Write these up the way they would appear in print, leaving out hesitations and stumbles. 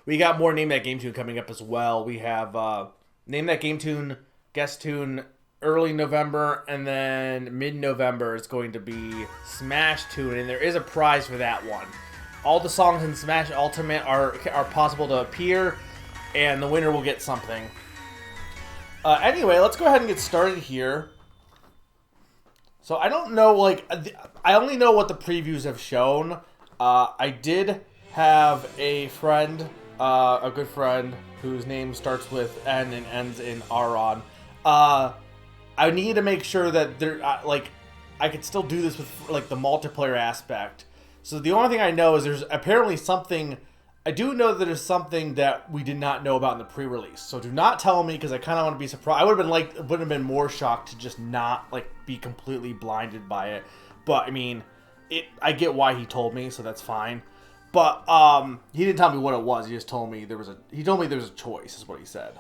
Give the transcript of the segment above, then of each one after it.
we got more Name That Game Tune coming up as well. We have Name That Game Tune, guest tune early November, and then mid-November is going to be Smash Tune, and there is a prize for that one. All the songs in Smash Ultimate are possible to appear, and the winner will get something. Anyway, let's go ahead and get started here. So I don't know, like, I only know what the previews have shown. I did have a friend, a good friend, whose name starts with N and ends in Aron. I need to make sure that there, like, I could still do this with, like, the multiplayer aspect. So the only thing I know is there's apparently something. I do know that there's something that we did not know about in the pre-release. So do not tell me, because I kind of want to be surprised. I would have been more shocked to just not, like, be completely blinded by it. But I mean, I get why he told me, so that's fine. But he didn't tell me what it was. He just told me there was a choice, is what he said.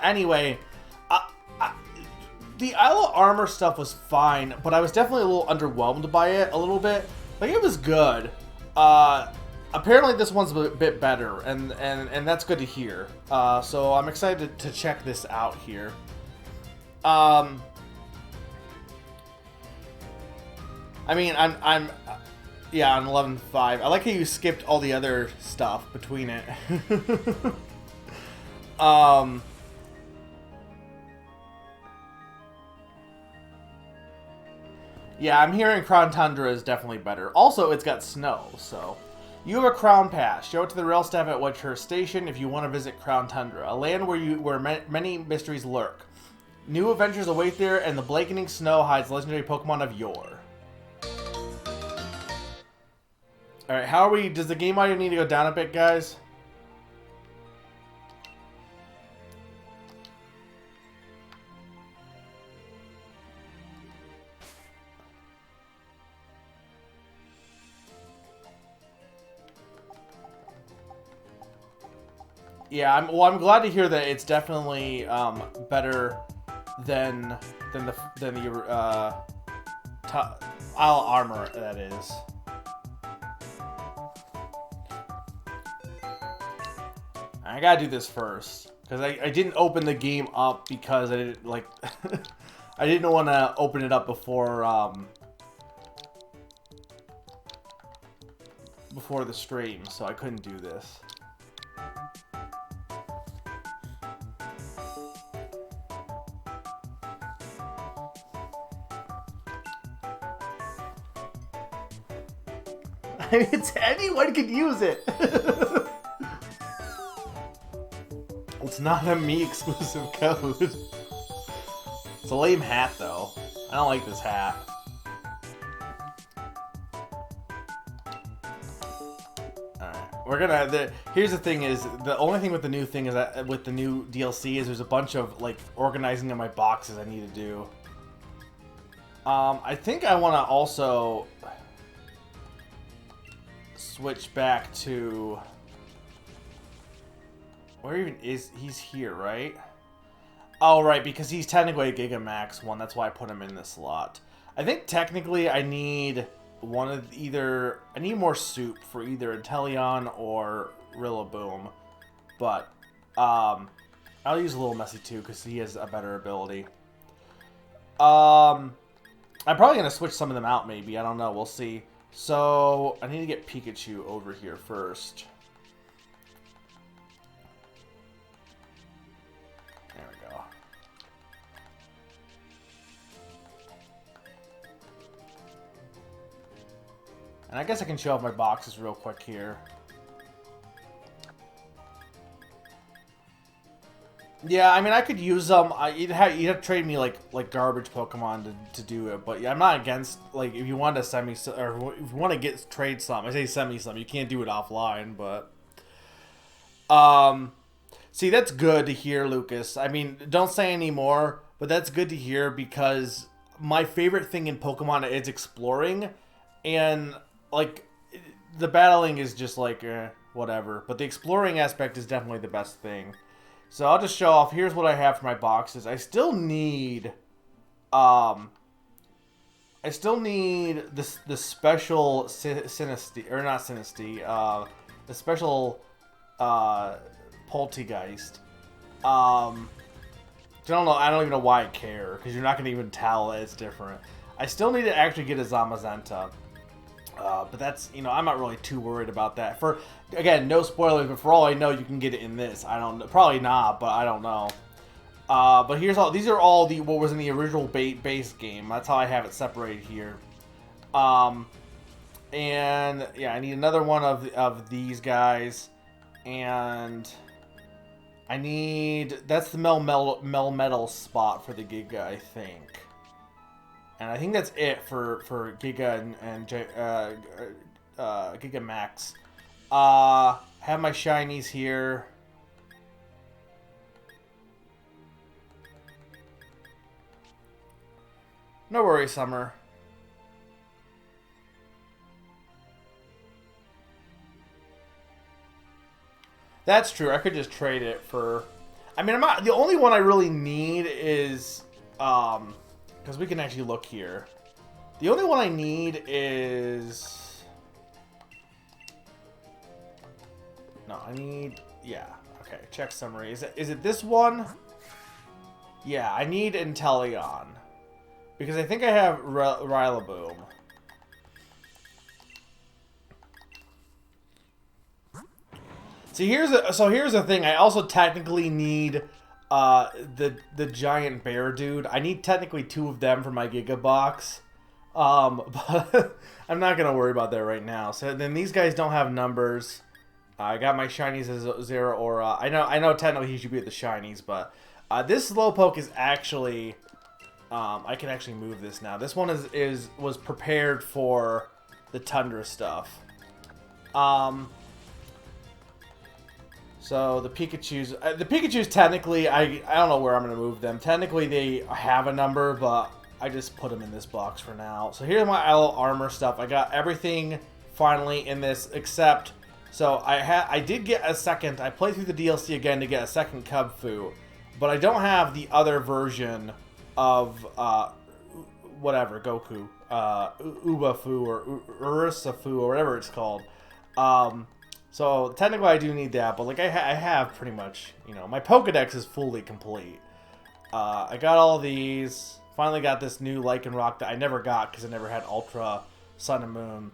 Anyway, the Isle of Armor stuff was fine, but I was definitely a little underwhelmed by it a little bit. Like, it was good. Apparently this one's a bit better, and that's good to hear. So I'm excited to check this out here. I mean, I'm on 11.5. I like how you skipped all the other stuff between it. Yeah, I'm hearing Crown Tundra is definitely better. Also, it's got snow, so. You have a Crown Pass. Show it to the rail staff at Wedgehurst Station if you want to visit Crown Tundra, a land where many mysteries lurk. New adventures await there, and the blanketing snow hides legendary Pokemon of yore. Alright, how are we? Does the game audio need to go down a bit, guys? Yeah, I'm glad to hear that it's definitely better than the Isle Armor, that is. I gotta do this first because I didn't open the game up because I didn't like I didn't want to open it up before the stream, so I couldn't do this. Anyone could use it. It's not a me exclusive code. It's a lame hat, though. I don't like this hat. Alright, we're gonna. Here's the thing: is the only thing with the new thing is that with the new DLC is there's a bunch of like organizing of my boxes I need to do. I think I want to also switch back to where even is he's here, right? Oh, right, because he's technically a Gigamax one. That's why I put him in this slot. I think technically I need one of either. I need more soup for either Inteleon or Rillaboom, but I'll use a little Messy too because he has a better ability. I'm probably gonna switch some of them out. Maybe, I don't know. We'll see. So, I need to get Pikachu over here first. There we go. And I guess I can show off my boxes real quick here. Yeah, I mean, I could use them. You'd have to trade me like garbage Pokemon to do it, but yeah, I'm not against, like, if you want to send me or if you want to trade some. I say send me some. You can't do it offline, but see, that's good to hear, Lucas. I mean, don't say any more, but that's good to hear because my favorite thing in Pokemon is exploring, and like the battling is just like whatever, but the exploring aspect is definitely the best thing. So I'll just show off. Here's what I have for my boxes. I still need I still need the special Sinisty, or not Sinisty, the special Poltergeist. I don't know. I don't even know why I care, because you're not going to even tell that it's different. I still need to actually get a Zamazenta. But that's, you know, I'm not really too worried about that. For, again, no spoilers, but for all I know, you can get it in this. I don't know. Probably not, but I don't know. But here's all, these are all the, what was in the original base game. That's how I have it separated here. And, yeah, I need another one of these guys. And I need, that's the Melmetal spot for the Giga, I think. And I think that's it for Giga and Giga Max. Have my shinies here. No worries, Summer. That's true. I could just trade it for. I mean, I'm not. The only one I really need is because we can actually look here. The only one I need is... No, I need... Yeah. Okay, check summary. Is it this one? Yeah, I need Inteleon. Because I think I have Rillaboom. See, here's the thing. I also technically need... the giant bear dude. I need technically 2 of them for my Giga Box. But I'm not gonna worry about that right now. So then these guys don't have numbers. I got my shinies as Zeraora. I know technically he should be at the shinies, but this Slowpoke is actually I can actually move this now. This one was prepared for the Tundra stuff. So the Pikachus technically, I don't know where I'm going to move them. Technically they have a number, but I just put them in this box for now. So here's my little armor stuff. I got everything finally in this except, so I did get a second, I played through the DLC again to get a second Cubfu, but I don't have the other version of, whatever, Goku, Ubafu or Urisafu or whatever it's called. So, technically I do need that, but, like, I have pretty much, you know, my Pokedex is fully complete. I got all these. Finally got this new Lycanroc that I never got because I never had Ultra Sun and Moon.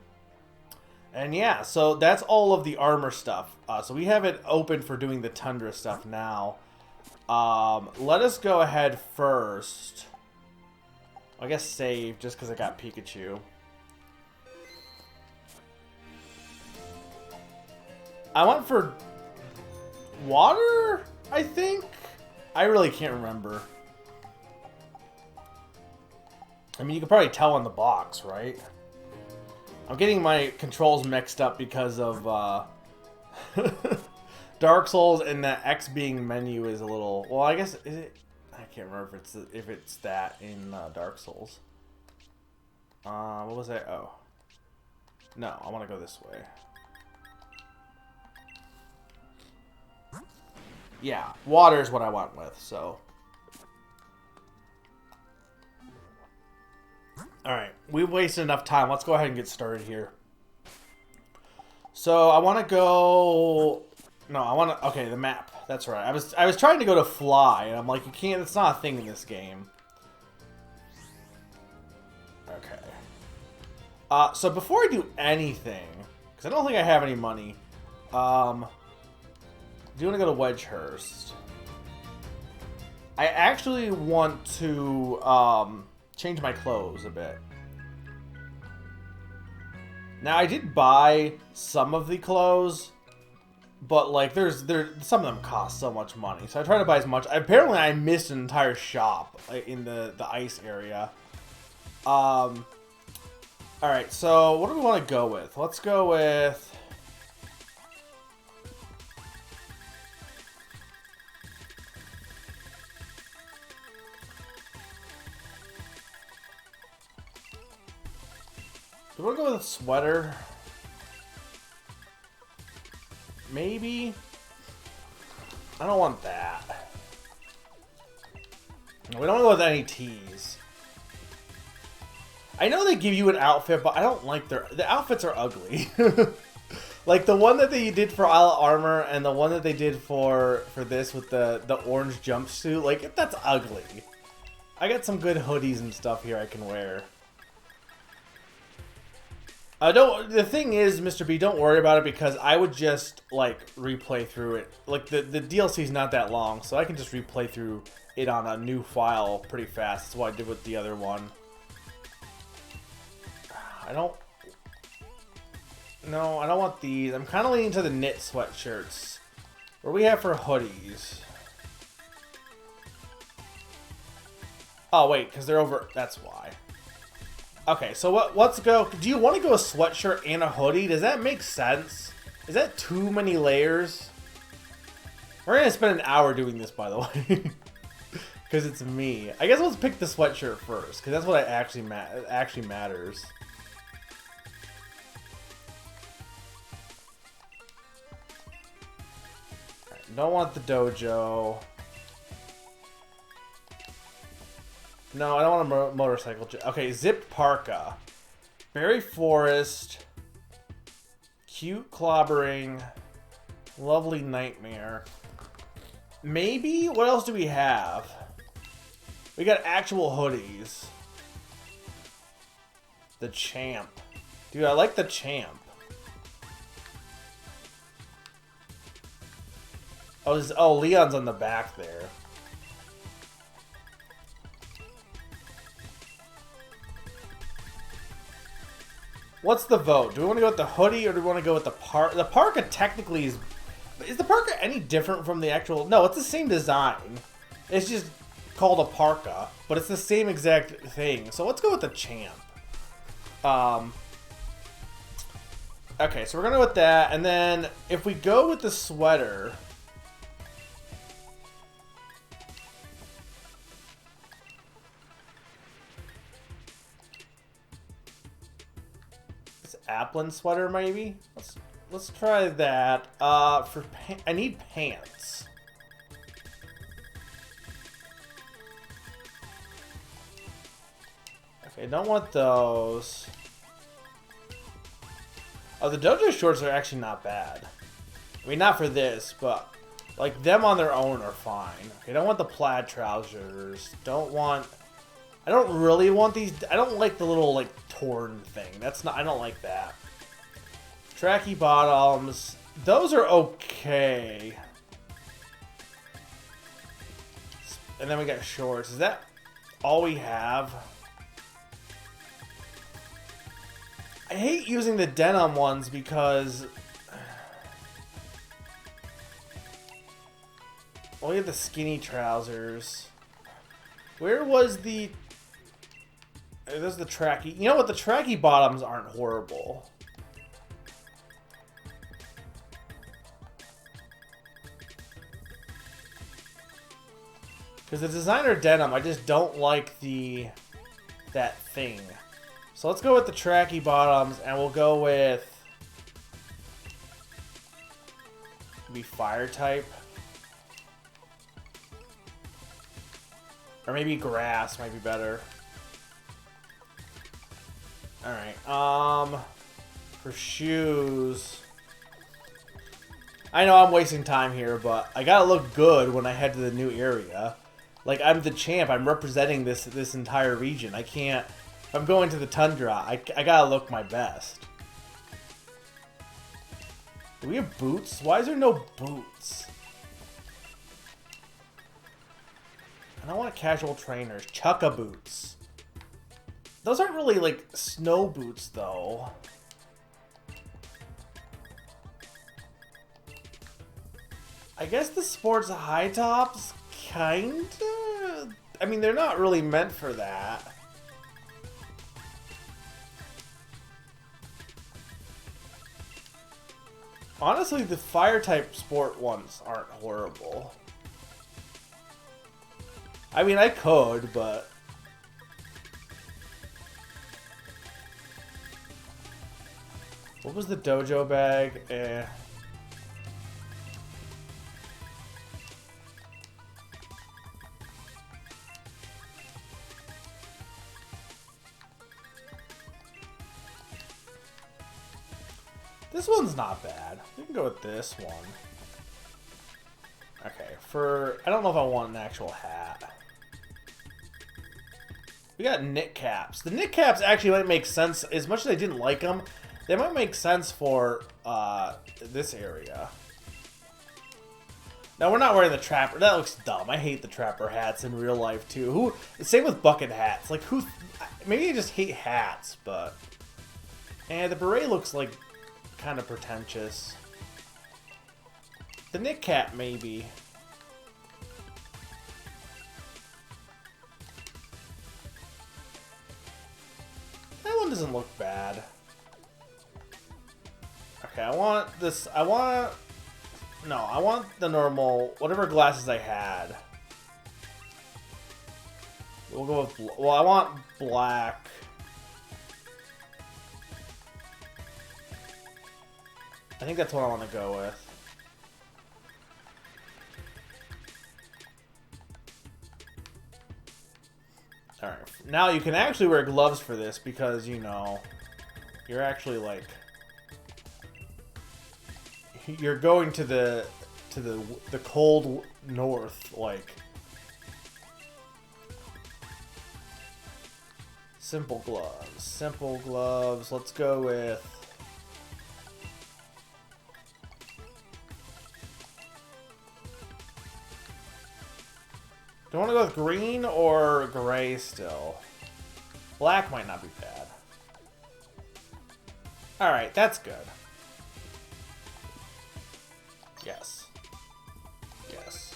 And, yeah, so that's all of the armor stuff. So we have it open for doing the Tundra stuff now. Let us go ahead first. I guess save, just because I got Pikachu. I went for water, I think? I really can't remember. I mean, you can probably tell on the box, right? I'm getting my controls mixed up because of Dark Souls, and that X being menu is a little... Well, I guess... Is it? I can't remember if it's that in Dark Souls. What was that? Oh. No, I want to go this way. Yeah, water is what I went with, so. Alright, we've wasted enough time. Let's go ahead and get started here. So, I want to go... No, I want to... Okay, the map. That's right. I was trying to go to Fly, and I'm like, you can't... It's not a thing in this game. Okay. So, before I do anything, because I don't think I have any money, do you want to go to Wedgehurst? I actually want to change my clothes a bit. Now I did buy some of the clothes, but like some of them cost so much money. So I try to buy as much. Apparently I missed an entire shop in the ice area. All right, so what do we want to go with? Let's go with... Do we want to go with a sweater? Maybe? I don't want that. We don't go with any tees. I know they give you an outfit, but I don't like the outfits are ugly. Like the one that they did for Isle of Armor and the one that they did for this with the orange jumpsuit, like that's ugly. I got some good hoodies and stuff here I can wear. The thing is, Mr. B, don't worry about it because I would just like replay through it. Like the DLC is not that long, so I can just replay through it on a new file pretty fast. That's what I did with the other one. No, I don't want these. I'm kind of leaning to the knit sweatshirts. What do we have for hoodies? Oh, wait, because they're over... That's why. Okay, so let's go... Do you want to go a sweatshirt and a hoodie? Does that make sense? Is that too many layers? We're going to spend an hour doing this, by the way. Because it's me. I guess let's pick the sweatshirt first, because that's what actually matters. Don't want the dojo. No, I don't want a motorcycle. Okay, zipped parka. Berry forest. Cute clobbering. Lovely nightmare. Maybe? What else do we have? We got actual hoodies. The champ. Dude, I like the champ. Oh, Leon's on the back there. What's the vote? Do we want to go with the hoodie or do we want to go with the parka? The parka technically is... Is the parka any different from the actual... No, it's the same design. It's just called a parka, but it's the same exact thing. So let's go with the champ. Okay, so we're going to go with that. And then if we go with the sweater... Applin sweater, maybe. Let's try that. I need pants. Okay, don't want those. Oh, the dojo shorts are actually not bad. I mean, not for this, but like them on their own are fine. Okay, don't want the plaid trousers. I don't really want these. I don't like the little like torn thing. That's not. I don't like that. Tracky bottoms. Those are okay. And then we got shorts. Is that all we have? I hate using the denim ones because... Well, we have the skinny trousers. Where was the... There's the tracky. You know what? The tracky bottoms aren't horrible. Because the designer denim, I just don't like that thing. So let's go with the tracky bottoms, and we'll go with maybe fire type. Or maybe grass might be better. Alright, for shoes... I know I'm wasting time here, but I gotta look good when I head to the new area. Like, I'm the champ, I'm representing this entire region. I can't... If I'm going to the Tundra, I gotta look my best. Do we have boots? Why is there no boots? I don't want casual trainers. Chukka boots. Those aren't really, like, snow boots, though. I guess the sports high tops, kinda? I mean, they're not really meant for that. Honestly, the fire type sport ones aren't horrible. I mean, I could, but... What was the dojo bag? Eh. This one's not bad. We can go with this one. Okay, I don't know if I want an actual hat. We got knit caps. The knit caps actually might make sense. As much as I didn't like them, they might make sense for this area. Now, we're not wearing the trapper. That looks dumb. I hate the trapper hats in real life, too. Same with bucket hats. Like, maybe I just hate hats, but... And the beret looks, like, kind of pretentious. The knit cap, maybe. That one doesn't look bad. Okay, I want the normal, whatever glasses I had. We'll go with, well, I want black. I think that's what I want to go with. Alright, now you can actually wear gloves for this because, you know, you're actually like... You're going to the cold north, like. Simple gloves. Simple gloves. Let's go with... Do I want to go with green or gray still? Black might not be bad. Alright, that's good. Yes. Yes.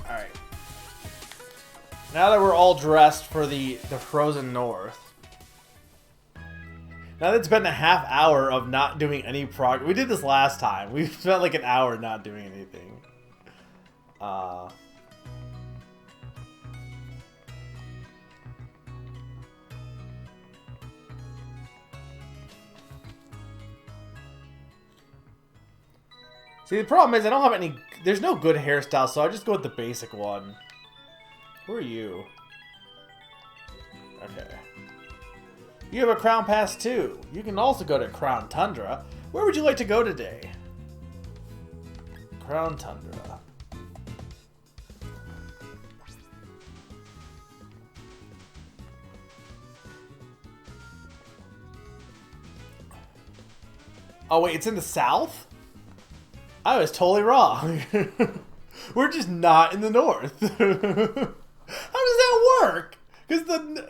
Alright. Now that we're all dressed for the frozen north. Now that it's been a half hour of not doing any progress. We did this last time. We spent like an hour not doing anything. See, the problem is I don't have any... There's no good hairstyle, so I just go with the basic one. Who are you? Okay. You have a Crown Pass too. You can also go to Crown Tundra. Where would you like to go today? Crown Tundra. Oh wait, it's in the south? I was totally wrong. We're just not in the north. How does that work?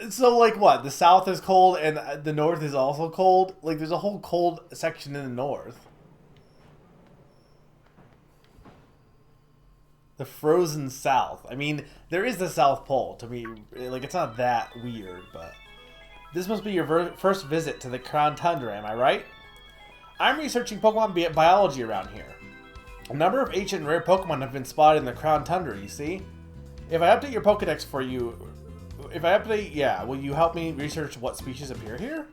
So like what? The south is cold and the north is also cold? Like there's a whole cold section in the north. The frozen south. I mean, there is the South Pole. To me, like it's not that weird, but this must be your first visit to the Crown Tundra, am I right? I'm researching Pokemon biology around here. A number of ancient and rare Pokemon have been spotted in the Crown Tundra, you see? If I update your Pokedex for you... If I update... Yeah, will you help me research what species appear here?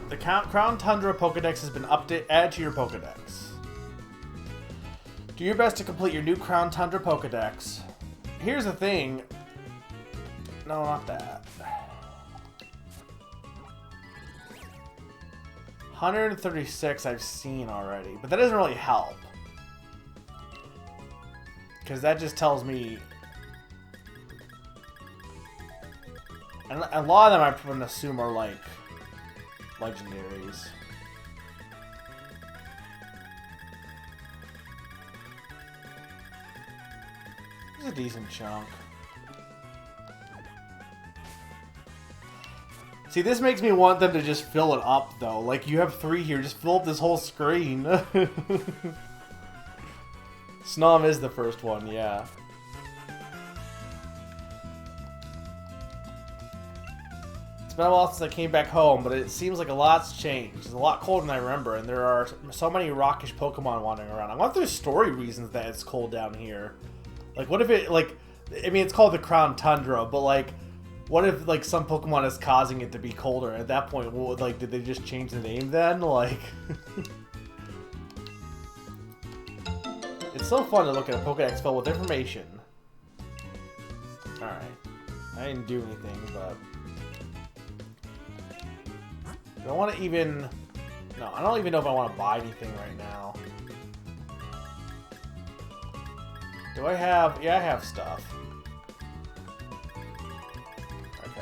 The Crown Tundra Pokedex has been added to your Pokedex. Do your best to complete your new Crown Tundra Pokedex. Here's the thing... No, not that. 136 I've seen already, but that doesn't really help. Because that just tells me... And a lot of them I'm going to assume are like... legendaries. This is a decent chunk. See, this makes me want them to just fill it up, though. Like, you have 3 here. Just fill up this whole screen. Snom is the first one, yeah. It's been a while since I came back home, but it seems like a lot's changed. It's a lot colder than I remember, and there are so many rockish Pokemon wandering around. I wonder if there's story reasons that it's cold down here. Like, what if it, like... I mean, it's called the Crown Tundra, but, like... What if, like, some Pokemon is causing it to be colder? At that point, well, like, did they just change the name then? Like... It's so fun to look at a Pokédex filled with information. Alright. I didn't do anything, but I don't want to even. No, I don't even know if I want to buy anything right now. Do I have? Yeah, I have stuff. Okay.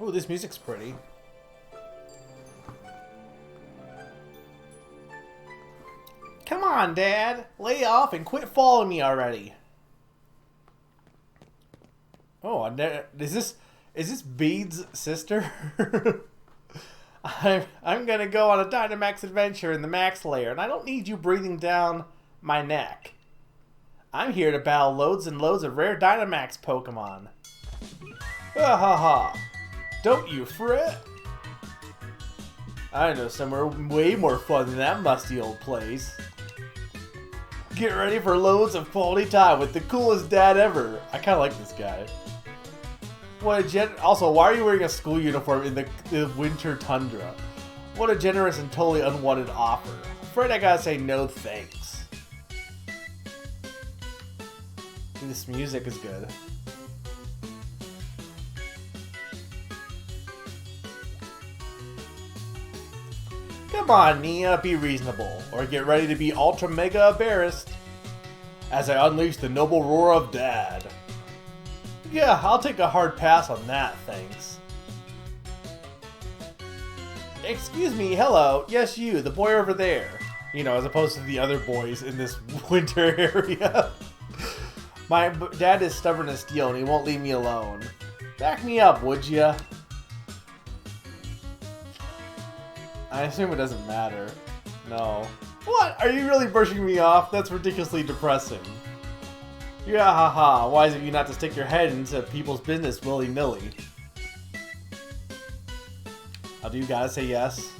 Ooh, this music's pretty. Come on, Dad. Lay off and quit following me already. Oh, is this Bede's sister? I'm gonna go on a Dynamax adventure in the Max layer, and I don't need you breathing down my neck. I'm here to battle loads and loads of rare Dynamax Pokemon. Ha ha ha. Don't you fret. I know somewhere way more fun than that musty old place. Get ready for loads of quality time with the coolest dad ever. I kind of like this guy. What a also, why are you wearing a school uniform in the winter tundra? What a generous and totally unwanted offer. Afraid I gotta say no thanks. This music is good. Come on, Nia, be reasonable, or get ready to be ultra mega embarrassed as I unleash the noble roar of Dad. Yeah, I'll take a hard pass on that, thanks. Excuse me, hello, yes you, the boy over there. You know, as opposed to the other boys in this winter area. My dad is stubborn as steel and he won't leave me alone. Back me up, would ya? I assume it doesn't matter. No. What? Are you really brushing me off? That's ridiculously depressing. Yeah, haha. Wise of you not to stick your head into people's business willy-nilly. How do you gotta say yes?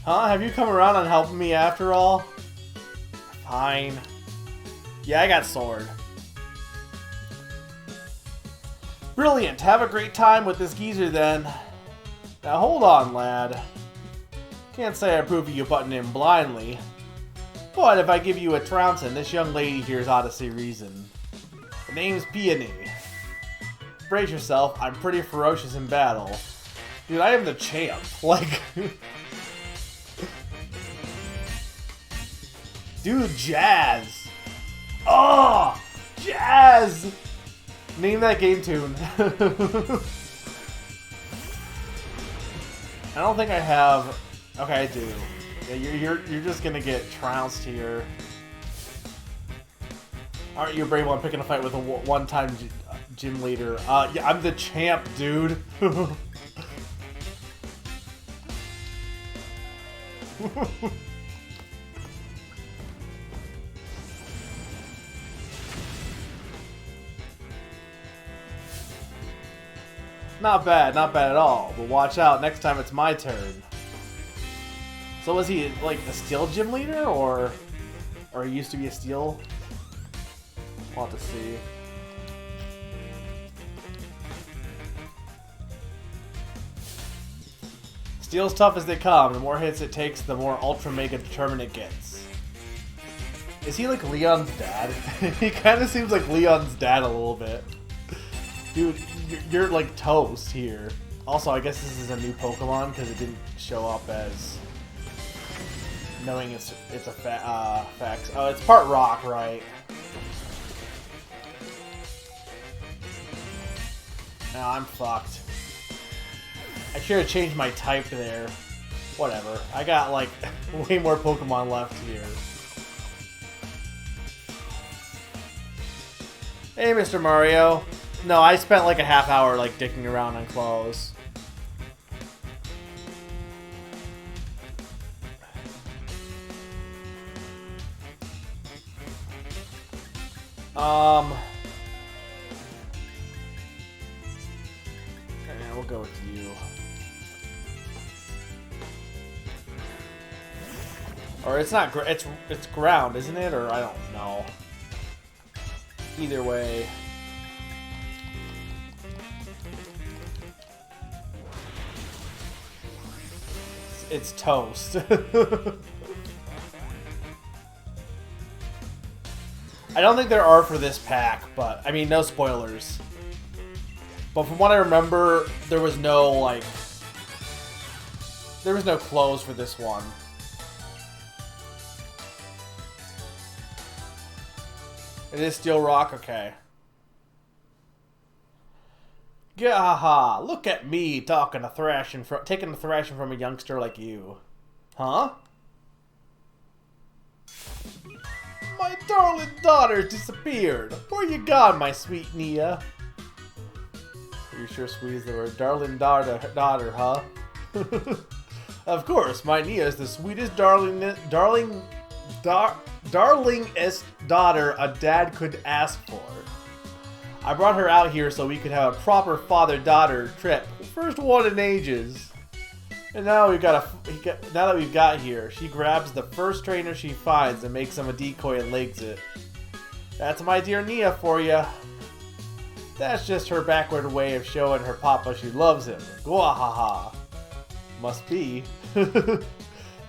Huh? Have you come around on helping me after all? Fine. Yeah, I got sword. Brilliant. Have a great time with this geezer then. Now hold on, lad. Can't say I approve of you butting in blindly. But if I give you a trouncing, this young lady here's ought to see reason. The name's Peony. Brace yourself, I'm pretty ferocious in battle. Dude, I am the champ. Like... Dude, Jazz! Oh! Jazz! Name that game tune. I don't think I have... Okay, I do. Yeah, you're just gonna get trounced here. Aren't you a brave one picking a fight with a one-time gym leader? Yeah, I'm the champ, dude. Not bad at all. But watch out, next time it's my turn. So was he like a steel gym leader, or he used to be a steel? We'll have to see. Steel's tough as they come. The more hits it takes, the more ultra mega determined it gets. Is he like Leon's dad? He kind of seems like Leon's dad a little bit. Dude, you're like toast here. Also, I guess this is a new Pokemon because it didn't show up as knowing it's a fact. Oh, it's part rock, right? Now I'm fucked. I should have changed my type there. Whatever. I got like way more Pokemon left here. Hey, Mr. Mario. No, I spent like a half hour like dicking around on clothes. Yeah, we'll go with you. Or it's not. It's ground, isn't it? Or I don't know. Either way. It's toast. I don't think there are for this pack, but I mean, no spoilers. But from what I remember, there was no, like, there was no clothes for this one. It is Steel Rock? Okay. Gaha! Look at me taking a thrashing from a youngster like you. Huh? My darling daughter disappeared. Where you gone, my sweet Nia? You sure squeeze the word darling daughter, huh? Of course, my Nia is the sweetest darlingest daughter a dad could ask for. I brought her out here so we could have a proper father-daughter trip. First one in ages. And now now that we've got here, she grabs the first trainer she finds and makes him a decoy and legs it. That's my dear Nia for ya. That's just her backward way of showing her papa she loves him. Gwahaha. Must be.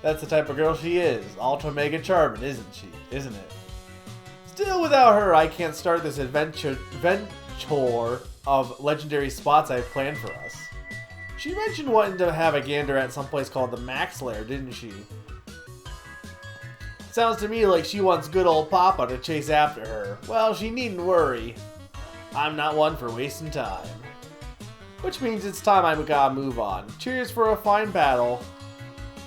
That's the type of girl she is. Ultra mega charming, isn't she? Isn't it? Still, without her, I can't start this adventure of legendary spots I've planned for us. She mentioned wanting to have a gander at some place called the Max Lair, didn't she? Sounds to me like she wants good old Papa to chase after her. Well, she needn't worry. I'm not one for wasting time. Which means it's time I gotta move on. Cheers for a fine battle.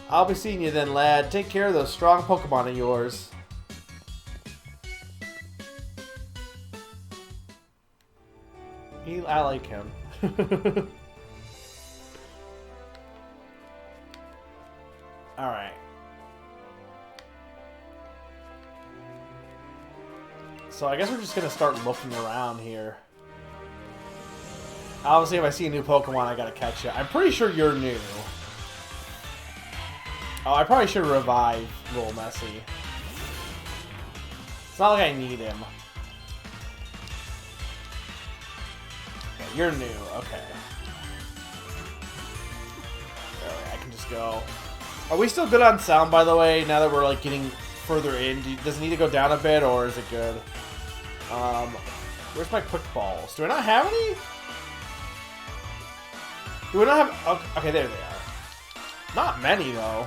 I'll be seeing you then, lad. Take care of those strong Pokemon of yours. I like him. Alright. So I guess we're just gonna start looking around here. Obviously, if I see a new Pokemon, I gotta catch it. I'm pretty sure you're new. Oh, I probably should revive Little Messy. It's not like I need him. Okay, you're new. Okay. I can just go. Are we still good on sound, by the way, now that we're like getting further in? Does it need to go down a bit, or is it good? Where's my quick balls? Do I not have any? Do we not have... Okay, there they are. Not many, though.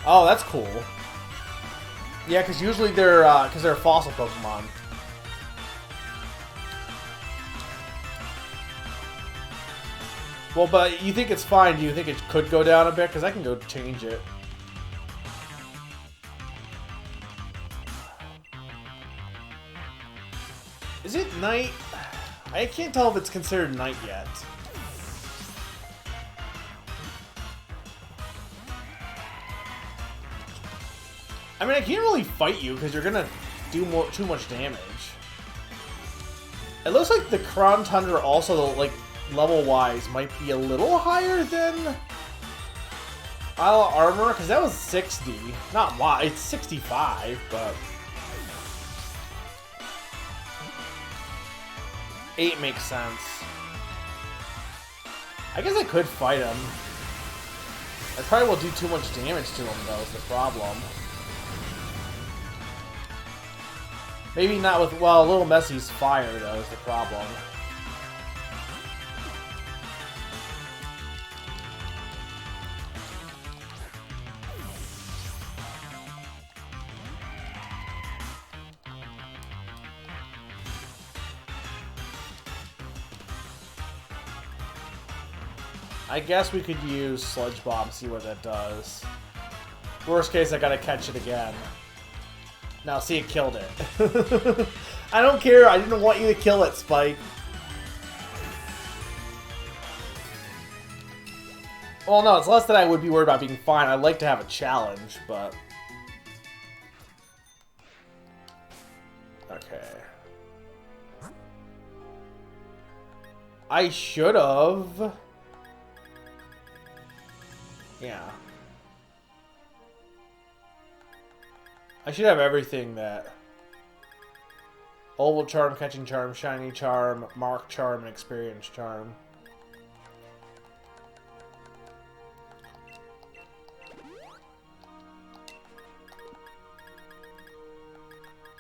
Oh, that's cool. Yeah, because usually they're fossil Pokemon. Well, but you think it's fine. Do you think it could go down a bit? Because I can go change it. Is it night? I can't tell if it's considered night yet. I mean, I can't really fight you because you're gonna do too much damage. It looks like the Crown Tundra also, like, level-wise, might be a little higher than Isle of Armor, because that was 60. Not why, it's 65, but 8 makes sense. I guess I could fight him. I probably will do too much damage to him, though, is the problem. Maybe not with... Well, Little Messy's fire, though, is the problem. I guess we could use Sludge Bomb, see what that does. Worst case, I gotta catch it again. Now, see, it killed it. I don't care, I didn't want you to kill it, Spike. Well, no, it's less that I would be worried about being fine. I'd like to have a challenge, but... Okay. I should've... Yeah. I should have everything that... Oval Charm, Catching Charm, Shiny Charm, Mark Charm, and Experience Charm.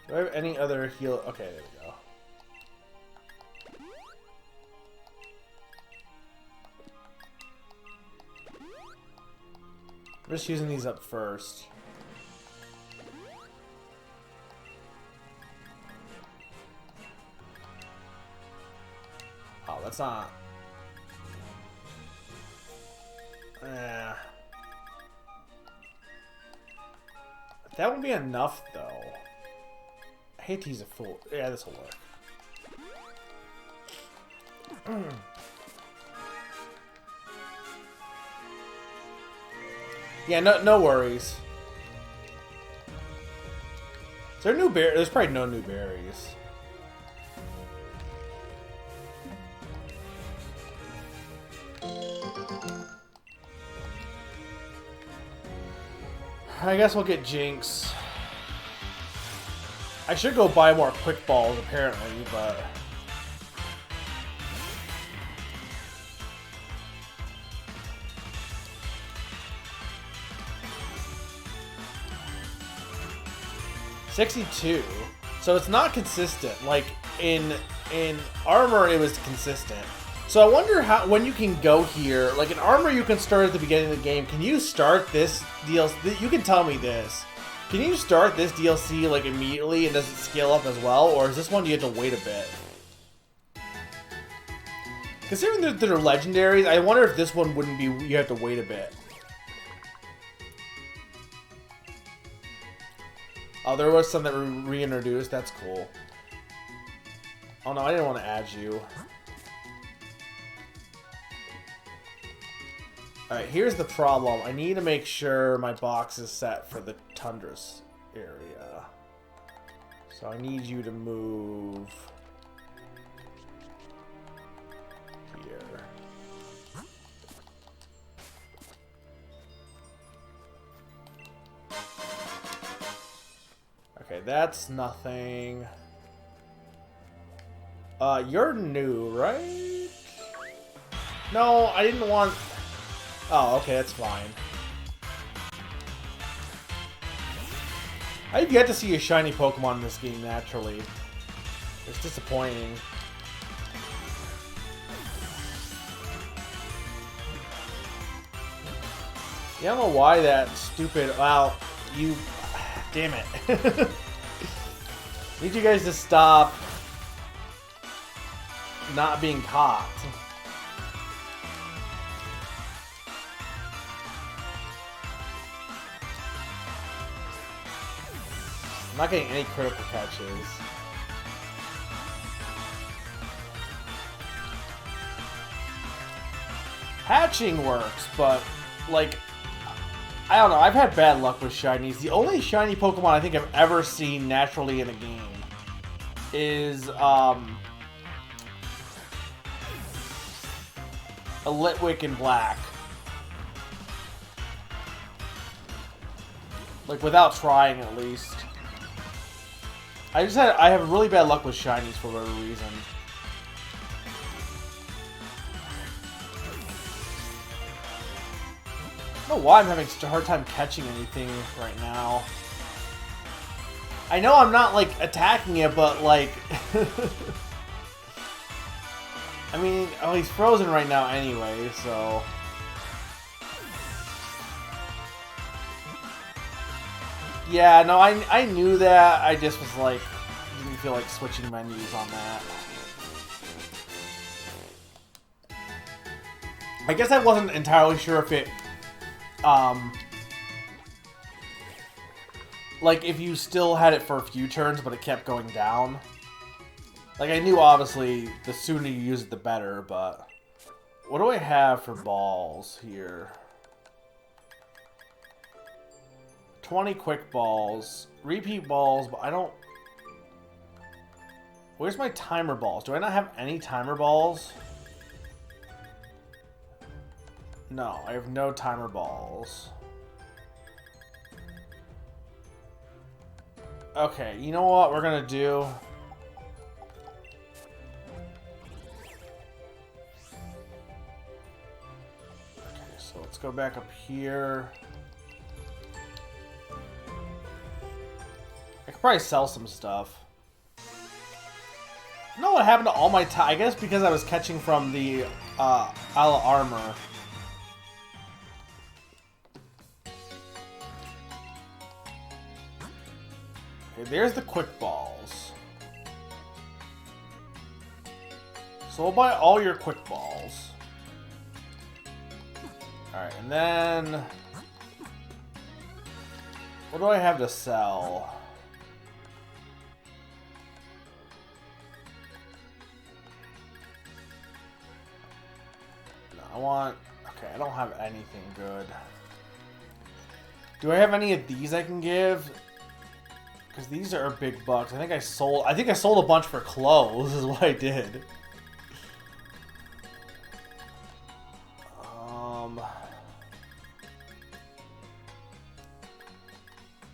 Do I have any other heal? Okay, there we go. I'm just using these up first. Oh, that's not... That won't be enough, though. I hate to use a full... Yeah, this will work. Yeah, no worries. Is there new berries? There's probably no new berries. I guess we'll get Jinx. I should go buy more quick balls, apparently, but... $62. So it's not consistent. Like in armor, it was consistent. So I wonder how when you can go here. Like in armor, you can start at the beginning of the game. Can you start this DLC? You can tell me this. Can you start this DLC like immediately and does it scale up as well, or is this one you have to wait a bit? Considering that they're legendaries, I wonder if this one wouldn't be. You have to wait a bit. Oh, there was some that were reintroduced. That's cool. Oh no, I didn't want to add you. Alright, here's the problem. I need to make sure my box is set for the Tundra's area. So I need you to move here. Okay, that's nothing. You're new, right? No, I didn't want... Oh, okay, that's fine. I've yet to see a shiny Pokemon in this game, naturally. It's disappointing. Yeah, I don't know why that stupid... Wow, you... Damn it. Need you guys to stop not being caught. I'm not getting any critical catches. Hatching works, but like I don't know, I've had bad luck with shinies. The only shiny Pokemon I think I've ever seen naturally in a game is a Litwick in black. Like without trying at least. I have really bad luck with shinies for whatever reason. I don't know why I'm having such a hard time catching anything right now. I know I'm not, like, attacking it, but, like... I mean, oh, he's frozen right now anyway, so... Yeah, no, I knew that. I just was, like, didn't feel like switching menus on that. I guess I wasn't entirely sure if it... like if you still had it for a few turns, but it kept going down. Like I knew obviously the sooner you use it, the better, but what do I have for balls here? 20 quick balls, repeat balls, but I don't... Where's my timer balls? Do I not have any timer balls? No, I have no timer balls. Okay, you know what we're gonna do? Okay, so let's go back up here. I could probably sell some stuff. I don't know what happened to all my time. I guess because I was catching from the Isle of Armor. Okay, there's the quick balls. So we'll buy all your quick balls. Alright, and then... what do I have to sell? No, I want... okay, I don't have anything good. Do I have any of these I can give? Because these are big bucks. I think I sold a bunch for clothes is what I did.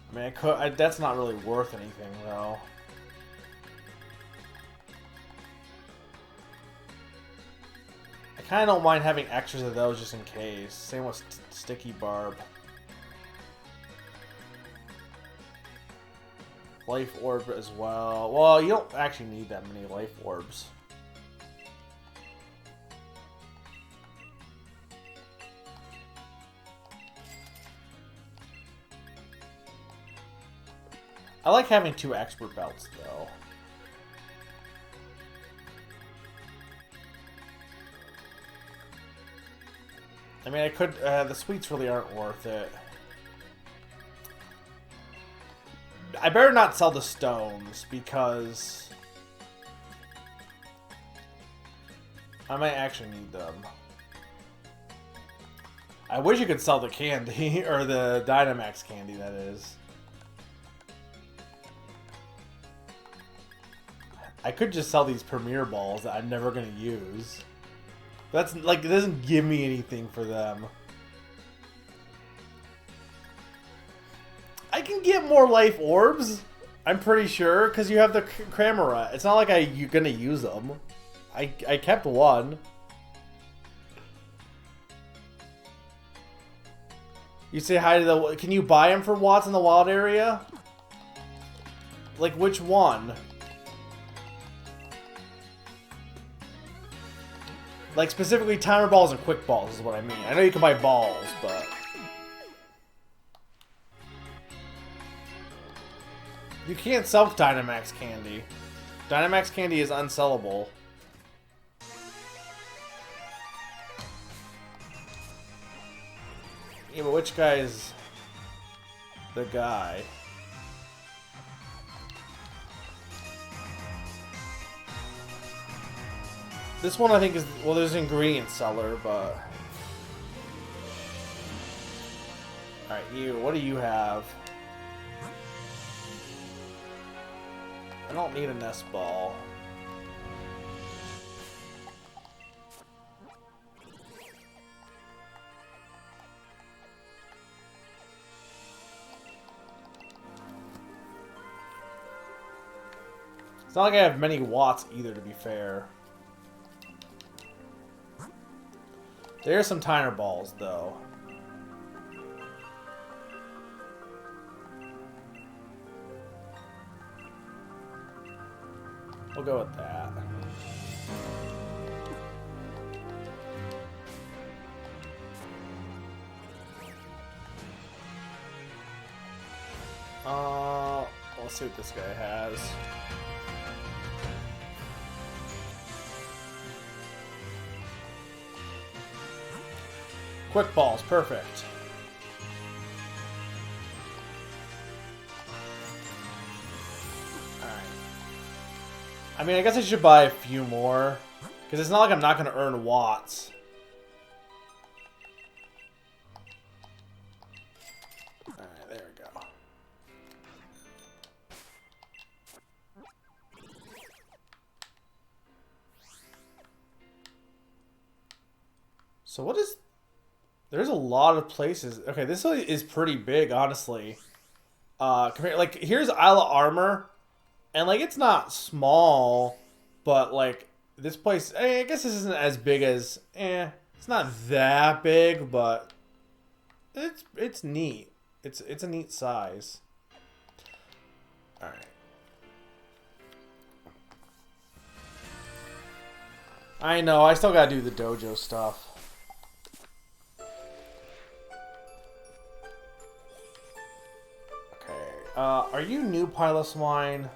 I mean, that's not really worth anything, though. I kind of don't mind having extras of those just in case. Same with Sticky Barb. Life Orb as well. Well, you don't actually need that many Life Orbs. I like having 2 expert belts, though. I mean, I could... the sweets really aren't worth it. I better not sell the stones, because... I might actually need them. I wish you could sell the candy, or the Dynamax candy, that is. I could just sell these Premier Balls that I'm never going to use. That's, like, it doesn't give me anything for them. I can get more Life Orbs, I'm pretty sure, because you have the Cramorant. It's not like you're going to use them. I kept one. You say hi to the... can you buy them for Watts in the wild area? Like, which one? Like, specifically Timer Balls and Quick Balls is what I mean. I know you can buy balls, but... you can't sell Dynamax candy. Dynamax candy is unsellable. Yeah, but which guy is the guy? This one I think is... well, there's an ingredient seller, but... alright, you. What do you have? I don't need a nest ball. It's not like I have many Watts either, to be fair. There are some Tiner Balls, though. We'll go with that. Let's see what this guy has. Quick Balls, perfect. Alright. I mean, I guess I should buy a few more. Because it's not like I'm not going to earn Watts. Alright, there we go. So what is... there's a lot of places. Okay, this is pretty big, honestly. Like, here's Isle of Armor, and like it's not small, but like this place, I guess this isn't as big as, it's not that big, but it's neat. It's a neat size. All right. I know, I still gotta do the dojo stuff. Okay, are you new, Piloswine?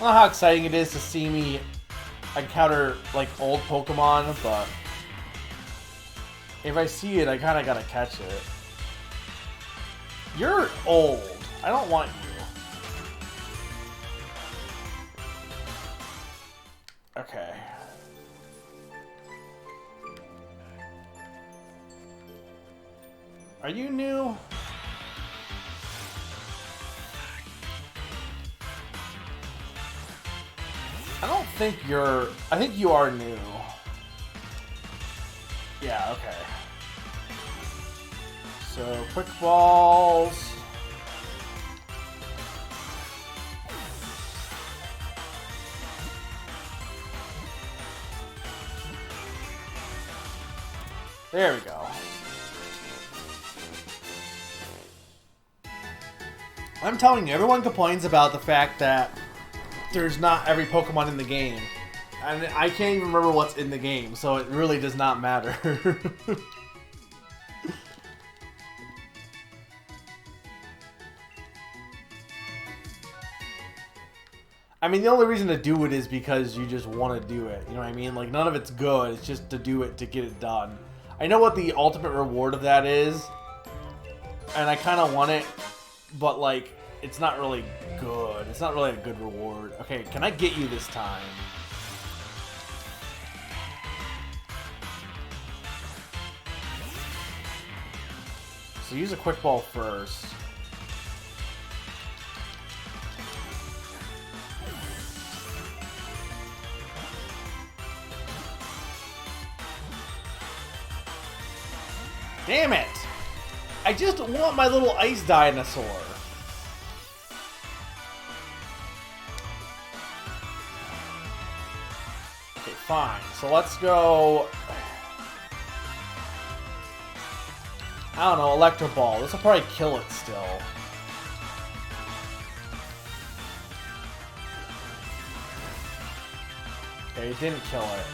I don't know how exciting it is to see me encounter, like, old Pokemon, but if I see it, I kinda gotta catch it. You're old. I don't want you. Okay. Are you new? I don't think you're... I think you are new. Yeah, okay. So, quick balls... There we go. I'm telling you, everyone complains about the fact that there's not every Pokemon in the game. And I can't even remember what's in the game, so it really does not matter. I mean, the only reason to do it is because you just want to do it. You know what I mean? Like, none of it's good. It's just to do it to get it done. I know what the ultimate reward of that is, and I kind of want it, but, like, it's not really good. It's not really a good reward. Okay, can I get you this time? So use a quick ball first. Damn it! I just want my little ice dinosaur. Okay, fine. So let's go... I don't know, Electro Ball. This will probably kill it still. Okay, it didn't kill it.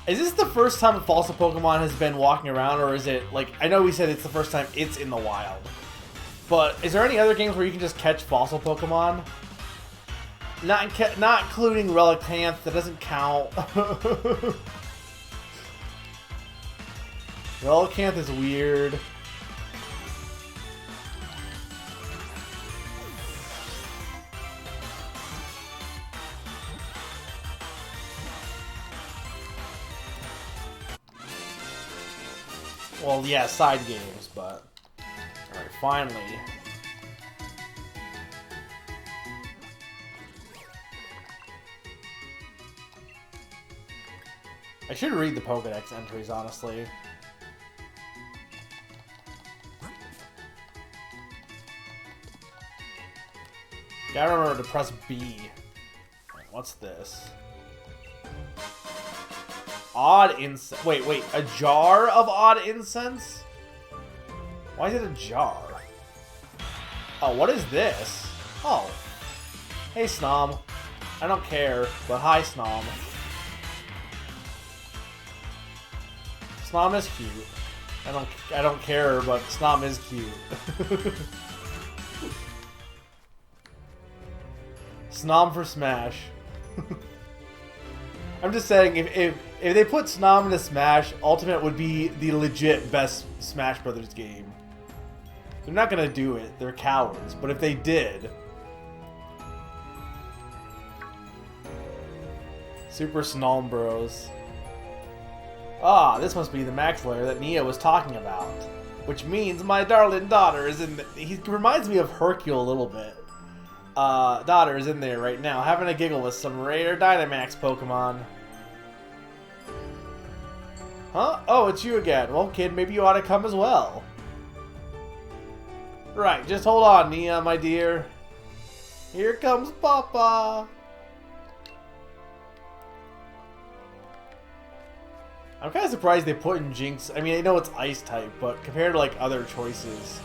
Is this the first time a fossil Pokemon has been walking around, or is it, like, I know we said it's the first time it's in the wild, but is there any other games where you can just catch fossil Pokemon? Not including Relicanth, that doesn't count. Relicanth is weird. Well, yeah, side games, but... Alright, finally. I should read the Pokedex entries, honestly. Gotta remember to press B. What's this? Odd incense. Wait, a jar of odd incense? Why is it a jar? Oh, what is this? Oh. Hey, Snom. I don't care, but hi, Snom. Snom is cute. I don't care, but Snom is cute. Snom for Smash. I'm just saying, if they put Snom into Smash, Ultimate would be the legit best Smash Brothers game. They're not gonna do it. They're cowards. But if they did... Super Snom Bros. Ah, this must be the Max Lair that Nia was talking about. Which means my darling daughter is in... He reminds me of Hercule a little bit. Daughter is in there right now, having a giggle with some rare Dynamax Pokemon. Huh? Oh, it's you again. Well, kid, maybe you ought to come as well. Right, just hold on, Nia, my dear. Here comes Papa. I'm kind of surprised they put in Jinx. I mean, I know it's Ice type, but compared to like other choices,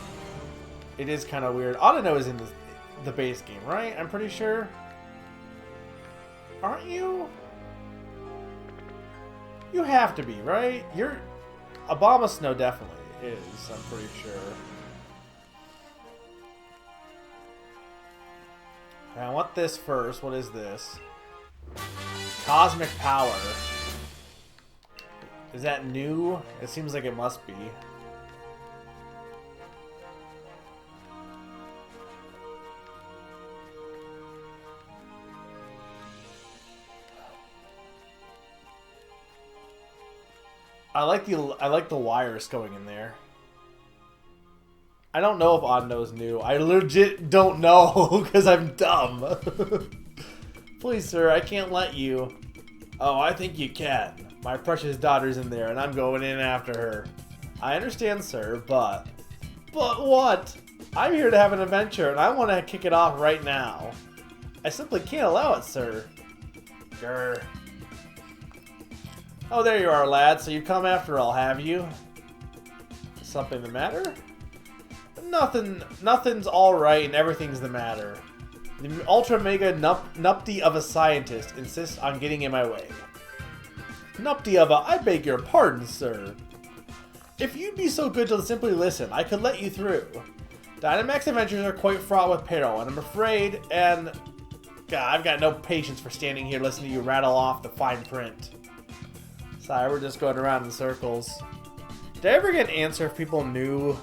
it is kind of weird. Audino is in the base game, right? I'm pretty sure. Aren't you? You have to be, right? You're... Abomasnow definitely is, I'm pretty sure. I want this first. What is this? Cosmic Power. Is that new? It seems like it must be. I like the wires going in there. I don't know if Audino is new. I legit don't know because I'm dumb. Please, sir, I can't let you. Oh, I think you can. My precious daughter's in there, and I'm going in after her. I understand, sir, but... But what? I'm here to have an adventure, and I want to kick it off right now. I simply can't allow it, sir. Grr. Oh, there you are, lad. So you come after all, have you? Something the matter? Nothing's alright and everything's the matter. The ultra mega nupty of a scientist insists on getting in my way. Nupty of a, I beg your pardon, sir. If you'd be so good to simply listen, I could let you through. Dynamax adventures are quite fraught with peril, and I'm afraid, and... God, I've got no patience for standing here listening to you rattle off the fine print. Sorry, we're just going around in circles. Did I ever get an answer if people knew?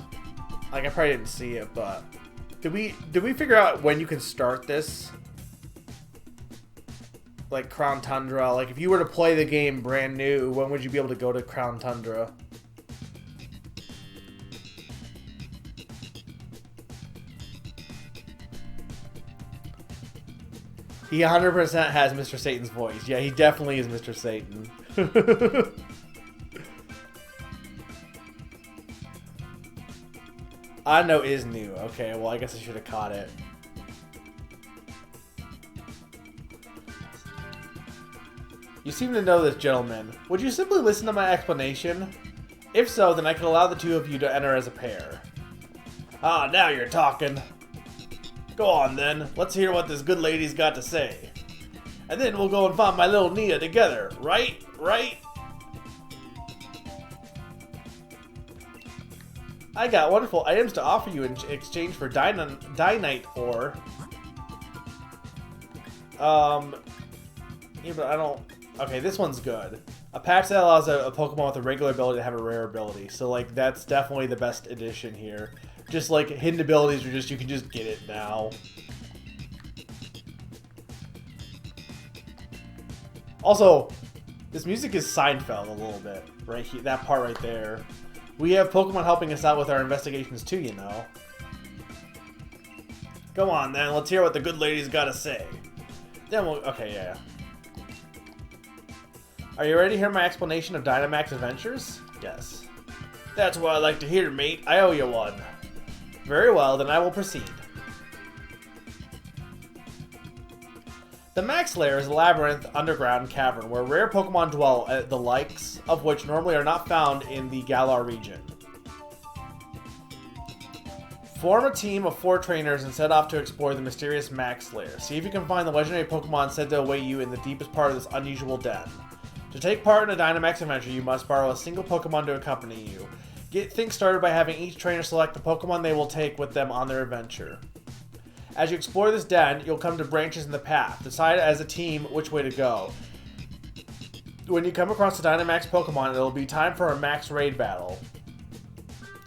Like, I probably didn't see it, but... Did we figure out when you can start this? Like, Crown Tundra. Like, if you were to play the game brand new, when would you be able to go to Crown Tundra? He 100% has Mr. Satan's voice. Yeah, he definitely is Mr. Satan. I know is new. Okay, well, I guess I should have caught it. You seem to know this, gentleman. Would you simply listen to my explanation? If so, then I could allow the two of you to enter as a pair. Ah, now you're talking. Go on, then. Let's hear what this good lady's got to say. And then we'll go and find my little Nia together. Right? Right? I got wonderful items to offer you in exchange for Dynite ore. Yeah, but I don't... Okay, this one's good. A patch that allows a Pokemon with a regular ability to have a rare ability. So, like, that's definitely the best addition here. Just, like, hidden abilities are just... You can just get it now. Also, this music is Seinfeld a little bit. Right here, that part right there. We have Pokemon helping us out with our investigations too, you know. Go on, then. Let's hear what the good lady's got to say. Then we'll... Okay, yeah. Are you ready to hear my explanation of Dynamax Adventures? Yes. That's what I like to hear, mate. I owe you one. Very well, then I will proceed. The Max Lair is a labyrinth underground cavern where rare Pokemon dwell, the likes of which normally are not found in the Galar region. Form a team of 4 trainers and set off to explore the mysterious Max Lair. See if you can find the legendary Pokemon said to await you in the deepest part of this unusual den. To take part in a Dynamax adventure, you must borrow a single Pokemon to accompany you. Get things started by having each trainer select the Pokemon they will take with them on their adventure. As you explore this den, you'll come to branches in the path. Decide as a team which way to go. When you come across a Dynamax Pokemon, it'll be time for a Max Raid battle.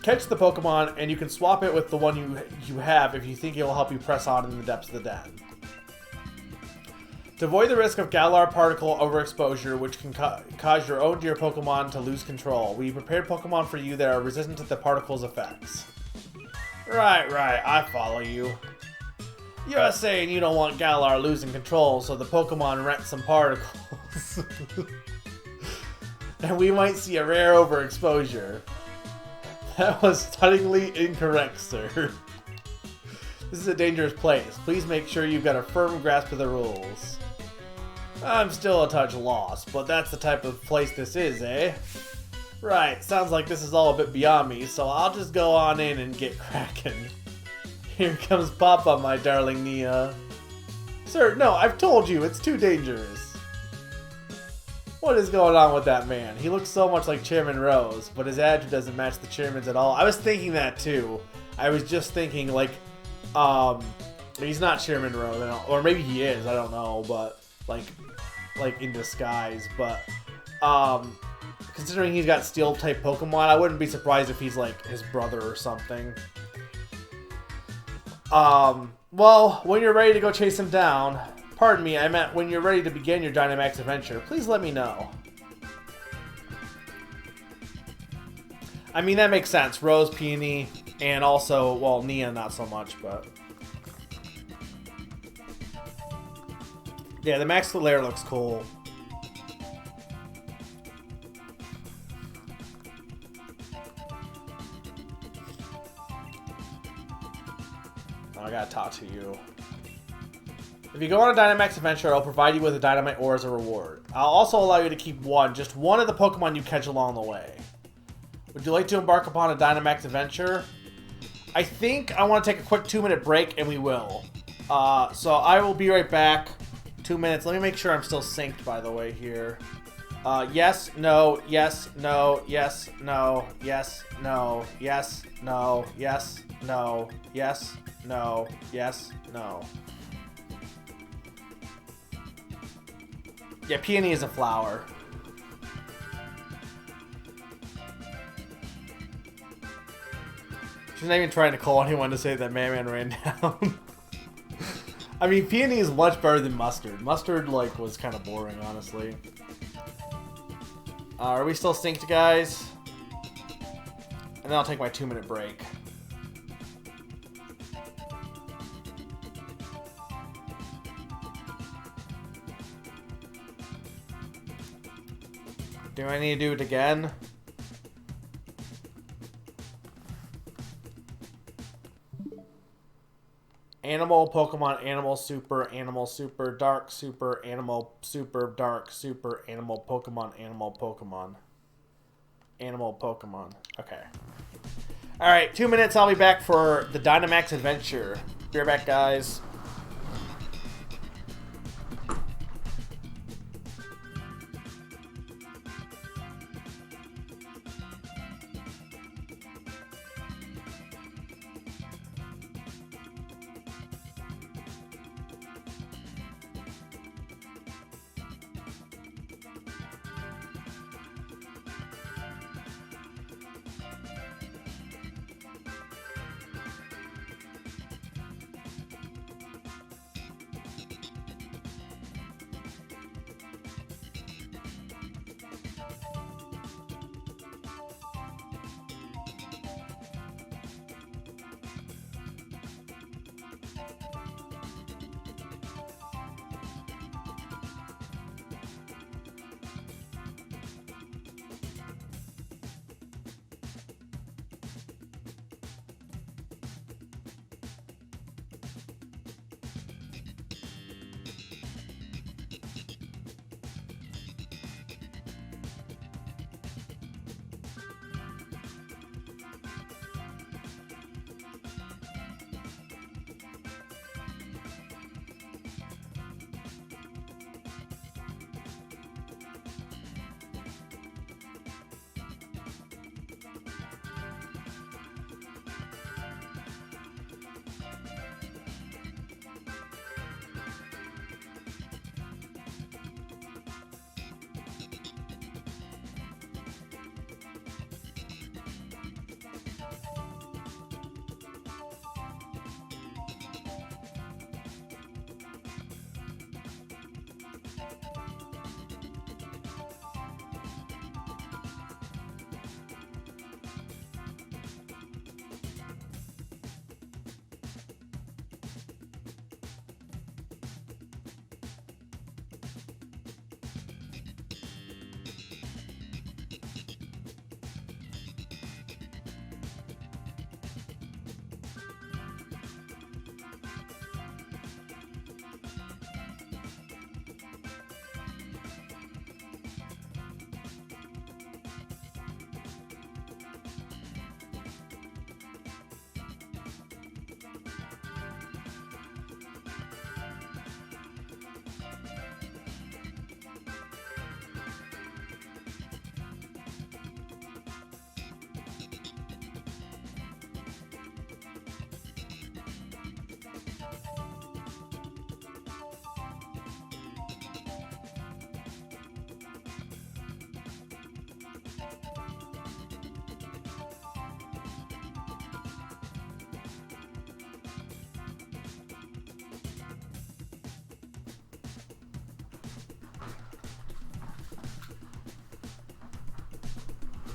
Catch the Pokemon, and you can swap it with the one you have if you think it will help you press on in the depths of the den. To avoid the risk of Galar particle overexposure, which can cause your own dear Pokemon to lose control, we prepared Pokemon for you that are resistant to the particle's effects. Right, I follow you. You're saying you don't want Galar losing control, so the Pokemon rent some particles. and we might see a rare overexposure. That was stunningly incorrect, sir. This is a dangerous place. Please make sure you've got a firm grasp of the rules. I'm still a touch lost, but that's the type of place this is, eh? Right, sounds like this is all a bit beyond me, so I'll just go on in and get cracking. Here comes Papa, my darling Nia. Sir, no, I've told you, it's too dangerous. What is going on with that man? He looks so much like Chairman Rose, but his attitude doesn't match the chairman's at all. I was thinking that too. I was just thinking, like, he's not Chairman Rose, or maybe he is, I don't know, but, like in disguise, but, considering he's got Steel-type Pokemon, I wouldn't be surprised if he's, like, his brother or something. Well, when you're ready to go chase him down, pardon me, I meant when you're ready to begin your Dynamax adventure, please let me know. I mean, that makes sense. Rose, Peony, and also, well, Nia not so much, but... yeah, the Max layer looks cool. Oh, I gotta talk to you. If you go on a Dynamax adventure, I'll provide you with a Dynamite ore as a reward. I'll also allow you to keep just one of the Pokemon you catch along the way. Would you like to embark upon a Dynamax adventure? I think I want to take a quick 2-minute break, and we will. So I will be right back. 2 minutes. Let me make sure I'm still synced, by the way, here. Yes, no, yes, no, yes, no, yes, no, yes, no, yes, no, yes, no, yes, no. Yeah, Peony is a flower. She's not even trying to call anyone to say that Man ran down. I mean, Peony is much better than Mustard. Mustard, like, was kind of boring, honestly. Are we still synced, guys? And then I'll take my 2-minute break. Do I need to do it again? Animal, Pokemon, Animal, Super, Dark, Super, Animal, Super, Dark, Super, Animal, Pokemon, Animal, Pokemon. Animal, Pokemon. Okay. Alright, 2 minutes, I'll be back for the Dynamax adventure. Be right back, guys.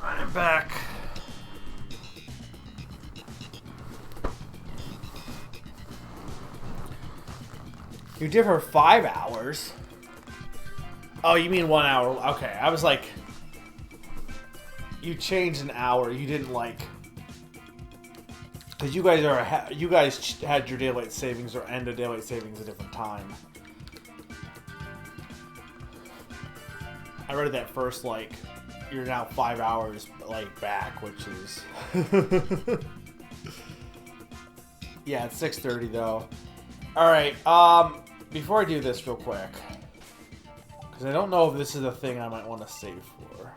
I'm back. You did for 5 hours? Oh, you mean 1 hour? Okay, I was like, you changed an hour. You didn't like, because you guys had your daylight savings or end of daylight savings a different time. I read that first, like, you're now 5 hours, like, back, which is... Yeah, it's 6:30, though. Alright, before I do this real quick, because I don't know if this is a thing I might want to save for.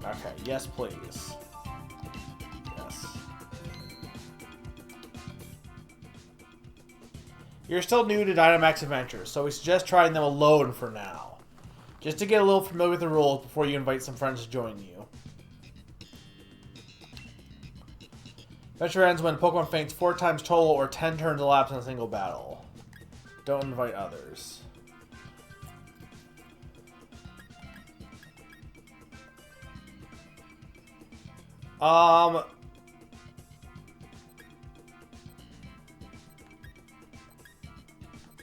Okay, yes, please. Yes. You're still new to Dynamax Adventures, so we suggest trying them alone for now. Just to get a little familiar with the rules before you invite some friends to join you. Adventure ends when Pokemon faints 4 times total or 10 turns elapsed in a single battle. Don't invite others.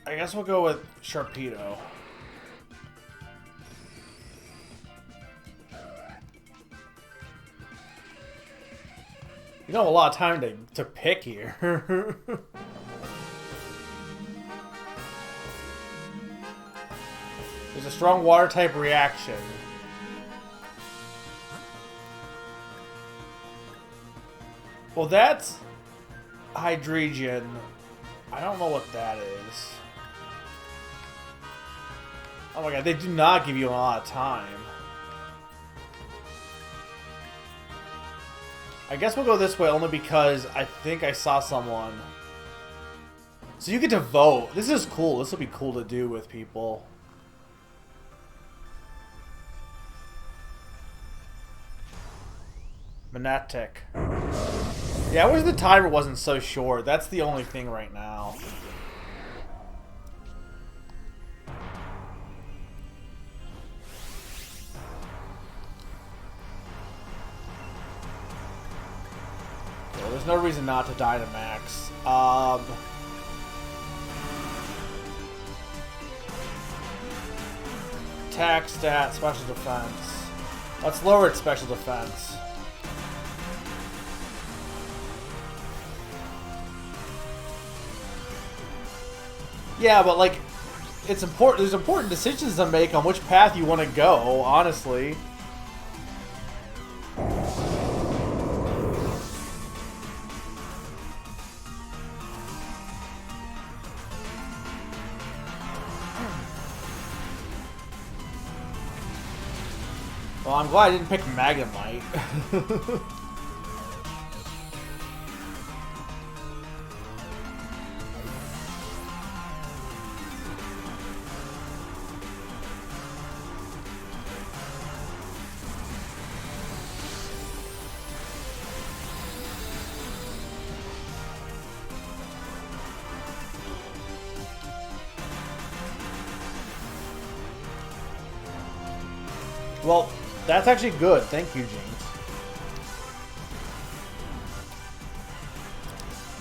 I guess we'll go with Sharpedo. You don't have a lot of time to pick here. There's a strong water type reaction. Well, that's Hydreigon. I don't know what that is. Oh my god, they do not give you a lot of time. I guess we'll go this way only because I think I saw someone. So you get to vote. This is cool. This will be cool to do with people. Manatech. Yeah, I wish the timer wasn't so short. That's the only thing right now. Yeah, there's no reason not to Dynamax. Attack, stat, special defense. Let's lower its special defense. Yeah, but like, it's important. There's important decisions to make on which path you want to go, honestly. Well, I'm glad I didn't pick Magnemite. Well, that's actually good. Thank you, Jinx.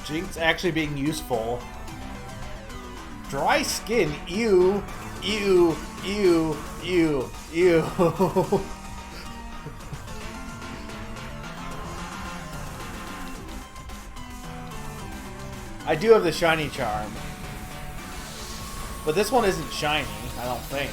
Jinx actually being useful. Dry skin. Ew. Ew. Ew. Ew. Ew. I do have the shiny charm. But this one isn't shiny, I don't think.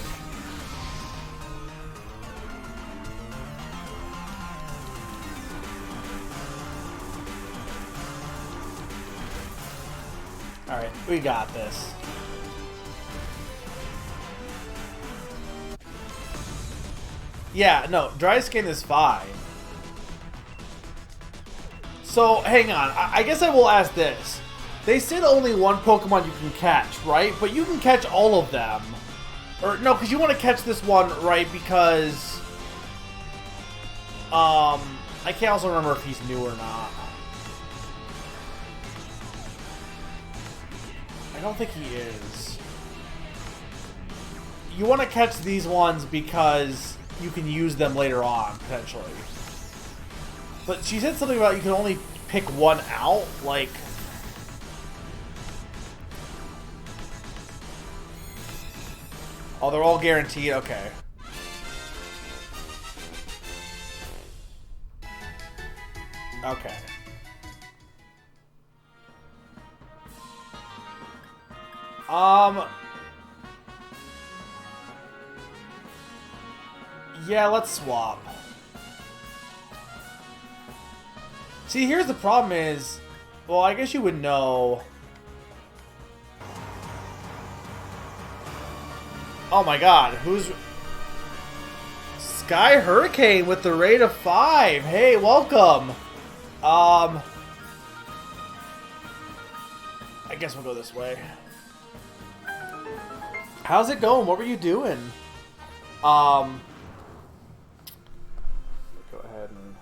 Alright, we got this. Yeah, no, dry skin is fine. So, hang on. I guess I will ask this. They said only one Pokemon you can catch, right? But you can catch all of them. Or, no, because you want to catch this one, right? Because, I can't also remember if he's new or not. I don't think he is. you want to catch these ones because you can use them later on, potentially. But she said something about you can only pick one out, like... Oh, they're all guaranteed? Okay. Okay. Yeah, let's swap. See, here's the problem is... Well, I guess you would know... Oh my god, who's... Sky Hurricane with the rate of 5. Hey, welcome. I guess we'll go this way. How's it going? What were you doing? Go ahead and...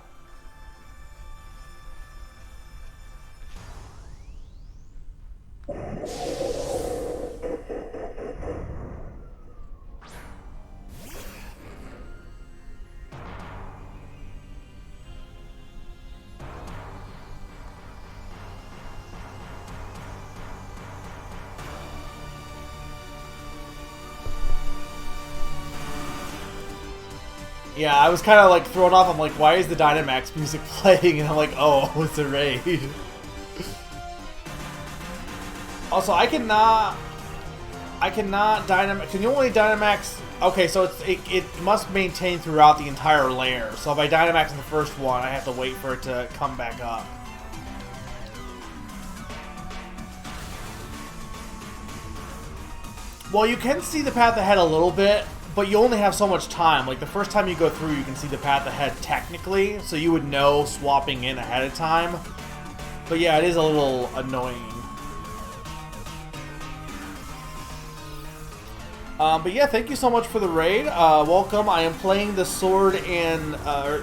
Yeah, I was kind of like thrown off. I'm like, why is the Dynamax music playing? And I'm like, oh, it's a raid. Also, I cannot Dynamax. Can you only Dynamax? Okay, so it must maintain throughout the entire layer. So if I Dynamax in the first one, I have to wait for it to come back up. Well, you can see the path ahead a little bit, but you only have so much time. Like, the first time you go through, you can see the path ahead technically, so you would know swapping in ahead of time. But yeah, it is a little annoying. But yeah, thank you so much for the raid. Welcome. I am playing the Sword and,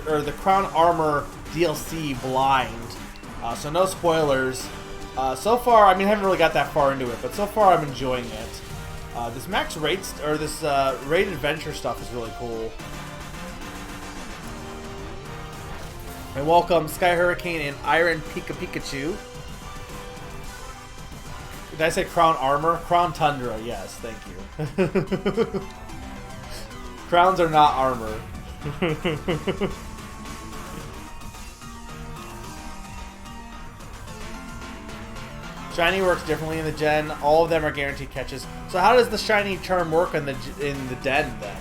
or the Crown Armor DLC blind. So no spoilers. So far, I mean, I haven't really got that far into it, but so far I'm enjoying it. This max rates, or this raid adventure stuff is really cool. And welcome Sky Hurricane and Iron Pikachu. Did I say Crown Armor? Crown Tundra, yes, thank you. Crowns are not armor. Shiny works differently in the gen. All of them are guaranteed catches. So how does the shiny charm work in the den then?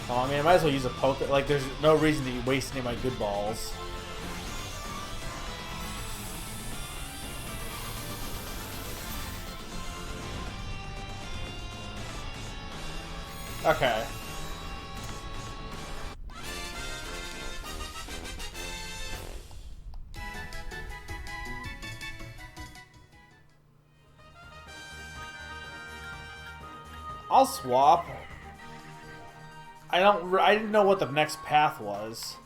Oh, I mean, I might as well use a poke. Like, there's no reason to waste any of my good balls. Okay. I'll swap. I didn't know what the next path was.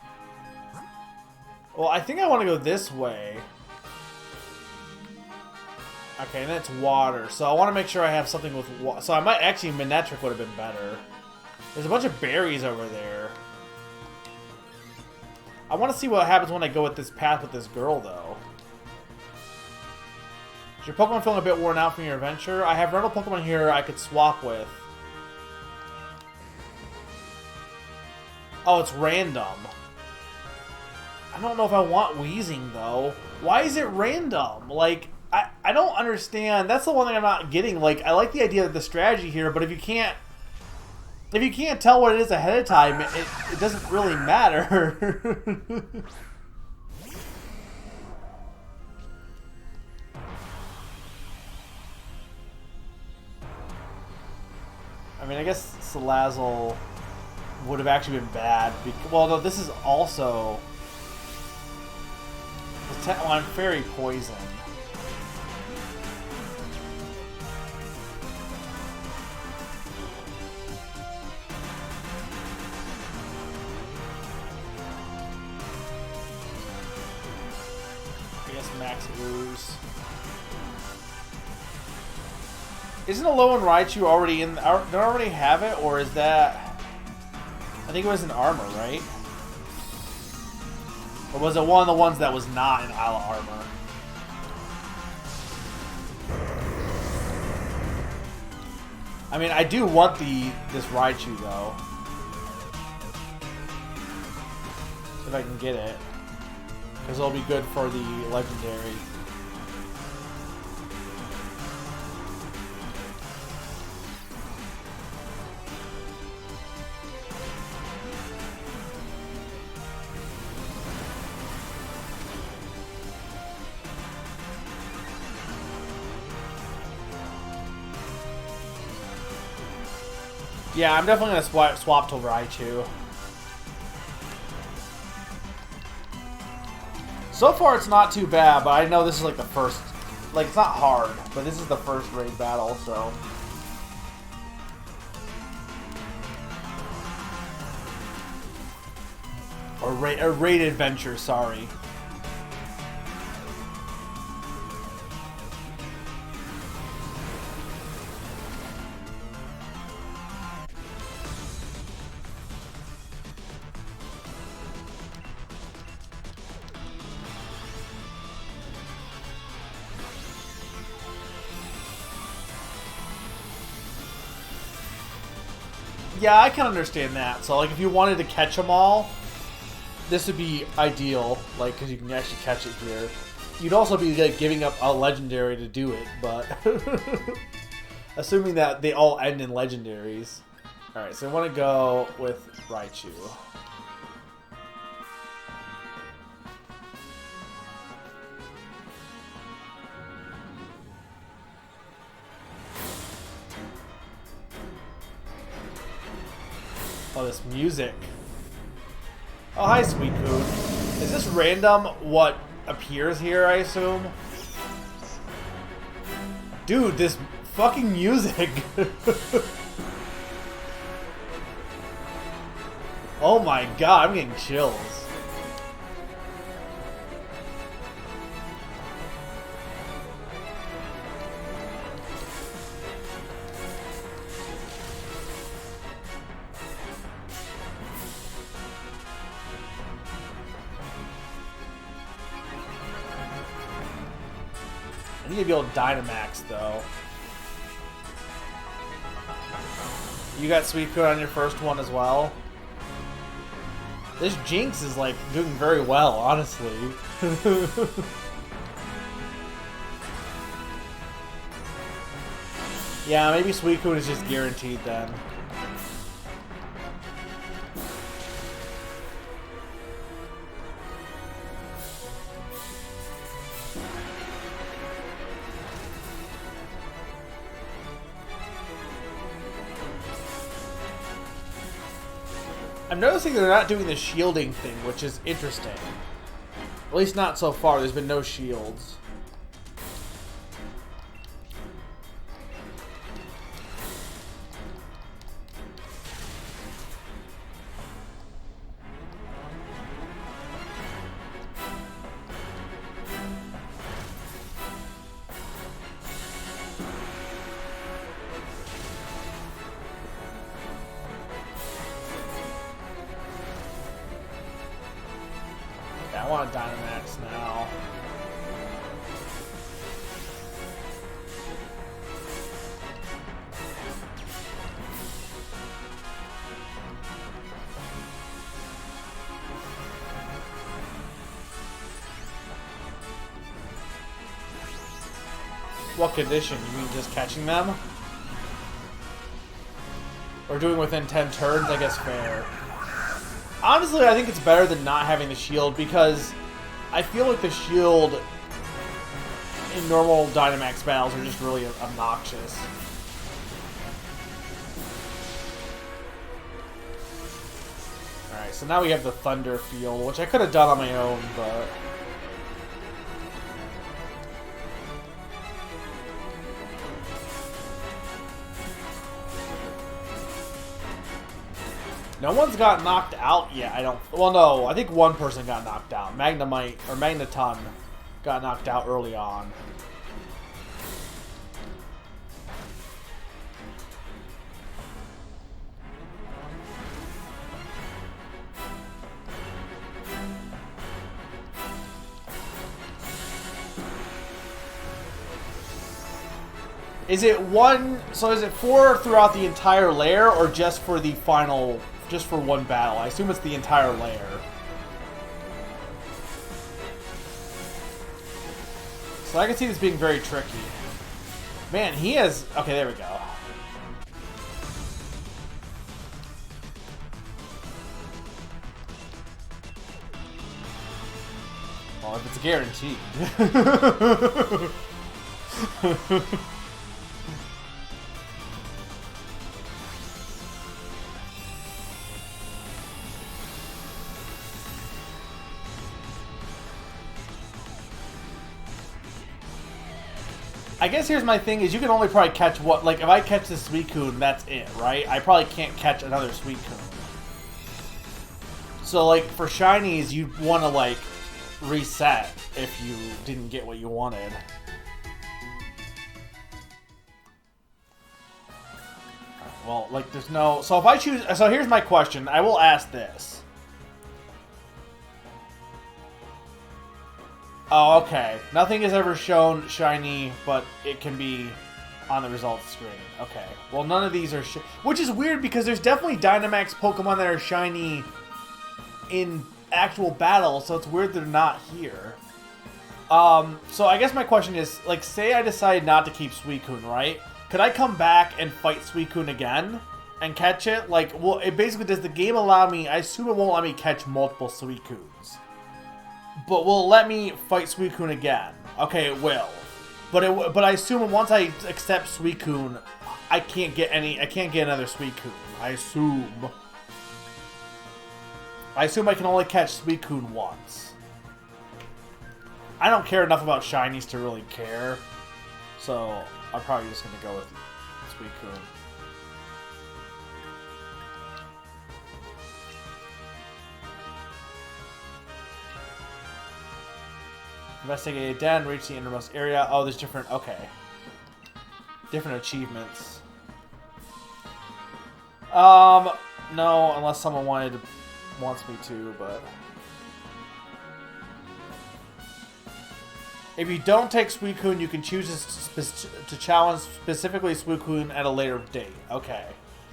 Well, I think I want to go this way. Okay, and that's water. So I want to make sure I have something with water. So I might actually, Manectric would have been better. There's a bunch of berries over there. I want to see what happens when I go with this path with this girl, though. Is your Pokemon feeling a bit worn out from your adventure? I have rental Pokemon here I could swap with. Oh, it's random. I don't know if I want Weezing, though. Why is it random? Like, I don't understand. That's the one thing I'm not getting. Like, I like the idea of the strategy here, but if you can't tell what it is ahead of time, it doesn't really matter. I mean, I guess Salazzle would have actually been bad. Well, no, this is also... Well, I'm Fairy Poison. this max ooze. Isn't a low and Raichu already in? Don't already have it, or is that? I think it was in armor, right? Or was it one of the ones that was not in Isle of Armor? I mean, I do want this Raichu though. If I can get it, because it'll be good for the legendary. Yeah, I'm definitely gonna swap to Raichu. So far, it's not too bad, but I know this is like the first. Like, it's not hard, but this is the first raid battle, so. Or raid adventure, sorry. Yeah, I can understand that. So, like, if you wanted to catch them all, this would be ideal, like, because you can actually catch it here. You'd also be, like, giving up a legendary to do it, but... assuming that they all end in legendaries. Alright, so I want to go with Raichu. Oh, this music. Oh, hi, Suicune. Is this random what appears here, I assume? Dude, this fucking music. Oh my god, I'm getting chills. I need to be able to Dynamax, though. You got Suicune on your first one as well? This Jinx is, like, doing very well, honestly. Yeah, maybe Suicune is just guaranteed then. I'm noticing they're not doing the shielding thing, which is interesting. At least not so far. There's been no shields. I want a Dynamax now. What condition? You mean just catching them? Or doing within 10 turns? I guess fair. Honestly, I think it's better than not having the shield because I feel like the shield in normal Dynamax battles are just really obnoxious. Alright, so now we have the Thunder field, which I could have done on my own, but... No one's got knocked out yet, I don't... Well, no, I think one person got knocked out. Magnemite, or Magneton got knocked out early on. Is it one? So is it 4 throughout the entire layer, or just for the final? Just for one battle? I assume it's the entire layer. So I can see this being very tricky. Man, he has... Okay, there we go. Well, if it's guaranteed. I guess here's my thing, is you can only probably catch what... Like, if I catch the Suicune, that's it, right? I probably can't catch another Suicune. So, like, for shinies, you'd want to, like, reset if you didn't get what you wanted. Well, like, there's no... So if I choose... So here's my question. I will ask this. Oh, okay. Nothing is ever shown shiny, but it can be on the results screen. Okay. Well, none of these are... Which is weird, because there's definitely Dynamax Pokemon that are shiny in actual battle, so it's weird they're not here. So I guess my question is, like, say I decide not to keep Suicune, right? Could I come back and fight Suicune again and catch it? Like, well, it basically, does the game allow me... I assume it won't let me catch multiple Suicunes. But will it let me fight Suicune again? Okay, it will. But I assume once I accept Suicune, I can't get another Suicune. I assume I can only catch Suicune once. I don't care enough about shinies to really care, so I'm probably just gonna go with Suicune. Investigate den, reach the innermost area. Oh, there's different... Okay. Different achievements. No, unless someone wants me to, but... If you don't take Suicune, you can choose to challenge specifically Suicune at a later date. Okay.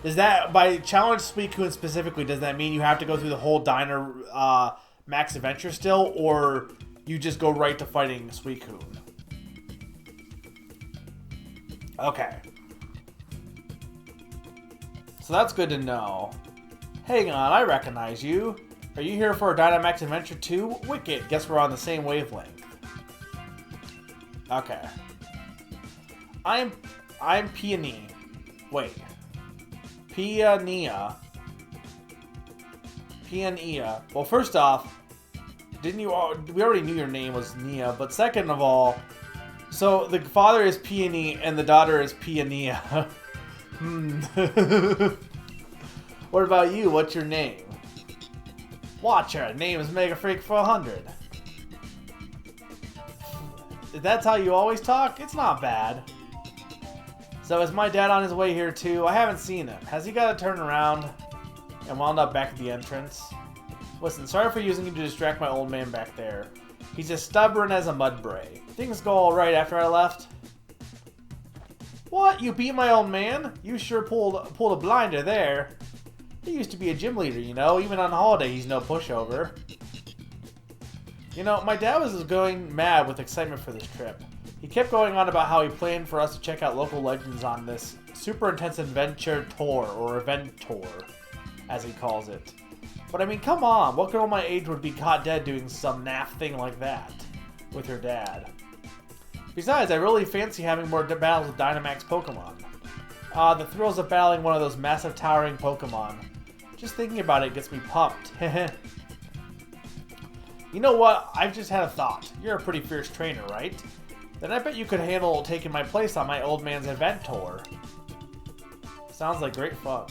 Is that... By challenge Suicune specifically, does that mean you have to go through the whole Diner Max Adventure still, or... You just go right to fighting Suicune? Okay. So that's good to know. Hang on, I recognize you. Are you here for a Dynamax Adventure 2? Wicked. Guess we're on the same wavelength. Okay. I'm Peony. Wait. Peonia. Well, first off, didn't you? We already knew your name was Nia, but second of all, so the father is Peony and the daughter is Peonia. What about you? What's your name? Watcher. Name is Mega Freak 400. If that's how you always talk, it's not bad. So is my dad on his way here too? I haven't seen him. Has he got to turn around and wound up back at the entrance? Listen, sorry for using you to distract my old man back there. He's as stubborn as a mudbray. Things go alright after I left. What? You beat my old man? You sure pulled a blinder there. He used to be a gym leader, you know. Even on holiday, he's no pushover. You know, my dad was going mad with excitement for this trip. He kept going on about how he planned for us to check out local legends on this super intense adventure tour, or event tour, as he calls it. But I mean, come on, what girl my age would be caught dead doing some naff thing like that with her dad? Besides, I really fancy having more battles with Dynamax Pokemon. The thrills of battling one of those massive towering Pokemon. Just thinking about it gets me pumped. You know what? I've just had a thought. You're a pretty fierce trainer, right? Then I bet you could handle taking my place on my old man's event tour. Sounds like great fun.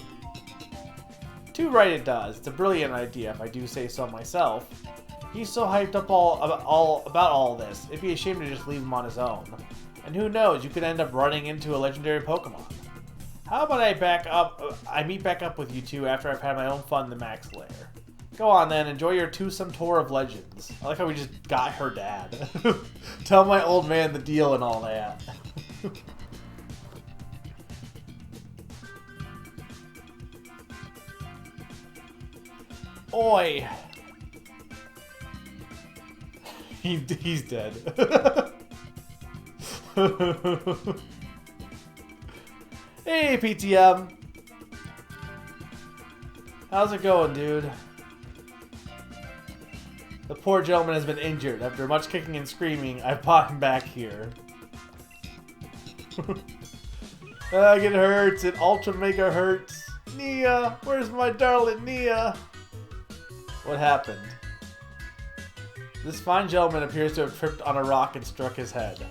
Too right it does. It's a brilliant idea if I do say so myself. He's so hyped up about all this. It'd be a shame to just leave him on his own. And who knows, you could end up running into a legendary Pokemon. How about I meet back up with you two after I've had my own fun in the Max Lair. Go on then, enjoy your twosome tour of Legends. I like how we just got her dad. Tell my old man the deal and all that. Oi! He's dead. Hey, PTM! How's it going, dude? The poor gentleman has been injured. After much kicking and screaming, I brought him back here. It hurts. It ultra mega hurts. Nia! Where's my darling Nia? What happened? This fine gentleman appears to have tripped on a rock and struck his head.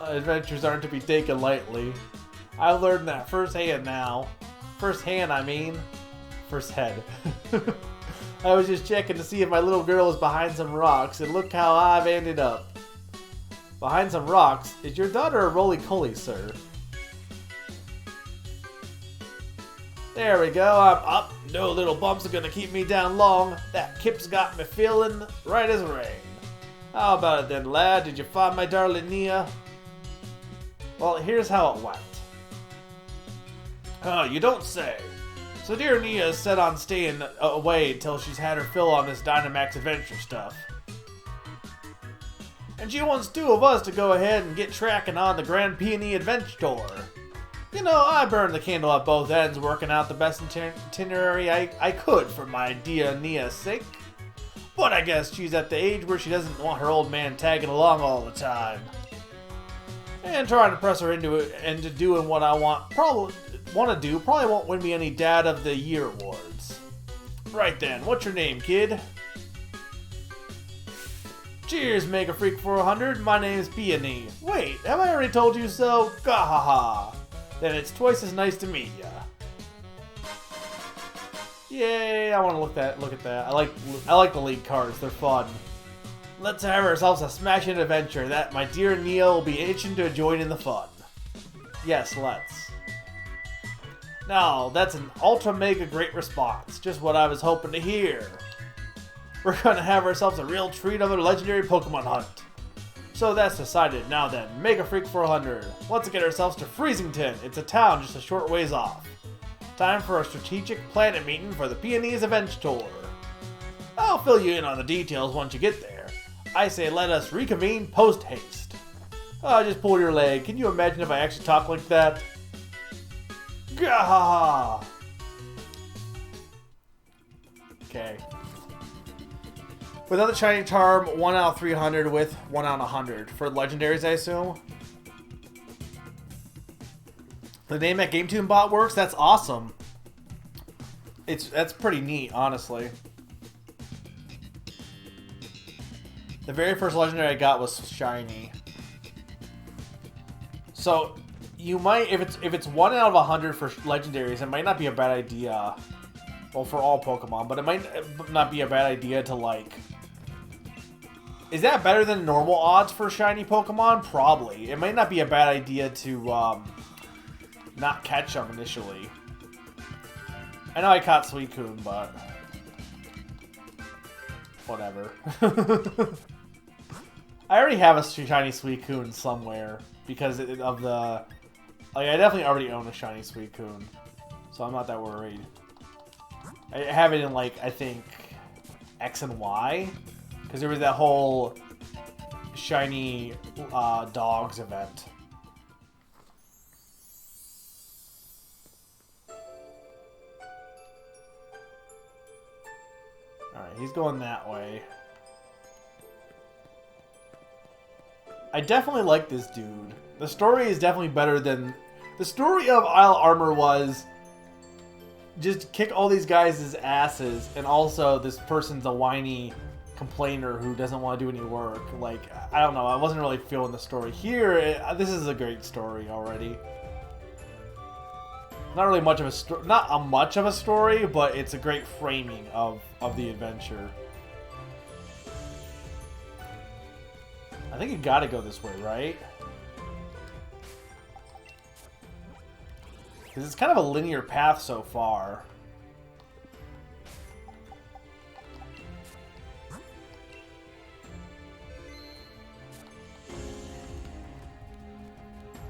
Adventures aren't to be taken lightly. I learned that firsthand now. Firsthand, I mean. First head. I was just checking to see if my little girl was behind some rocks, and look how I've ended up. Behind some rocks? Is your daughter a roly-poly, sir? There we go, I'm up. No little bumps are gonna keep me down long. That kip's got me feeling right as rain. How about it then, lad? Did you find my darling Nia? Well, here's how it went. Oh, you don't say. So dear Nia is set on staying away until she's had her fill on this Dynamax adventure stuff. And she wants two of us to go ahead and get tracking on the Grand Peony Adventure Tour. You know, I burned the candle at both ends, working out the best itinerary I could for my dear Nia's sake. But I guess she's at the age where she doesn't want her old man tagging along all the time. And trying to press her into doing what I probably won't win me any Dad of the Year awards. Right then, what's your name, kid? Cheers, Mega Freak 400. My name's Peony. Wait, have I already told you so? Gahaha. Then it's twice as nice to meet ya. Yay! I want to look at that. I like the league cards. They're fun. Let's have ourselves a smashing adventure that my dear Nia will be itching to join in the fun. Yes, let's. Now, that's an ultra mega great response. Just what I was hoping to hear. We're gonna have ourselves a real treat of a legendary Pokemon hunt. So that's decided. Now then, Mega Freak 400. Let's get ourselves to Freezington. It's a town just a short ways off. Time for a strategic planet meeting for the Peony's Adventure Tour. I'll fill you in on the details once you get there. I say let us reconvene post-haste. Oh, just pull your leg. Can you imagine if I actually talk like that? Gah! Okay. Without the Shiny Charm, 1 out of 300 with 1 out of 100. For legendaries, I assume. The name that GameTune bot works? That's awesome. That's pretty neat, honestly. The very first legendary I got was Shiny. So you might, if it's 1 out of 100 for legendaries, it might not be a bad idea. Well, for all Pokemon, but it might not be a bad idea to like. Is that better than normal odds for shiny Pokemon? Probably. It might not be a bad idea to not catch them initially. I know I caught Suicune, but whatever. I already have a shiny Suicune somewhere because of the. Like, I definitely already own a shiny Suicune, so I'm not that worried. I have it in, like, I think X and Y, because there was that whole shiny dogs event. Alright, he's going that way. I definitely like this dude. The story is definitely better than... The story of Isle Armor was... just kick all these guys' asses, and also this person's a whiny complainer who doesn't want to do any work. Like, I don't know, I wasn't really feeling the story. Here, this is a great story already. Not really much of a story, not a much of a story, but it's a great framing of the adventure. think you gotta go this way, right? Because it's kind of a linear path so far.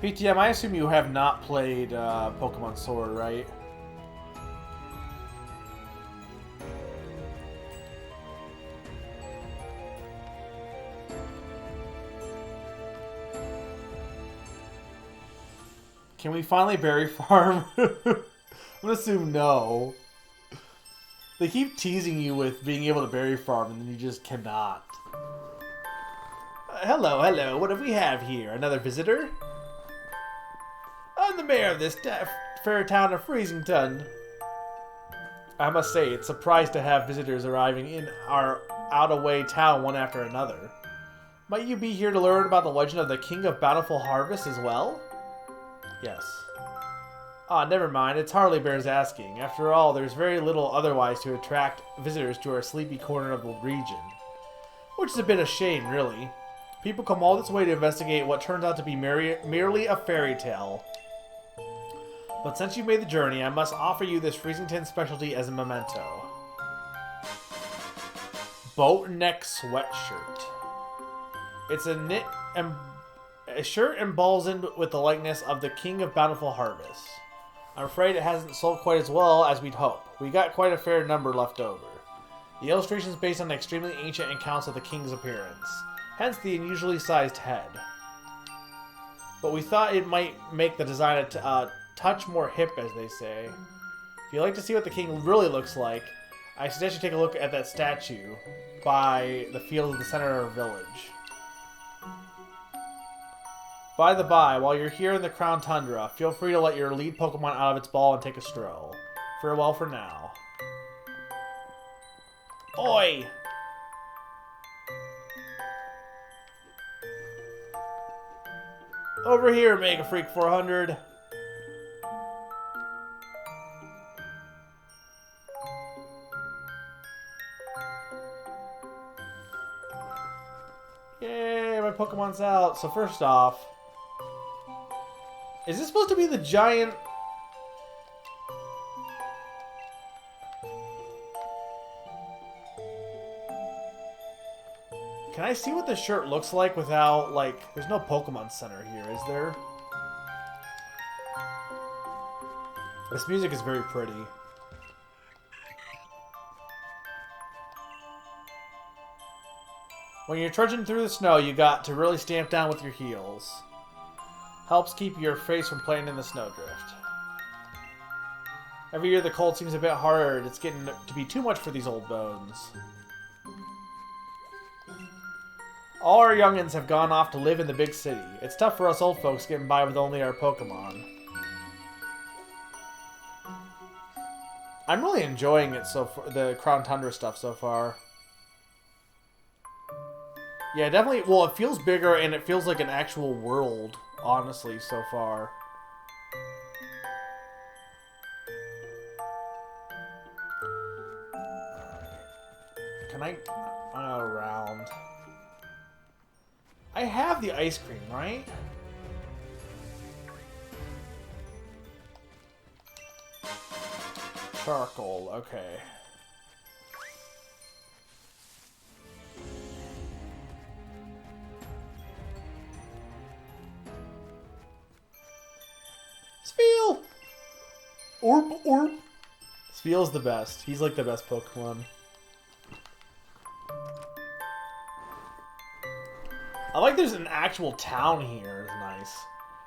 PTM, I assume you have not played Pokemon Sword, right? Can we finally berry farm? I'm gonna assume no. They keep teasing you with being able to berry farm, and then you just cannot. Hello, hello. What do we have here? Another visitor? I'm the mayor of this fair town of Freezington. I must say, it's surprised to have visitors arriving in our out-of-way town one after another. Might you be here to learn about the legend of the King of Bountiful Harvest as well? Yes. Ah, never mind. It's hardly bears asking. After all, there's very little otherwise to attract visitors to our sleepy corner of the region. Which is a bit of shame, really. People come all this way to investigate what turns out to be merely a fairy tale. But since you made the journey, I must offer you this Freezington specialty as a memento. Boat neck sweatshirt. It's a knit and a shirt emblazoned with the likeness of the King of Bountiful Harvest. I'm afraid it hasn't sold quite as well as we'd hope. We got quite a fair number left over. The illustration is based on extremely ancient accounts of the king's appearance, hence the unusually sized head. But we thought it might make the design a touch more hip, as they say. If you'd like to see what the king really looks like, I suggest you take a look at that statue by the field of the center of our village. By the by, while you're here in the Crown Tundra, feel free to let your lead Pokemon out of its ball and take a stroll. Farewell for now. Oi! Over here, Mega Freak 400. Yay, my Pokemon's out. So first off, is this supposed to be the giant... Can I see what the shirt looks like without, like... There's no Pokemon Center here, is there? This music is very pretty. When you're trudging through the snow, you got to really stamp down with your heels. Helps keep your face from playing in the snowdrift. Every year the cold seems a bit harder. It's getting to be too much for these old bones. All our youngins have gone off to live in the big city. It's tough for us old folks getting by with only our Pokemon. I'm really enjoying it so far, the Crown Tundra stuff so far. Yeah, definitely. Well, it feels bigger and it feels like an actual world, honestly, so far. Can I go around? I have the ice cream, right? Charcoal, okay. Spheal! Orb, orb! Spheal's the best. He's like the best Pokemon. I like there's an actual town here. It's nice.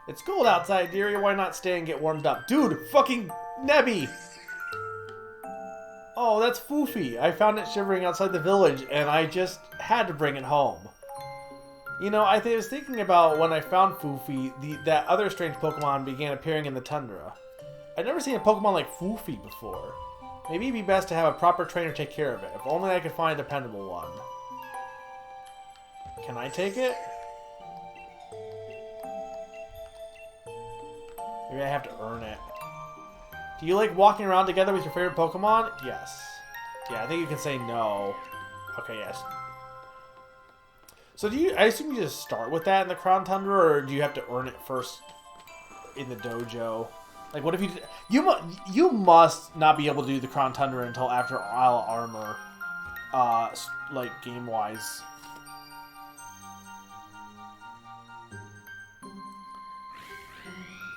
It's cold outside, dearie. Why not stay and get warmed up? Dude, fucking Nebby! Oh, that's Foofy. I found it shivering outside the village, and I just had to bring it home. You know, I was thinking about when I found Foofy, that other strange Pokemon began appearing in the Tundra. I'd never seen a Pokemon like Foofy before. Maybe it'd be best to have a proper trainer take care of it. If only I could find a dependable one. Can I take it? Maybe I have to earn it. Do you like walking around together with your favorite Pokemon? Yes. Yeah, I think you can say no. Okay, yes. So do you? I assume you just start with that in the Crown Tundra, or do you have to earn it first in the dojo? Like, what if you must not be able to do the Crown Tundra until after Isle of Armor, like game wise.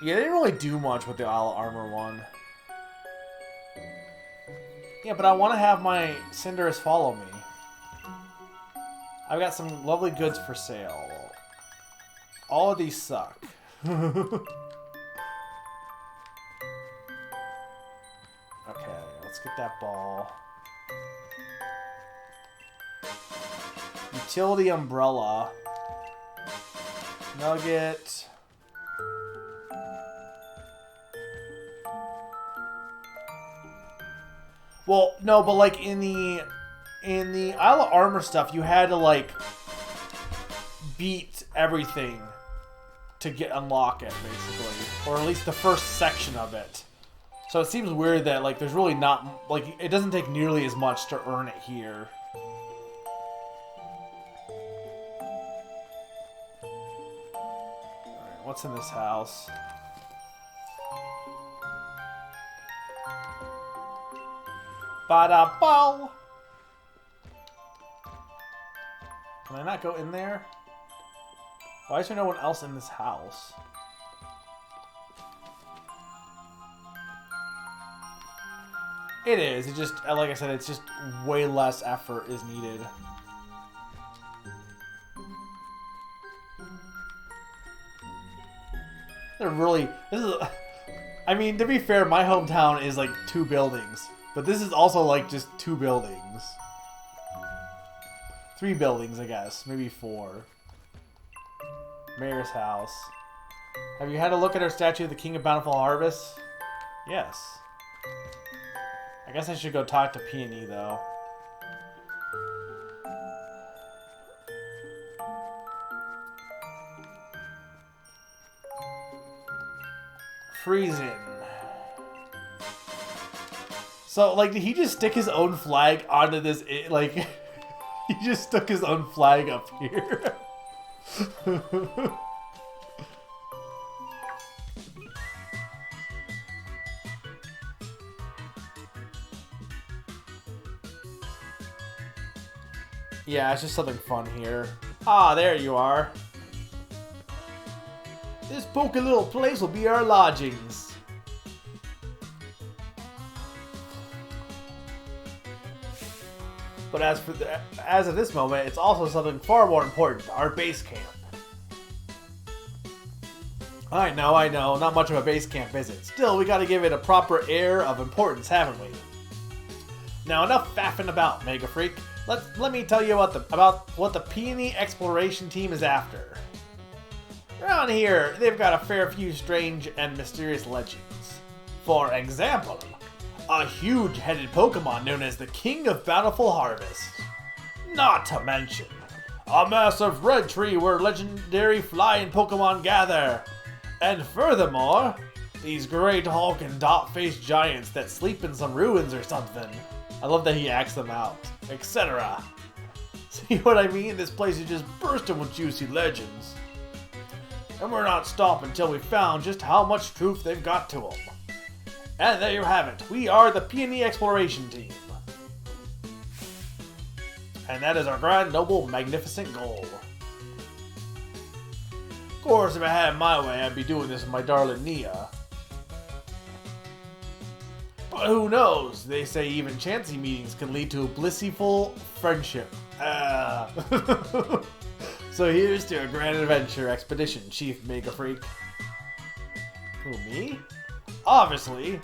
Yeah, they didn't really do much with the Isle of Armor one. Yeah, but I want to have my Cinders follow me. I've got some lovely goods for sale. All of these suck. Okay, let's get that ball. Utility umbrella. Nugget. Well, no, but like in the Isle of Armor stuff, you had to like beat everything to unlock it, basically, or at least the first section of it. So it seems weird that like there's really not like it doesn't take nearly as much to earn it here. All right, what's in this house? Bada-bow! Can I not go in there? Why is there no one else in this house? It is. It just, like I said, it's just way less effort is needed. They're really... This is... I mean, to be fair, my hometown is like 2 buildings. But this is also like just 2 buildings. 3 buildings, I guess. Maybe 4. Mayor's house. Have you had a look at our statue of the King of Bountiful Harvest? Yes. I guess I should go talk to Peony, though. Freezing. So, like, did he just stick his own flag onto this? Like, he just stuck his own flag up here. Yeah, it's just something fun here. Ah, there you are. This poky little place will be our lodgings. But as of this moment, it's also something far more important, our base camp. I know, not much of a base camp, is it? Still, we gotta give it a proper air of importance, haven't we? Now, enough faffing about, Mega Freak. Let me tell you about what the Peony Exploration Team is after. Around here, they've got a fair few strange and mysterious legends. For example, a huge-headed Pokemon known as the King of Bountiful Harvest. Not to mention, a massive red tree where legendary flying Pokemon gather. And furthermore, these great hulking dot-faced giants that sleep in some ruins or something. I love that he acts them out, etc. See what I mean? This place is just bursting with juicy legends. And we're not stopping until we've found just how much truth they've got to them. And there you have it. We are the Peony Exploration Team. And that is our grand, noble, magnificent goal. Of course, if I had my way, I'd be doing this with my darling Nia. But who knows? They say even chancy meetings can lead to a blissful friendship. So here's to a grand adventure expedition, Chief Mega Freak. Who, me? Obviously.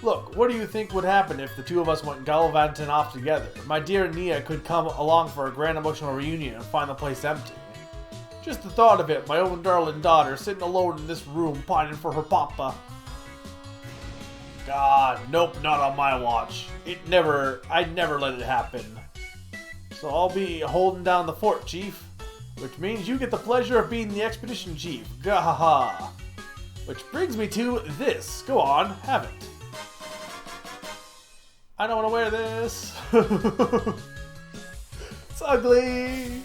Look, what do you think would happen if the two of us went gallivanting off together? My dear Nia could come along for a grand emotional reunion and find the place empty. Just the thought of it, my own darling daughter sitting alone in this room pining for her papa. God, nope, not on my watch. I'd never let it happen. So I'll be holding down the fort, Chief. Which means you get the pleasure of being the expedition chief. Gahaha. Which brings me to this. Go on, have it. I don't want to wear this. It's ugly.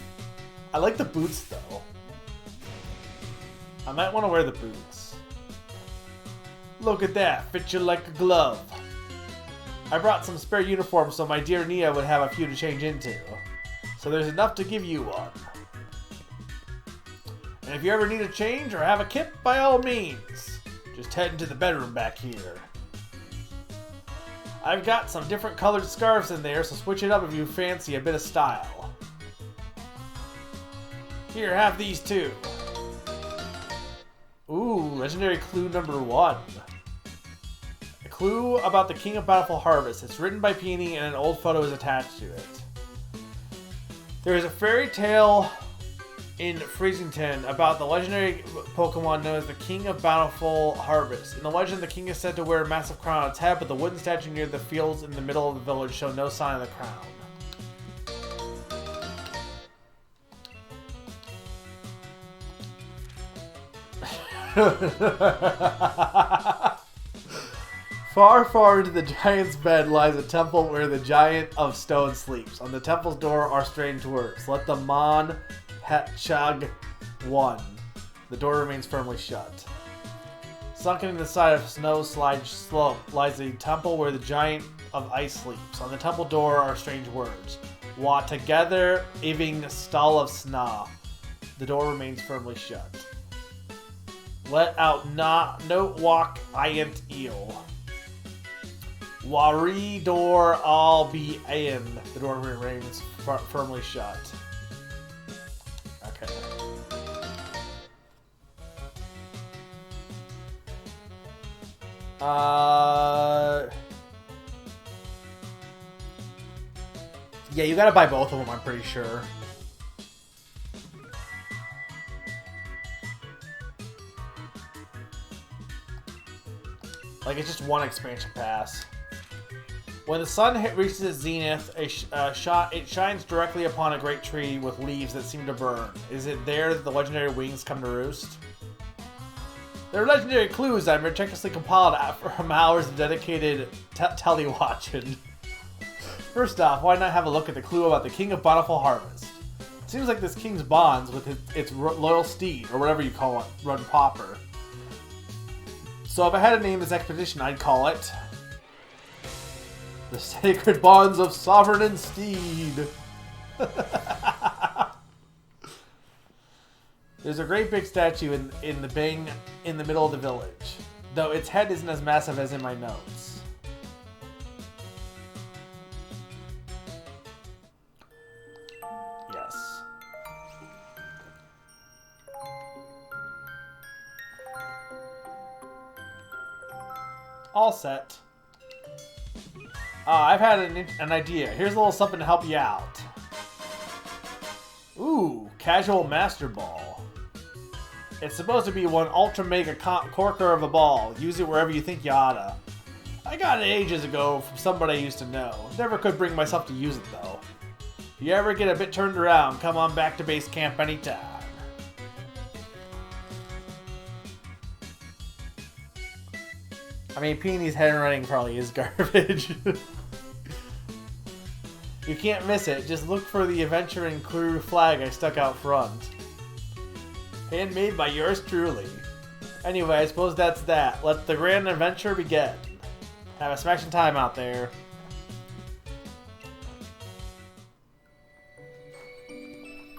I like the boots, though. I might want to wear the boots. Look at that. Fits you like a glove. I brought some spare uniforms so my dear Nia would have a few to change into. So there's enough to give you one. And if you ever need a change or have a kip, by all means, just head into the bedroom back here. I've got some different colored scarves in there, so switch it up if you fancy a bit of style. Here, have these too. Ooh, legendary clue number 1. A clue about the King of Bountiful Harvest. It's written by Peony and an old photo is attached to it. There is a fairy tale in Freezington about the legendary Pokemon known as the King of Bountiful Harvest. In the legend, the king is said to wear a massive crown on its head, but the wooden statue near the fields in the middle of the village show no sign of the crown. Far, far into the giant's bed lies a temple where the giant of stone sleeps. On the temple's door are strange words. Let the Mon Hetchug 1. The door remains firmly shut. Sunken in the side of snow slide slope lies a temple where the giant of ice sleeps. On the temple door are strange words. Wa together iving stall of sna. The door remains firmly shut. Let out no walk iant eel. Wari door all be in. The door remains firmly shut. Okay. Yeah, you gotta buy both of them, I'm pretty sure. Like, it's just one expansion pass. When the sun reaches its zenith, it shines directly upon a great tree with leaves that seem to burn. Is it there that the legendary wings come to roost? They're legendary clues I've meticulously compiled from hours of dedicated telewatching. First off, why not have a look at the clue about the King of Bountiful Harvest? It seems like this king's bonds with its loyal steed, or whatever you call it, Run Popper. So if I had to name this expedition, I'd call it The Sacred Bonds of Sovereign and Steed. There's a great big statue in the middle of the village, though its head isn't as massive as in my notes. Yes. All set. I've had an idea. Here's a little something to help you out. Ooh, Casual Master Ball. It's supposed to be one ultra mega corker of a ball. Use it wherever you think you oughta. I got it ages ago from somebody I used to know. Never could bring myself to use it though. If you ever get a bit turned around, come on back to base camp anytime. I mean, Peony's handwriting probably is garbage. You can't miss it. Just look for the adventuring crew flag I stuck out front. Handmade by yours truly. Anyway, I suppose that's that. Let the grand adventure begin. Have a smashing time out there.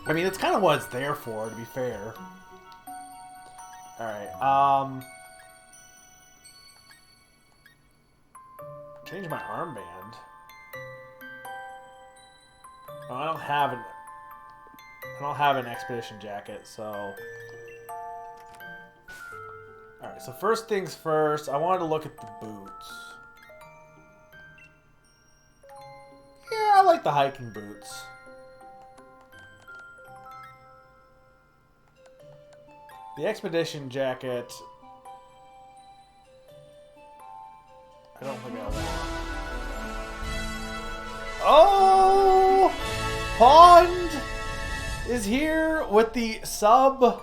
I mean, that's kind of what it's there for, to be fair. Alright, change my armband. Oh, I don't have an expedition jacket, so. Alright, so first things first, I wanted to look at the boots. Yeah, I like the hiking boots. The expedition jacket, I don't think I want. Oh! Pond is here with the sub.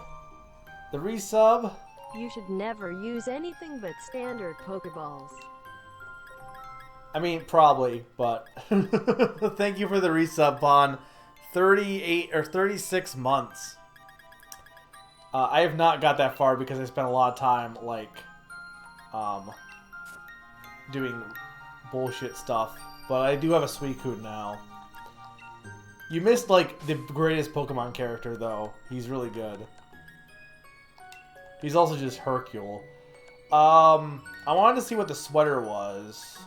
The resub. You should never use anything but standard Pokeballs. I mean, probably, but thank you for the resub, Pond. 38 or 36 months. I have not got that far because I spent a lot of time, like, doing bullshit stuff. But I do have a Suicune now. You missed, like, the greatest Pokemon character, though. He's really good. He's also just Hercule. I wanted to see what the sweater was.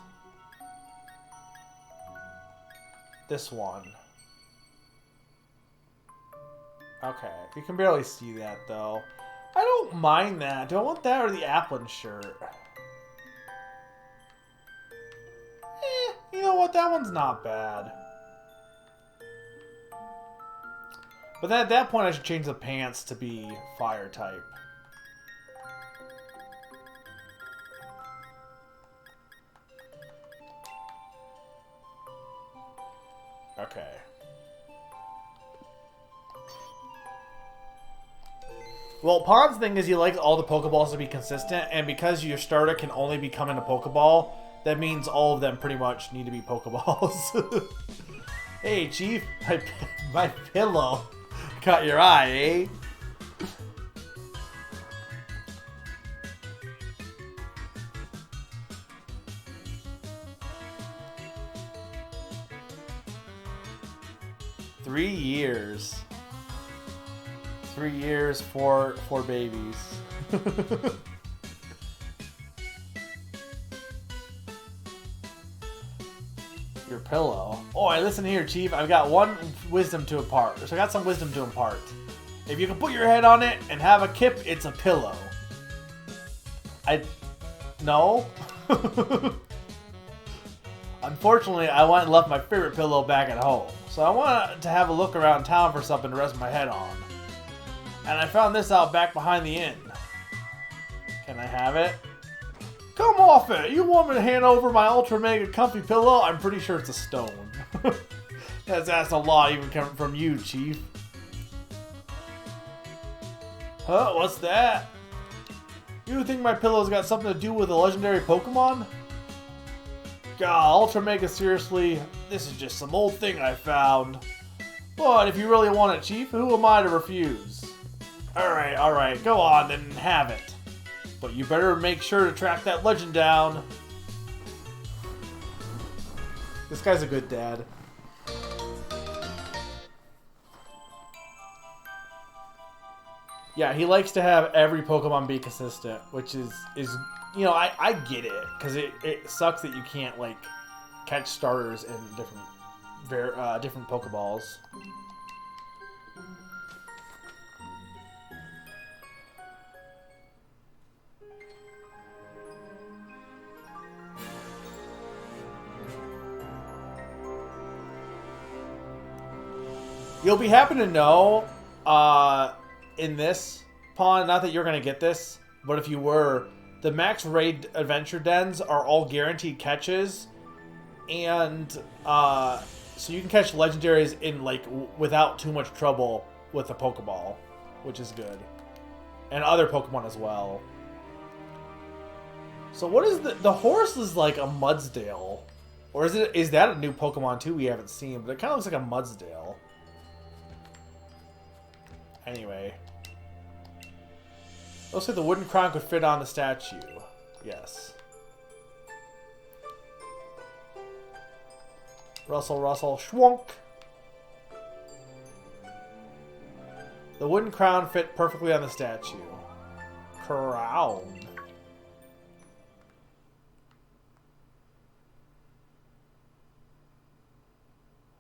This one. Okay. You can barely see that, though. I don't mind that. Do I want that or the Applin shirt? You know what? That one's not bad. But then at that point, I should change the pants to be fire type. Okay. Well, Pon's thing is he likes all the Pokeballs to be consistent, and because your starter can only become in a Pokeball, that means all of them pretty much need to be Pokeballs. Hey, Chief, my pillow caught your eye, eh? Three years. 3 years, four babies. Your pillow. Oh, listen here, Chief. I've got one wisdom to impart. So I got some wisdom to impart. If you can put your head on it and have a kip, it's a pillow. No? Unfortunately, I went and left my favorite pillow back at home. So I wanted to have a look around town for something to rest my head on. And I found this out back behind the inn. Can I have it? Come off it! You want me to hand over my ultra mega comfy pillow? I'm pretty sure it's a stone. That's a lot even coming from you, Chief. Huh? What's that? You think my pillow's got something to do with a legendary Pokemon? God, ultra mega, seriously? This is just some old thing I found. But if you really want it, Chief, who am I to refuse? Alright, go on and have it. But you better make sure to track that legend down. This guy's a good dad. Yeah, he likes to have every Pokemon be consistent, which is you know, I get it, because it sucks that you can't, like, catch starters in different Pokeballs. You'll be happy to know, in this pond, not that you're going to get this, but if you were, the max raid adventure dens are all guaranteed catches, and so you can catch legendaries in, like, without too much trouble with a Pokeball, which is good, and other Pokemon as well. So what is the horse is like a Mudsdale, or is that a new Pokemon too we haven't seen? But it kind of looks like a Mudsdale. Anyway. Looks like the wooden crown could fit on the statue. Yes. Rustle, rustle, schwunk. The wooden crown fit perfectly on the statue. Crown.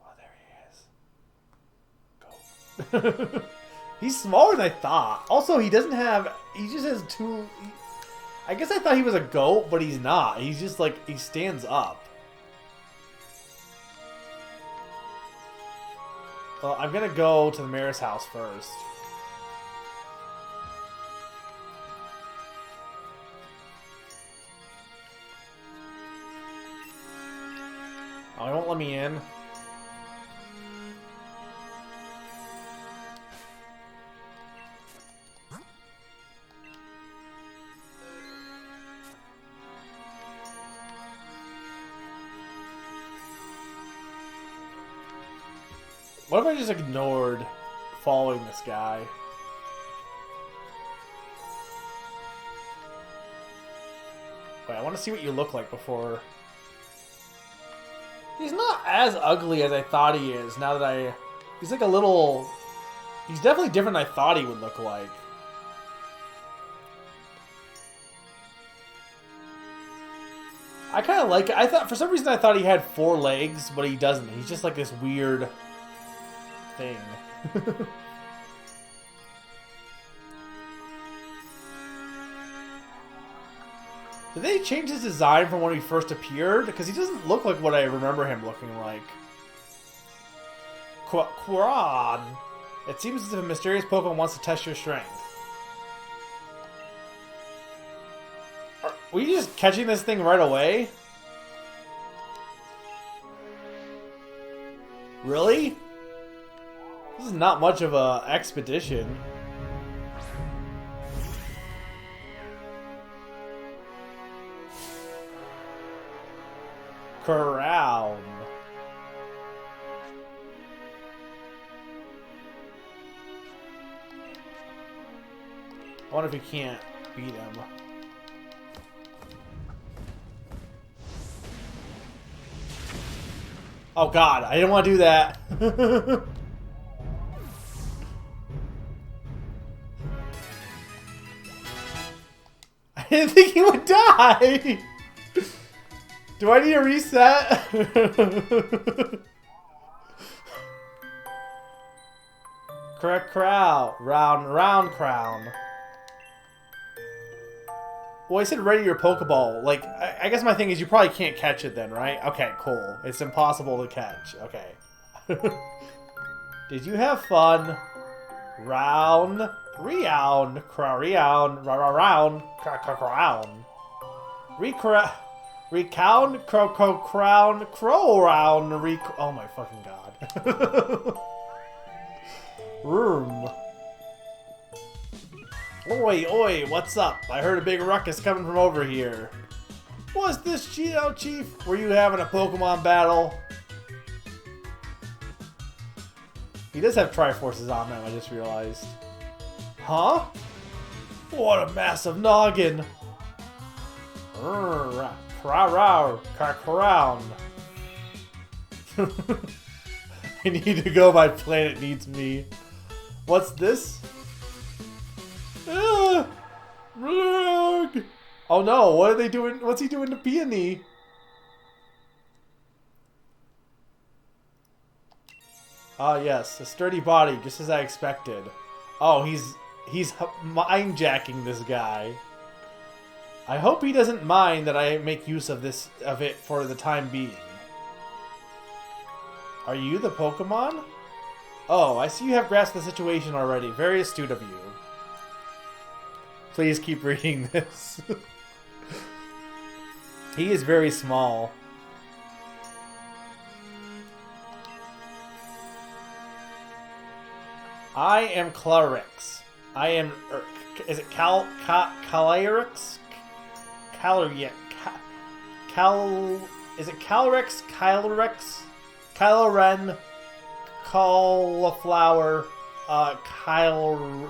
Oh, there he is. Go. He's smaller than I thought. Also, he doesn't have... He just has two... I guess I thought he was a goat, but he's not. He's just like... He stands up. Well, I'm gonna go to the mayor's house first. Oh, he won't let me in. What if I just ignored following this guy? Wait, I want to see what you look like before... He's not as ugly as I thought he is, now that I... He's like a little... He's definitely different than I thought he would look like. I kind of like it. I thought, for some reason, I thought he had 4 legs, but he doesn't. He's just like this weird thing. Did they change his design from when he first appeared? Because he doesn't look like what I remember him looking like. Quran. It seems as if a mysterious Pokemon wants to test your strength. Were you just catching this thing right away? Really? This is not much of a expedition. Crown. I wonder if he can't beat him. Oh god, I didn't want to do that. I didn't think he would die. Do I need a reset? Crown. Round crown. Well, I said ready your Pokeball. Like, I guess my thing is you probably can't catch it then, right? Okay, cool. It's impossible to catch. Okay. Did you have fun? Round. Round. Round. Recount. Crown. Crow round. Oh my fucking god. Room. Oi, oi, what's up? I heard a big ruckus coming from over here. What's this, Cheeto Chief? Were you having a Pokemon battle? He does have Triforces on him, I just realized. Huh? What a massive noggin! Crown. I need to go, my planet needs me. What's this? Oh no, what are they doing? What's he doing to Peony? Ah yes, a sturdy body, just as I expected. Oh, he's mind-jacking this guy. I hope he doesn't mind that I make use of it for the time being. Are you the Pokemon? Oh, I see you have grasped the situation already. Very astute of you. Please keep reading this. He is very small. I am Clarix. I am... is it Calyrex? Is it Calyrex? Calyrex? Kylo Cauliflower, Kylerex.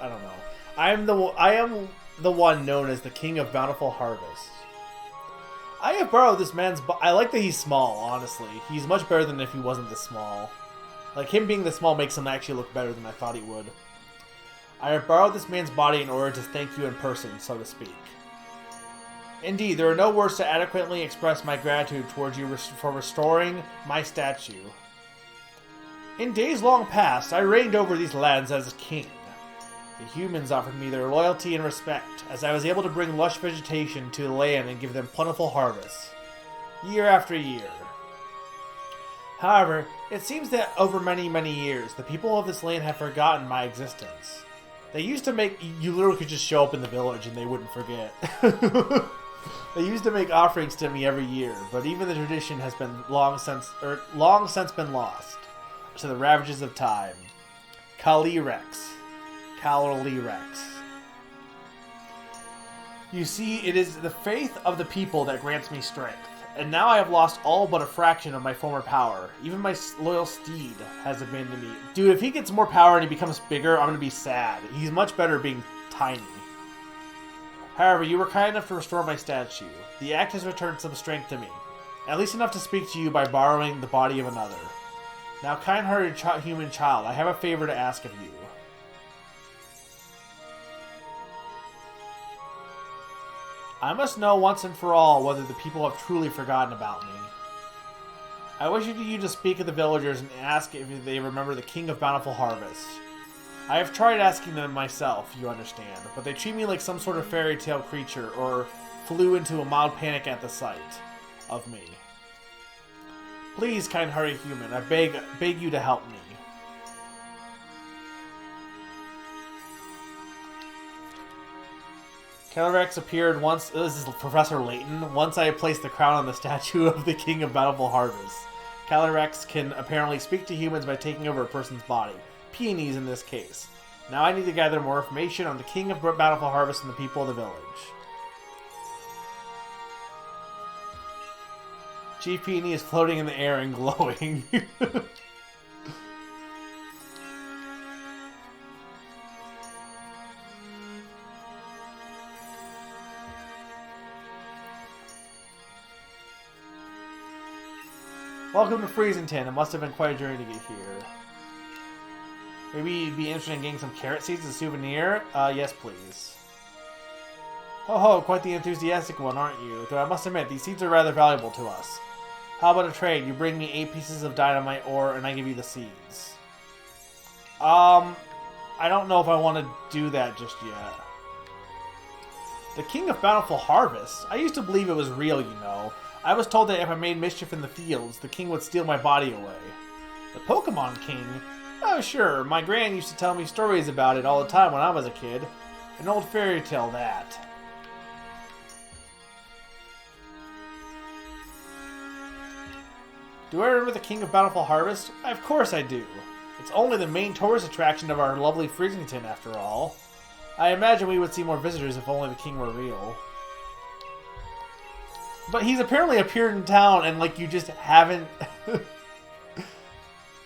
I don't know. I am the one known as the King of Bountiful Harvest. I have borrowed this man's... I like that he's small, honestly. He's much better than if he wasn't this small. Like, him being this small makes him actually look better than I thought he would. I have borrowed this man's body in order to thank you in person, so to speak. Indeed, there are no words to adequately express my gratitude towards you for restoring my statue. In days long past, I reigned over these lands as king. The humans offered me their loyalty and respect, as I was able to bring lush vegetation to the land and give them plentiful harvests, year after year. However, it seems that over many, many years, the people of this land have forgotten my existence. They used to make... You literally could just show up in the village and they wouldn't forget. They used to make offerings to me every year, but even the tradition has been long since been lost to the ravages of time. Calyrex. You see, it is the faith of the people that grants me strength. And now I have lost all but a fraction of my former power. Even my loyal steed has abandoned me. Dude, if he gets more power and he becomes bigger, I'm going to be sad. He's much better being tiny. However, you were kind enough to restore my statue. The act has returned some strength to me. At least enough to speak to you by borrowing the body of another. Now, kind-hearted human child, I have a favor to ask of you. I must know once and for all whether the people have truly forgotten about me. I wish you to speak of the villagers and ask if they remember the King of Bountiful Harvest. I have tried asking them myself, you understand, but they treat me like some sort of fairy tale creature or flew into a mild panic at the sight of me. Please, kind-hearted human, I beg you to help me. Calyrex appeared once. This is Professor Layton. Once I placed the crown on the statue of the King of Bountiful Harvest. Calyrex can apparently speak to humans by taking over a person's body. Peonies in this case. Now I need to gather more information on the King of Bountiful Harvest and the people of the village. Chief Peony is floating in the air and glowing. Welcome to Freezington. It must have been quite a journey to get here. Maybe you'd be interested in getting some carrot seeds as a souvenir? Yes, please. Ho ho, quite the enthusiastic one, aren't you? Though I must admit, these seeds are rather valuable to us. How about a trade? You bring me 8 pieces of dynamite ore, and I give you the seeds. I don't know if I want to do that just yet. The King of Bountiful Harvest? I used to believe it was real, you know. I was told that if I made mischief in the fields, the king would steal my body away. The Pokemon King? Oh, sure. My gran used to tell me stories about it all the time when I was a kid. An old fairy tale, that. Do I remember the King of Bountiful Harvest? Of course I do. It's only the main tourist attraction of our lovely Freezington, after all. I imagine we would see more visitors if only the king were real. But he's apparently appeared in town, and like you just haven't,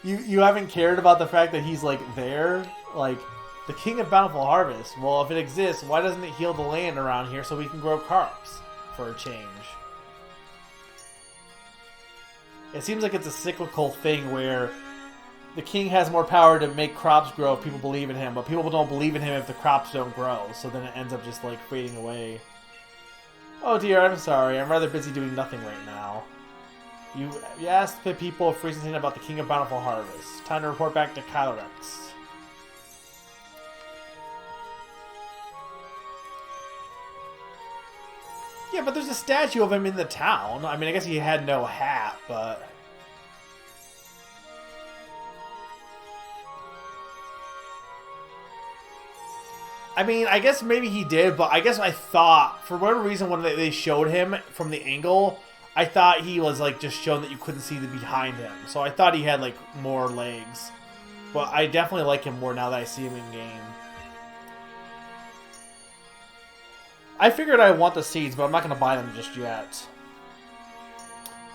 you haven't cared about the fact that he's like there, like the King of Bountiful Harvest. Well, if it exists, why doesn't it heal the land around here so we can grow crops for a change? It seems like it's a cyclical thing where the king has more power to make crops grow if people believe in him, but people don't believe in him if the crops don't grow. So then it ends up just like fading away. Oh dear, I'm sorry. I'm rather busy doing nothing right now. You asked the people of Freezington about the King of Bountiful Harvest. Time to report back to Calyrex. Yeah, but there's a statue of him in the town. I mean, I guess he had no hat, but... I mean, I guess maybe he did, but I guess I thought, for whatever reason, when they showed him from the angle, I thought he was, like, just shown that you couldn't see the behind him. So I thought he had, like, more legs. But I definitely like him more now that I see him in game. I figured I want the seeds, but I'm not going to buy them just yet.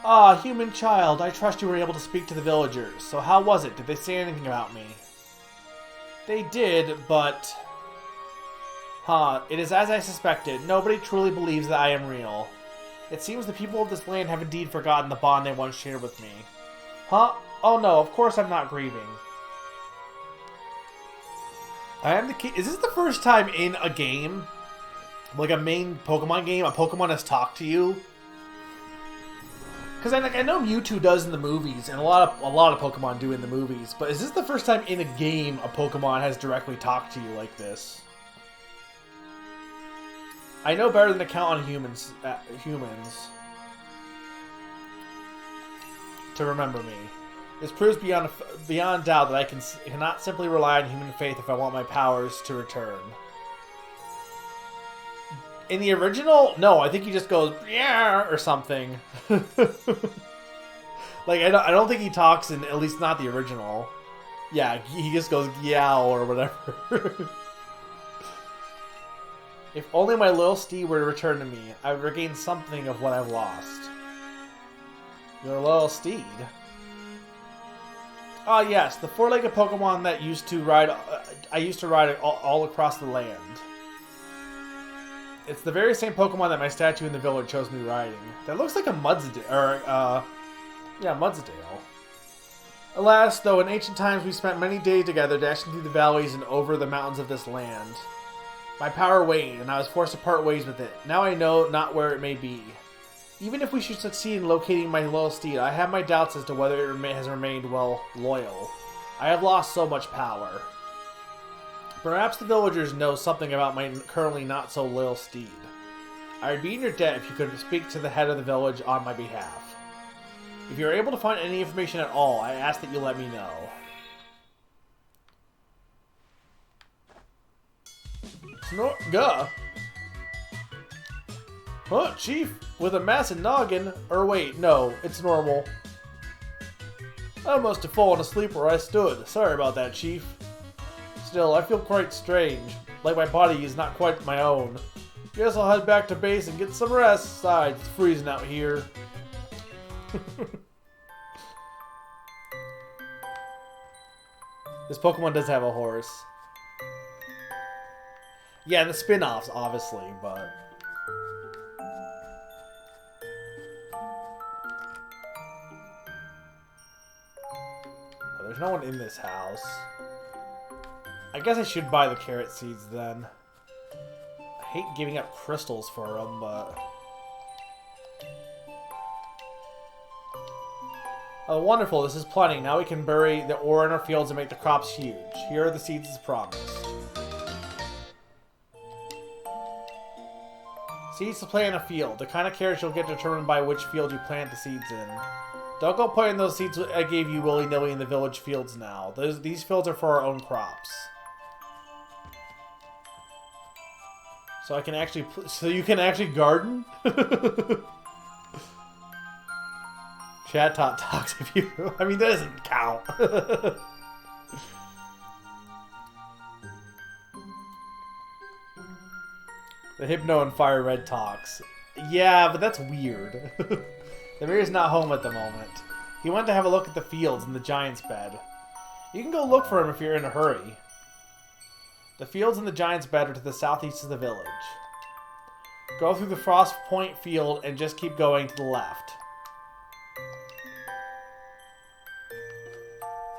Ah, human child, I trust you were able to speak to the villagers. So how was it? Did they say anything about me? They did, but... Huh, it is as I suspected. Nobody truly believes that I am real. It seems the people of this land have indeed forgotten the bond they once shared with me. Huh? Oh no, of course I'm not grieving. I am the king. Is this the first time in a game, like a main Pokemon game, a Pokemon has talked to you? Because I know Mewtwo does in the movies, and a lot of Pokemon do in the movies, but is this the first time in a game a Pokemon has directly talked to you like this? I know better than to count on humans to remember me. This proves beyond doubt that I cannot simply rely on human faith if I want my powers to return. In the original, no, I think he just goes yeah or something. Like I don't think he talks in, at least not the original. Yeah, he just goes yow or whatever. If only my loyal steed were to return to me, I would regain something of what I've lost. Your loyal steed. Ah, yes, the four-legged Pokemon that used to ride. I used to ride it all across the land. It's the very same Pokemon that my statue in the village shows me riding. That looks like a Mudsdale, yeah, Mudsdale. Alas, though, in ancient times we spent many days together dashing through the valleys and over the mountains of this land. My power waned, and I was forced to part ways with it. Now I know not where it may be. Even if we should succeed in locating my loyal steed, I have my doubts as to whether it has remained, well, loyal. I have lost so much power. Perhaps the villagers know something about my currently not-so-loyal steed. I would be in your debt if you could speak to the head of the village on my behalf. If you are able to find any information at all, I ask that you let me know. Gah! Huh, Chief? With a massive noggin? Or wait, no, it's normal. I must have fallen asleep where I stood. Sorry about that, Chief. Still, I feel quite strange. Like my body is not quite my own. Guess I'll head back to base and get some rest. Besides, it's freezing out here. This Pokemon does have a horse. Yeah, the spin-offs, obviously, but... Oh, there's no one in this house. I guess I should buy the carrot seeds, then. I hate giving up crystals for them, but... Oh, wonderful, this is plenty. Now we can bury the ore in our fields and make the crops huge. Here are the seeds as promised. Seeds to plant in a field. The kind of carrots you'll get determined by which field you plant the seeds in. Don't go putting those seeds I gave you willy-nilly in the village fields now. These fields are for our own crops. So I can actually... So you can actually garden? Chat talks if you... I mean, that doesn't count. The Hypno and Fire Red talks. Yeah, but that's weird. The mayor's not home at the moment. He went to have a look at the fields and the giant's bed. You can go look for him if you're in a hurry. The fields and the giant's bed are to the southeast of the village. Go through the Frost Point field and just keep going to the left.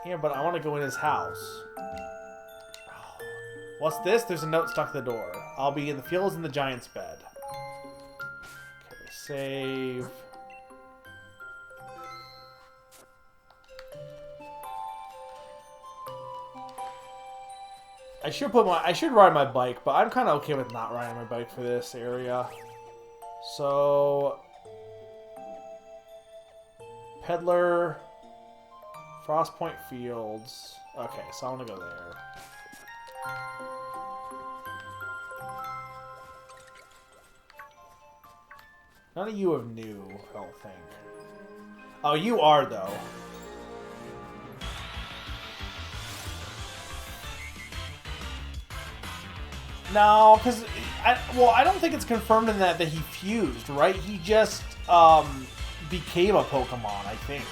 Yeah, but I want to go in his house. What's this? There's a note stuck to the door. I'll be in the fields in the giant's bed. Okay, save. I should ride my bike, but I'm kind of okay with not riding my bike for this area. So, Peddler, Frost Point Fields. Okay, so I want to go there. None of you have new, I don't think. Oh, you are, though. No, because... I don't think it's confirmed in that he fused, right? He just, became a Pokemon, I think.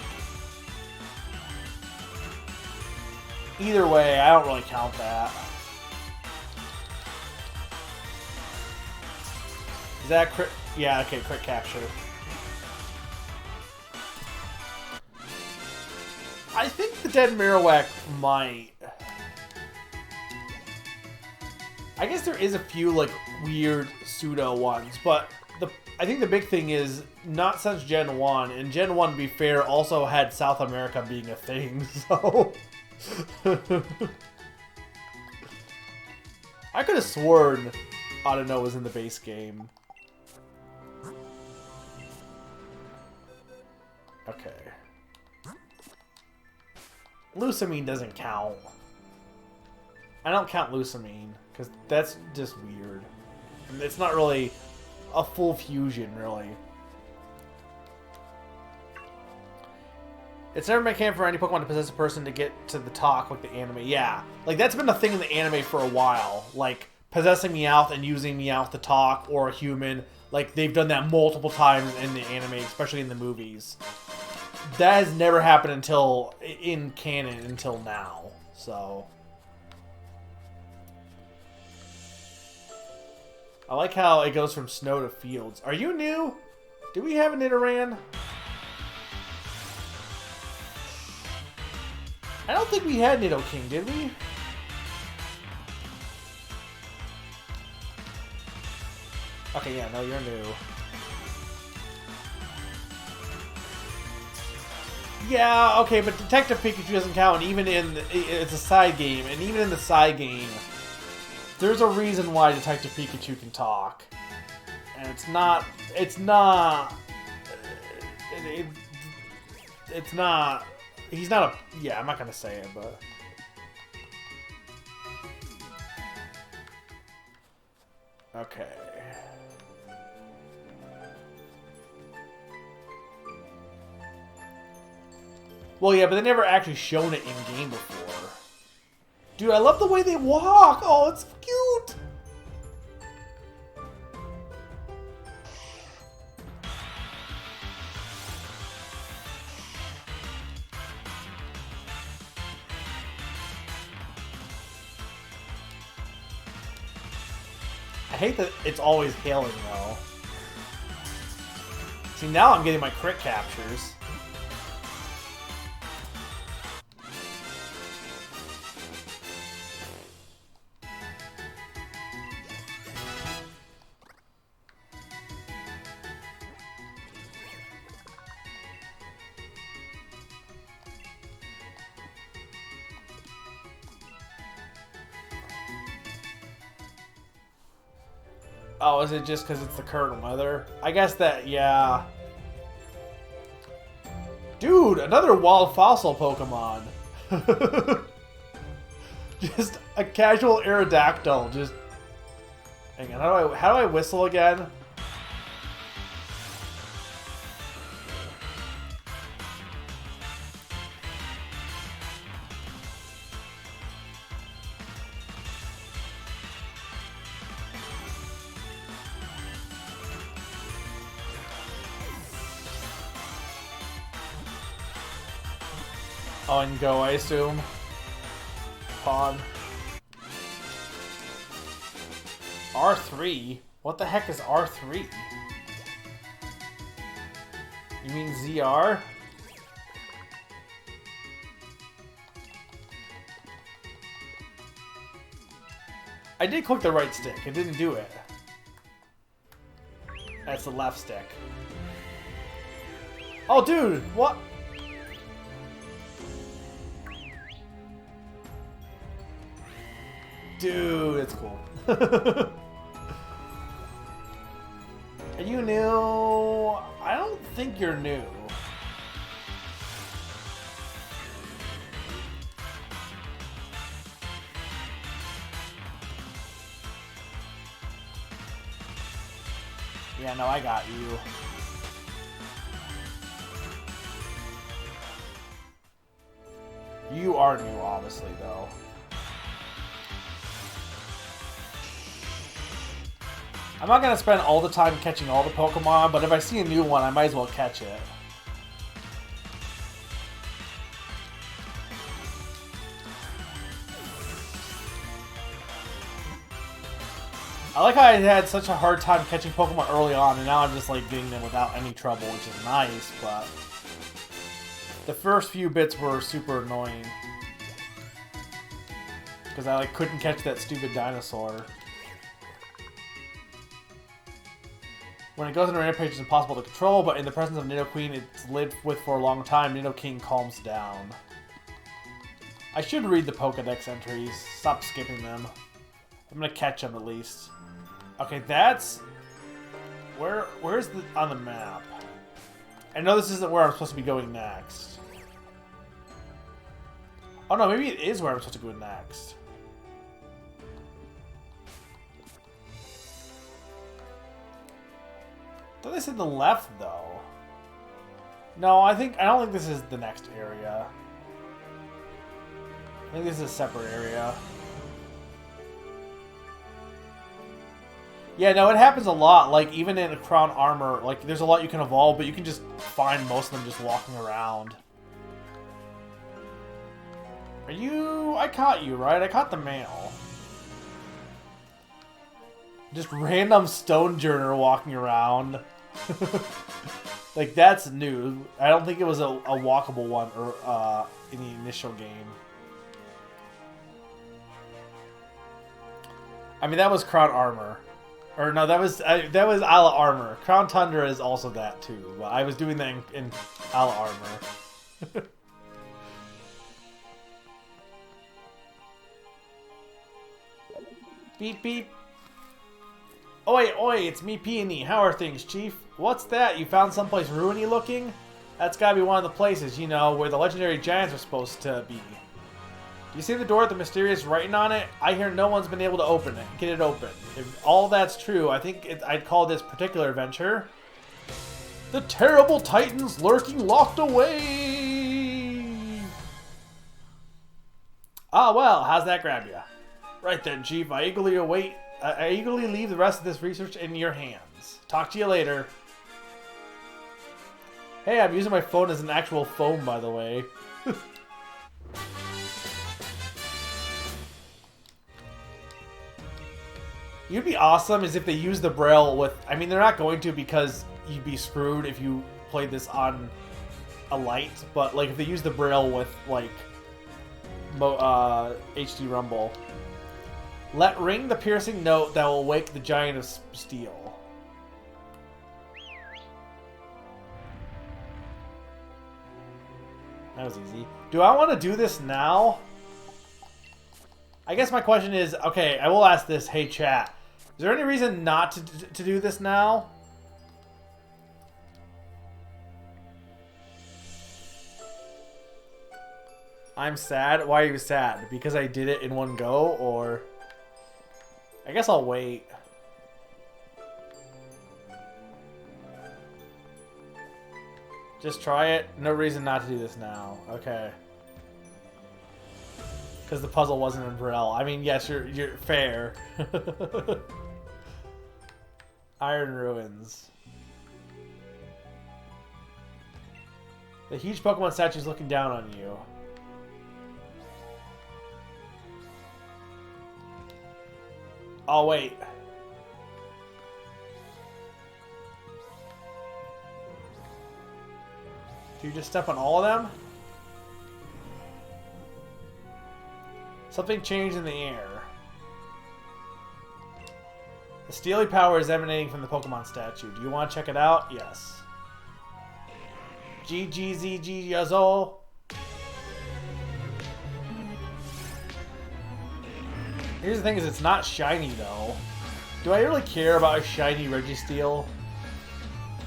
Either way, I don't really count that. Is that crit? Yeah, okay, crit capture. I think the dead Marowak might... I guess there is a few, like, weird pseudo ones, but I think the big thing is, not since Gen 1, and Gen 1, to be fair, also had South America being a thing, so... I could have sworn Audino was in the base game. Okay. Lusamine doesn't count. I don't count Lusamine, because that's just weird. It's not really a full fusion, really. It's never been canon for any Pokemon to possess a person to get to the talk like the anime. Yeah, like that's been a thing in the anime for a while. Like possessing Meowth and using Meowth to talk, or a human. Like they've done that multiple times in the anime, especially in the movies. that has never happened until in canon until now. So I like how it goes from snow to fields. Are you new? Do we have an Nidoran? I don't think we had Nidoking, did we? Okay, yeah, no, you're new. Yeah, okay, but Detective Pikachu doesn't count. Even in it's a side game, and even in the side game, there's a reason why Detective Pikachu can talk, and it's not. It's not. He's not a. Yeah, I'm not gonna say it, but. Okay. Well, yeah, but they never actually shown it in game before. Dude, I love the way they walk. Oh, it's cute. I hate that it's always hailing, though. See, now I'm getting my crit captures. Oh, is it just because it's the current weather? I guess that, yeah. Dude, another wild fossil Pokemon. Just a casual Aerodactyl. Just, hang on, how do I whistle again? Oh, and go, I assume. Pawn. R3? What the heck is R3? You mean ZR? I did click the right stick. It didn't do it. That's the left stick. Oh, dude! What? Dude, it's cool. Are you new? I don't think you're new. Yeah, no, I got you. You are new, obviously, though. I'm not going to spend all the time catching all the Pokemon, but if I see a new one, I might as well catch it. I like how I had such a hard time catching Pokemon early on, and now I'm just like getting them without any trouble, which is nice, but the first few bits were super annoying. Because I like couldn't catch that stupid dinosaur. When it goes into a rampage, it's impossible to control, but in the presence of Nidoqueen, it's lived with for a long time. Nidoking calms down. I should read the Pokedex entries. Stop skipping them. I'm gonna catch them at least. Okay, that's... Where's the... on the map? I know this isn't where I'm supposed to be going next. Oh no, maybe it is where I'm supposed to go next. I thought they said the left, though. No, I don't think this is the next area. I think this is a separate area. Yeah, no, it happens a lot. Like, even in a Crown Armor, like, there's a lot you can evolve, but you can just find most of them just walking around. Are you... I caught you, right? I caught the male. Just random Stonejourner walking around. Like, that's new. I don't think it was a walkable one or in the initial game. I mean, that was Crown Armor. Or no, that was Ala Armor. Crown Tundra is also that too. But I was doing that in Ala Armor. Beep beep. Oi oi, it's me Peony. How are things, Chief? What's that? You found someplace ruiny looking? That's gotta be one of the places, you know, where the legendary giants are supposed to be. Do you see the door with the mysterious writing on it? I hear no one's been able to open it. Get it open. If all that's true, I think I'd call this particular adventure The Terrible Titans Lurking Locked Away! Ah, well, how's that grab you? Right then, Chief. I eagerly leave the rest of this research in your hands. Talk to you later. Hey, I'm using my phone as an actual phone, by the way. You'd be awesome is if they use the Braille with... I mean, they're not going to because you'd be screwed if you played this on a light. But, like, if they use the Braille with, like, HD Rumble. Let ring the piercing note that will wake the Giant of Steel. That was easy. Do I want to do this now? I guess my question is... Okay, I will ask this. Hey, chat. Is there any reason not to do this now? I'm sad? Why are you sad? Because I did it in one go, or... I guess I'll wait. Just try it? No reason not to do this now. Okay. Because the puzzle wasn't in Braille. I mean, yes, you're fair. Iron Ruins. The huge Pokemon statue is looking down on you. Oh, wait. Do you just step on all of them? Something changed in the air. The steely power is emanating from the Pokemon statue. Do you want to check it out? Yes. GGZG Yazoo. Here's the thing is it's not shiny though. Do I really care about a shiny Registeel?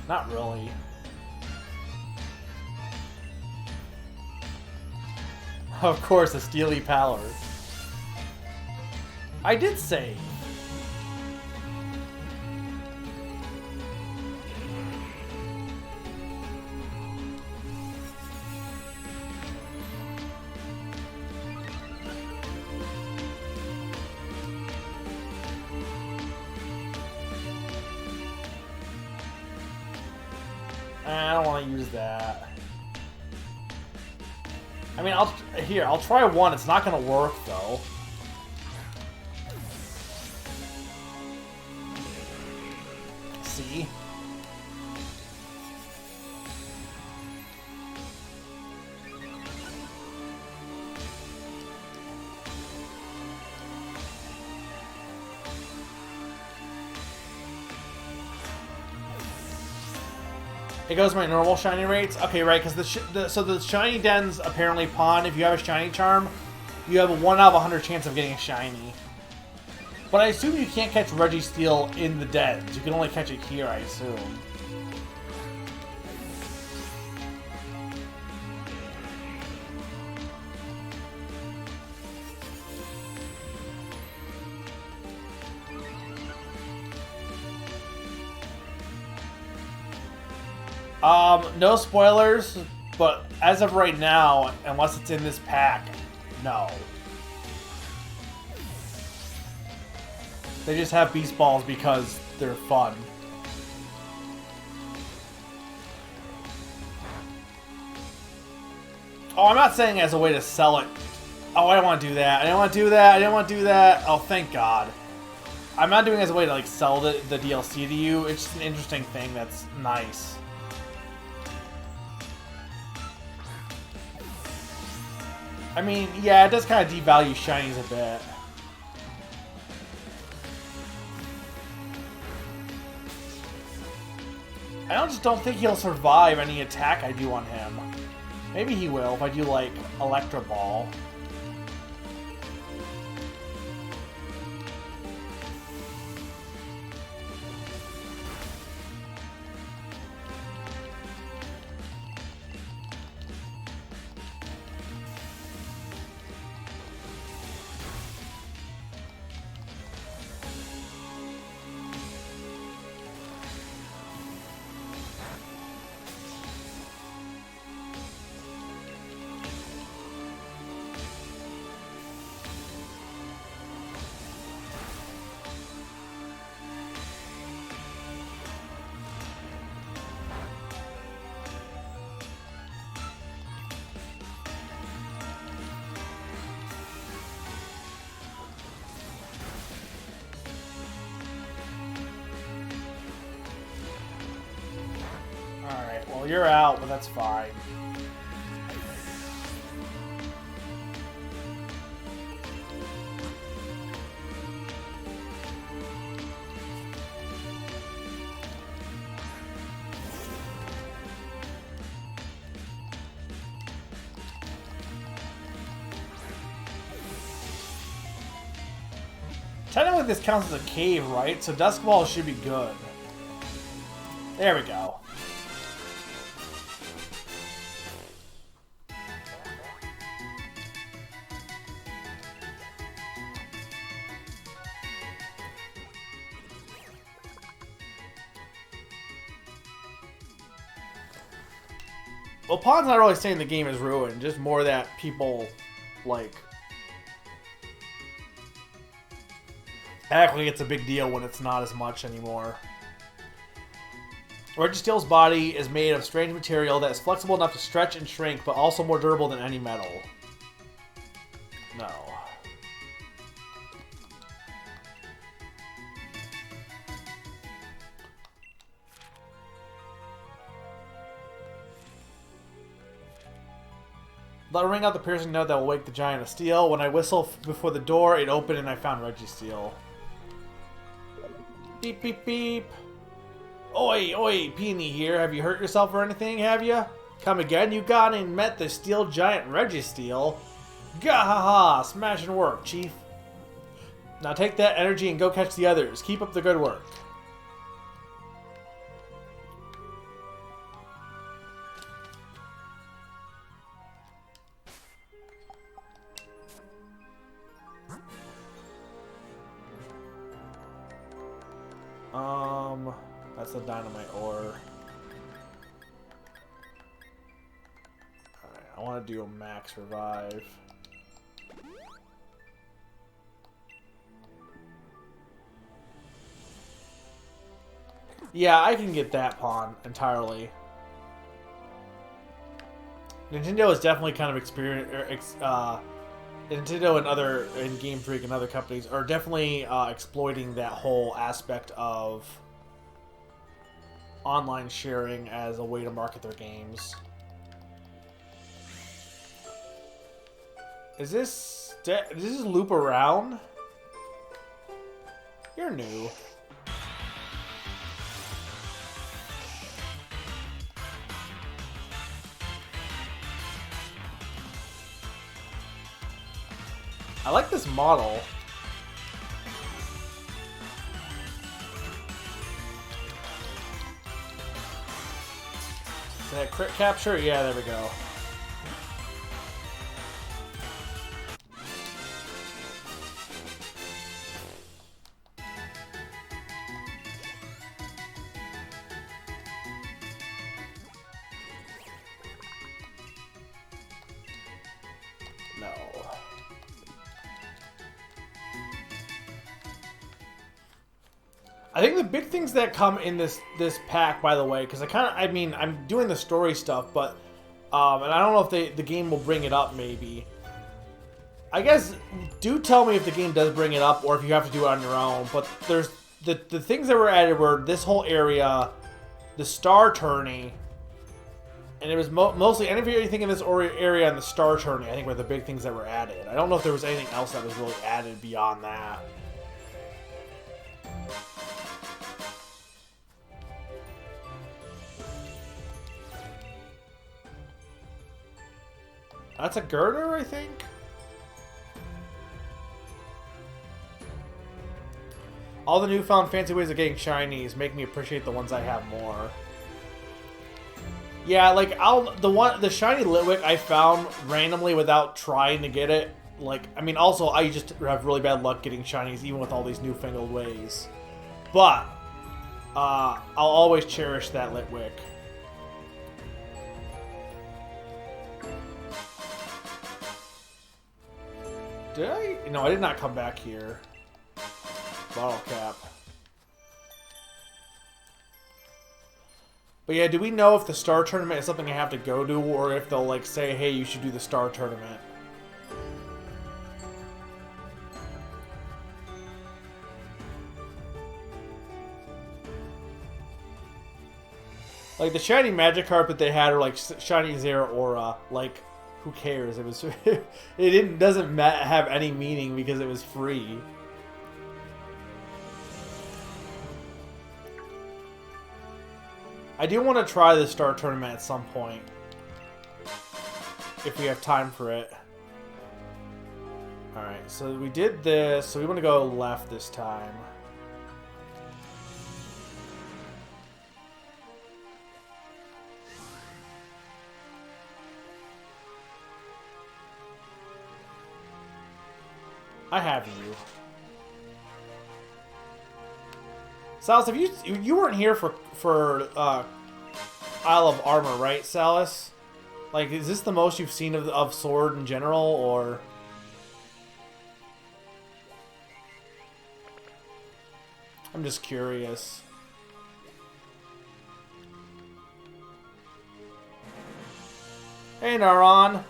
Not really. Of course, a steely power. I did save. I don't want to use that. I mean, I'll try one. It's not gonna work though. See? It goes my normal shiny rates? Okay, right, because so the shiny dens apparently pawn. If you have a shiny charm, you have a 1 out of 100 chance of getting a shiny. But I assume you can't catch Registeel in the dens. You can only catch it here, I assume. No spoilers, but as of right now, unless it's in this pack, no. They just have beast balls because they're fun. Oh, I'm not saying as a way to sell it. Oh, I don't want to do that. I didn't want to do that. I didn't want to do that. Oh, thank God. I'm not doing it as a way to like sell the DLC to you. It's just an interesting thing that's nice. I mean, yeah, it does kind of devalue shinies a bit. I just don't think he'll survive any attack I do on him. Maybe he will if I do like Electro Ball. Alright, well you're out, but that's fine. Technically this counts as a cave, right? So Dusk Ball should be good. There we go. Well, Pawn's not really saying the game is ruined, just more that people, like, act like it's a big deal when it's not as much anymore. Registeel's body is made of strange material that is flexible enough to stretch and shrink, but also more durable than any metal. No. Let ring out the piercing note that will wake the giant of steel. When I whistle before the door, it opened and I found Registeel. Beep, beep, beep. Oi, oi, Peony here. Have you hurt yourself or anything, have you? Come again? You gone and met the steel giant Registeel. Gahaha! Smash and work, Chief. Now take that energy and go catch the others. Keep up the good work. That's a dynamite ore. Alright, I want to do a max revive. Yeah, I can get that pawn entirely. Nintendo is definitely kind of Nintendo and Game Freak and other companies are definitely exploiting that whole aspect of online sharing as a way to market their games. Does this loop around? You're new. I like this model. Is that crit capture? Yeah, there we go. I think the big things that come in this pack, by the way, because I mean, I'm doing the story stuff, but and I don't know if the game will bring it up. Maybe. I guess do tell me if the game does bring it up or if you have to do it on your own. But there's the things that were added were this whole area, the star tourney, and it was mostly anything in this area and the star tourney. I think were the big things that were added. I don't know if there was anything else that was really added beyond that. That's a girder, I think. All the newfound fancy ways of getting shinies make me appreciate the ones I have more. Yeah, like the shiny Litwick I found randomly without trying to get it. Like, I mean, also I just have really bad luck getting shinies even with all these newfangled ways. But I'll always cherish that Litwick. Did I? No, I did not come back here. Bottle cap. But yeah, do we know if the star tournament is something I have to go to, or if they'll like say, hey, you should do the star tournament? Like the shiny Magikarp that they had, or like shiny Zeraora, like who cares? It was it doesn't have any meaning because it was free. I do want to try the Star Tournament at some point. If we have time for it. Alright, so we did this. So we want to go left this time. I have you. Salas, if you weren't here for Isle of Armor, right, Salas? Like, is this the most you've seen of Sword in general, or? I'm just curious. Hey, Naron.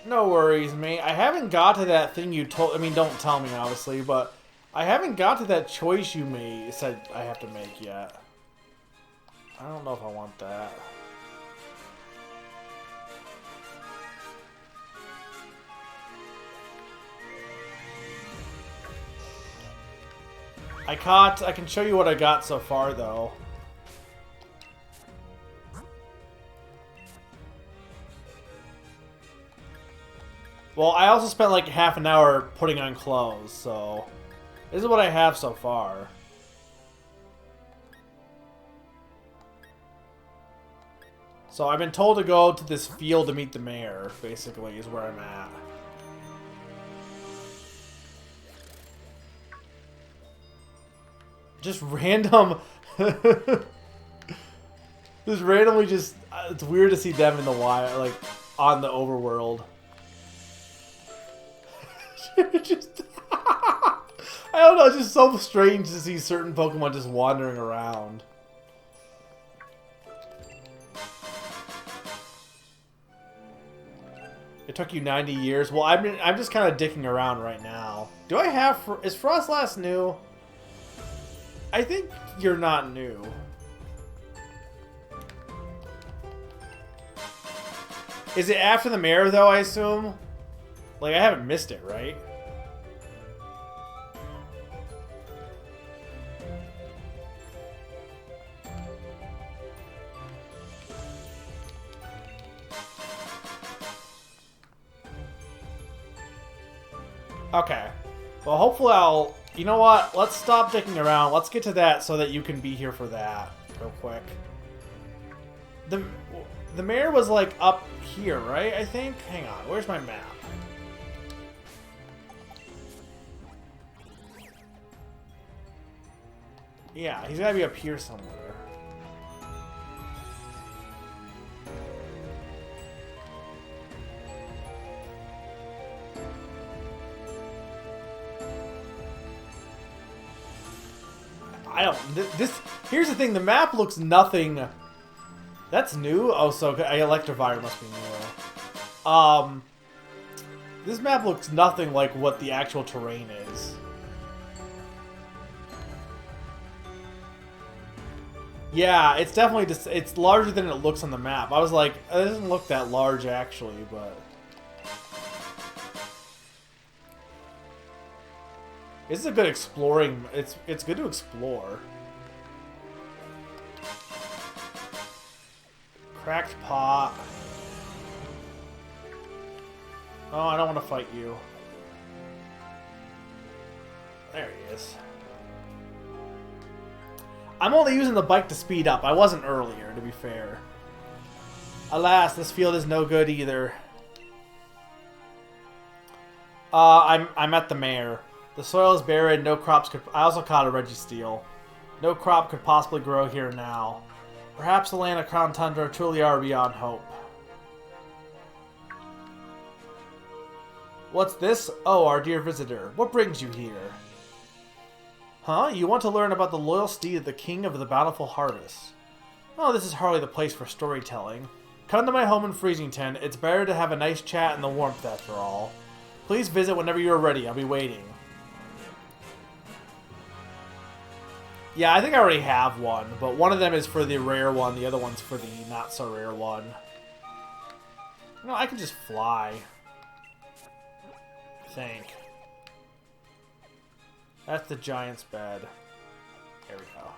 No worries, mate. I haven't got to that thing you told... I mean, don't tell me, obviously, but... I haven't got to that choice you said I have to make yet. I don't know if I want that. I can show you what I got so far, though. Well, I also spent like half an hour putting on clothes, so this is what I have so far. So I've been told to go to this field to meet the mayor, basically, is where I'm at. Just random... Just randomly just... It's weird to see them in the wild, like, on the overworld. Just... I don't know, it's just so strange to see certain Pokemon just wandering around. It took you 90 years. Well, I'm just kind of dicking around right now. Do I have... Is Frostlass new? I think you're not new. Is it after the mayor, though, I assume? Like, I haven't missed it, right? Okay. Well, hopefully I'll... You know what? Let's stop dicking around. Let's get to that so that you can be here for that real quick. The mayor was, like, up here, right? I think? Hang on. Where's my map? Yeah, he's gotta be up here somewhere. Here's the thing. The map looks nothing. That's new. Oh, so Electivire must be new. This map looks nothing like what the actual terrain is. Yeah, it's definitely just, it's larger than it looks on the map. I was like, it doesn't look that large actually, but this is a good exploring. It's good to explore. Cracked pot. Oh, I don't want to fight you. There he is. I'm only using the bike to speed up. I wasn't earlier, to be fair. Alas, this field is no good either. I'm at the mare. The soil is barren. No crops could. I also caught a Registeel. No crop could possibly grow here now. Perhaps the land of Crown Tundra truly are beyond hope. What's this? Oh, our dear visitor. What brings you here? Huh? You want to learn about the loyal steed of the king of the bountiful harvest. Oh, this is hardly the place for storytelling. Come to my home in Freezington. It's better to have a nice chat in the warmth after all. Please visit whenever you are ready. I'll be waiting. Yeah, I think I already have one, but one of them is for the rare one. The other one's for the not-so-rare one. No, I can just fly. I think. That's the giant's bed. There we go.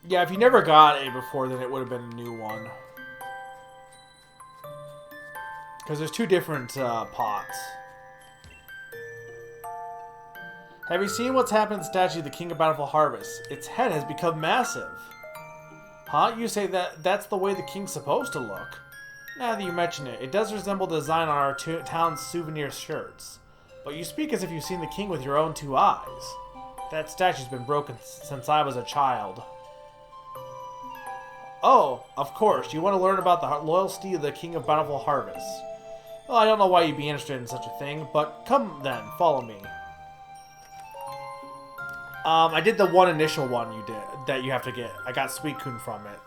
Yeah, if you never got a before, then it would have been a new one. Because there's two different pots. Have you seen what's happened to the statue of the King of Bountiful Harvest? Its head has become massive. Huh? You say that that's the way the king's supposed to look? Now that you mention it, it does resemble the design on our town's souvenir shirts. But you speak as if you've seen the king with your own two eyes. That statue's been broken since I was a child. Oh, of course. You want to learn about the loyalty of the King of Bountiful Harvest. Well, I don't know why you'd be interested in such a thing, but come then, follow me. I did the one initial one you did, that you have to get. I got Suicune from it.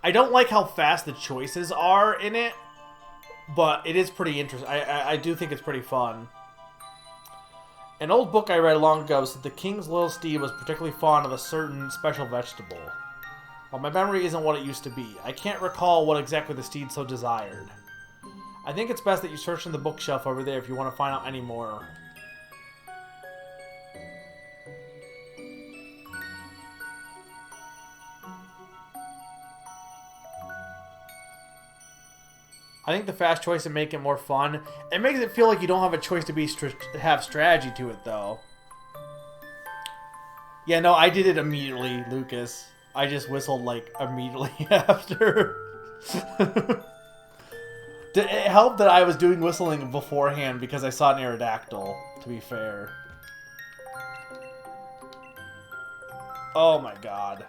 I don't like how fast the choices are in it, but it is pretty interesting. I do think it's pretty fun. An old book I read long ago said the king's loyal steed was particularly fond of a certain special vegetable. Well, my memory isn't what it used to be. I can't recall what exactly the steed so desired. I think it's best that you search in the bookshelf over there if you want to find out any more. I think the fast choice would make it more fun. It makes it feel like you don't have a choice to have strategy to it, though. Yeah, no, I did it immediately, Lucas. I just whistled, like, immediately after. It helped that I was doing whistling beforehand because I saw an Aerodactyl, to be fair. Oh my god.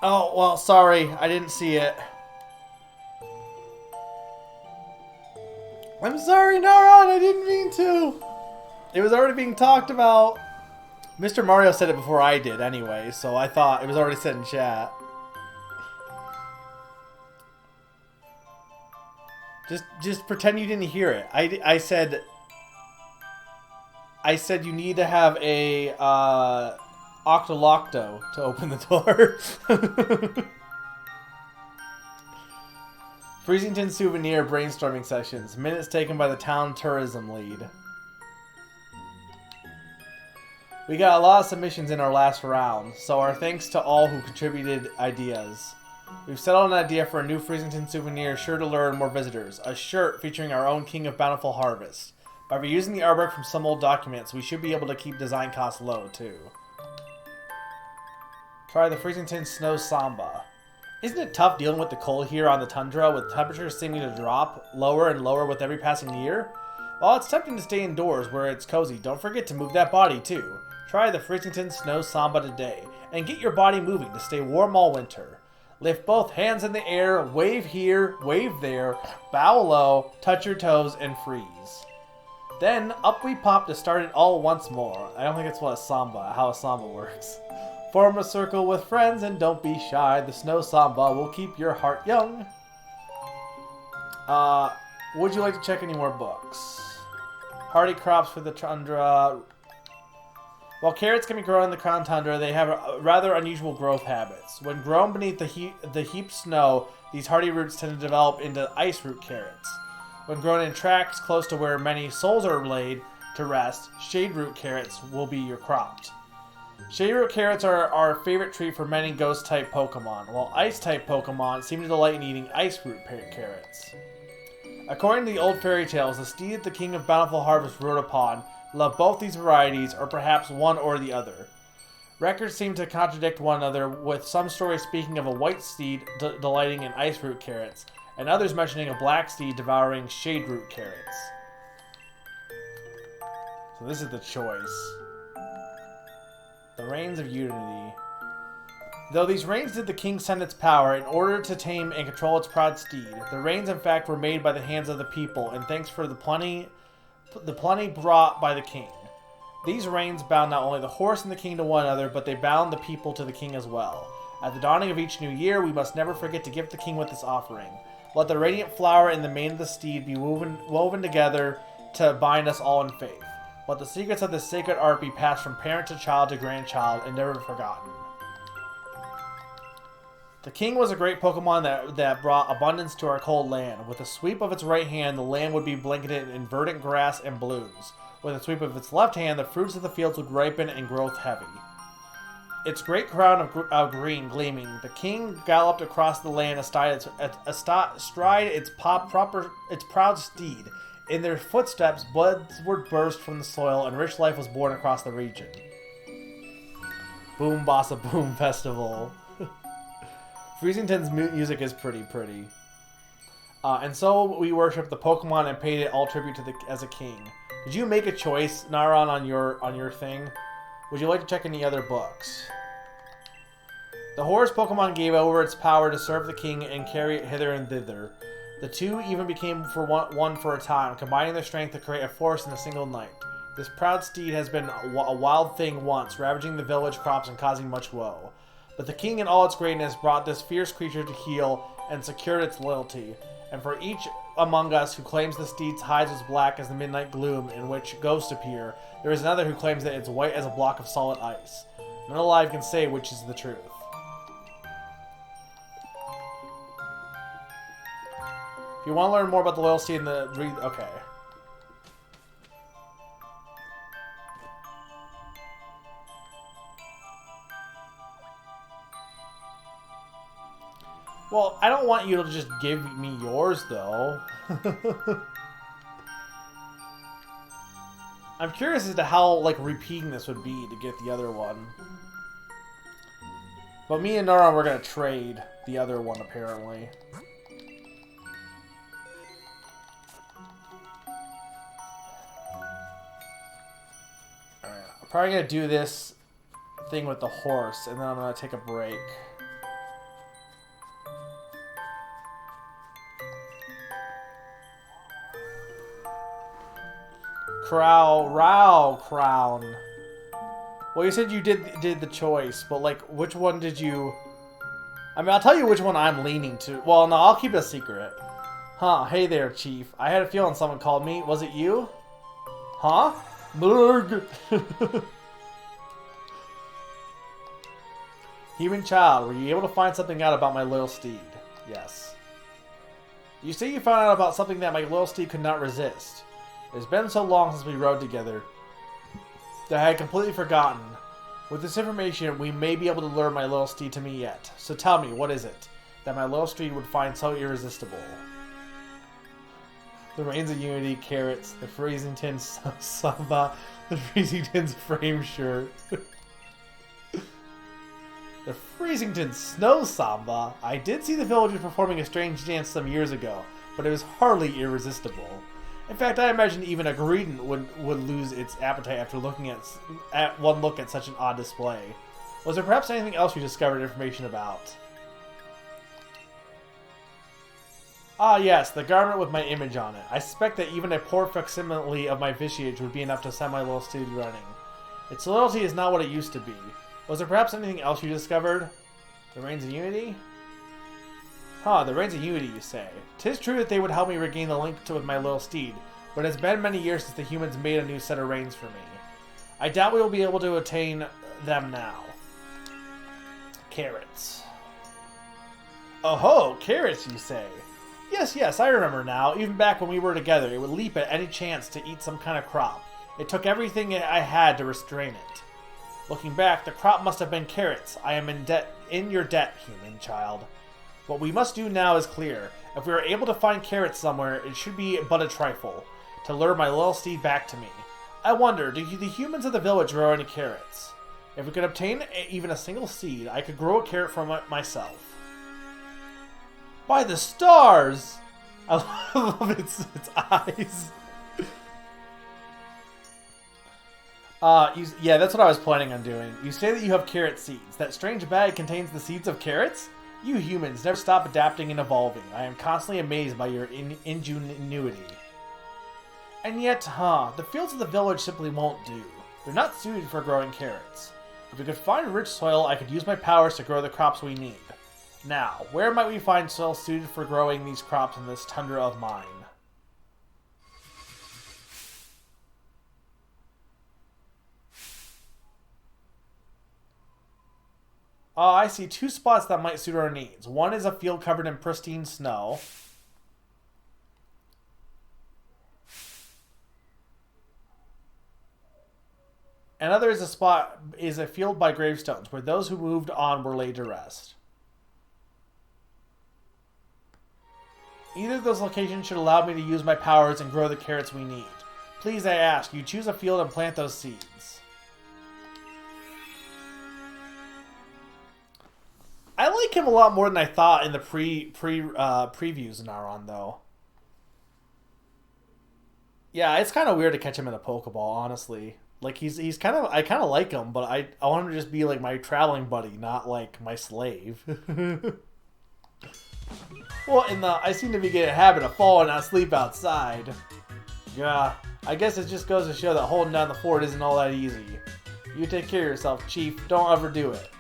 Oh, well, sorry. I didn't see it. I'm sorry, Naron. I didn't mean to. It was already being talked about. Mr. Mario said it before I did anyway, so I thought it was already said in chat. Just pretend you didn't hear it. I said you need to have a Octolocto to open the door. Freezington souvenir brainstorming sessions. Minutes taken by the town tourism lead. We got a lot of submissions in our last round, so our thanks to all who contributed ideas. We've settled an idea for a new Freezington souvenir sure to lure in more visitors. A shirt featuring our own King of Bountiful Harvest. By reusing the artwork from some old documents, we should be able to keep design costs low, too. Try the Freezington Snow Samba. Isn't it tough dealing with the cold here on the tundra, with temperatures seeming to drop lower and lower with every passing year? While it's tempting to stay indoors where it's cozy, don't forget to move that body, too. Try the Freezington Snow Samba today and get your body moving to stay warm all winter. Lift both hands in the air, wave here, wave there, bow low, touch your toes, and freeze. Then up we pop to start it all once more. I don't think it's how a samba works. Form a circle with friends and don't be shy. The Snow Samba will keep your heart young. Would you like to check any more books? Hardy crops for the Tundra. While carrots can be grown in the crown tundra, they have rather unusual growth habits. When grown beneath the heaped snow, these hardy roots tend to develop into ice root carrots. When grown in tracts close to where many souls are laid to rest, shade root carrots will be your cropped. Shade root carrots are our favorite treat for many ghost-type Pokemon, while ice-type Pokemon seem to delight in eating ice root carrots. According to the old fairy tales, the steed the King of Bountiful Harvest rode upon loved both these varieties, or perhaps one or the other. Records seem to contradict one another, with some stories speaking of a white steed delighting in ice root carrots, and others mentioning a black steed devouring shade root carrots. So this is the choice. The Reins of Unity. Though these reins did the king send its power in order to tame and control its proud steed, the reins in fact were made by the hands of the people, and thanks for the plenty brought by the king. These reins bound not only the horse and the king to one another, but they bound the people to the king as well. At the dawning of each new year, we must never forget to gift the king with this offering. Let the radiant flower and the mane of the steed be woven together to bind us all in faith. Let the secrets of this sacred art be passed from parent to child to grandchild and never forgotten. The king was a great Pokemon that brought abundance to our cold land. With a sweep of its right hand, the land would be blanketed in verdant grass and blooms. With a sweep of its left hand, the fruits of the fields would ripen and grow heavy. Its great crown of green gleaming, the king galloped across the land astride its proud steed. In their footsteps, buds would burst from the soil, and rich life was born across the region. Boom Bossa Boom Festival. Freezington's music is pretty. And so we worship the Pokemon and paid it all tribute to as a king. Did you make a choice, Naron, on your thing? Would you like to check any other books? The horse Pokemon gave over its power to serve the king and carry it hither and thither. The two even became one for a time, combining their strength to create a force in a single night. This proud steed has been a wild thing once, ravaging the village crops and causing much woe. But the king in all its greatness brought this fierce creature to heel and secured its loyalty. And for each among us who claims the steed's hide was black as the midnight gloom in which ghosts appear, there is another who claims that it's white as a block of solid ice. None alive can say which is the truth. If you want to learn more about the loyalty and okay. Well, I don't want you to just give me yours, though. I'm curious as to how, repeating this would be to get the other one. But me and Naran, we're going to trade the other one, apparently. Alright, I'm probably going to do this thing with the horse, and then I'm going to take a break. Crown. Well, you said you did the choice, but which one did you? I mean, I'll tell you which one I'm leaning to. Well, no, I'll keep it a secret. Huh? Hey there, Chief. I had a feeling someone called me. Was it you? Huh? Blurg. Human child, were you able to find something out about my loyal steed? Yes. You say you found out about something that my loyal steed could not resist. It's been so long since we rode together that I had completely forgotten. With this information, we may be able to lure my loyal steed to me yet. So tell me, what is it that my loyal steed would find so irresistible? The Reins of Unity, carrots, the Freezington Samba, the Freezington's frame shirt. The Freezington Snow Samba. I did see the villagers performing a strange dance some years ago, but it was hardly irresistible. In fact, I imagine even a Greedent would lose its appetite after looking at one look at such an odd display. Was there perhaps anything else you discovered information about? Ah yes, the garment with my image on it. I suspect that even a poor facsimile of my visage would be enough to send my little steed running. Its loyalty is not what it used to be. Was there perhaps anything else you discovered? The Reins of Unity? Huh, the Reins of Unity, you say. 'Tis true that they would help me regain the link with my little steed, but it's been many years since the humans made a new set of reins for me. I doubt we will be able to attain them now. Carrots. Oh ho, carrots, you say. Yes, I remember now. Even back when we were together, it would leap at any chance to eat some kind of crop. It took everything I had to restrain it. Looking back, the crop must have been carrots. I am in your debt, human child. What we must do now is clear. If we are able to find carrots somewhere, it should be but a trifle, to lure my little steed back to me. I wonder, do the humans of the village grow any carrots? If we could obtain even a single seed, I could grow a carrot from it myself. By the stars! I love its eyes. Yeah, that's what I was planning on doing. You say that you have carrot seeds. That strange bag contains the seeds of carrots? You humans never stop adapting and evolving. I am constantly amazed by your ingenuity. And yet, the fields of the village simply won't do. They're not suited for growing carrots. If we could find rich soil, I could use my powers to grow the crops we need. Now, where might we find soil suited for growing these crops in this tundra of mine? I see two spots that might suit our needs. One is a field covered in pristine snow. Another is a field by gravestones, where those who moved on were laid to rest. Either of those locations should allow me to use my powers and grow the carrots we need. Please, I ask, you choose a field and plant those seeds. I like him a lot more than I thought in the previews in Naron, though. Yeah, it's kind of weird to catch him in a Pokeball, honestly. Like, he's kind of... I kind of like him, but I want him to just be, like, my traveling buddy, not, like, my slave. Well, I seem to be getting a habit of falling asleep outside. Yeah, I guess it just goes to show that holding down the fort isn't all that easy. You take care of yourself, Chief. Don't ever do it.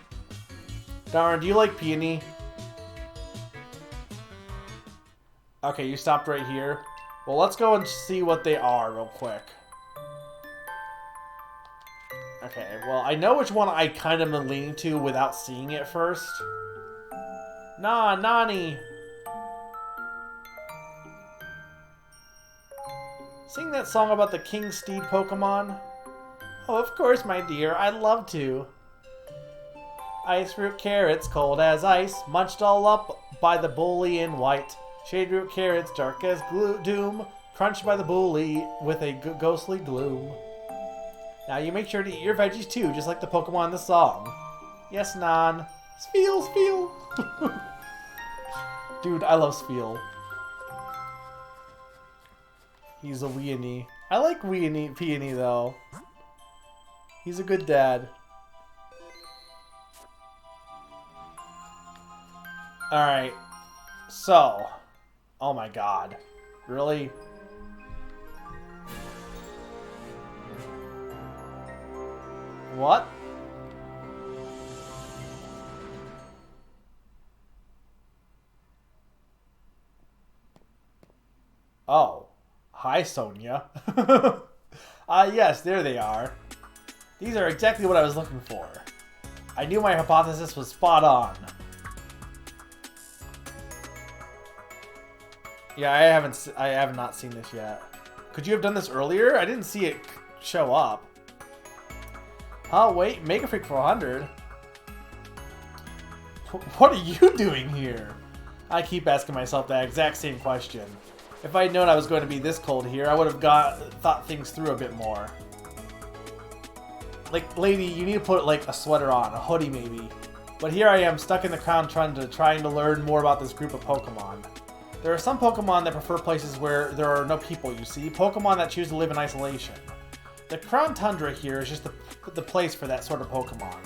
Darn, do you like peony? Okay, you stopped right here. Well, let's go and see what they are real quick. Okay, well, I know which one I kind of am leaning to without seeing it first. Nah, Nani! Sing that song about the King Steed Pokemon? Oh, of course, my dear, I'd love to. Ice root carrots, cold as ice, munched all up by the bully in white. Shade root carrots, dark as doom, crunched by the bully with a ghostly gloom. Now you make sure to eat your veggies too, just like the Pokemon in the song. Yes, Nan. Spheal! Dude, I love Spheal. He's a weenie. I like Peony though. He's a good dad. Alright, so, oh my god, really? What? Oh, hi Sonia. Yes, there they are. These are exactly what I was looking for. I knew my hypothesis was spot on. Yeah, I have not seen this yet. Could you have done this earlier? I didn't see it show up. Oh, wait, Mega Freak 400. What are you doing here? I keep asking myself that exact same question. If I'd known I was going to be this cold here, I would have thought things through a bit more. Like, lady, you need to put, like, a sweater on, a hoodie maybe. But here I am, stuck in the crown trying to learn more about this group of Pokemon. There are some Pokemon that prefer places where there are no people, you see. Pokemon that choose to live in isolation. The Crown Tundra here is just the place for that sort of Pokemon.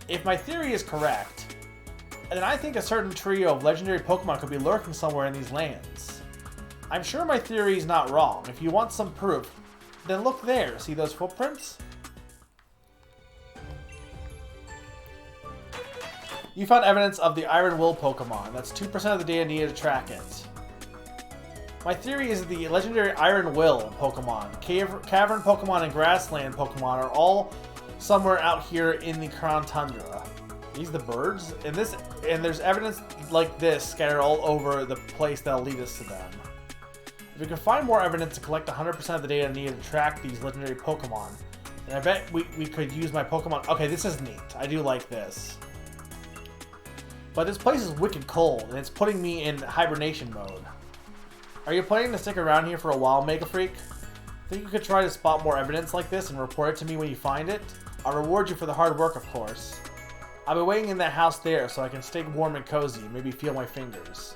If my theory is correct, then I think a certain trio of legendary Pokemon could be lurking somewhere in these lands. I'm sure my theory is not wrong. If you want some proof, then look there. See those footprints? You found evidence of the Iron Will Pokemon. That's 2% of the data needed to track it. My theory is that the legendary Iron Will Pokemon, Cavern Pokemon, and Grassland Pokemon are all somewhere out here in the Crown Tundra. These the birds? And there's evidence like this scattered all over the place that'll lead us to them. If we can find more evidence to collect 100% of the data needed to track these legendary Pokemon, then I bet we could use my Pokemon... Okay, this is neat. I do like this. But this place is wicked cold, and it's putting me in hibernation mode. Are you planning to stick around here for a while, Mega Freak? Think you could try to spot more evidence like this and report it to me when you find it? I'll reward you for the hard work, of course. I'll be waiting in that house there so I can stay warm and cozy, maybe feel my fingers.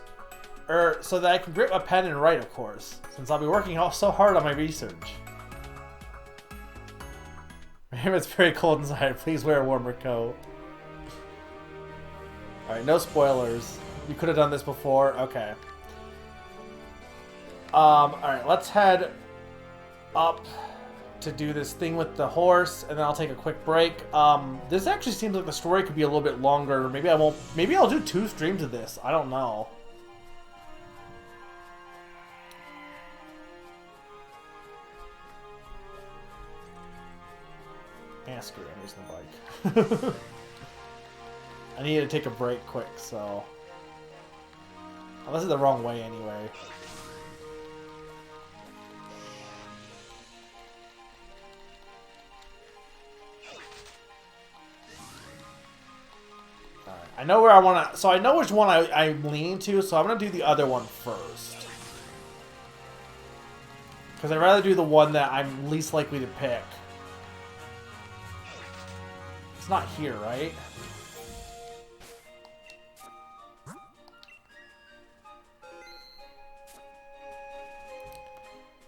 So that I can grip a pen and write, of course, since I'll be working so hard on my research. It's very cold inside. Please wear a warmer coat. Alright, no spoilers. You could have done this before. Okay. Alright, let's head up to do this thing with the horse, and then I'll take a quick break. This actually seems like the story could be a little bit longer. Maybe I won't... Maybe I'll do 2 streams of this. I don't know. Screw it, I'm using the bike. I need to take a break quick, so... Oh, this is the wrong way anyway. Alright, I know where I want to... So I know which one I'm leaning to, so I'm going to do the other one first. Because I'd rather do the one that I'm least likely to pick. It's not here, right?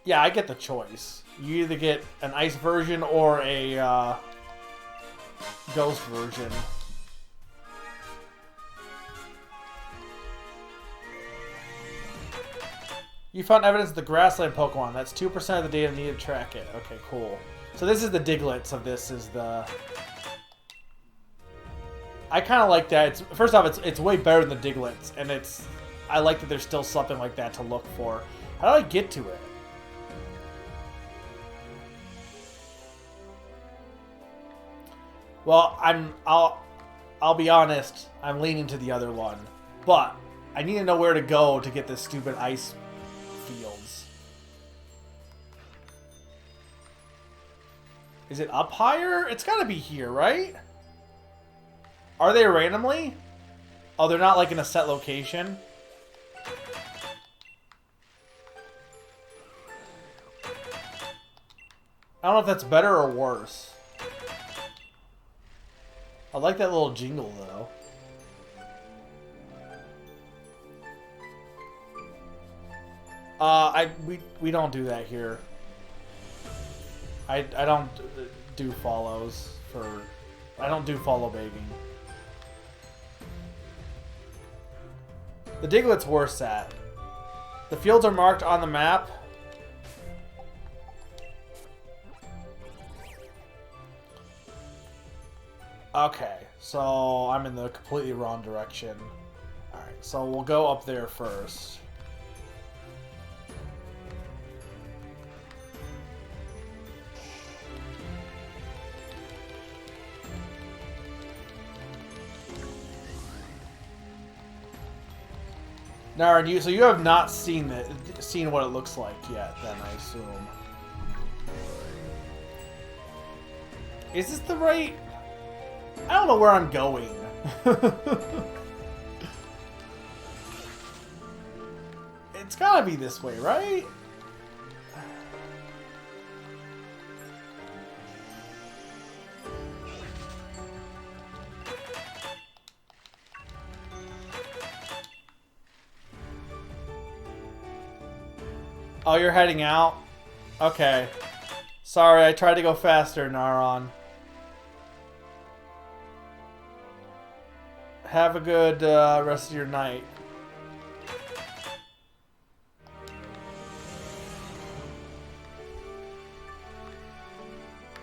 Yeah, I get the choice. You either get an ice version or a ghost version. You found evidence of the grassland Pokemon. That's 2% of the data needed to track it. Okay, cool. So this is the Diglets of this is the... I kind of like that. First off, it's way better than the Diglets, and I like that there's still something like that to look for. How do I get to it? Well, I'll be honest. I'm leaning to the other one, but I need to know where to go to get this stupid ice fields. Is it up higher? It's got to be here, right? Are they randomly? Oh, they're not like in a set location? I don't know if that's better or worse. I like that little jingle, though. We don't do that here. I don't do follows for... I don't do follow begging. The Diglet's worse at. The fields are marked on the map. Okay, so I'm in the completely wrong direction. Alright, so we'll go up there first. Naren, so you have not seen what it looks like yet, then I assume. Is this the right? I don't know where I'm going. It's gotta be this way, right? Oh, you're heading out? Okay. Sorry, I tried to go faster, Naron. Have a good rest of your night.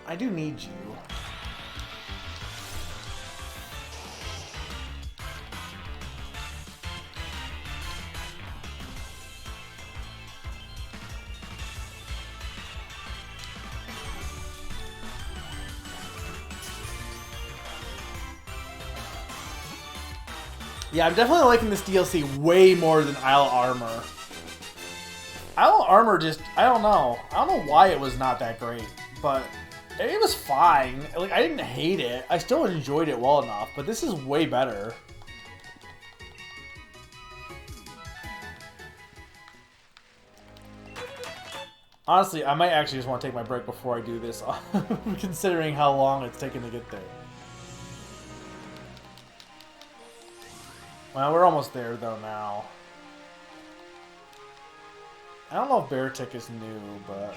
I do need you. Yeah, I'm definitely liking this DLC way more than Isle Armor. Isle Armor just, I don't know why it was not that great, but it was fine. Like, I didn't hate it. I still enjoyed it well enough, but this is way better. Honestly, I might actually just want to take my break before I do this, considering how long it's taken to get there. Well, we're almost there, though, now. I don't know if Beartick is new, but...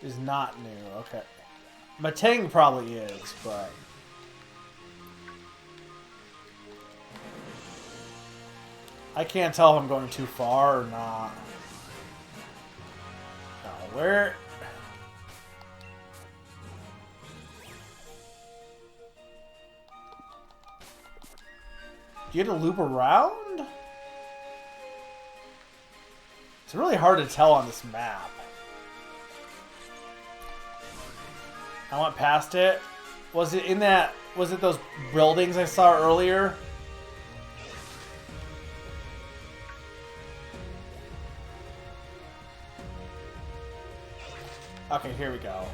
is not new, okay. Matang probably is, but... I can't tell if I'm going too far or not. Where... Do you have to loop around? It's really hard to tell on this map. I went past it. Was it in that... Was it those buildings I saw earlier? Okay, here we go.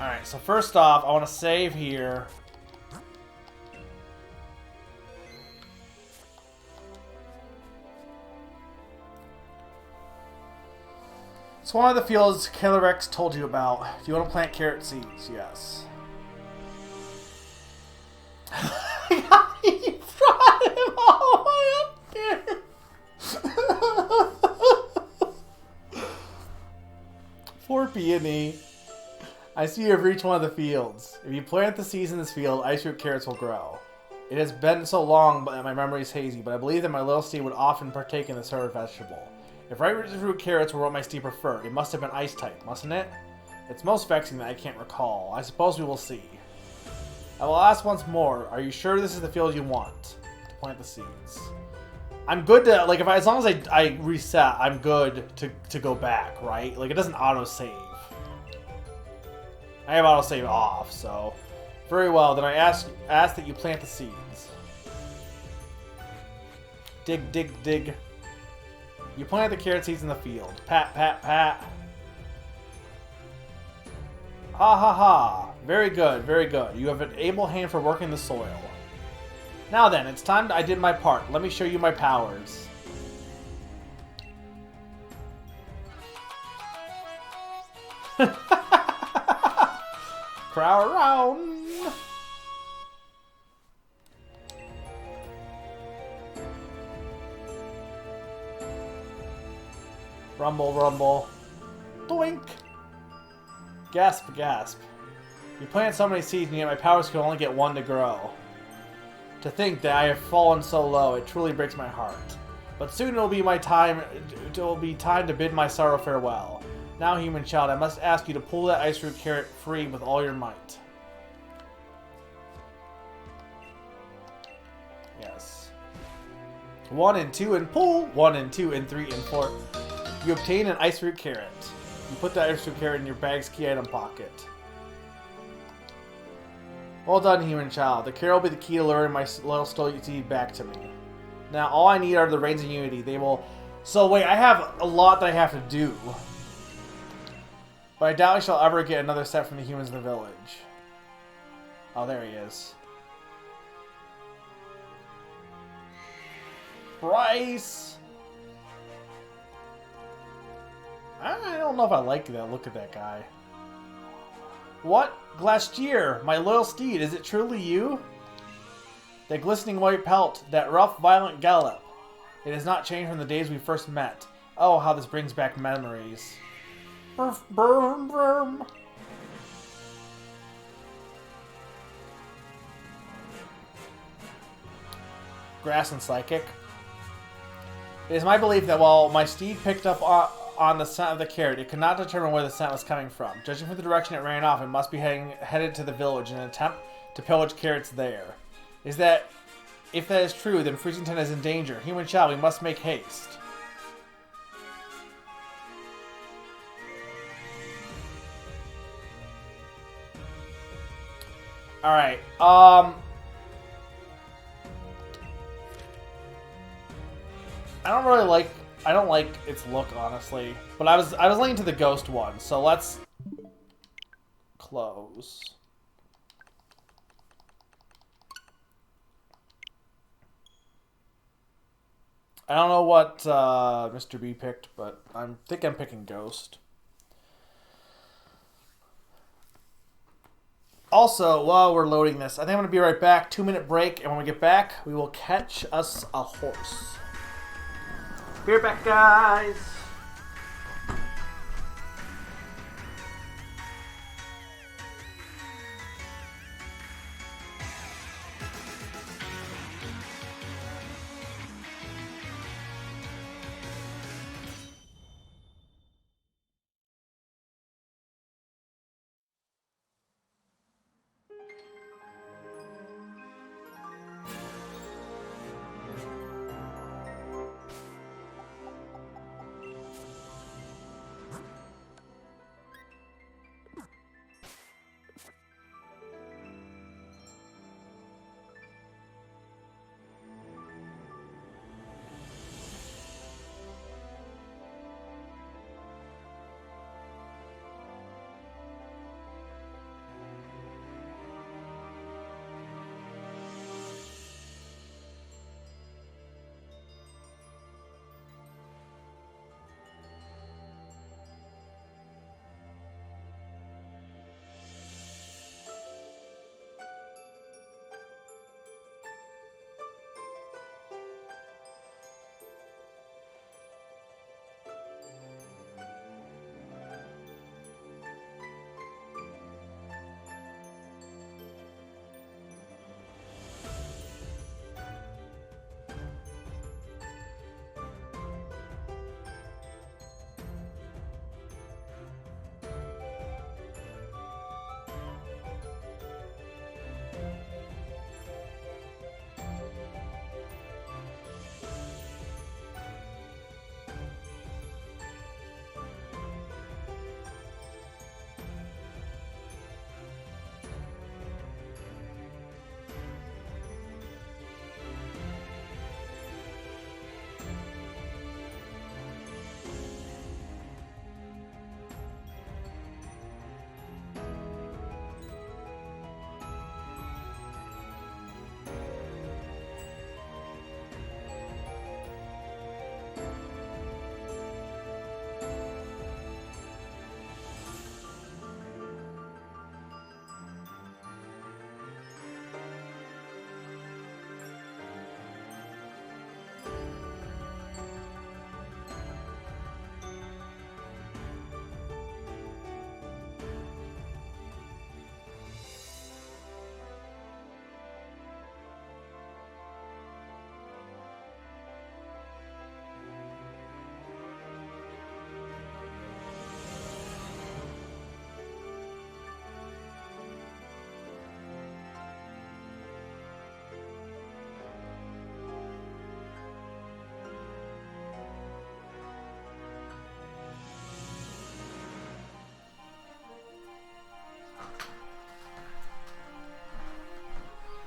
Alright, so first off, I want to save here. It's one of the fields Calyrex told you about. Do you want to plant carrot seeds? Yes. You brought him all the way up there. Poor Peony. I see you have reached one of the fields. If you plant the seeds in this field, ice root carrots will grow. It has been so long that my memory is hazy, but I believe that my little Steve would often partake in this sort of vegetable. If ice root carrots were what my Steve preferred, it must have been ice type, mustn't it? It's most vexing that I can't recall. I suppose we will see. I will ask once more, are you sure this is the field you want to plant the seeds? I'm good to, like, as long as I reset, I'm good to go back, right? Like, it doesn't auto-save. I have auto-save off, so... Very well, then I ask that you plant the seeds. Dig, dig, dig. You plant the carrot seeds in the field. Pat, pat, pat. Ha ha ha. Very good, very good. You have an able hand for working the soil. Now then, it's time I did my part. Let me show you my powers. Crowd around. Rumble, rumble. Doink. Gasp, gasp. You plant so many seeds and yet my powers can only get one to grow. To think that I have fallen so low, it truly breaks my heart. But soon it'll be time to bid my sorrow farewell. Now, human child, I must ask you to pull that ice root carrot free with all your might. Yes. 1 and 2 and pull. 1 and 2 and 3 and 4. You obtain an ice root carrot. You put the ice root carrot in your bag's key item pocket. Well done, human child. The carrot will be the key to luring my little Stolty back to me. Now, all I need are the reins of unity. They will... So, wait, I have a lot that I have to do. But I doubt I shall ever get another set from the humans in the village. Oh, there he is. Bryce! I don't know if I like that look at that guy. What? Glastier, my loyal steed, is it truly you? That glistening white pelt, that rough, violent gallop. It has not changed from the days we first met. Oh, how this brings back memories. Burf, burm, burm. Grass and Psychic. It is my belief that while my steed picked up on the scent of the carrot, it could not determine where the scent was coming from. Judging from the direction it ran off, it must be headed to the village in an attempt to pillage carrots there. If that is true, then Freezington is in danger. Human child, we must make haste. Alright, I don't like its look, honestly. But I was leaning to the ghost one, so let's close. I don't know what Mr. B picked, but I think I'm picking ghost. Also, while we're loading this, I think I'm going to be right back. 2-minute break, and when we get back, we will catch us a horse. Be right back, guys.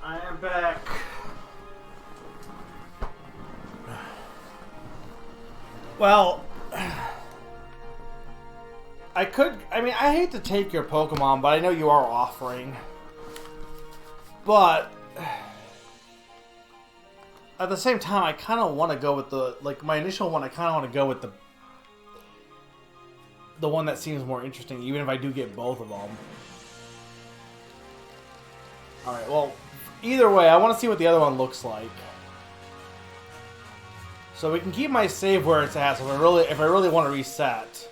I am back. Well, I hate to take your Pokemon, but I know you are offering. But at the same time, I kind of want to go with the, like, my initial one, I kind of want to go with the one that seems more interesting, even if I do get both of them. Alright, well, either way, I want to see what the other one looks like. So we can keep my save where it's at, so if I really want to reset.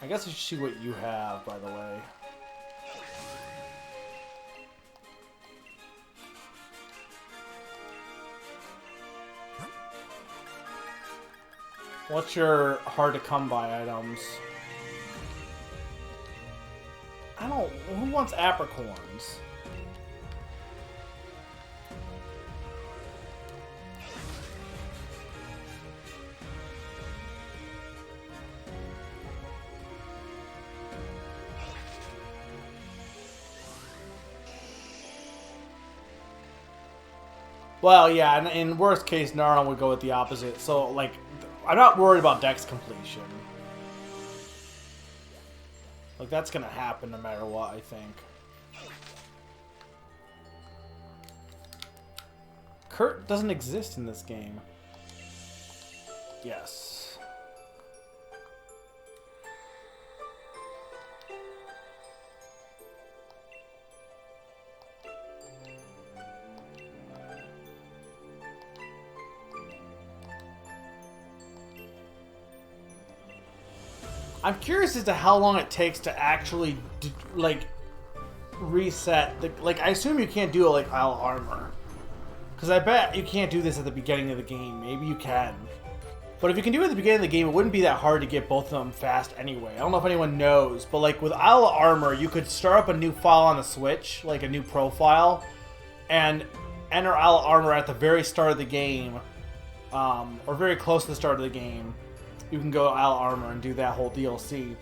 I guess I should see what you have, by the way. What's your hard to come by items? I don't... Who wants apricorns? Well, yeah, and in worst case, Naran would go with the opposite. So, like, I'm not worried about Dex completion. Like, that's gonna happen no matter what, I think. Kurt doesn't exist in this game. Yes. I'm curious as to how long it takes to actually, like, reset. Like, I assume you can't do it like Isle Armor. Because I bet you can't do this at the beginning of the game. Maybe you can. But if you can do it at the beginning of the game, it wouldn't be that hard to get both of them fast anyway. I don't know if anyone knows, but like with Isle Armor, you could start up a new file on the Switch, like a new profile, and enter Isle Armor at the very start of the game, or very close to the start of the game. You can go to Isle Armor and do that whole DLC.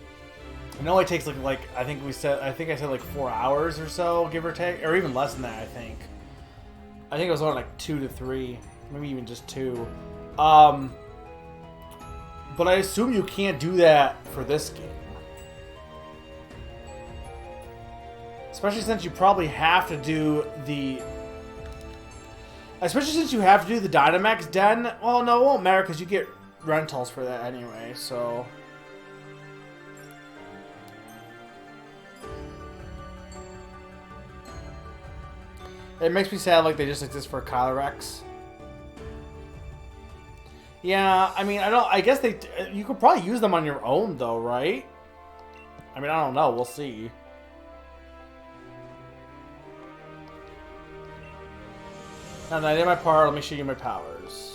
It only takes like I think I said like 4 hours or so, give or take, or even less than that. I think it was only like 2 to 3, maybe even just 2. But I assume you can't do that for this game, especially since you probably have to do the. Especially since you have to do the Dynamax Den. Well, no, it won't matter because you get rentals for that anyway, so. It makes me sad like they just exist for Calyrex. Yeah, I mean, I guess you could probably use them on your own though, right? I mean, I don't know, we'll see. Now that I did my part, let me show you my powers.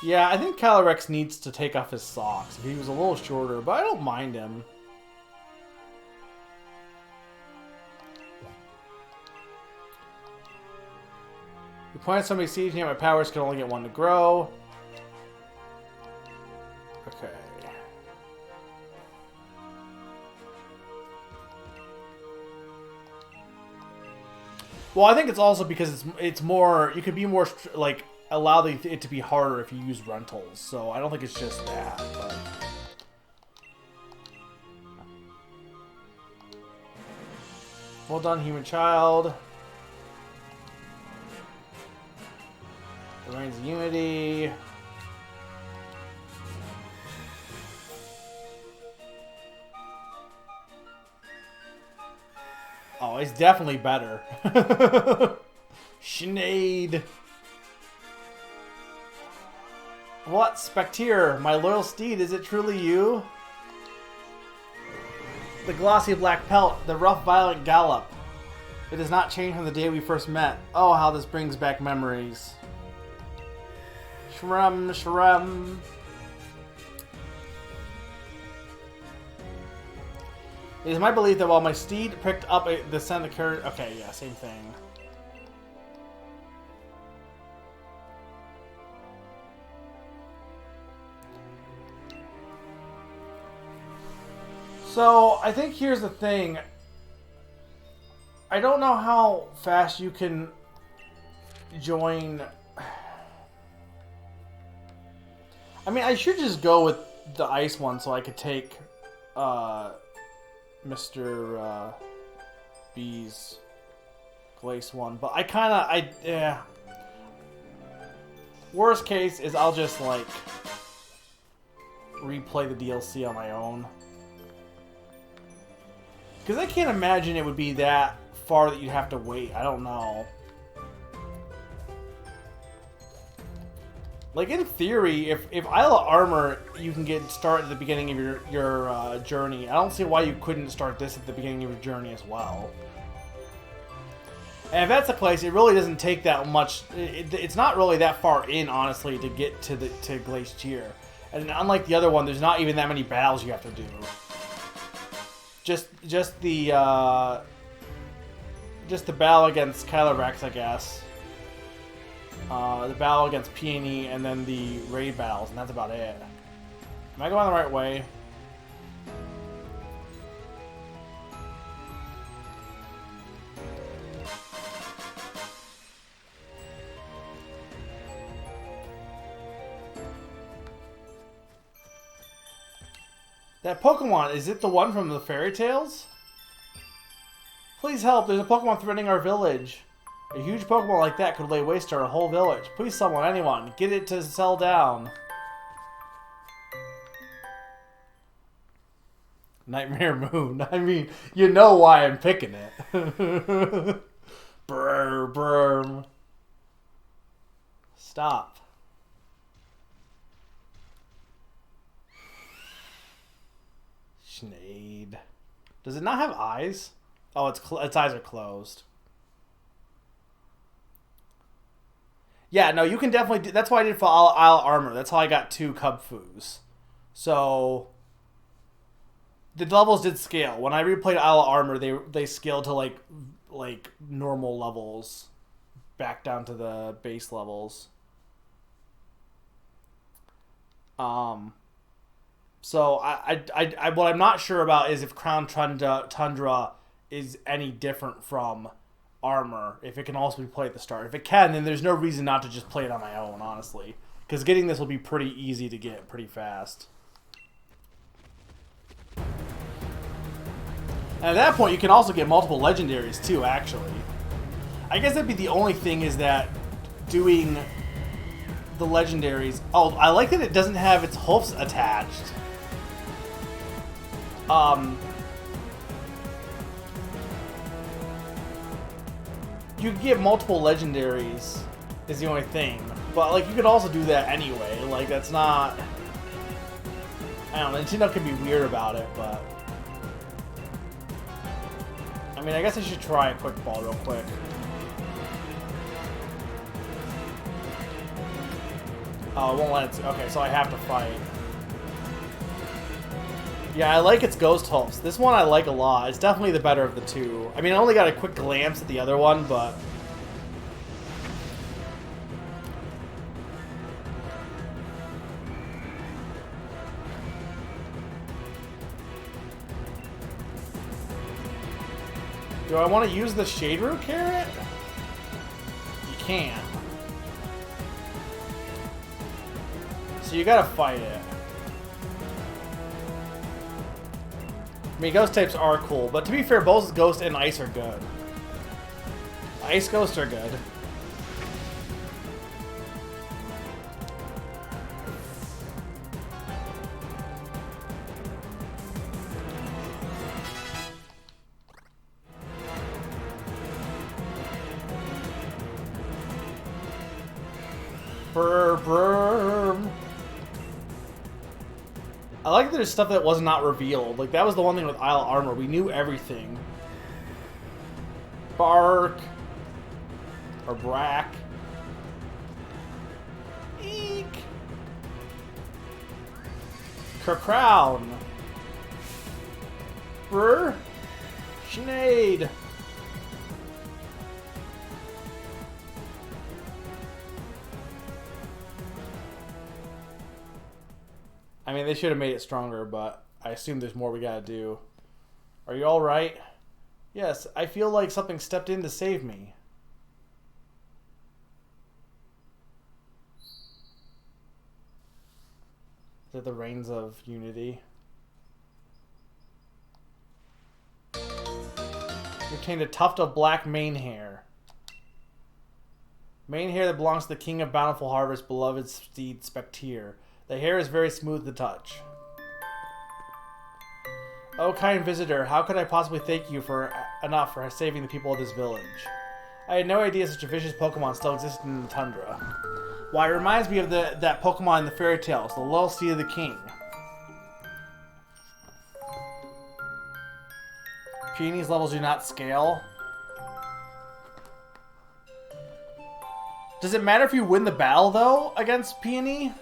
Yeah, I think Calyrex needs to take off his socks. He was a little shorter, but I don't mind him. You plant so many seeds here, my powers can only get one to grow. Okay. Well, I think it's also because it's more, you could be more like allow it to be harder if you use rentals. So I don't think it's just that. But. Well done, human child. The Reigns of Unity. Oh, he's definitely better. Sinead. What, Spectre, my loyal steed, is it truly you? The glossy black pelt, the rough violent gallop. It has not changed from the day we first met. Oh, how this brings back memories. Shrum, shrum. It is my belief that while my steed picked up the scent of the carriage... Okay, yeah, same thing. So, I think here's the thing. I don't know how fast you can join... I mean, I should just go with the ice one so I could take Mr. B's glace one. But yeah. Worst case is I'll just, like, replay the DLC on my own. Because I can't imagine it would be that far that you'd have to wait. I don't know. Like, in theory, if Isle of Armor you can get started at the beginning of your journey, I don't see why you couldn't start this at the beginning of your journey as well. And if that's the place, it really doesn't take that much. It's not really that far in, honestly, to get to Glacier. And unlike the other one, there's not even that many battles you have to do. Just the battle against Calyrex, I guess. The battle against Peony, and then the raid battles, and that's about it. Am I going the right way? That Pokemon, is it the one from the fairy tales? Please help, there's a Pokemon threatening our village. A huge Pokemon like that could lay waste to our whole village. Please someone, anyone, get it to sell down. Nightmare Moon. I mean, you know why I'm picking it. Brr, brr. Stop. Schneid. Does it not have eyes? Oh, its eyes are closed. Yeah, no, you can definitely do... That's why I did for Isle Armor. That's how I got 2 Cubfoos. So... The levels did scale. When I replayed Isle Armor, they scaled to, like normal levels. Back down to the base levels. So, what I'm not sure about is if Crown Tundra is any different from Armor, if it can also be played at the start. If it can, then there's no reason not to just play it on my own, honestly. Because getting this will be pretty easy to get pretty fast. And at that point, you can also get multiple legendaries too, actually. I guess that'd be the only thing, is that doing the legendaries... Oh, I like that it doesn't have its hoofs attached. You can get multiple legendaries, is the only thing. But, like, you could also do that anyway. Like, that's not... I don't know, Nintendo can be weird about it, but... I mean, I guess I should try a quick ball real quick. Oh, it won't let it... Okay, so I have to fight. Yeah, I like its ghost hoofs. This one I like a lot. It's definitely the better of the two. I mean, I only got a quick glance at the other one, but... Do I want to use the Shade Root Carrot? You can't. So you gotta fight it. I mean, ghost types are cool, but to be fair, both ghost and ice are good. Ice ghosts are good. Brr, brr. I like that there's stuff that was not revealed. Like, that was the one thing with Isle Armor. We knew everything. Bark. Or Brack. Eek. Crown. Brr. Schneid. I mean, they should have made it stronger, but I assume there's more we gotta do. Are you alright? Yes, I feel like something stepped in to save me. Is it the Reigns of Unity? You obtained a tuft of black mane hair. Mane hair that belongs to the King of Bountiful Harvest, beloved steed Spectre. The hair is very smooth to touch. Oh, kind visitor, how could I possibly thank you enough for saving the people of this village? I had no idea such a vicious Pokemon still existed in the Tundra. Why, it reminds me of that Pokemon in the fairy tales, the Loyal Steed of the King. Peony's levels do not scale. Does it matter if you win the battle, though, against Peony?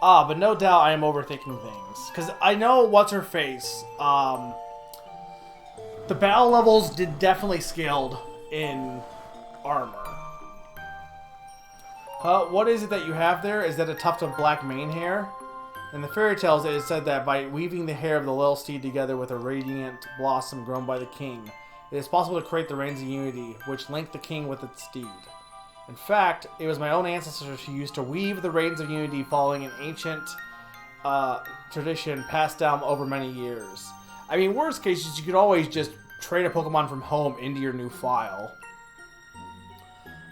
Ah, but no doubt I am overthinking things. Because I know what's-her-face. The battle levels did definitely scaled in armor. What is it that you have there? Is that a tuft of black mane hair? In the fairy tales, it is said that by weaving the hair of the Loyal Steed together with a radiant blossom grown by the king, it is possible to create the Reigns of Unity, which link the king with its steed. In fact, it was my own ancestors who used to weave the Reigns of Unity following an ancient tradition passed down over many years. I mean, worst cases, you could always just trade a Pokemon from home into your new file.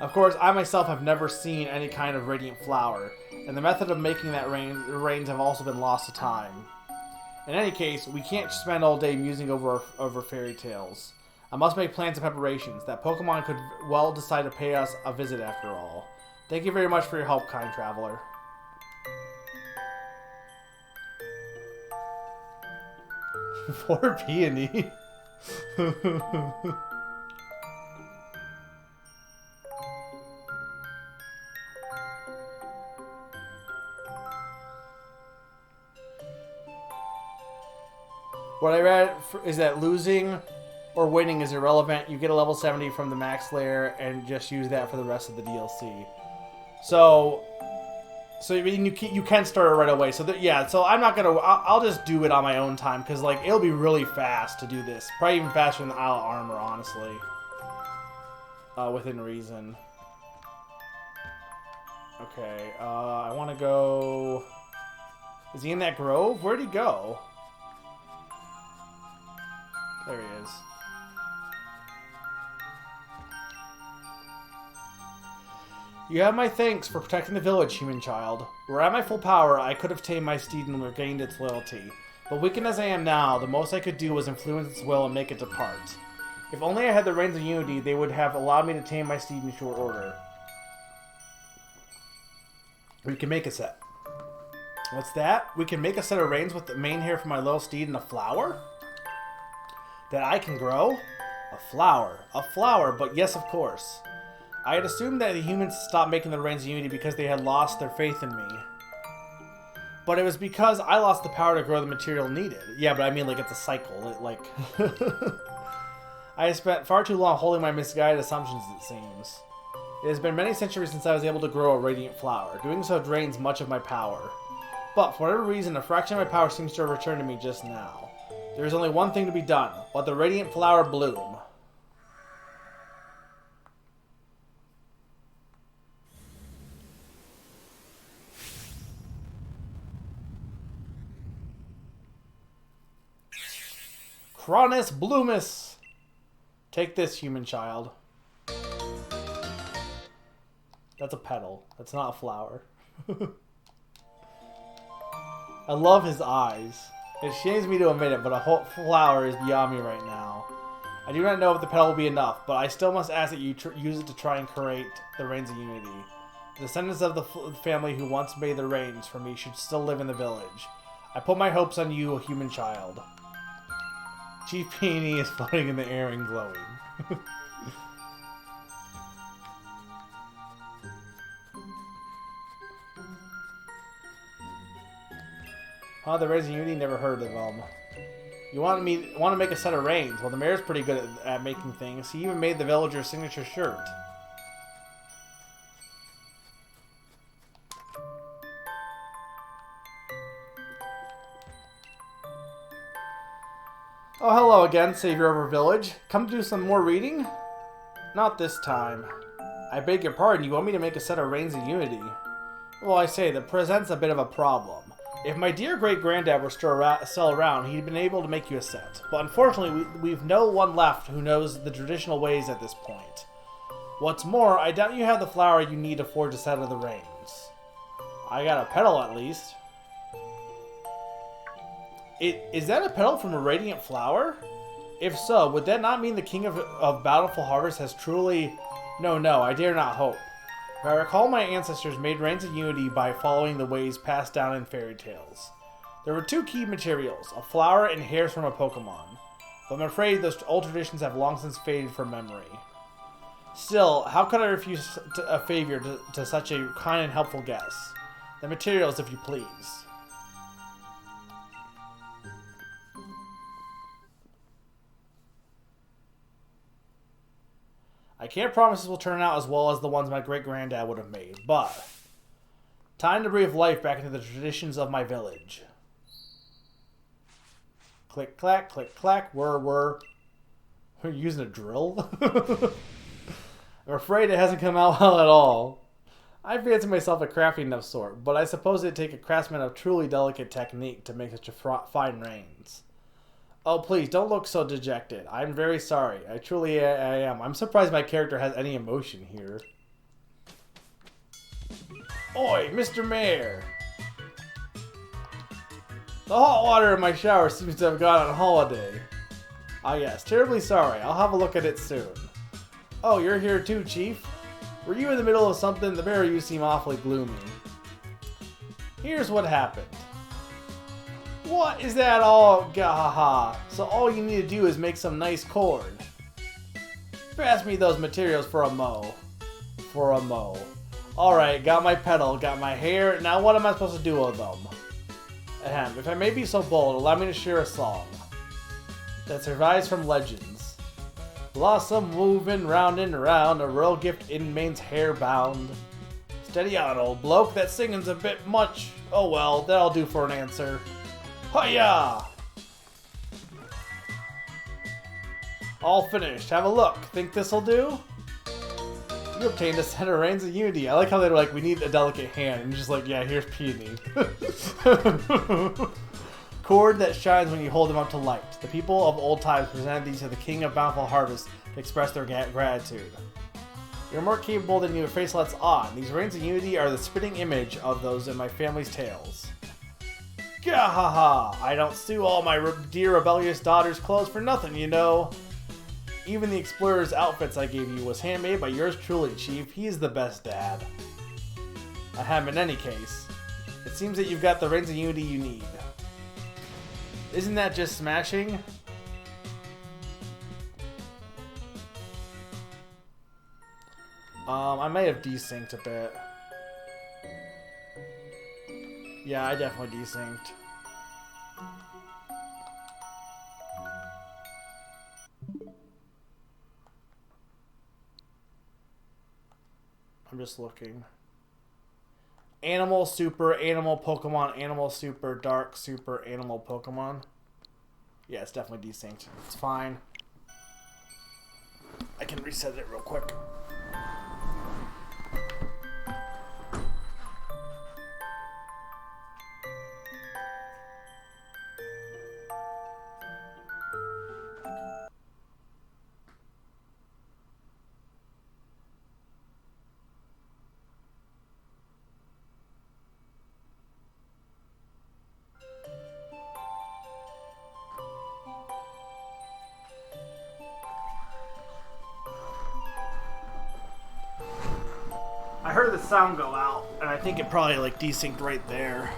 Of course, I myself have never seen any kind of radiant flower, and the method of making that rains have also been lost to time. In any case, we can't spend all day musing over fairy tales. I must make plans and preparations. That Pokemon could well decide to pay us a visit after all. Thank you very much for your help, kind traveler. Poor Peony. What I read is that losing or winning is irrelevant. You get a level 70 from the max layer and just use that for the rest of the DLC. So I mean, you can start it right away. So yeah, so I'm not gonna. I'll just do it on my own time because like it'll be really fast to do this. Probably even faster than the Isle of Armor, honestly. Within reason. Okay. I want to go. Is he in that grove? Where'd he go? There he is. You have my thanks for protecting the village, human child. Were I at my full power, I could have tamed my steed and regained its loyalty. But weakened as I am now, the most I could do was influence its will and make it depart. If only I had the Reigns of Unity, they would have allowed me to tame my steed in short order. We can make a set. What's that? We can make a set of reins with the mane hair from my little steed and a flower? That I can grow? A flower. A flower, but yes, of course. I had assumed that the humans stopped making the Reigns of Unity because they had lost their faith in me. But it was because I lost the power to grow the material needed. Yeah, but I mean, like, it's a cycle. It, like... I have spent far too long holding my misguided assumptions, it seems. It has been many centuries since I was able to grow a radiant flower. Doing so drains much of my power. But, for whatever reason, a fraction of my power seems to have returned to me just now. There is only one thing to be done. Let the radiant flower bloom. Cronus Bloomus! Take this, human child. That's a petal. That's not a flower. I love his eyes. It shames me to admit it, but a whole flower is beyond me right now. I do not know if the petal will be enough, but I still must ask that you use it to try and create the Reigns of Unity. The descendants of the family who once made the reigns for me should still live in the village. I put my hopes on you, a human child. Chief Peony is floating in the air and glowing. Oh, the Reigns of Unity, never heard of them. You want to make a set of reins? Well, the mayor's pretty good at making things. He even made the villager's signature shirt. Oh, hello again, savior of our village. Come to do some more reading? Not this time. I beg your pardon, you want me to make a set of Reigns of Unity? Well, I say, that presents a bit of a problem. If my dear great-granddad were still around, he'd been able to make you a set. But unfortunately, we've no one left who knows the traditional ways at this point. What's more, I doubt you have the flour you need to forge a set of the reins. I got a pedal at least. Is that a pedal from a radiant flower? If so, would that not mean the king of Bountiful Harvest has truly... No, I dare not hope. If I recall, my ancestors made Reigns of Unity by following the ways passed down in fairy tales. There were two key materials, a flower and hairs from a Pokemon. But I'm afraid those old traditions have long since faded from memory. Still, how could I refuse a favor to such a kind and helpful guest? The materials, if you please. I can't promise this will turn out as well as the ones my great-granddad would have made, but... Time to breathe life back into the traditions of my village. Click, clack, whir. We're using a drill? I'm afraid it hasn't come out well at all. I fancy myself a crafty enough sort, but I suppose it'd take a craftsman of truly delicate technique to make such a fine reins. Oh, please, don't look so dejected. I'm very sorry. I truly am. I'm surprised my character has any emotion here. Oi, Mr. Mayor! The hot water in my shower seems to have gone on holiday. Ah yes, terribly sorry. I'll have a look at it soon. Oh, you're here too, Chief? Were you in the middle of something? The pair of you seem awfully gloomy. Here's what happened. What is that all gahaha? So all you need to do is make some nice cord. Pass me those materials for a mo. Alright, got my pedal, got my hair, now what am I supposed to do with them? Ahem, if I may be so bold, allow me to share a song that survives from legends. Blossom moving round and round, a royal gift in Maine's hair bound. Steady on, old bloke, that singing's a bit much. Oh well, that'll do for an answer. Hiya! All finished. Have a look. Think this'll do? You obtained a set of Reigns of Unity. I like how they're like, we need a delicate hand. And you're just like, yeah, here's peony. Cord that shines when you hold them up to light. The people of old times presented these to the king of Bountiful Harvest to express their gratitude. You're more capable than your face lets on. These Reigns of Unity are the spitting image of those in my family's tales. Gahaha! I don't steal all my dear rebellious daughter's clothes for nothing, you know. Even the explorer's outfits I gave you was handmade by yours truly, Chief. He is the best dad. Ahem, in any case, it seems that you've got the Reigns of Unity you need. Isn't that just smashing? I may have desynced a bit. Yeah, I definitely desynced. I'm just looking. Animal, super, animal, Pokemon, animal, super, dark, super, animal, Pokemon. Yeah, it's definitely desynced. It's fine. I can reset it real quick. I heard the sound go out, and I think it probably like desynced right there.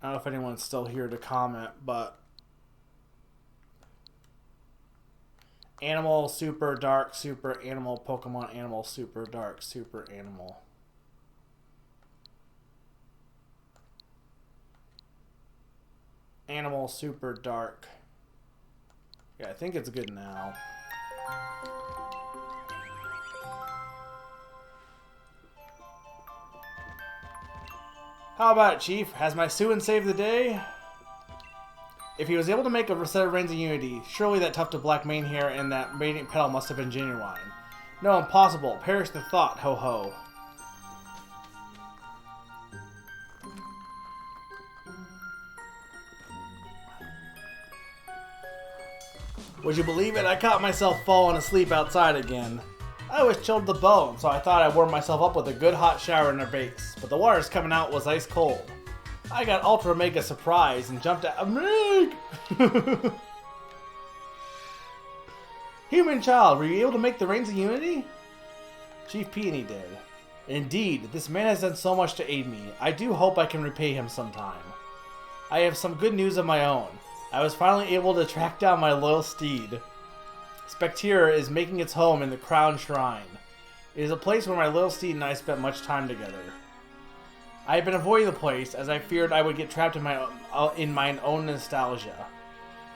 I don't know if anyone's still here to comment, but animal, super, dark, super, animal, Pokemon, animal, super, dark, super, animal. Animal, super, dark. Yeah, I think it's good now. How about it, Chief? Has my Suin saved the day? If he was able to make a set of Reigns of Unity, surely that tuft of black mane hair and that radiant petal must have been genuine. No, impossible. Perish the thought, ho-ho. Would you believe it? I caught myself falling asleep outside again. I was chilled to the bone, so I thought I'd warm myself up with a good hot shower in their base, but the water's coming out was ice cold. I got ultra mega surprised and jumped out. Meg! Human child, were you able to make the Reigns of Unity? Chief Peony did. Indeed, this man has done so much to aid me. I do hope I can repay him sometime. I have some good news of my own. I was finally able to track down my loyal steed. Spectre is making its home in the Crown Shrine. It is a place where my loyal steed and I spent much time together. I have been avoiding the place as I feared I would get trapped in my own nostalgia.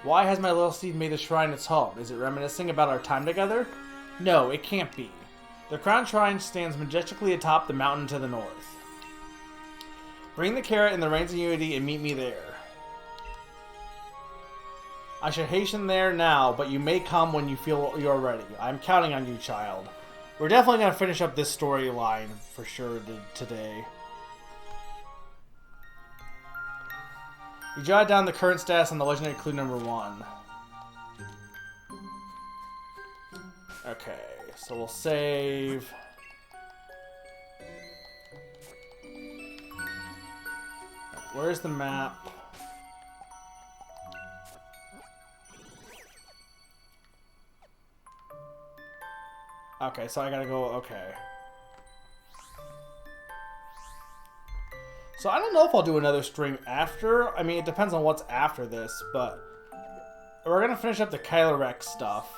Why has my loyal steed made the shrine its home? Is it reminiscing about our time together? No, it can't be. The Crown Shrine stands majestically atop the mountain to the north. Bring the carrot and the Reigns of Unity and meet me there. I should hasten there now, but you may come when you feel you're ready. I'm counting on you, child. We're definitely going to finish up this storyline for sure today. You jot down the current status on the legendary clue number 1. Okay, so we'll save. Where's the map? Okay, so I gotta go, okay. So I don't know if I'll do another stream after. I mean, it depends on what's after this, but we're gonna finish up the Kylo stuff.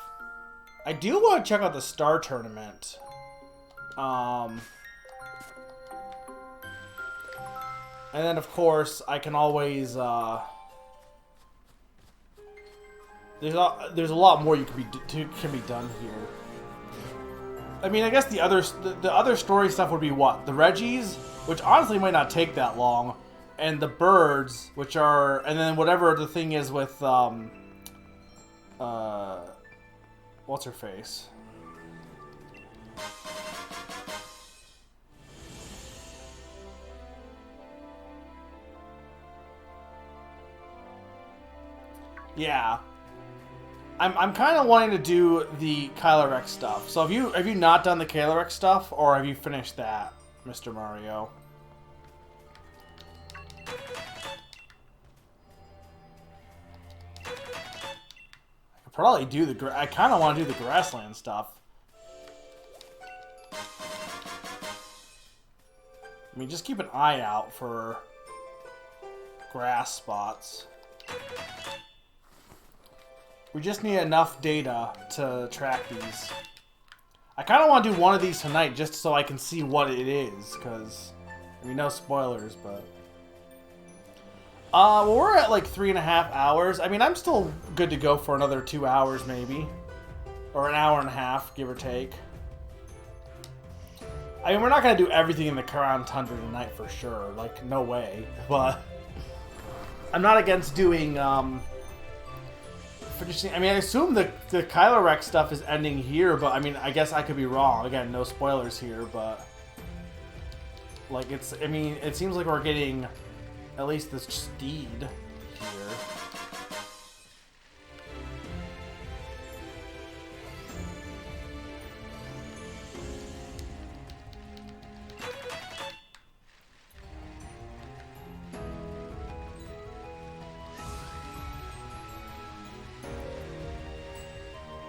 I do want to check out the Star Tournament. And then, of course, I can always, there's a lot more can be done here. I mean, I guess the other story stuff would be what? The Reggies, which honestly might not take that long, and the birds, which are, and then whatever the thing is with, what's her face? Yeah. I'm kind of wanting to do the Kylo Rex stuff. So have you not done the Kylo Rex stuff, or have you finished that, Mr. Mario? I could probably do the. I kind of want to do the grassland stuff. I mean, just keep an eye out for grass spots. We just need enough data to track these. I kind of want to do one of these tonight just so I can see what it is, because we know spoilers, but... well, we're at like 3.5 hours. I mean, I'm still good to go for another 2 hours, maybe. Or an hour and a half, give or take. I mean, we're not going to do everything in the Crown Tundra tonight for sure. Like, no way. But I'm not against doing... I mean, I assume the Kylo Rex stuff is ending here, but I mean, I guess I could be wrong. Again, no spoilers here, but like I mean, it seems like we're getting at least this steed here.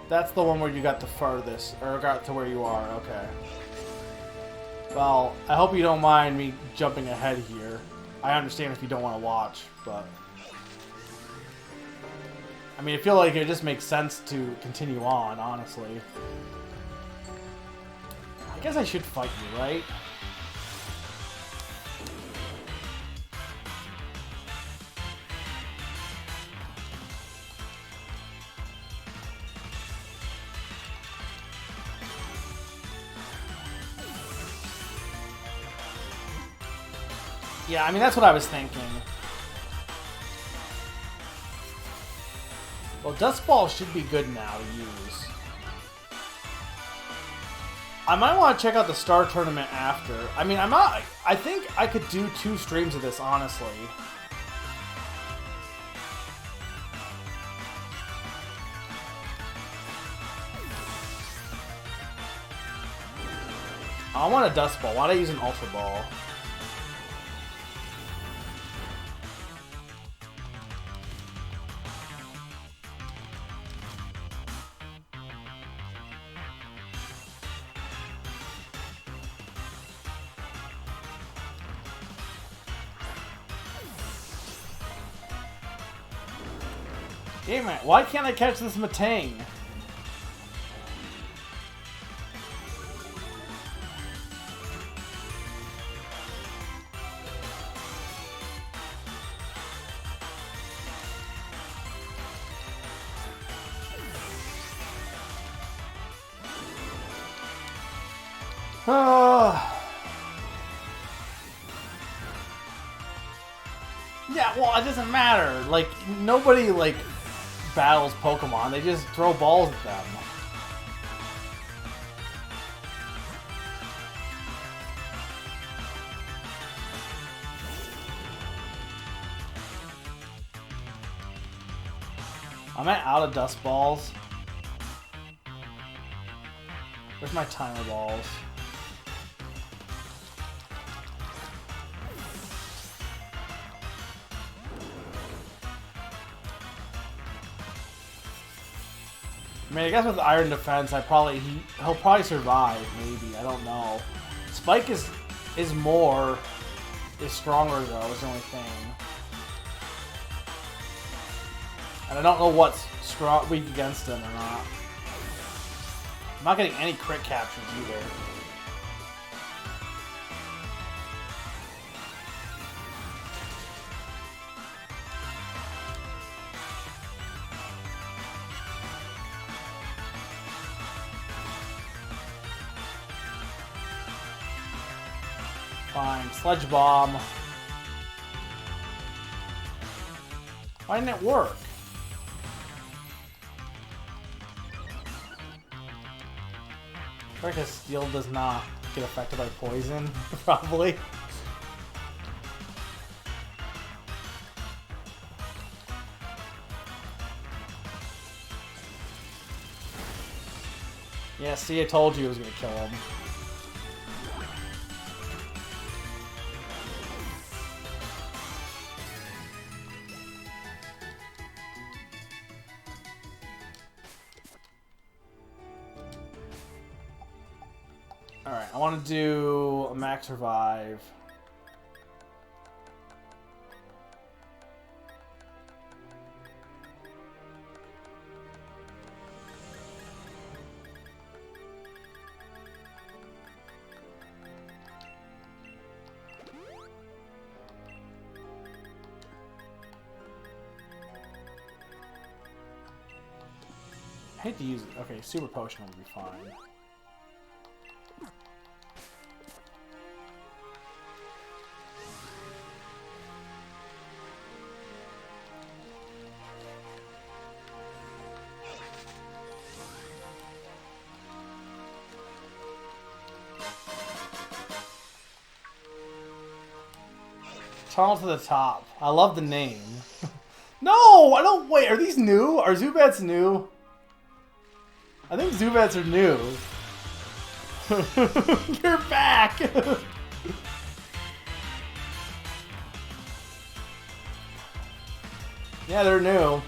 That's the one where you got the farthest, or got to where you are, okay. Well, I hope you don't mind me jumping ahead here. I understand if you don't want to watch, but... I mean, I feel like it just makes sense to continue on, honestly. I guess I should fight you, right? Yeah, I mean, that's what I was thinking. Well, Dust Ball should be good now to use. I might want to check out the Star Tournament after. I mean, I think I could do 2 streams of this, honestly. I want a Dust Ball. Why don't I use an Ultra Ball? Damn it, why can't I catch this Matang? Yeah, well, it doesn't matter. Like, nobody, like, battles Pokemon. They just throw balls at them. I'm out of Dust Balls. Where's my Timer Balls? I mean, I guess with Iron Defense, he'll probably survive. Maybe, I don't know. Spike is stronger though. Is the only thing, and I don't know what's weak against him or not. I'm not getting any crit captures either. Fine, Sludge Bomb. Why didn't it work? I guess Steel does not get affected by poison, probably. Yeah, see, I told you it was gonna kill him. Alright, I want to do a Max Revive. I hate to use it. Okay, Super Potion will be fine. Tunnel to the Top. I love the name. No, I don't. Wait, are these new? Are Zubats new? I think Zubats are new. You're back! Yeah, they're new.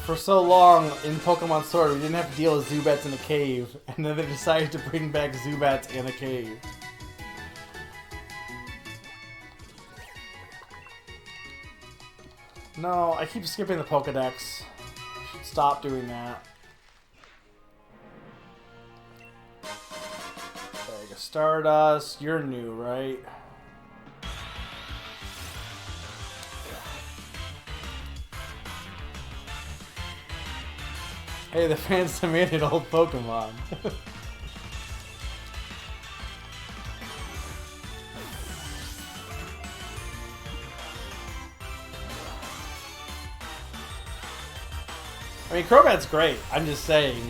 For so long in Pokemon Sword, we didn't have to deal with Zubats in a cave, and then they decided to bring back Zubats in a cave. No, I keep skipping the Pokedex. Stop doing that. There you go. Stardust, you're new, right? Hey, the fans demanded old Pokemon. I mean, Crobat's great. I'm just saying.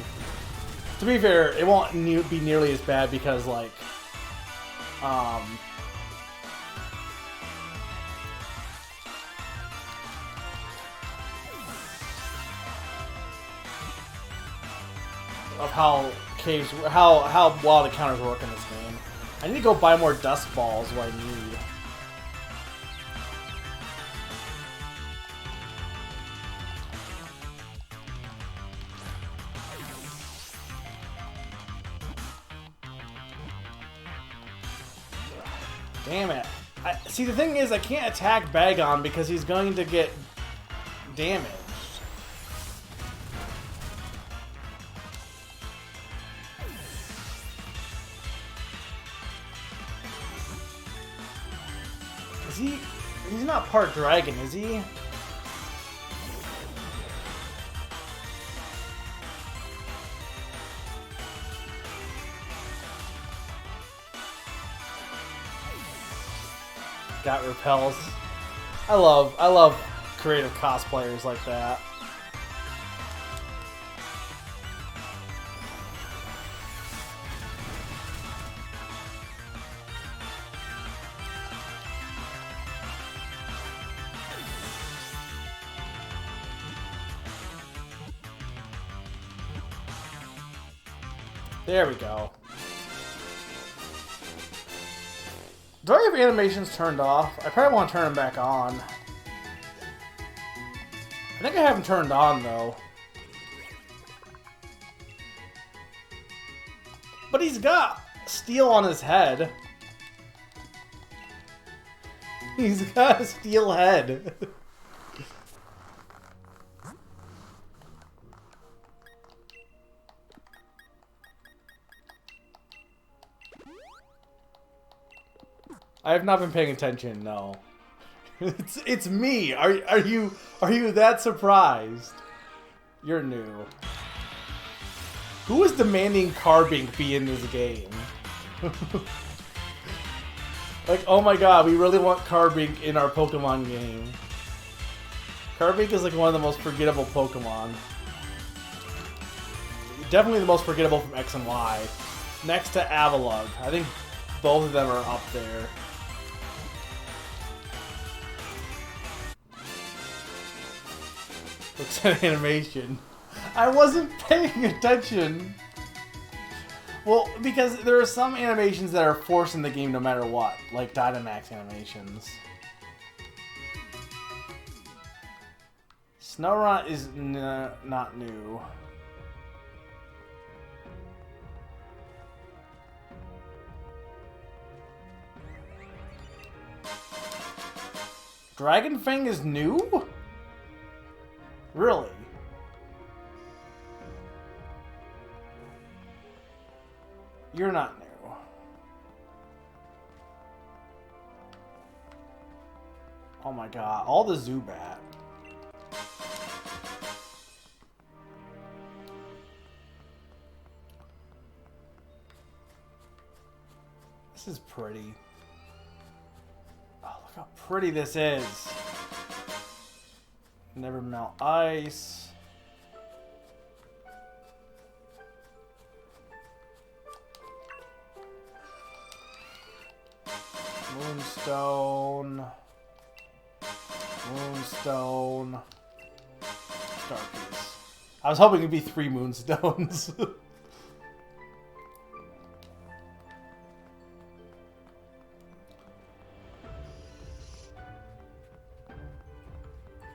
To be fair, it won't be nearly as bad because, like, of how caves, how well the counters work in this game. I need to go buy more dust balls. What I need. Damn it. See, the thing is, I can't attack Bagon because he's going to get damaged. Is he... He's not part dragon, is he? Got repels. I love creative cosplayers like that. There we go. Do I have animations turned off? I probably want to turn them back on. I think I have them turned on, though. But he's got steel on his head. He's got a steel head. I have not been paying attention. No, it's me. Are you that surprised? You're new. Who is demanding Carbink be in this game? Like, oh my god, we really want Carbink in our Pokemon game. Carbink is like one of the most forgettable Pokemon. Definitely the most forgettable from X and Y. Next to Avalugg. I think both of them are up there. Looks at animation. I wasn't paying attention. Well, because there are some animations that are forced in the game no matter what, like Dynamax animations. Snorunt is not new. Dragonfang is new? Really? You're not new. Oh my god, all the Zubat. This is pretty. Oh, look how pretty this is. Never melt ice. Moonstone. Moonstone. Starpiece. I was hoping it'd be 3 Moonstones.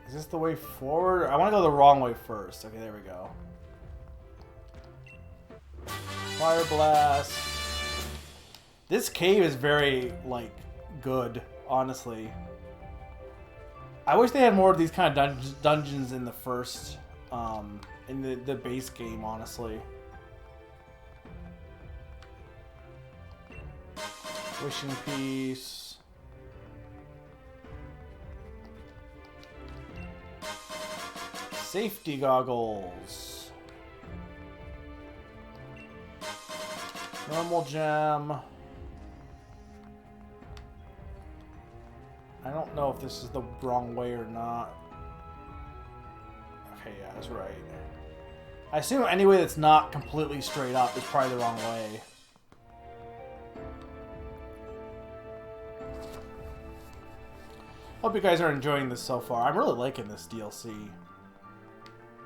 Is this the way forward? I want to go the wrong way first. Okay, there we go. Fire Blast. This cave is very, like, good, honestly. I wish they had more of these kind of dungeons in the first, in the base game, honestly. Wishing Piece. Safety goggles. Normal gem. I don't know if this is the wrong way or not. Okay, yeah, I was right. I assume any way that's not completely straight up is probably the wrong way. Hope you guys are enjoying this so far. I'm really liking this DLC.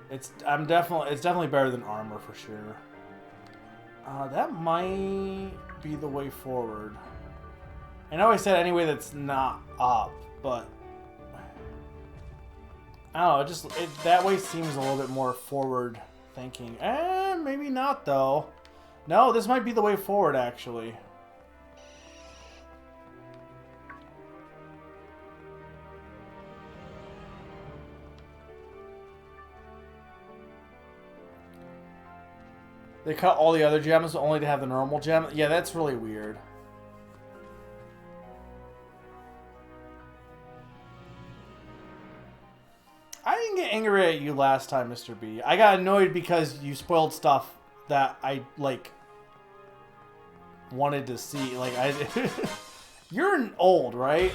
It's definitely better than Armor for sure. That might be the way forward. I know I said any way that's not up, but I don't know. That way seems a little bit more forward thinking. Maybe not though. No, this might be the way forward actually. They cut all the other gems only to have the normal gem. Yeah, that's really weird. I didn't get angry at you last time, Mr. B. I got annoyed because you spoiled stuff that I, like, wanted to see. Like, you're old, right?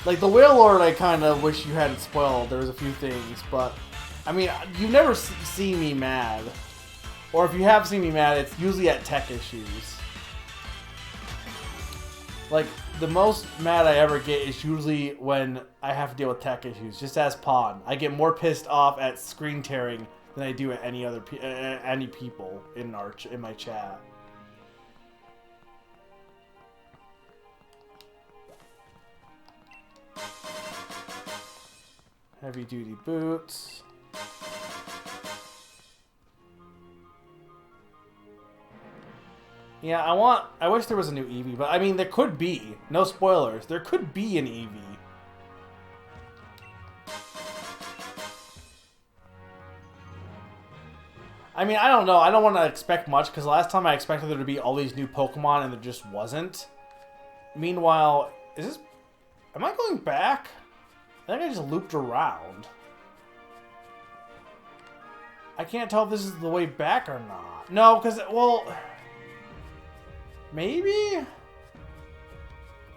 Like, the Whale Lord I kind of wish you hadn't spoiled. There was a few things, but, I mean, you never see me mad. Or if you have seen me mad, it's usually at tech issues. Like, the most mad I ever get is usually when I have to deal with tech issues. Just ask Pawn. I get more pissed off at screen tearing than I do at any people in my chat. Heavy duty boots. Yeah, I wish there was a new Eevee, but I mean, there could be. No spoilers. There could be an Eevee. I mean, I don't know. I don't want to expect much, because last time I expected there to be all these new Pokemon, and there just wasn't. Meanwhile, am I going back? I think I just looped around. I can't tell if this is the way back or not. No, because, well... Maybe?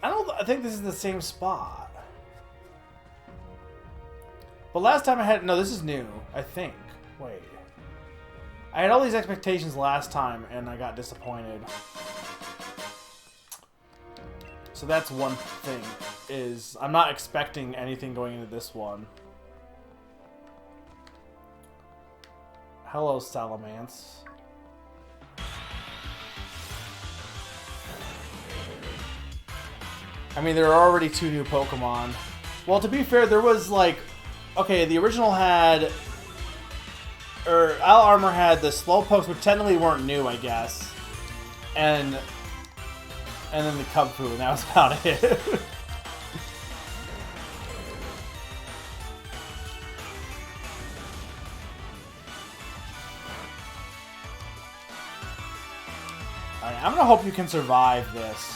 I think this is the same spot. But last time I had... No, this is new, I think. Wait. I had all these expectations last time, and I got disappointed. So that's one thing, is I'm not expecting anything going into this one. Hello, Salamence. I mean, there are already 2 new Pokemon. Well, to be fair, there was like... Okay, the original had... Al Armor had the Slowpokes, which technically weren't new, I guess. And then the Cubfu, and that was about it. Alright, I'm gonna hope you can survive this.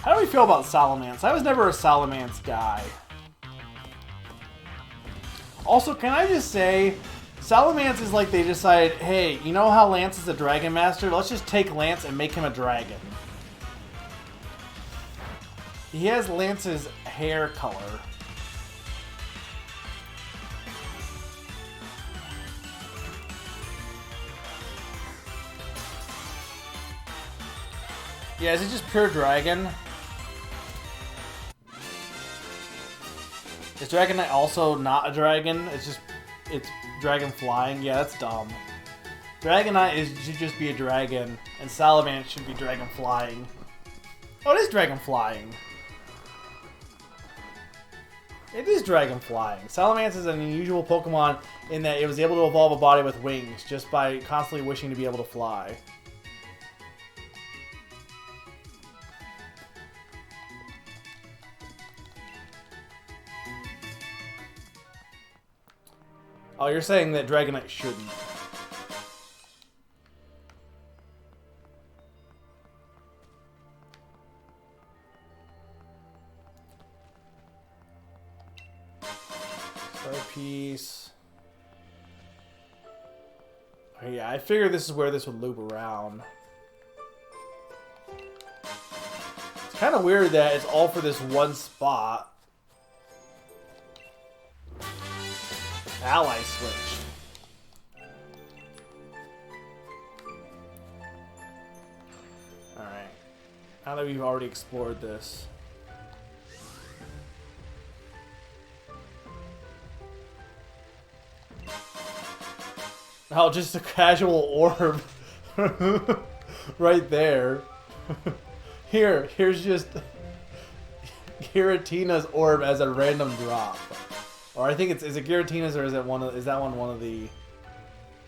How do we feel about Salamence? I was never a Salamence guy. Also, can I just say, Salamence is like they decided, hey, you know how Lance is a Dragon Master? Let's just take Lance and make him a dragon. He has Lance's hair color. Yeah, is it just pure dragon? Is Dragonite also not a dragon? It's dragon flying? Yeah, that's dumb. Dragonite should just be a dragon, and Salamence should be dragon flying. Oh, it is dragon flying. It is dragon flying. Salamence is an unusual Pokemon in that it was able to evolve a body with wings just by constantly wishing to be able to fly. Oh, you're saying that Dragonite shouldn't. Yeah, I figured this is where this would loop around. It's kind of weird that it's all for this one spot. Ally switch. Alright. Now that we've already explored this. Oh, just a casual orb. Right there. Here's just Giratina's orb as a random drop. Or I think is it Giratina's or is it is that one of the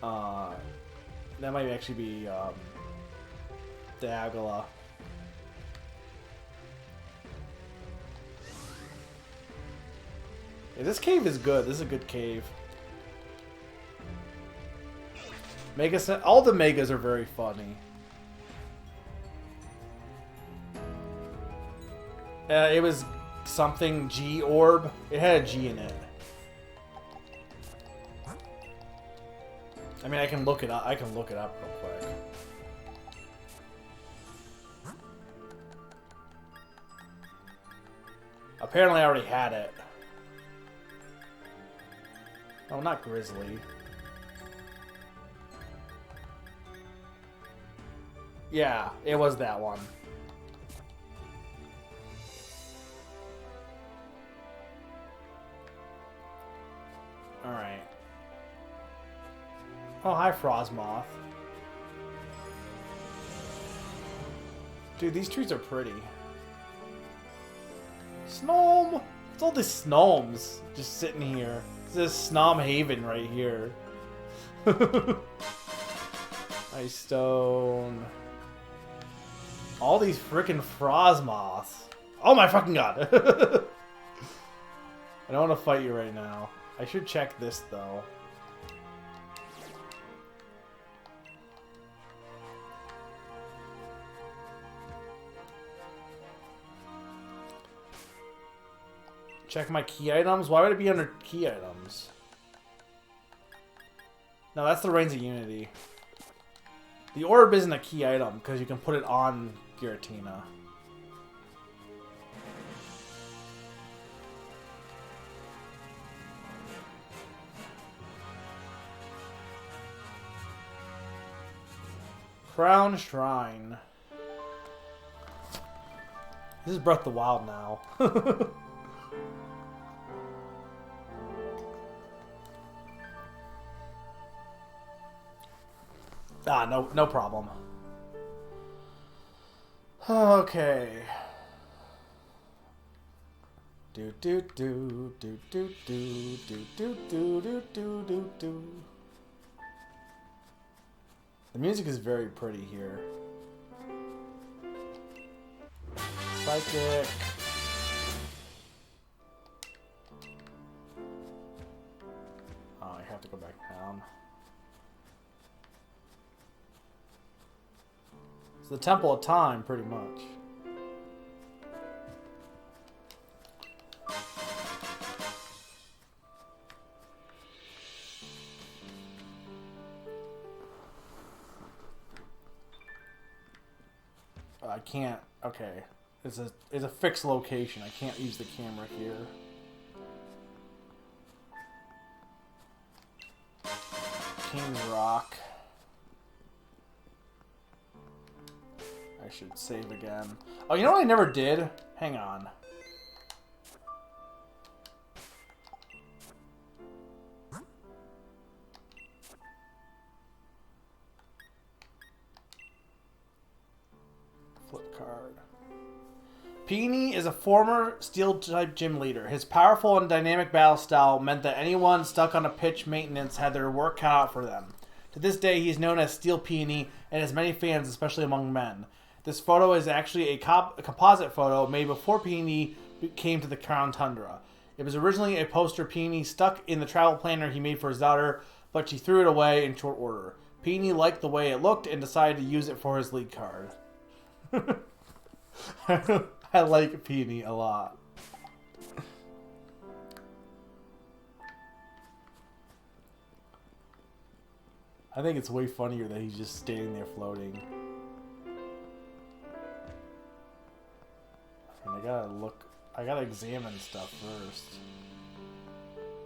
that might actually be Diagola. Yeah, this cave is good. This is a good cave. All the megas are very funny. It was something G orb. It had a G in it. I mean, I can look it up. I can look it up real quick. Apparently, I already had it. Oh, not Grizzly. Yeah, it was that one. Alright. Oh, hi, Frostmoth. Dude, these trees are pretty. Snom! It's all these Snoms just sitting here. It's this Snom Haven right here. Ice Stone. All these freaking Frostmoths. Oh my fucking god! I don't want to fight you right now. I should check this though. Check my key items? Why would it be under key items? No, that's the Reigns of Unity. The orb isn't a key item because you can put it on Giratina. Crown Shrine. This is Breath of the Wild now. No problem. Okay. Do do do do do do do do do do do do do. The music is very pretty here. Psychic. Oh, I have to go back down. It's the Temple of Time, pretty much. I can't. Okay, it's a fixed location. I can't use the camera here. King's Rock. I should save again. Oh, you know what I never did? Hang on. Flip card. Peony is a former Steel-type gym leader. His powerful and dynamic battle style meant that anyone stuck on a pitch maintenance had their work cut out for them. To this day, he is known as Steel Peony and has many fans, especially among men. This photo is actually a composite photo made before Peony came to the Crown Tundra. It was originally a poster Peony stuck in the travel planner he made for his daughter, but she threw it away in short order. Peony liked the way it looked and decided to use it for his lead card. I like Peony a lot. I think it's way funnier that he's just standing there floating. I gotta examine stuff first.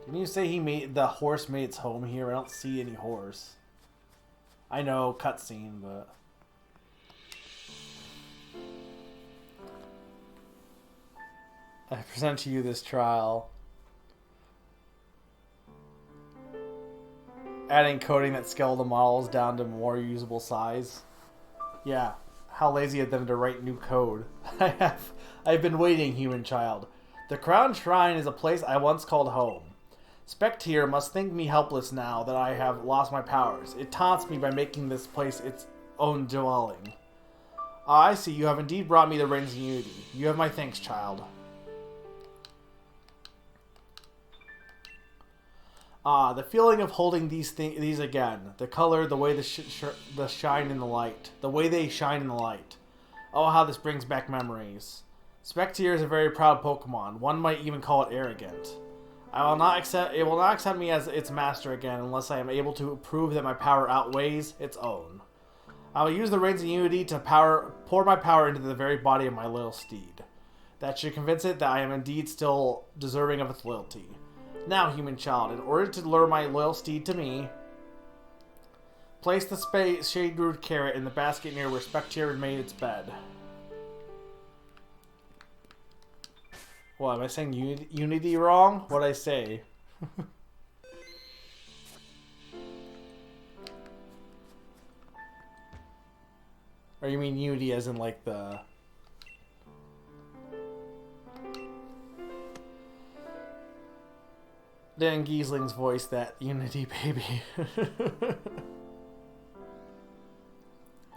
Didn't you say the horse made its home here? I don't see any horse. I know, cutscene, but... I present to you this trial. Adding coding that scaled the models down to more usable size. Yeah, how lazy of them to write new code. I've been waiting, human child. The Crown Shrine is a place I once called home. Spectre must think me helpless now that I have lost my powers. It taunts me by making this place its own dwelling. Ah, I see, you have indeed brought me the Rings of Unity. You have my thanks, child. Ah, the feeling of holding these again. The color, the way the shine in the light. The way they shine in the light. Oh, how this brings back memories. Spectre is a very proud Pokemon. One might even call it arrogant. It will not accept me as its master again unless I am able to prove that my power outweighs its own. I will use the Rings of Unity to pour my power into the very body of my loyal steed. That should convince it that I am indeed still deserving of its loyalty. Now, human child, in order to lure my loyal steed to me, place the shade-root carrot in the basket near where Spectre made its bed. What, am I saying Unity wrong? What'd I say? Or you mean Unity as in like the... Dan Giesling's voice, that Unity baby. The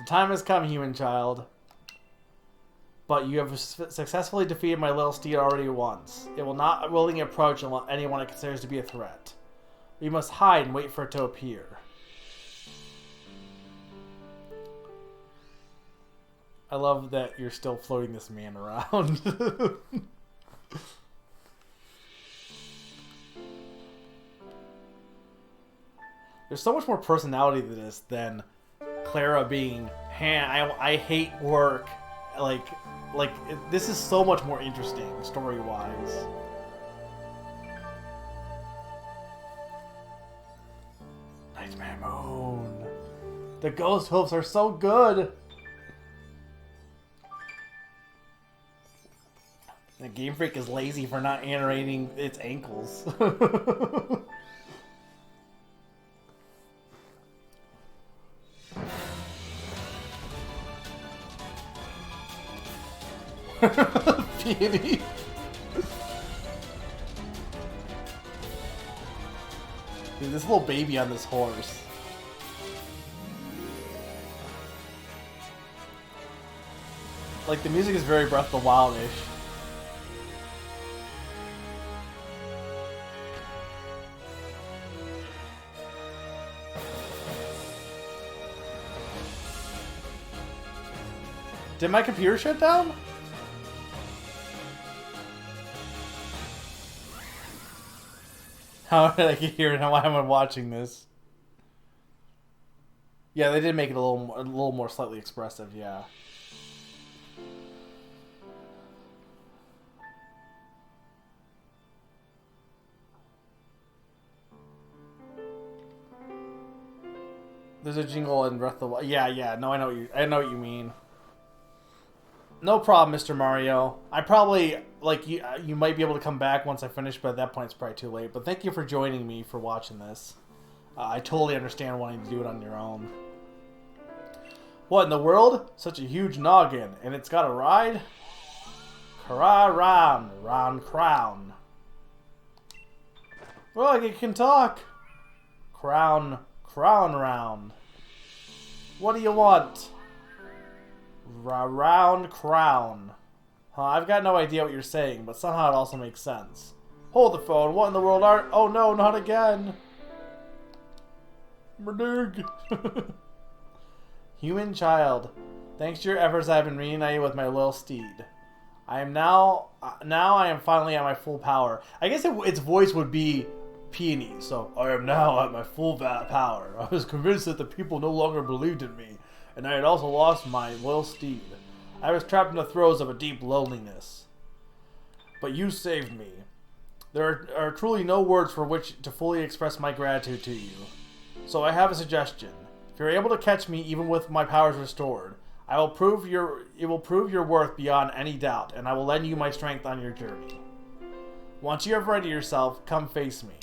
time has come, human child. But you have successfully defeated my little steed already once. It will not willingly approach anyone it considers to be a threat. We must hide and wait for it to appear. I love that you're still floating this man around. There's so much more personality to this than Clara being, I hate work. This is so much more interesting, story-wise. Nightmare Moon. The ghost hooves are so good! The Game Freak is lazy for not animating its ankles. Peony. Dude, this little baby on this horse. Like, the music is very Breath of the Wild-ish. Did my computer shut down? How did I get here and why am I watching this? Yeah, they did make it a little more slightly expressive, yeah. There's a jingle in Breath of the Wild. Yeah. No, I know what you mean. No problem, Mr. Mario. I probably, you might be able to come back once I finish, but at that point it's probably too late. But thank you for joining me for watching this. I totally understand wanting to do it on your own. What in the world? Such a huge noggin, and it's got a ride? Round crown. Well, it can talk. Crown round. What do you want? Round crown. Huh, I've got no idea what you're saying, but somehow it also makes sense. Hold the phone. What in the world are... Oh no, not again. Murderg. Human child. Thanks to your efforts, I have been reunited with my little steed. I am now I am finally at my full power. I guess its voice would be Peony, so I am now at my full power. I was convinced that the people no longer believed in me, and I had also lost my loyal steed. I was trapped in the throes of a deep loneliness. But you saved me. There are truly no words for which to fully express my gratitude to you. So I have a suggestion. If you're able to catch me even with my powers restored, it will prove your worth beyond any doubt, and I will lend you my strength on your journey. Once you have readied yourself, come face me.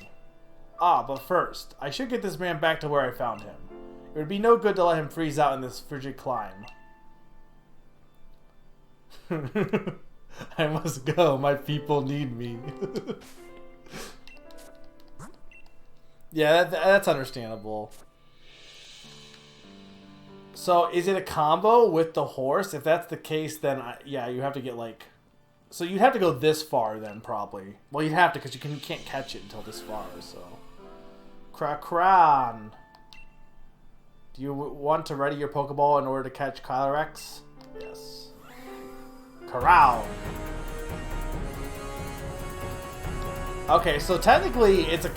Ah, but first, I should get this man back to where I found him. It would be no good to let him freeze out in this frigid climb. I must go. My people need me. Yeah, that's understandable. So, is it a combo with the horse? If that's the case, then yeah, you have to get like... So you'd have to go this far then, probably. Well, you'd have to, because you can't catch it until this far, so... Krakran! Do you want to ready your Pokeball in order to catch Calyrex? Yes. Corral! Okay, so technically it's a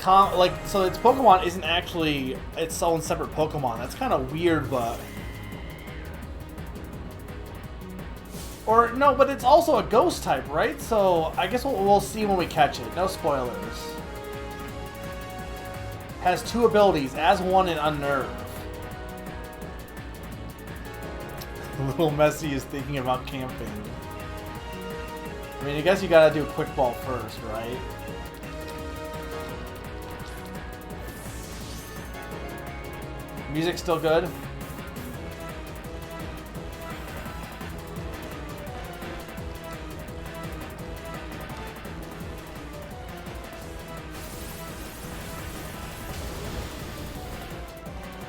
so its Pokemon isn't actually its own separate Pokemon. That's kind of weird, but... Or, no, but it's also a ghost type, right? So, I guess we'll see when we catch it. No spoilers. Has 2 abilities, As One and Unnerve. Little Messy is thinking about camping. I mean, I guess you gotta do a quick ball first, right? Music still good?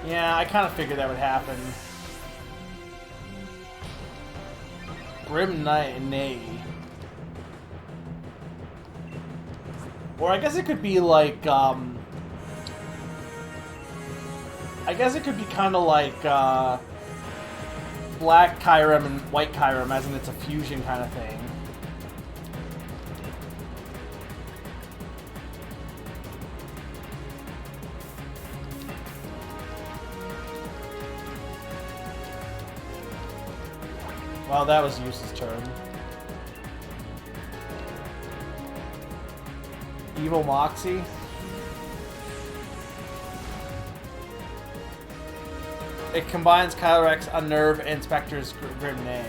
Yeah, I kind of figured that would happen. Grim Knight and Nay. Or I guess it could be like, I guess it could be kind of like, Black Kyurem and White Kyurem, as in it's a fusion kind of thing. Well, that was Use's turn. Evil Moxie. It combines Calyrex, Unnerve, and Spectre's Grim Neigh.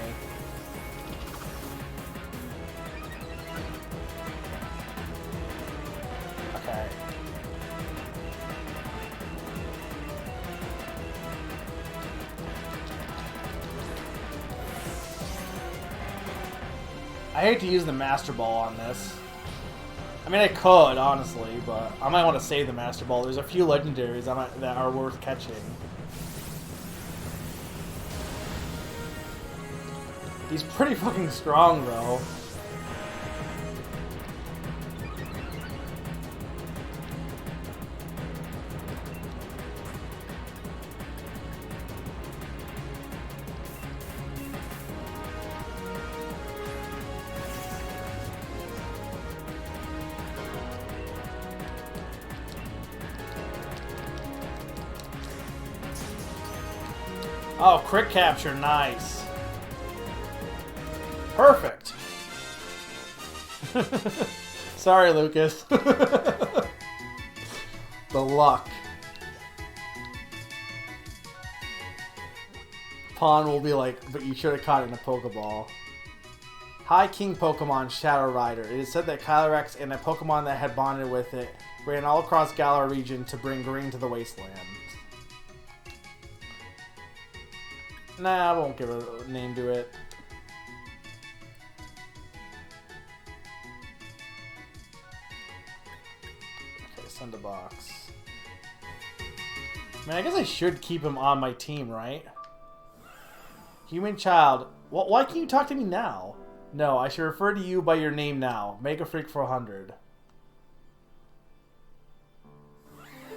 Okay. I hate to use the Master Ball on this. I mean, I could, honestly, but I might want to save the Master Ball. There's a few legendaries that are worth catching. He's pretty fucking strong, though. Oh, crit capture, nice. Perfect. Sorry, Lucas. The luck. Pawn will be like, but you should have caught it in a Pokeball. Hi, King Pokemon Shadow Rider. It is said that Calyrex and a Pokemon that had bonded with it ran all across Galar region to bring green to the wasteland. Nah, I won't give a name to it. Okay, send a box. Man, I guess I should keep him on my team, right? Human child. Well, why can't you talk to me now? No, I should refer to you by your name now. Mega Freak 400.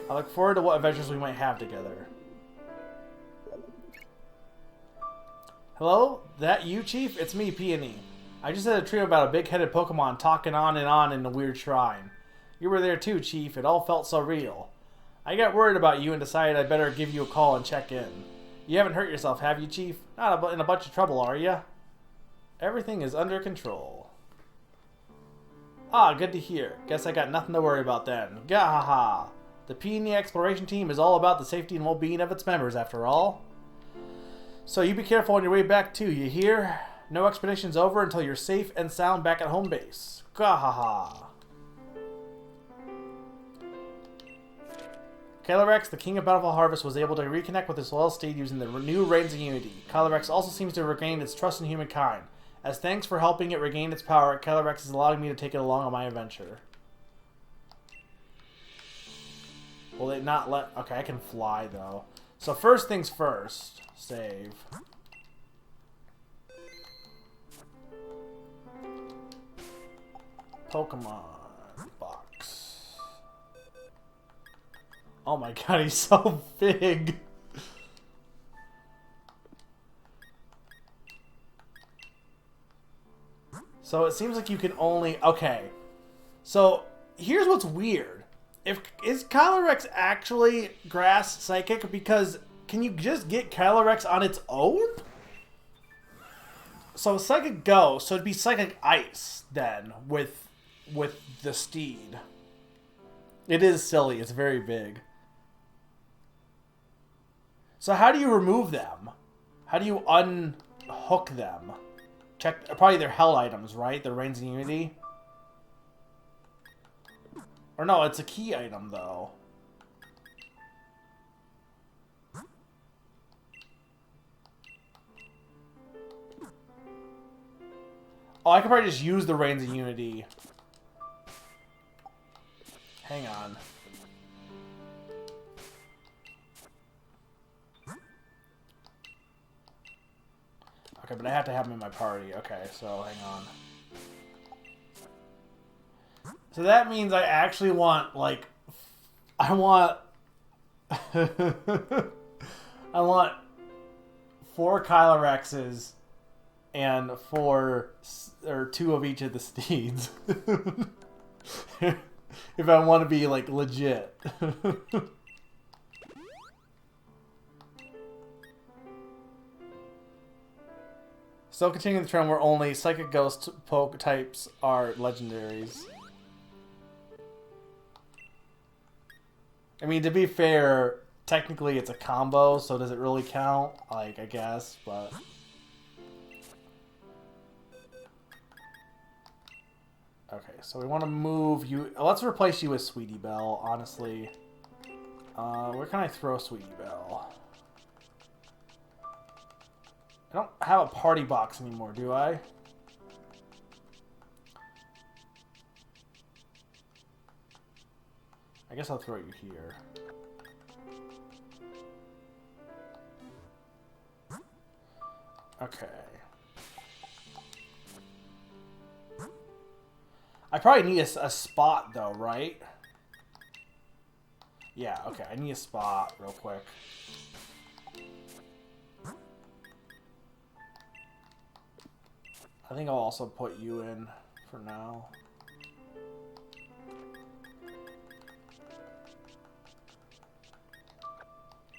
I look forward to what adventures we might have together. Hello? That you, Chief? It's me, Peony. I just had a trio about a big-headed Pokemon talking on in a weird shrine. You were there too, Chief. It all felt so real. I got worried about you and decided I'd better give you a call and check in. You haven't hurt yourself, have you, Chief? Not in a bunch of trouble, are you? Everything is under control. Ah, good to hear. Guess I got nothing to worry about then. Gahaha. The P&E exploration team is all about the safety and well-being of its members, after all. So you be careful on your way back, too, you hear? No expedition's over until you're safe and sound back at home base. Gahaha. Calyrex, the king of Bountiful Harvest, was able to reconnect with his loyal steed using the new Reins of Unity. Calyrex also seems to have regained its trust in humankind. As thanks for helping it regain its power, Calyrex is allowing me to take it along on my adventure. Will it not let... Okay, I can fly, though. So first things first. Save. Pokemon box. Oh my god, he's so big. So it seems like you can only... Okay. So here's what's weird. Is Calyrex actually Grass Psychic? Because can you just get Calyrex on its own? So Psychic Go, so it'd be Psychic Ice then with the steed. It is silly. It's very big. So how do you remove them? How do you unhook them? Check, probably they're held items, right? The Reins of Unity. Or no, it's a key item though. Oh, I could probably just use the Reins of Unity. Hang on. Okay, but I have to have him in my party. Okay, so hang on. So that means I actually want, like... I want... I want 4 Cylorexes and 4... or 2 of each of the steeds. If I want to be, like, legit. Still continuing the trend where only Psychic Ghost poke types are legendaries. I mean, to be fair, technically it's a combo, so does it really count? Like, I guess, but... Okay, so we want to move you... Let's replace you with Sweetie Belle, honestly. Where can I throw Sweetie Belle? I don't have a party box anymore, do I? I guess I'll throw you here. Okay. I probably need a spot, though, right? Yeah, okay. I need a spot real quick. I think I'll also put you in for now.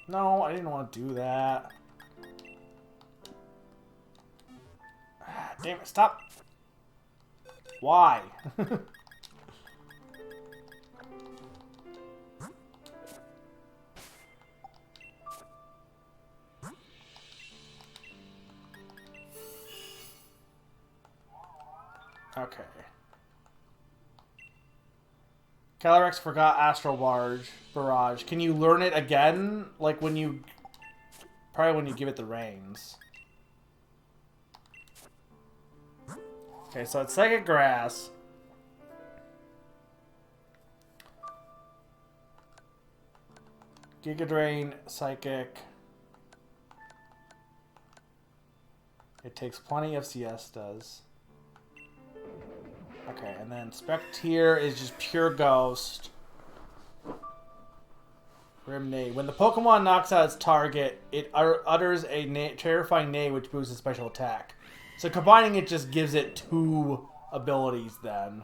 No, I didn't want to do that. Ah, damn it, stop. Why? Okay. Calyrex forgot Astral Barrage. Can you learn it again? Like when you... Probably when you give it the reins. Okay, so it's Psychic Grass. Giga Drain, Psychic. It takes plenty of CS, does. Okay, and then Spectier is just pure Ghost. Grim-Neigh. When the Pokemon knocks out its target, it utters a terrifying neigh which boosts its special attack. So combining it just gives it 2 abilities then.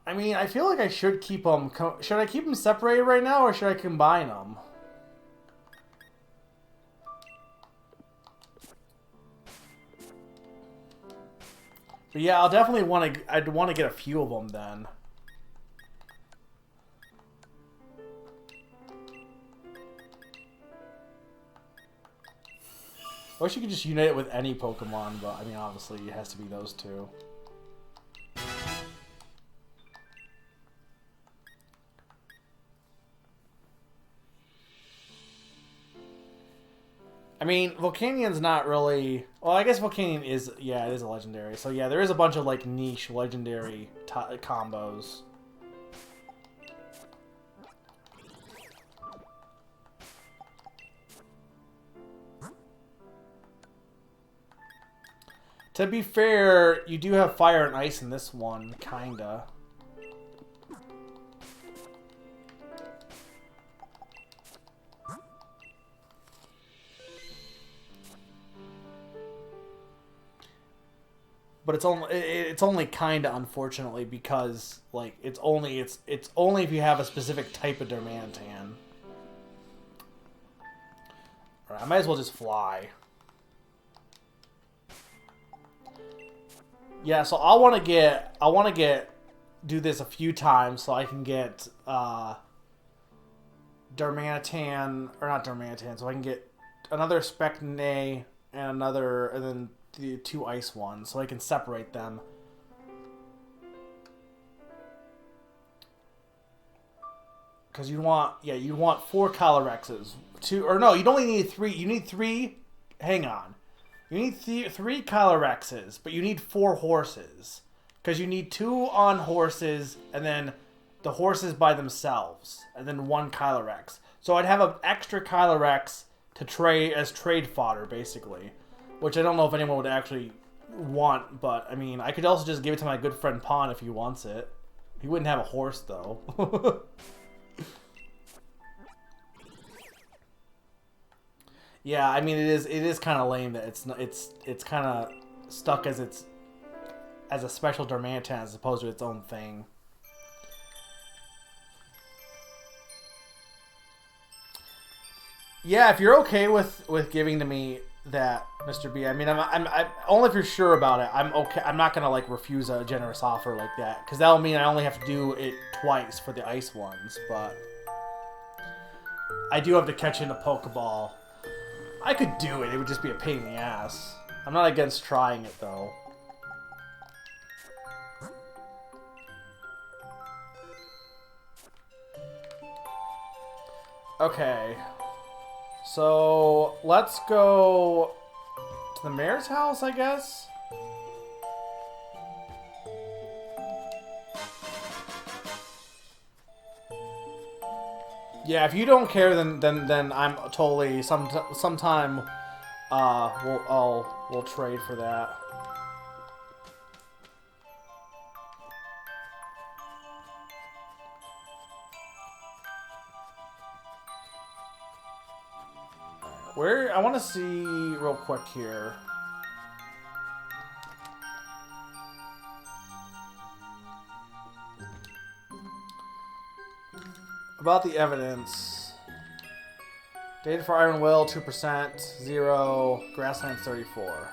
I mean, I feel like I should keep them... Should I keep them separated right now, or should I combine them? But yeah, I'll definitely want to... I'd want to get a few of them then. I wish you could just unite it with any Pokemon, but I mean, obviously, it has to be those two. I mean, Volcanian's not really... Well, I guess Volcanion is... Yeah, it is a legendary. So yeah, there is a bunch of, like, niche legendary combos. To be fair, you do have fire and ice in this one, kinda. But it's only kinda, unfortunately, because like it's only if you have a specific type of Darmanitan. Alright, I might as well just fly. Yeah, so I want to do this a few times so I can get Darmanitan, or not Darmanitan, so I can get another Spectine and then the two ice ones, so I can separate them. Because you want 4 Calyrexes. You only need 3. You need 3. Hang on. You need 3 Calyrexes, but you need 4 horses. Because you need 2 on horses, and then the horses by themselves, and then 1 Calyrex. So I'd have an extra Calyrex to trade as trade fodder, basically. Which I don't know if anyone would actually want, but I mean, I could also just give it to my good friend Pon if he wants it. He wouldn't have a horse, though. Yeah, I mean, it is kind of lame that it's kind of stuck as a special Darmanitan as opposed to its own thing. Yeah, if you're okay with giving to me that, Mr. B, I mean, I'm only if you're sure about it. I'm okay. I'm not gonna like refuse a generous offer like that, because that'll mean I only have to do it twice for the ice ones. But I do have to catch in a Pokeball. I could do it. It would just be a pain in the ass. I'm not against trying it, though. Okay. So, let's go to the mayor's house, I guess? Yeah, if you don't care, then I'm totally sometime we'll trade for that. Where I want to see real quick here. About the evidence. Data for Iron Will, 2%, 0, Grasslands 34.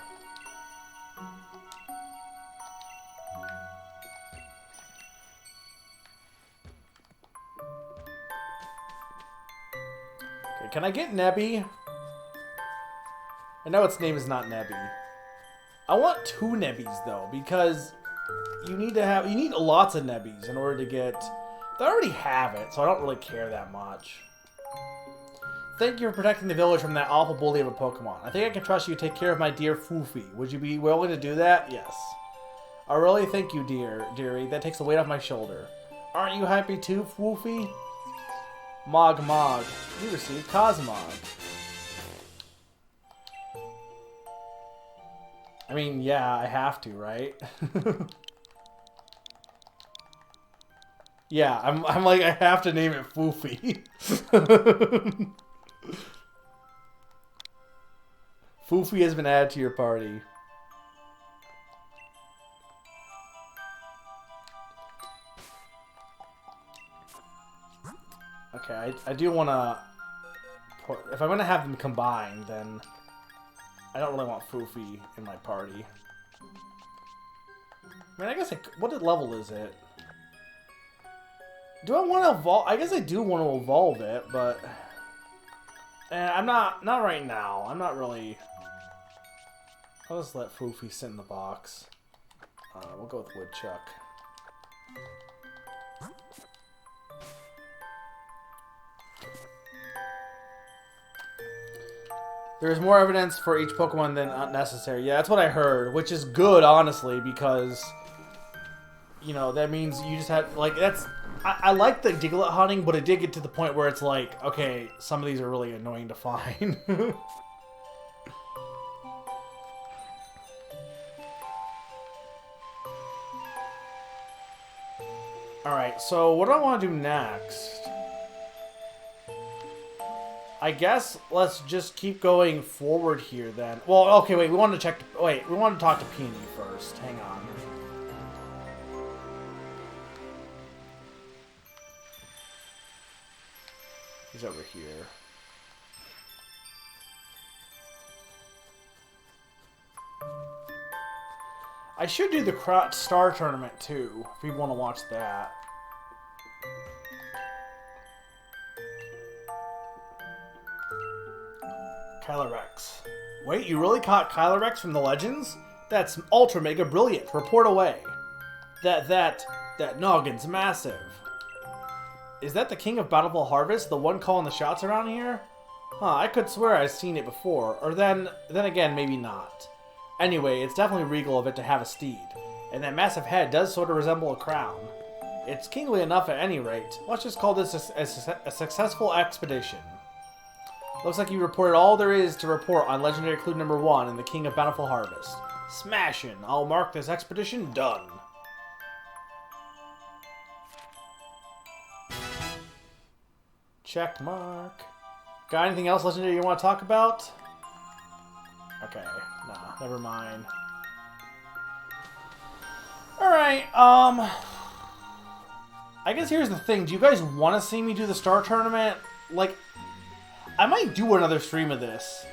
Okay, can I get Nebby? I know its name is not Nebby. I want 2 Nebbies though, because you need lots of Nebbies in order to get. They already have it, so I don't really care that much. Thank you for protecting the village from that awful bully of a Pokemon. I think I can trust you to take care of my dear Foofy. Would you be willing to do that? Yes. I really thank you, dearie. That takes the weight off my shoulder. Aren't you happy too, Foofy? Mog. You received Cosmog. I mean, yeah, I have to, right? Yeah, I'm like, I have to name it Foofy. Foofy has been added to your party. Okay, I do want to... If I'm going to have them combined, then... I don't really want Foofy in my party. I mean, I guess... What level is it? Do I want to evolve? I guess I do want to evolve it, but... I'm not... Not right now. I'm not really... I'll just let Foofy sit in the box. We'll go with Woodchuck. There's more evidence for each Pokemon than necessary. Yeah, that's what I heard, which is good, honestly, because, you know, that means you just have, like, that's... I like the Diglett hunting, but it did get to the point where it's like, okay, some of these are really annoying to find. Alright, so what do I want to do next? I guess let's just keep going forward here then. Well, okay, wait, we wanted to check... Wait, we wanted to talk to Peony first. Hang on. He's over here. I should do the Star Tournament too, if we want to watch that. Kylorex. Wait, you really caught Kylorex from the Legends? That's ultra mega brilliant. Report away. That noggin's massive. Is that the King of Bountiful Harvest, the one calling the shots around here? Huh, I could swear I've seen it before. Or then again, maybe not. Anyway, it's definitely regal of it to have a steed. And that massive head does sort of resemble a crown. It's kingly enough at any rate. Let's just call this a successful expedition. Looks like you reported all there is to report on Legendary Clue number 1 in the King of Bountiful Harvest. Smashin'! I'll mark this expedition done. Check mark. Got anything else legendary you want to talk about? Okay, nah, never mind. Alright, I guess here's the thing. Do you guys want to see me do the Star Tournament? Like, I might do another stream of this.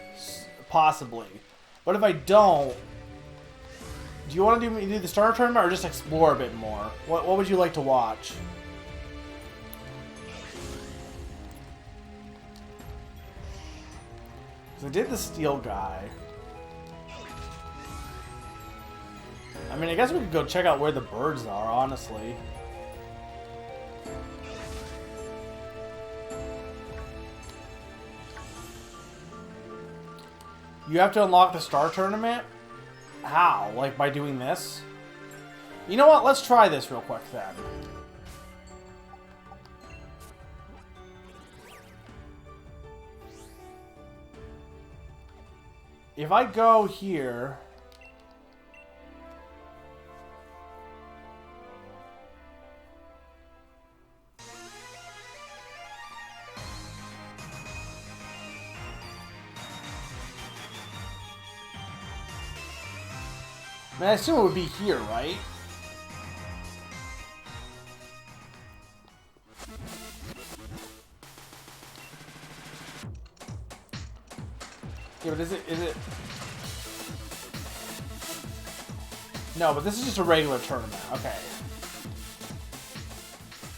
Possibly. But if I don't, do you want to do the Star Tournament or just explore a bit more? What would you like to watch? I did the steel guy. I mean, I guess we could go check out where the birds are, honestly. You have to unlock the Star Tournament? How? Like, by doing this? You know what? Let's try this real quick, then. If I go here... I mean, I assume it would be here, right? Yeah, but is it... No, but this is just a regular tournament. Okay.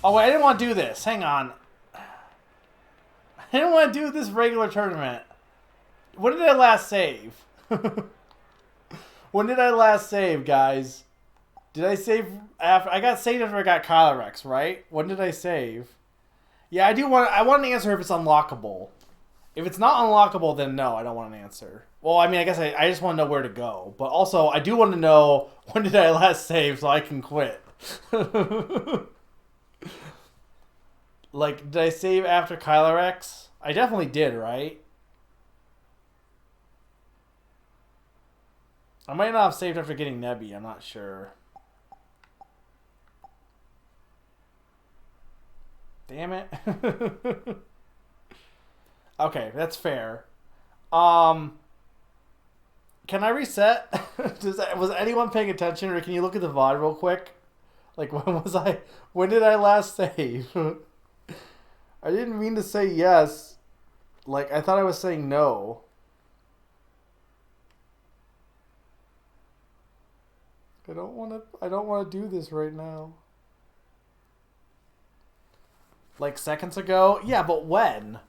Oh, wait, I didn't want to do this. Hang on. I didn't want to do this regular tournament. When did I last save? When did I last save, guys? Did I save after... I got saved after I got Kylorex, right? When did I save? Yeah, I want an answer if it's unlockable. If it's not unlockable, then no, I don't want an answer. Well, I mean, I guess I just want to know where to go. But also, I do want to know when did I last save so I can quit. Like, did I save after Kylorex? I definitely did, right? I might not have saved after getting Nebby, I'm not sure. Damn it. Okay, that's fair. Can I reset? Was anyone paying attention, or can you look at the VOD real quick? Like, when did I last save? I didn't mean to say yes. Like, I thought I was saying no. I don't want to do this right now. Like seconds ago? Yeah, but when?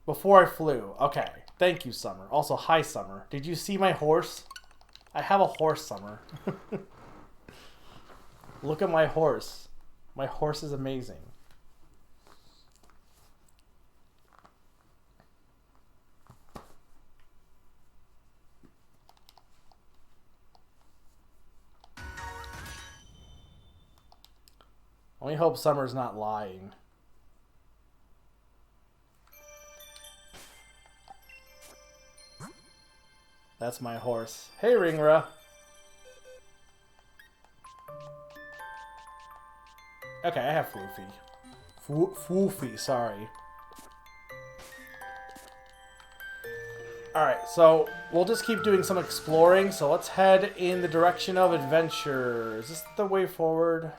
Before I flew. Okay. Thank you, Summer. Also, hi, Summer. Did you see my horse? I have a horse, Summer. Look at my horse. My horse is amazing. Only hope Summer's not lying. That's my horse. Hey, Ringra. Okay, I have Floofy. Floofy, sorry. Alright, so we'll just keep doing some exploring. So let's head in the direction of adventure. Is this the way forward?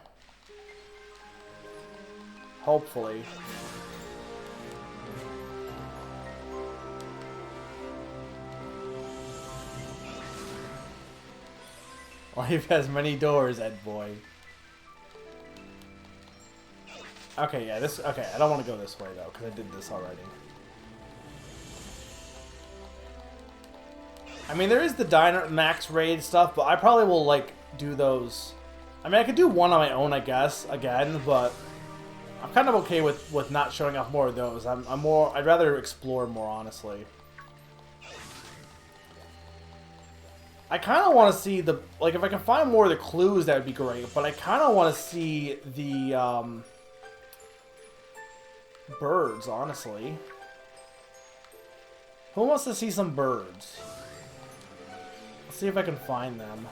Hopefully. Life has many doors, Ed boy. Okay, yeah, this... Okay, I don't want to go this way, though, because I did this already. I mean, there is the Diner Max Raid stuff, but I probably will, like, do those... I mean, I could do one on my own, I guess, again, but... I'm kind of okay with not showing off more of those. I'm more... I'd rather explore more, honestly. I kind of want to see the... Like, if I can find more of the clues, that would be great. But I kind of want to see the, birds, honestly. Who wants to see some birds? Let's see if I can find them.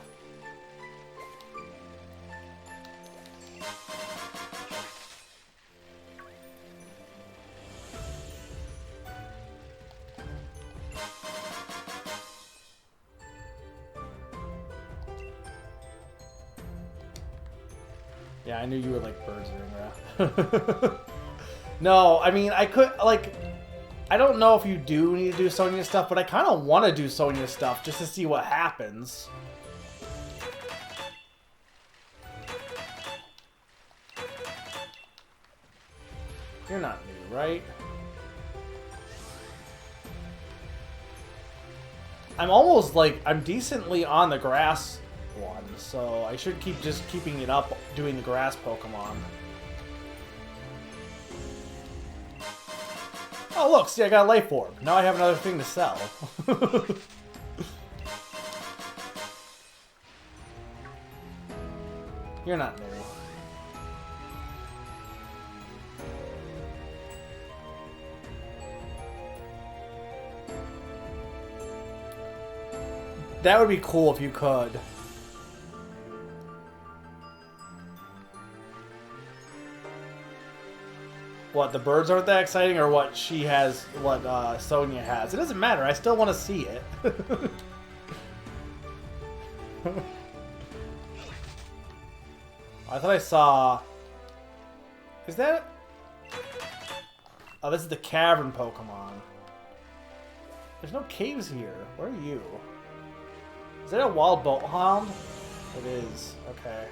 Yeah, I knew you would like birds, Ringra. No, I mean, I could, like... I don't know if you do need to do Sonya stuff, but I kind of want to do Sonya stuff just to see what happens. You're not new, right? I'm almost, like, I'm decently on the grass one, so I should keep just keeping it up doing the grass Pokemon. Oh, look, see, I got a Life Orb. Now I have another thing to sell. You're not new. That would be cool if you could. What, the birds aren't that exciting, or what she has, what Sonya has? It doesn't matter, I still want to see it. I thought I saw... Is that... Oh, this is the cavern Pokemon. There's no caves here. Where are you? Is that a wild bolt hound? It is. Okay.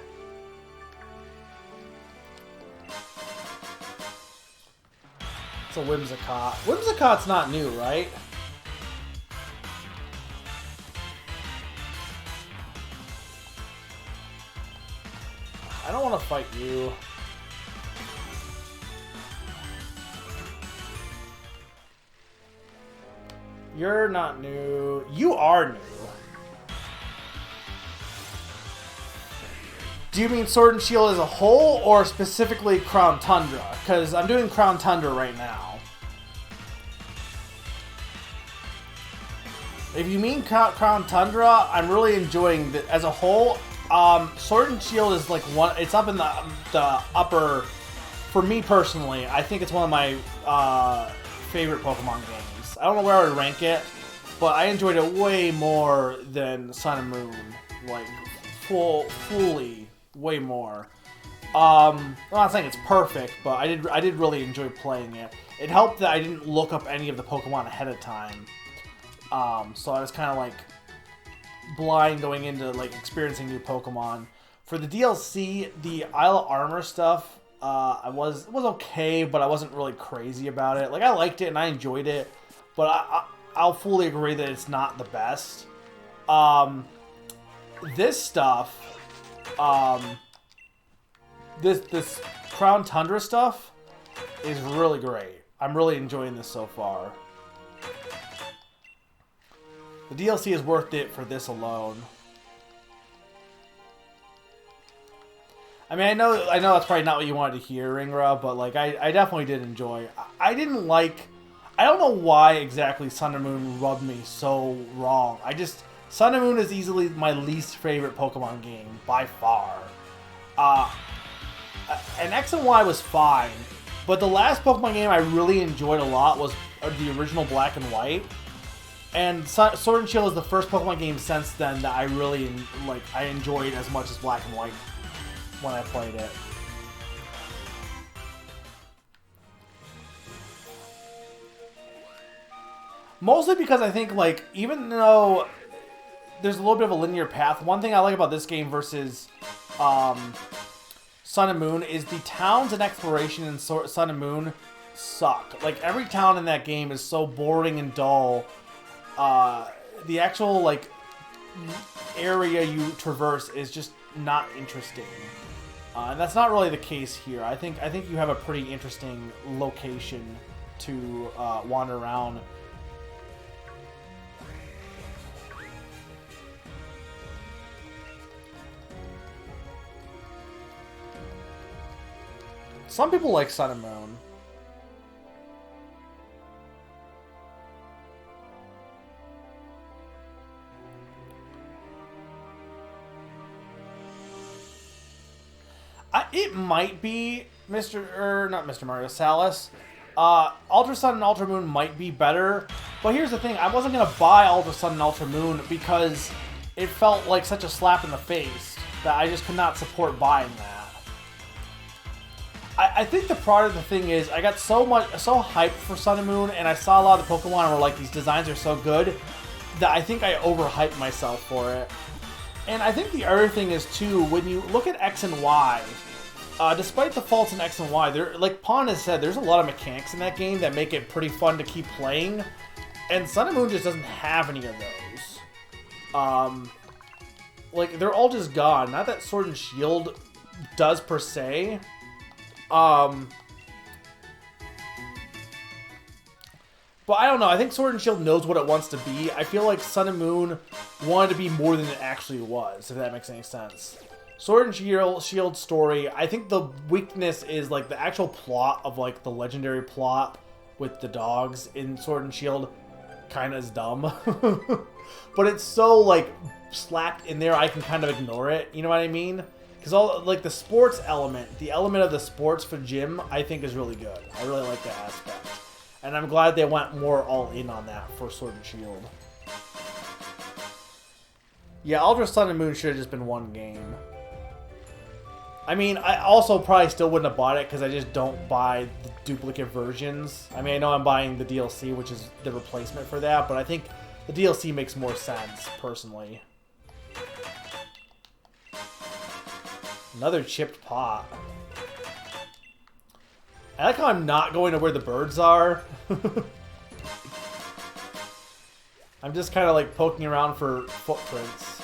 It's a Whimsicott. Whimsicott's not new, right? I don't want to fight you. You're not new. You are new. Do you mean Sword and Shield as a whole, or specifically Crown Tundra? Because I'm doing Crown Tundra right now. If you mean Crown Tundra, I'm really enjoying it as a whole. Sword and Shield is like one. It's up in the upper. For me personally, I think it's one of my favorite Pokemon games. I don't know where I would rank it, but I enjoyed it way more than Sun and Moon. Like fully. Way more. I'm not saying it's perfect, but I did really enjoy playing it. It helped that I didn't look up any of the Pokemon ahead of time. So I was kind of like blind going into like experiencing new Pokemon. For the DLC, the Isle of Armor stuff, it was okay, but I wasn't really crazy about it. Like I liked it and I enjoyed it, but I'll fully agree that it's not the best. This stuff, this Crown Tundra stuff is really great. I'm really enjoying this so far. The DLC is worth it for this alone. I mean, I know that's probably not what you wanted to hear, Ringra, but like I definitely did enjoy. I didn't like. I don't know why exactly Sun and Moon rubbed me so wrong. Sun and Moon is easily my least favorite Pokemon game by far. And X and Y was fine, but the last Pokemon game I really enjoyed a lot was the original Black and White. And Sword and Shield is the first Pokemon game since then that I really I enjoyed as much as Black and White when I played it. Mostly because I think even though there's a little bit of a linear path, one thing I like about this game versus Sun and Moon is the towns and exploration in Sun and Moon suck. Like every town in that game is so boring and dull. The actual area you traverse is just not interesting, and that's not really the case here. I think you have a pretty interesting location to wander around. Some people like Sun and Moon. It might be not Mr. Mario, Salas. Ultra Sun and Ultra Moon might be better, but here's the thing: I wasn't gonna buy Ultra Sun and Ultra Moon because it felt like such a slap in the face that I just could not support buying that. I think the part of the thing is I got so hyped for Sun and Moon, and I saw a lot of the Pokemon and were like, these designs are so good that I think I overhyped myself for it. And I think the other thing is too, when you look at X and Y, despite the faults in X and Y, there, like Pon has said, there's a lot of mechanics in that game that make it pretty fun to keep playing. And Sun and Moon just doesn't have any of those. They're all just gone. Not that Sword and Shield does per se. But I don't know. I think Sword and Shield knows what it wants to be. I feel like Sun and Moon wanted to be more than it actually was, if that makes any sense. Sword and Shield story, I think the weakness is the actual plot of the legendary plot with the dogs in Sword and Shield kind of is dumb. But it's so slacked in there I can kind of ignore it, you know what I mean? Because all the sports element, the element of the sports for gym, I think is really good. I really like that aspect. And I'm glad they went more all in on that for Sword and Shield. Yeah, Ultra Sun and Moon should have just been one game. I mean, I also probably still wouldn't have bought it because I just don't buy the duplicate versions. I mean, I know I'm buying the DLC, which is the replacement for that, but I think the DLC makes more sense, personally. Another chipped pot. I like how I'm not going to where the birds are. I'm just kind of poking around for footprints.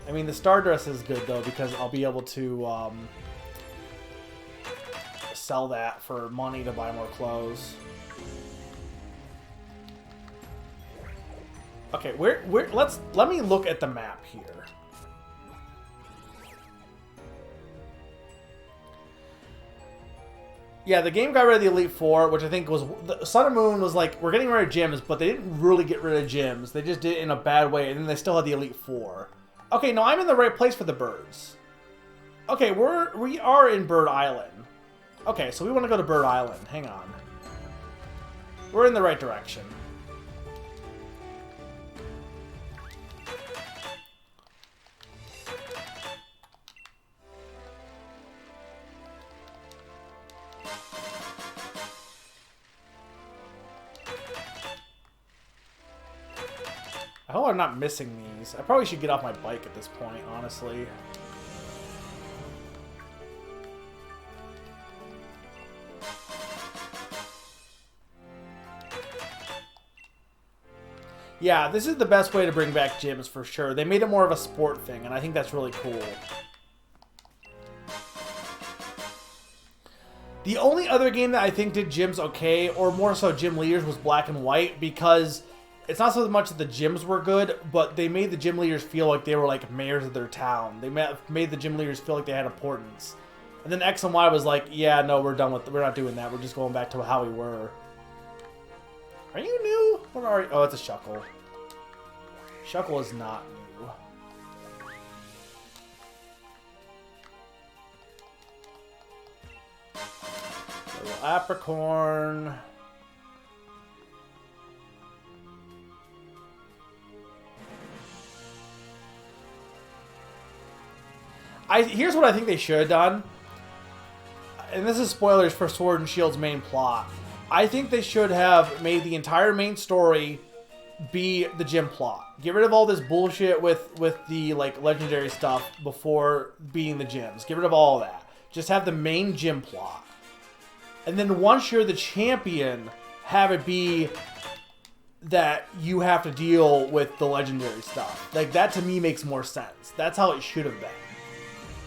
I mean, the Stardust is good though because I'll be able to sell that for money to buy more clothes. Okay, let me look at the map here. Yeah, the game got rid of the Elite Four, which I think was... Sun and Moon was we're getting rid of gyms, but they didn't really get rid of gyms. They just did it in a bad way, and then they still had the Elite Four. Okay, no, I'm in the right place for the birds. Okay, we are in Bird Island. Okay, so we want to go to Bird Island. Hang on. We're in the right direction. I hope I'm not missing these. I probably should get off my bike at this point, honestly. Yeah, this is the best way to bring back gyms for sure. They made it more of a sport thing, and I think that's really cool. The only other game that I think did gyms okay, or more so gym leaders, was Black and White, because it's not so much that the gyms were good, but they made the gym leaders feel like they were like mayors of their town. They made the gym leaders feel like they had importance. And then X and Y was like, yeah, no, we're not doing that. We're just going back to how we were. Are you new? What are you? Oh, it's a Shuckle. Shuckle is not new. Little Apricorn. Here's what I think they should have done. And this is spoilers for Sword and Shield's main plot. I think they should have made the entire main story be the gym plot. Get rid of all this bullshit with the like legendary stuff before being the gyms. Get rid of all of that. Just have the main gym plot. And then once you're the champion, have it be that you have to deal with the legendary stuff. Like, that to me makes more sense. That's how it should have been.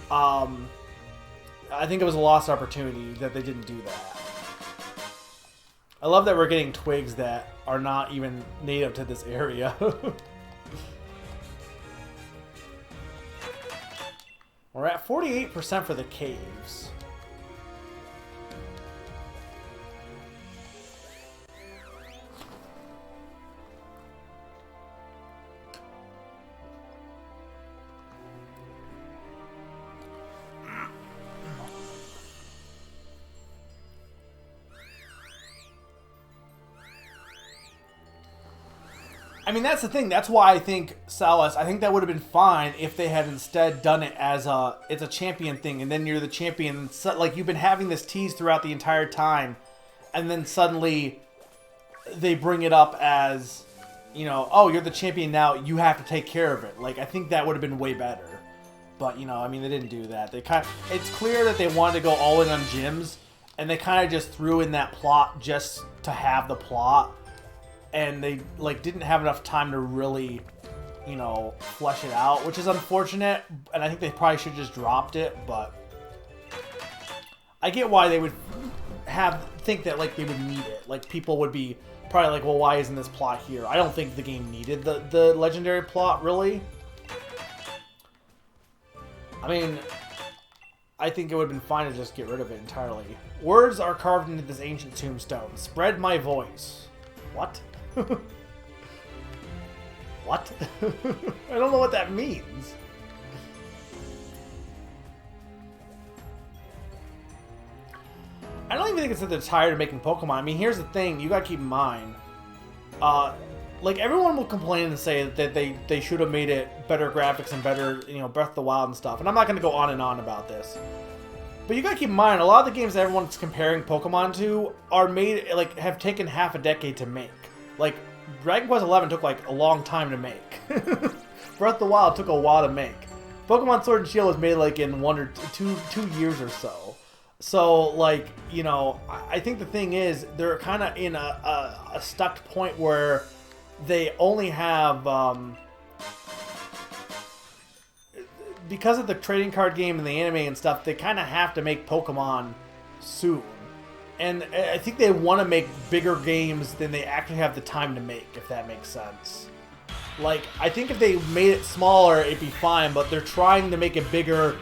I think it was a lost opportunity that they didn't do that. I love that we're getting twigs that are not even native to this area. We're at 48% for the caves. I mean, that's the thing. That's why I think Salas, I think that would have been fine if they had instead done it as it's a champion thing, and then you're the champion. So, like, you've been having this tease throughout the entire time, and then suddenly they bring it up as, you know, oh, you're the champion now, you have to take care of it. Like, I think that would have been way better. But, you know, I mean, they didn't do that. It's clear that they wanted to go all in on gyms, and they kind of just threw in that plot just to have the plot. And they, like, didn't have enough time to really, you know, flesh it out, which is unfortunate. And I think they probably should have just dropped it, but I get why they would think that, like, they would need it. Like, people would be probably like, well, why isn't this plot here? I don't think the game needed the legendary plot, really. I mean, I think it would have been fine to just get rid of it entirely. Words are carved into this ancient tombstone. Spread my voice. What? What? I don't know what that means. I don't even think it's that they're tired of making Pokemon. I mean, here's the thing. You gotta keep in mind. Like, everyone will complain and say that they should have made it better graphics and better, you know, Breath of the Wild and stuff. And I'm not gonna go on and on about this. But you gotta keep in mind, a lot of the games that everyone's comparing Pokemon to are made, like, have taken half a decade to make. Like, Dragon Quest XI took, like, a long time to make. Breath of the Wild took a while to make. Pokemon Sword and Shield was made, like, in 1 or 2 years or so. So, like, you know, I think the thing is, they're kind of in a stuck point where they only have, because of the trading card game and the anime and stuff, they kind of have to make Pokemon soon. And I think they want to make bigger games than they actually have the time to make, if that makes sense. Like, I think if they made it smaller, it'd be fine, but they're trying to make it bigger,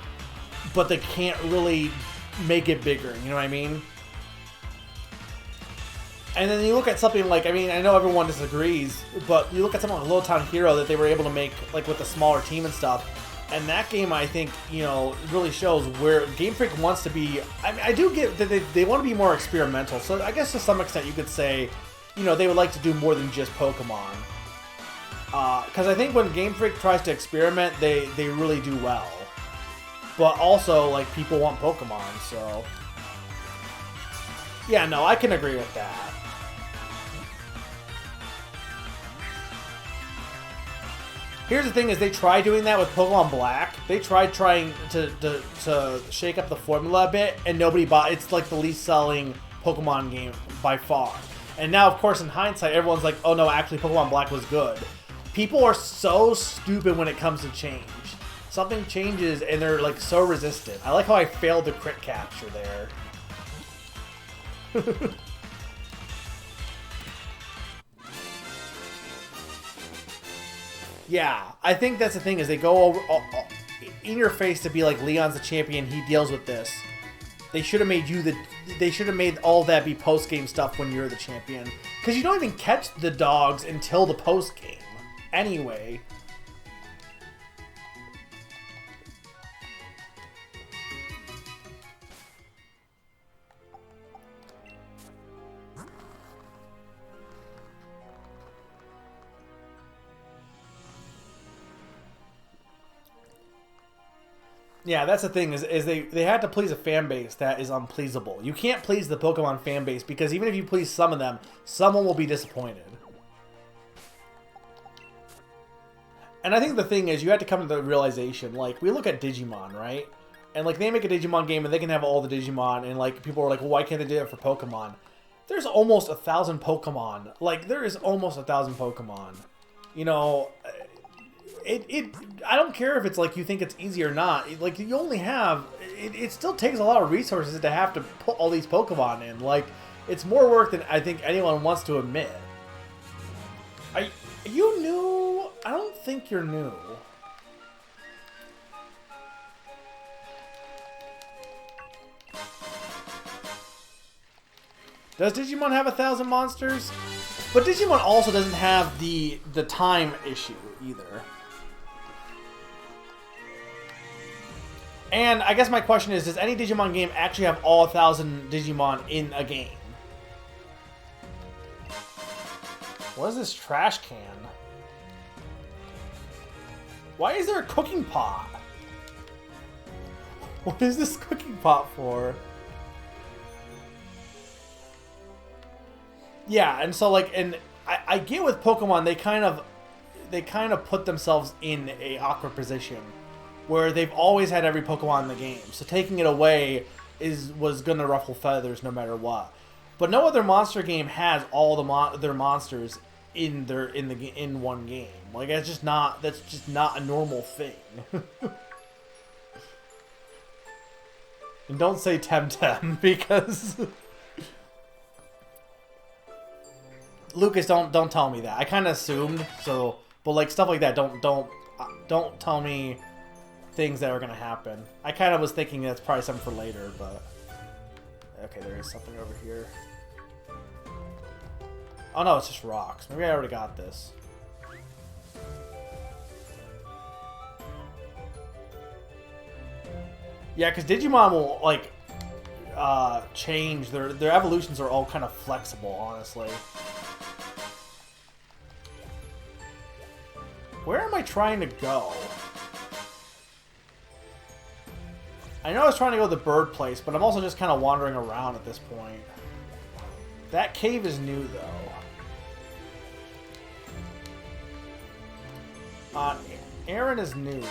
but they can't really make it bigger, you know what I mean? And then you look at something like, I mean, I know everyone disagrees, but you look at something like Little Town Hero that they were able to make, like, with a smaller team and stuff. And that game, I think, you know, really shows where Game Freak wants to be. I mean, I do get that they want to be more experimental. So I guess to some extent you could say, you know, they would like to do more than just Pokemon. Because I think when Game Freak tries to experiment, they really do well. But also, like, people want Pokemon, so... Yeah, no, I can agree with that. Here's the thing: is they tried doing that with Pokemon Black. They tried trying to shake up the formula a bit, and nobody bought. It's like the least selling Pokemon game by far. And now, of course, in hindsight, everyone's like, "Oh no, actually, Pokemon Black was good." People are so stupid when it comes to change. Something changes, and they're like so resistant. I like how I failed the crit capture there. Yeah, I think that's the thing is they go over in your face to be like Leon's the champion. He deals with this. They should have made you the. They should have made all that be post game stuff when you're the champion, because you don't even catch the dogs until the post game. Anyway. Yeah, that's the thing, is they had to please a fan base that is unpleasable. You can't please the Pokemon fan base, because even if you please some of them, someone will be disappointed. And I think the thing is, you have to come to the realization, like, we look at Digimon, right? And, like, they make a Digimon game, and they can have all the Digimon, and, like, people are like, well, why can't they do it for Pokemon? There's almost 1,000 Pokemon. Like, there is almost 1,000 Pokemon. You know... I don't care if it's like you think it's easy or not. Like you only have, it still takes a lot of resources to have to put all these Pokemon in. Like it's more work than I think anyone wants to admit. Are you new? I don't think you're new. Does Digimon have 1,000 monsters? But Digimon also doesn't have the time issue either. And I guess my question is, does any Digimon game actually have all 1,000 Digimon in a game? What is this trash can? Why is there a cooking pot? What is this cooking pot for? Yeah, and so like, and I get with Pokemon, they kind of put themselves in a awkward position where they've always had every Pokemon in the game, so taking it away was gonna ruffle feathers no matter what. But no other monster game has all their monsters in one game. Like that's just not a normal thing. And don't say Temtem because Lucas, don't tell me that. I kind of assumed so, but like stuff like that, don't tell me things that are gonna happen. I kind of was thinking that's probably something for later, but okay, there is something over here. Oh no, it's just rocks. Maybe I already got this. Yeah, because Digimon will like change their evolutions are all kind of flexible, honestly. Where am I trying to go? I know I was trying to go to the bird place, but I'm also just kind of wandering around at this point. That cave is new, though. Aaron is new.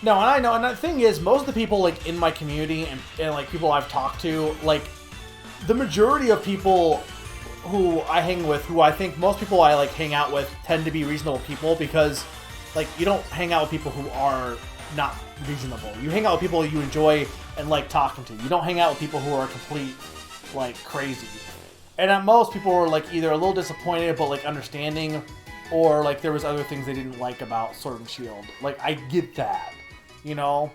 No, and I know, and the thing is, most of the people like in my community and like people I've talked to, like the majority of people who I hang with, who I think most people I like hang out with tend to be reasonable people, because like you don't hang out with people who are not reasonable. You hang out with people you enjoy and like talking to. You don't hang out with people who are complete like crazy. And at most people were like either a little disappointed but like understanding, or like there was other things they didn't like about Sword and Shield. Like I get that. You know,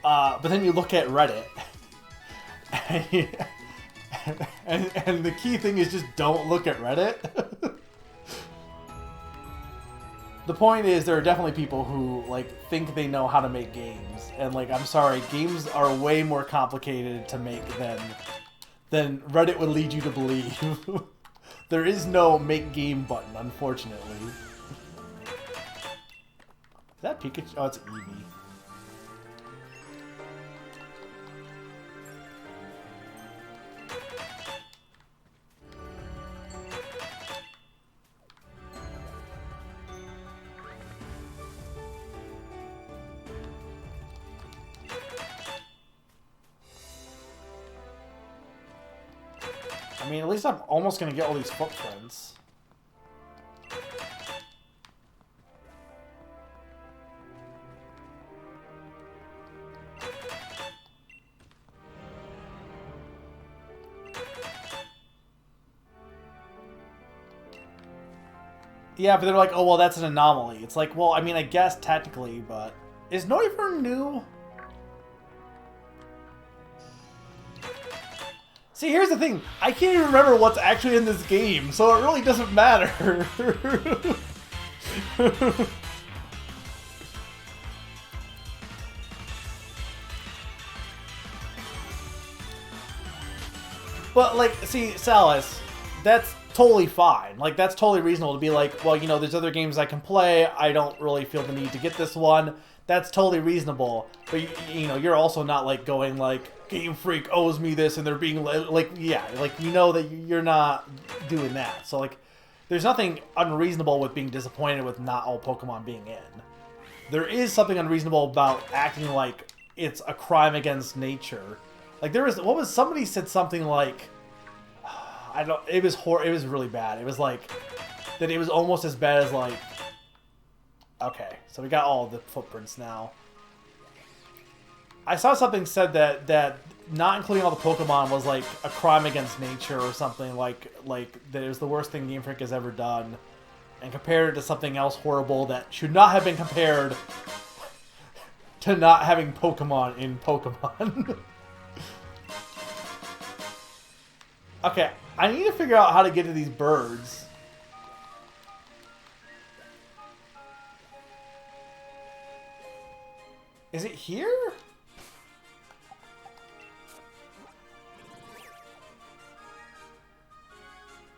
but then you look at Reddit, and the key thing is just don't look at Reddit. The point is, there are definitely people who like think they know how to make games, and like I'm sorry, games are way more complicated to make than Reddit would lead you to believe. There is no make game button, unfortunately. Is that Pikachu? Oh, it's Eevee. I mean, at least I'm almost going to get all these footprints. Yeah, but they're like, oh, well, that's an anomaly. It's like, well, I mean, I guess technically, but... Is Noivern new? See, here's the thing. I can't even remember what's actually in this game, so it really doesn't matter. But, like, see, Salas, that's totally fine. Like, that's totally reasonable to be like, well, you know, there's other games I can play. I don't really feel the need to get this one. That's totally reasonable. But, you know, you're also not, like, going, like, Game Freak owes me this, and they're being, like, yeah, like, you know that you're not doing that. So, like, there's nothing unreasonable with being disappointed with not all Pokemon being in. There is something unreasonable about acting like it's a crime against nature. Like, there was, what was, somebody said something like, I don't, it was it was really bad. It was like, that it was almost as bad as, like, okay, so we got all the footprints now. I saw something said that not including all the Pokemon was like a crime against nature or something, like that it was the worst thing Game Freak has ever done, and compared it to something else horrible that should not have been compared to not having Pokemon in Pokemon. Okay, I need to figure out how to get to these birds. Is it here?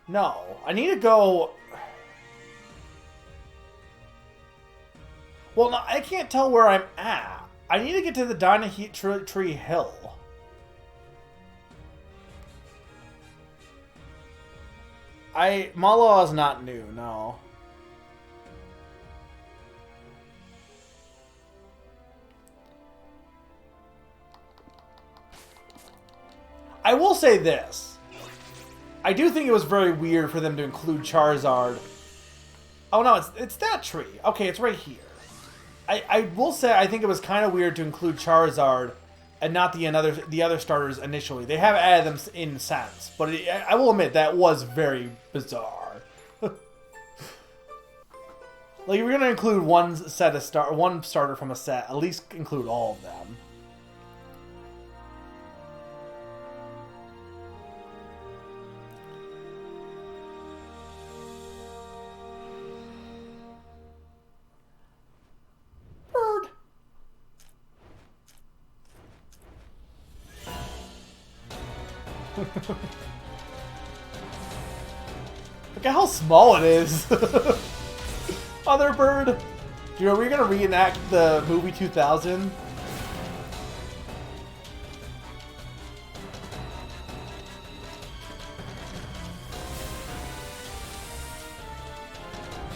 No, I need to go... Well, no, I can't tell where I'm at. I need to get to the Tree Hill. Malaw is not new, no. I will say this. I do think it was very weird for them to include Charizard. Oh no, it's that tree. Okay, it's right here. I will say I think it was kind of weird to include Charizard and not the other starters initially. They have added them in since, but I will admit that was very bizarre. Like, if you're gonna include one starter from a set, at least include all of them. Look at how small it is. Other bird. Do you know we're gonna reenact the movie 2000?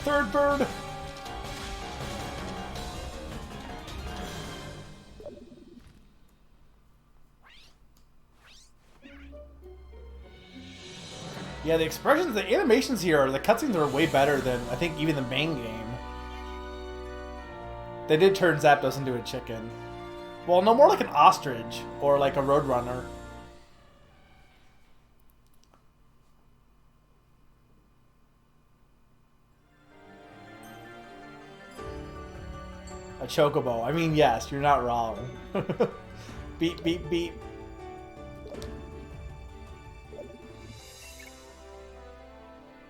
Third bird. Yeah, the expressions, the animations here, the cutscenes are way better than, I think, even the main game. They did turn Zapdos into a chicken. Well, no, more like an ostrich, or like a roadrunner. A chocobo. I mean, yes, you're not wrong. Beep, beep, beep.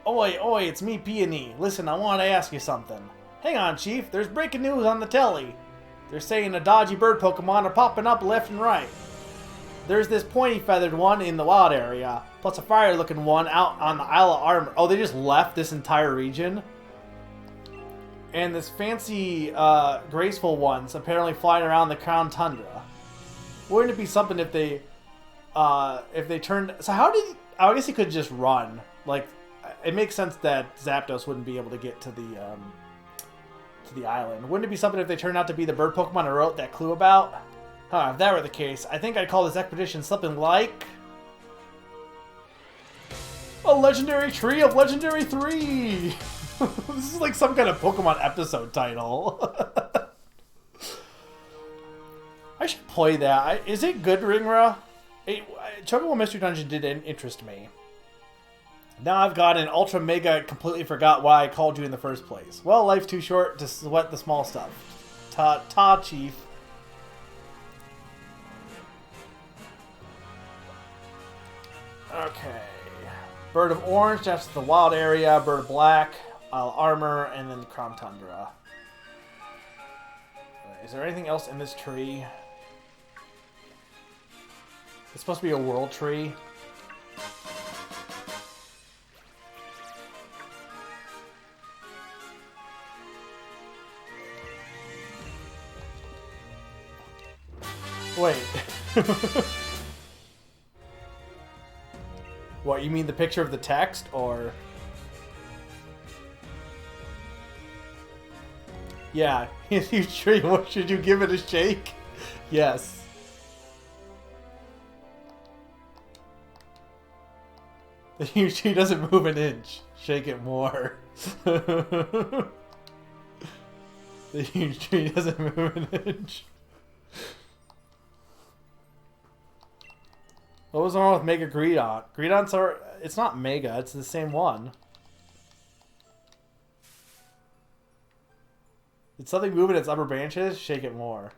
Oi, oi, it's me, Peony. Listen, I want to ask you something. Hang on, Chief. There's breaking news on the telly. They're saying a dodgy bird Pokemon are popping up left and right. There's this pointy-feathered one in the wild area, plus a fire-looking one out on the Isle of Armor. Oh, they just left this entire region? and this fancy, graceful one's apparently flying around the Crown Tundra. Wouldn't it be something if they turned... So how did... I guess he could just run. Like, it makes sense that Zapdos wouldn't be able to get to the island. Wouldn't it be something if they turned out to be the bird Pokemon I wrote that clue about? Huh, if that were the case, I think I'd call this expedition something like... A Legendary Tree of Legendary 3! This is like some kind of Pokemon episode title. I should play that. Is it good, Ringra? Chocobo Mystery Dungeon didn't interest me. Now I've got an Ultra Mega, completely forgot why I called you in the first place. Well, life's too short to sweat the small stuff. Ta, Chief. Okay. Bird of Orange, that's the wild area. Bird of Black, armor, and then Crown Tundra. Is there anything else in this tree? It's supposed to be a world tree. Wait. What, you mean the picture of the text, or... Yeah, huge tree. What, should you give it a shake? Yes. The huge tree doesn't move an inch. Shake it more. The huge tree doesn't move an inch. What was wrong with Mega Greedon? Greedons are... It's not Mega, it's the same one. Did something move in its upper branches? Shake it more.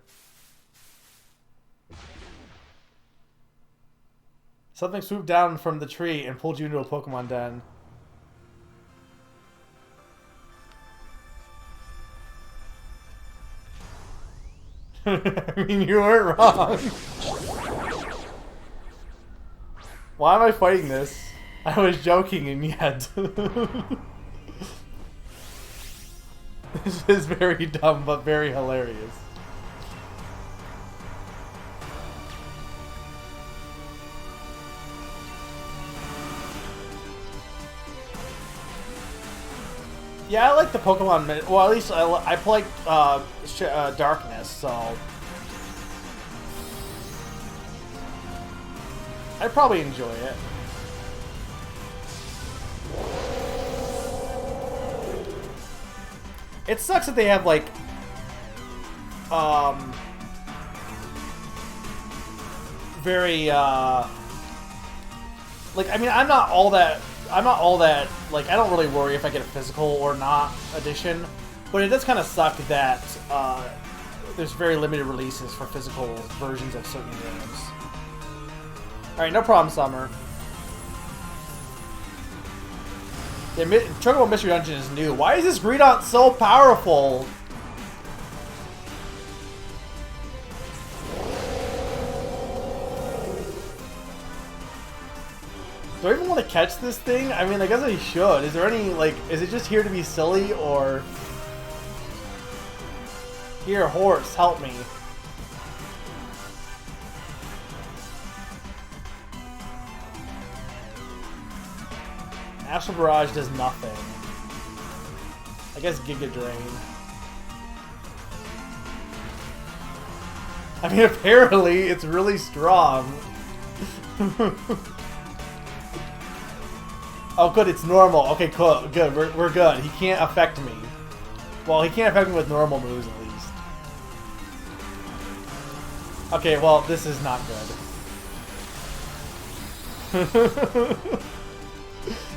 Something swooped down from the tree and pulled you into a Pokemon den. I mean, you weren't wrong. Why am I fighting this? I was joking and yet. This is very dumb but very hilarious. Yeah, I like the Pokemon. Well, at least I play Darkness, so I'd probably enjoy it. It sucks that they have like very like, I mean, I'm not all that like, I don't really worry if I get a physical or not edition, but it does kind of suck that there's very limited releases for physical versions of certain games. Alright, no problem, Summer. The Chocobo Mystery Dungeon is new. Why is this Greedon so powerful? Do I even want to catch this thing? I mean, I guess I should. Is there any, like, is it just here to be silly, or... Here, horse, help me. Astral Barrage does nothing. I guess Giga Drain. I mean, apparently, it's really strong. Oh, good, it's normal. Okay, cool, good, we're good. He can't affect me. Well, he can't affect me with normal moves, at least. Okay, well, this is not good.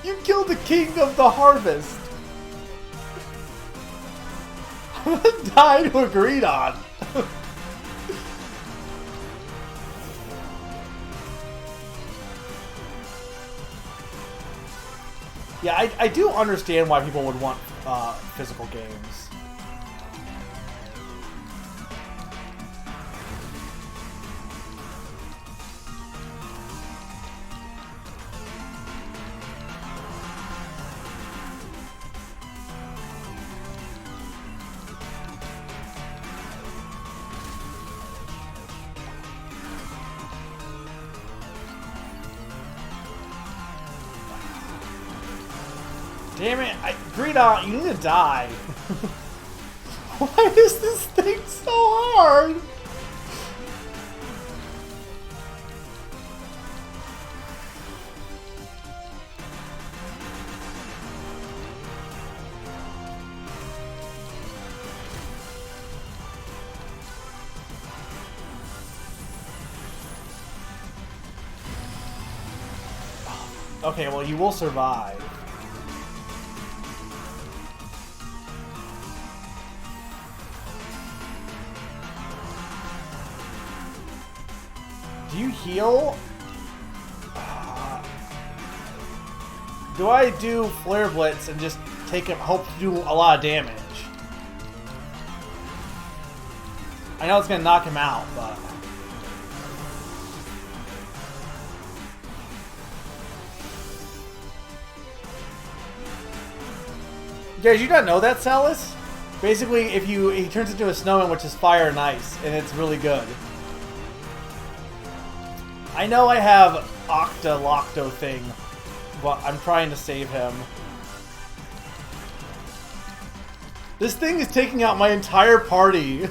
You killed the king of the harvest! I'm gonna die to a Greedon! Yeah, I do understand why people would want physical games. Damn it, Greedon, you need to die. Why is this thing so hard? Okay, well, you will survive. Do you heal? Do I do Flare Blitz and just take him, hope to do a lot of damage? I know it's gonna knock him out, but... Guys, you not know that, Salas? Basically, he turns into a snowman, which is fire and ice, and it's really good. I know I have Octa-Locto thing, but I'm trying to save him. This thing is taking out my entire party.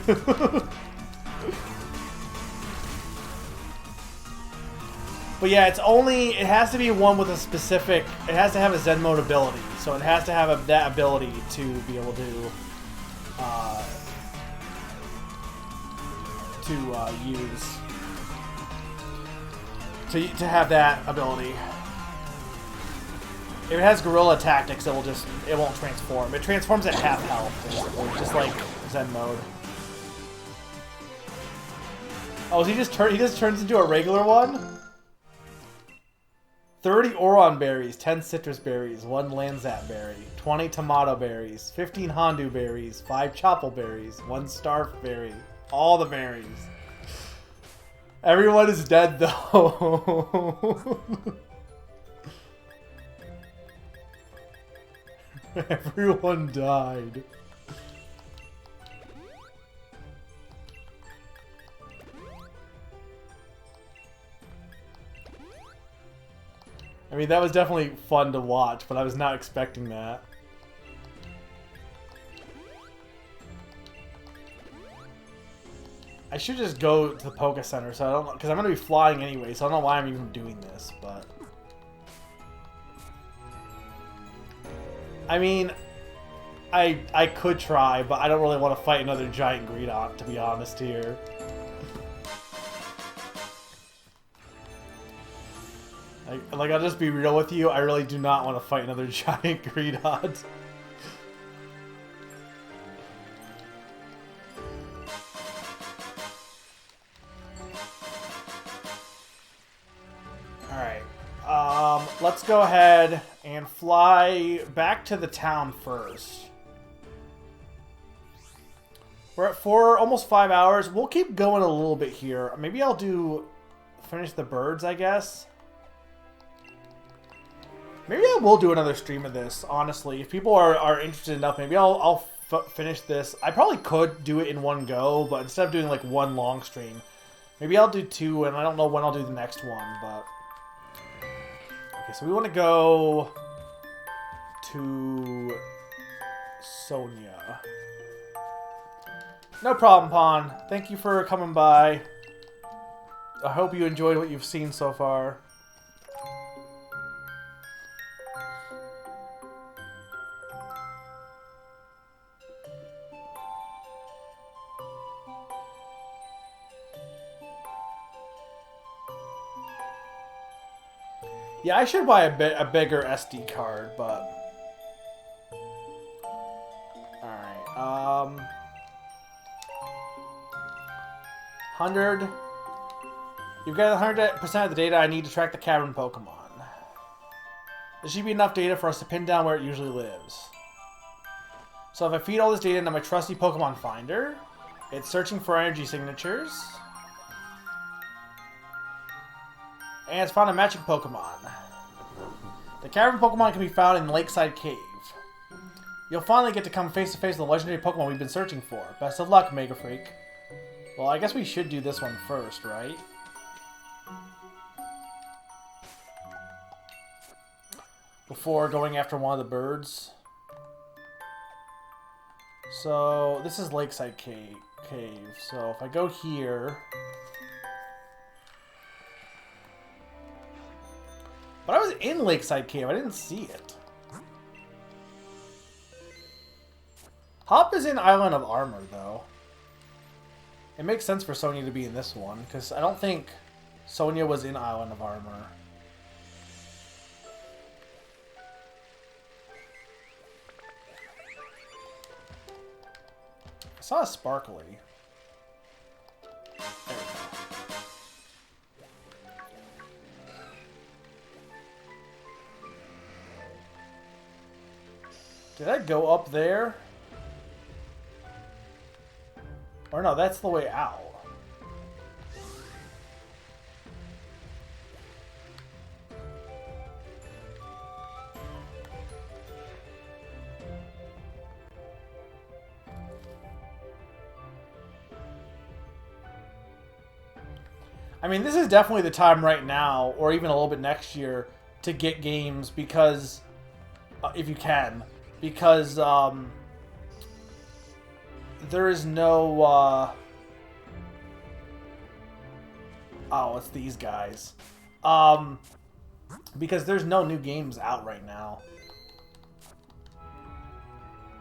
But yeah, it has to be one with a specific, it has to have a Zen mode ability. So it has to have that ability to be able to use, to have that ability. If it has Gorilla Tactics, it won't transform. It transforms at half health, basically, just like Zen mode. Oh, he just turns into a regular one? 30 Oron berries, 10 citrus berries, 1 Lanzat berry, 20 tomato berries, 15 Hondu berries, 5 Chople berries, 1 Starf berry. All the berries. Everyone is dead though. Everyone died. I mean, that was definitely fun to watch, but I was not expecting that. I should just go to the Poké Center, so I don't, because I'm going to be flying anyway, so I don't know why I'm even doing this, but... I mean, I could try, but I don't really want to fight another giant Greedon, to be honest here. Like, I'll just be real with you, I really do not want to fight another giant Greedon. Alright, let's go ahead and fly back to the town first. We're at almost 5 hours. We'll keep going a little bit here. Maybe I'll finish the birds, I guess. Maybe I will do another stream of this, honestly. If people are interested enough, maybe I'll finish this. I probably could do it in one go, but instead of doing like one long stream, maybe I'll do 2, and I don't know when I'll do the next one, but... Okay, so we want to go to Sonia. No problem, Pawn. Thank you for coming by. I hope you enjoyed what you've seen so far. Yeah, I should buy a bigger SD card, but... Alright, 100... You've got 100% of the data I need to track the cavern Pokemon. There should be enough data for us to pin down where it usually lives. So if I feed all this data into my trusty Pokemon Finder, it's searching for energy signatures. And it's found a matching Pokemon. The cavern Pokemon can be found in Lakeside Cave. You'll finally get to come face to face with the legendary Pokemon we've been searching for. Best of luck, Mega Freak. Well, I guess we should do this one first, right? before going after one of the birds. So this is Lakeside Cave. So if I go here... But I was in Lakeside Cave. I didn't see it. Hop is in Island of Armor, though. It makes sense for Sonya to be in this one, because I don't think Sonya was in Island of Armor. I saw a Sparkly. There we go. Did I go up there? Or no, that's the way out. I mean, this is definitely the time right now, or even a little bit next year, to get games because, if you can, because there is no, oh, it's these guys. Because there's no new games out right now.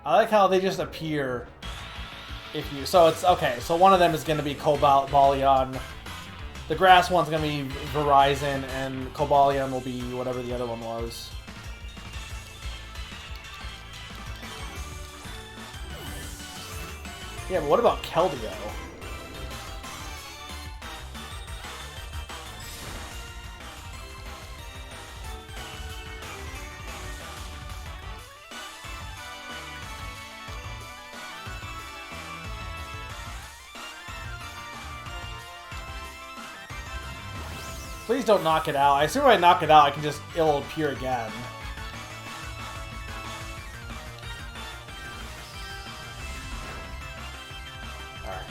I like how they just appear if you, so it's, okay, so one of them is going to be Cobalt Balion. The grass one's going to be Verizon, and Cobalion will be whatever the other one was. Yeah, but what about Keldeo? Please don't knock it out. I assume if I knock it out, I can just, it'll appear again. Alright.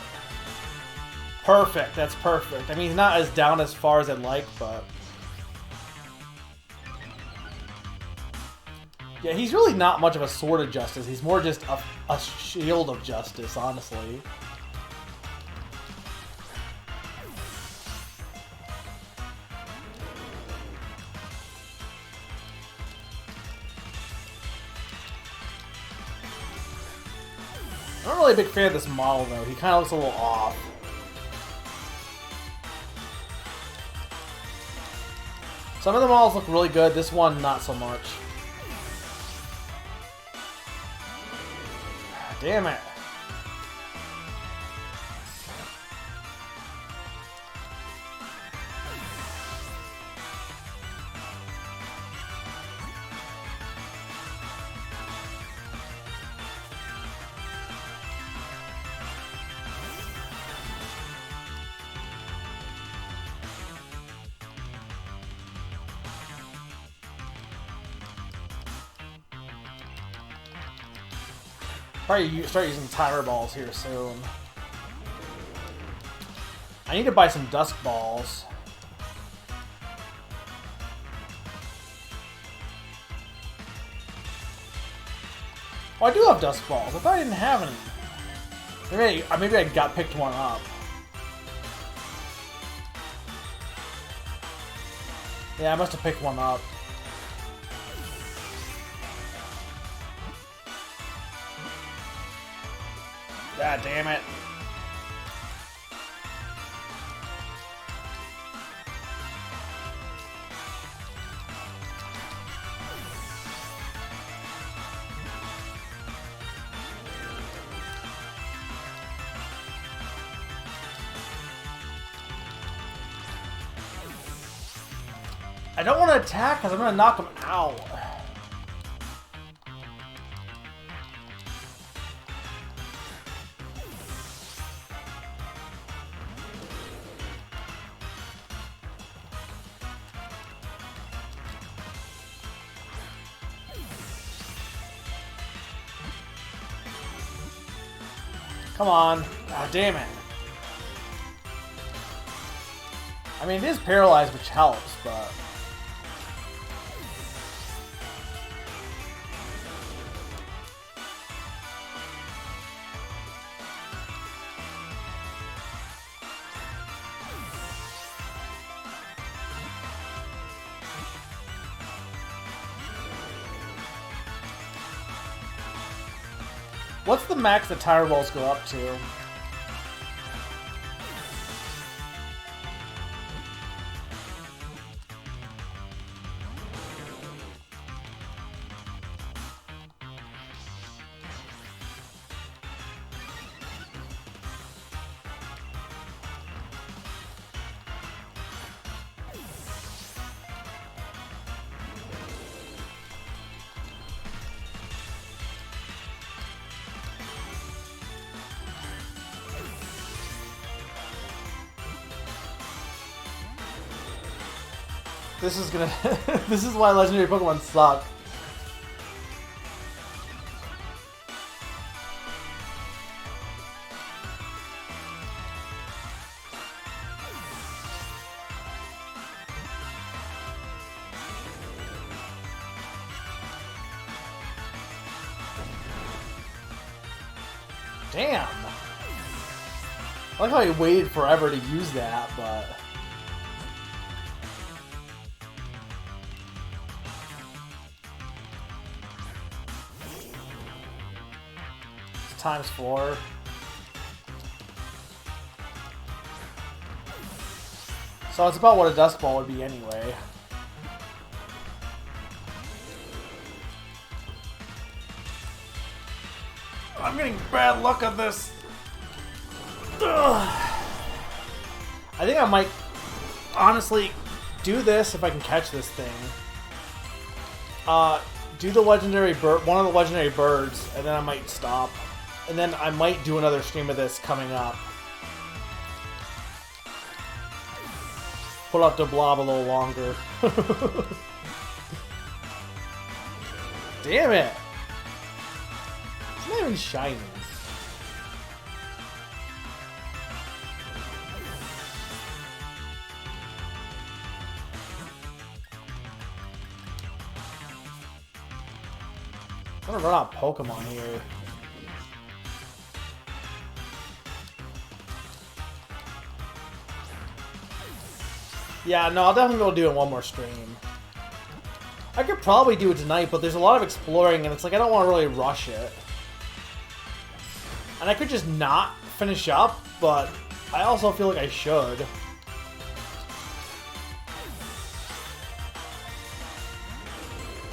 Perfect, that's perfect. I mean, he's not as down as far as I'd like, but... Yeah, he's really not much of a sword of justice. He's more just a shield of justice, honestly. I'm not really a big fan of this model, though. He kind of looks a little off. Some of the models look really good. This one, not so much. Damn it. Probably start using tire balls here soon. I need to buy some dusk balls. Oh, I do have dusk balls. I thought I didn't have any. Maybe I got picked one up. Yeah, I must have picked one up. God damn it. I don't want to attack because I'm going to knock him out. Come on. Ah, damn it. I mean, it is paralyzed, which helps, but... What's the max that tire balls go up to? This is gonna. This is why legendary Pokemon suck. Damn. I like how he waited forever to use that, but. Times 4. So it's about what a Dusk Ball would be anyway. I'm getting bad luck on this. Ugh. I think I might honestly do this if I can catch this thing. Do the legendary bird, one of the legendary birds, and then I might stop. And then I might do another stream of this coming up. Put up the blob a little longer. Damn it! It's not even shining. I'm gonna run out of Pokemon here. Yeah, no, I'll definitely go do it in one more stream. I could probably do it tonight, but there's a lot of exploring, and it's like I don't want to really rush it. And I could just not finish up, but I also feel like I should.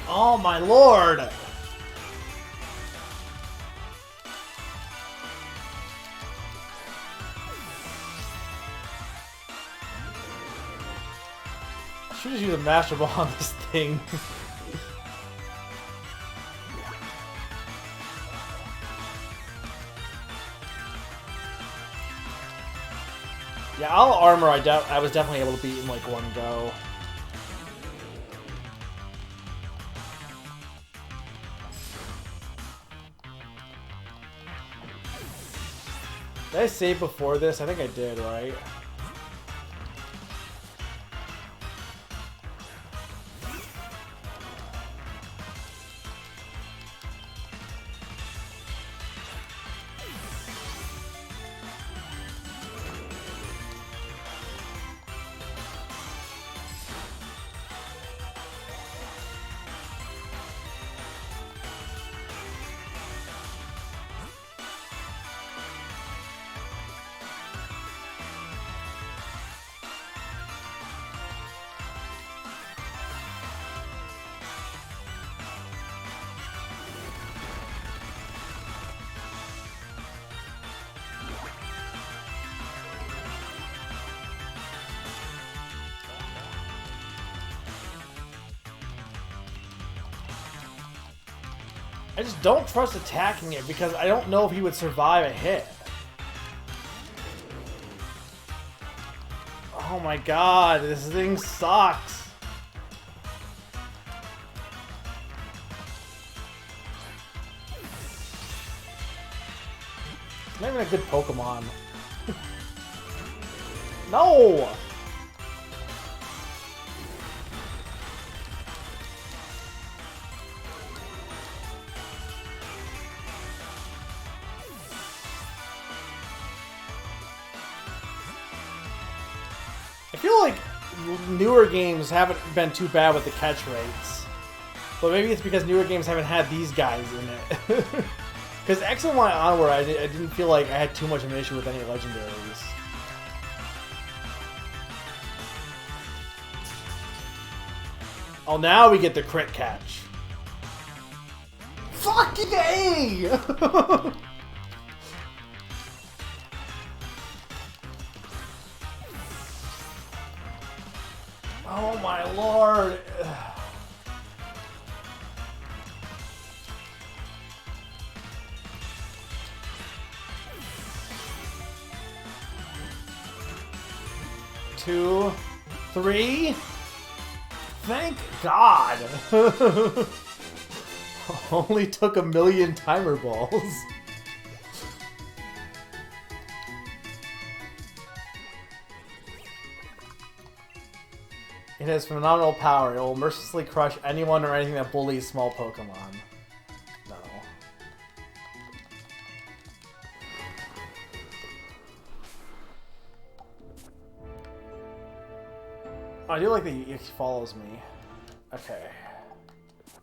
Oh my lord! I should just use a Master Ball on this thing. Yeah, all armor I was definitely able to beat in like one go. Did I save before this? I think I did, right? I just don't trust attacking it because I don't know if he would survive a hit. Oh my god, this thing sucks. It's not even a good Pokemon. No! I feel like newer games haven't been too bad with the catch rates. But maybe it's because newer games haven't had these guys in it. Because X and Y onward, I didn't feel like I had too much of an issue with any legendaries. Oh, now we get the crit catch. Fucking A! Oh my lord. Two, three. Thank God. Only took 1,000,000 timer balls. It has phenomenal power. It will mercilessly crush anyone or anything that bullies small Pokemon. No. I do like that he follows me. Okay.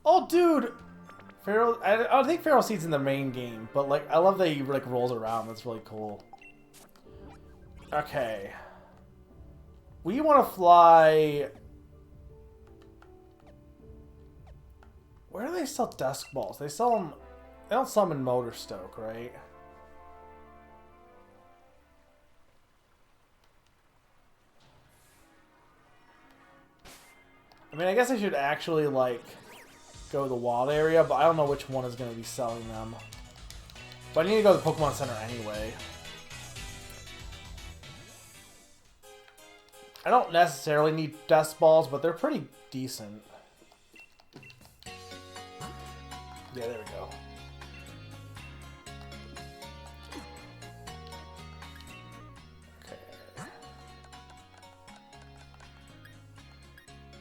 Oh, dude! Feral, I don't think Feral Seed's in the main game, but like I love that he like rolls around. That's really cool. Okay. We want to fly. Where do they sell Dusk Balls? They sell them. They don't sell them in Motorstoke, right? I mean, I guess I should actually like go to the wild area, but I don't know which one is going to be selling them. But I need to go to the Pokemon Center anyway. I don't necessarily need Dusk Balls, but they're pretty decent. Yeah, there we go. Okay.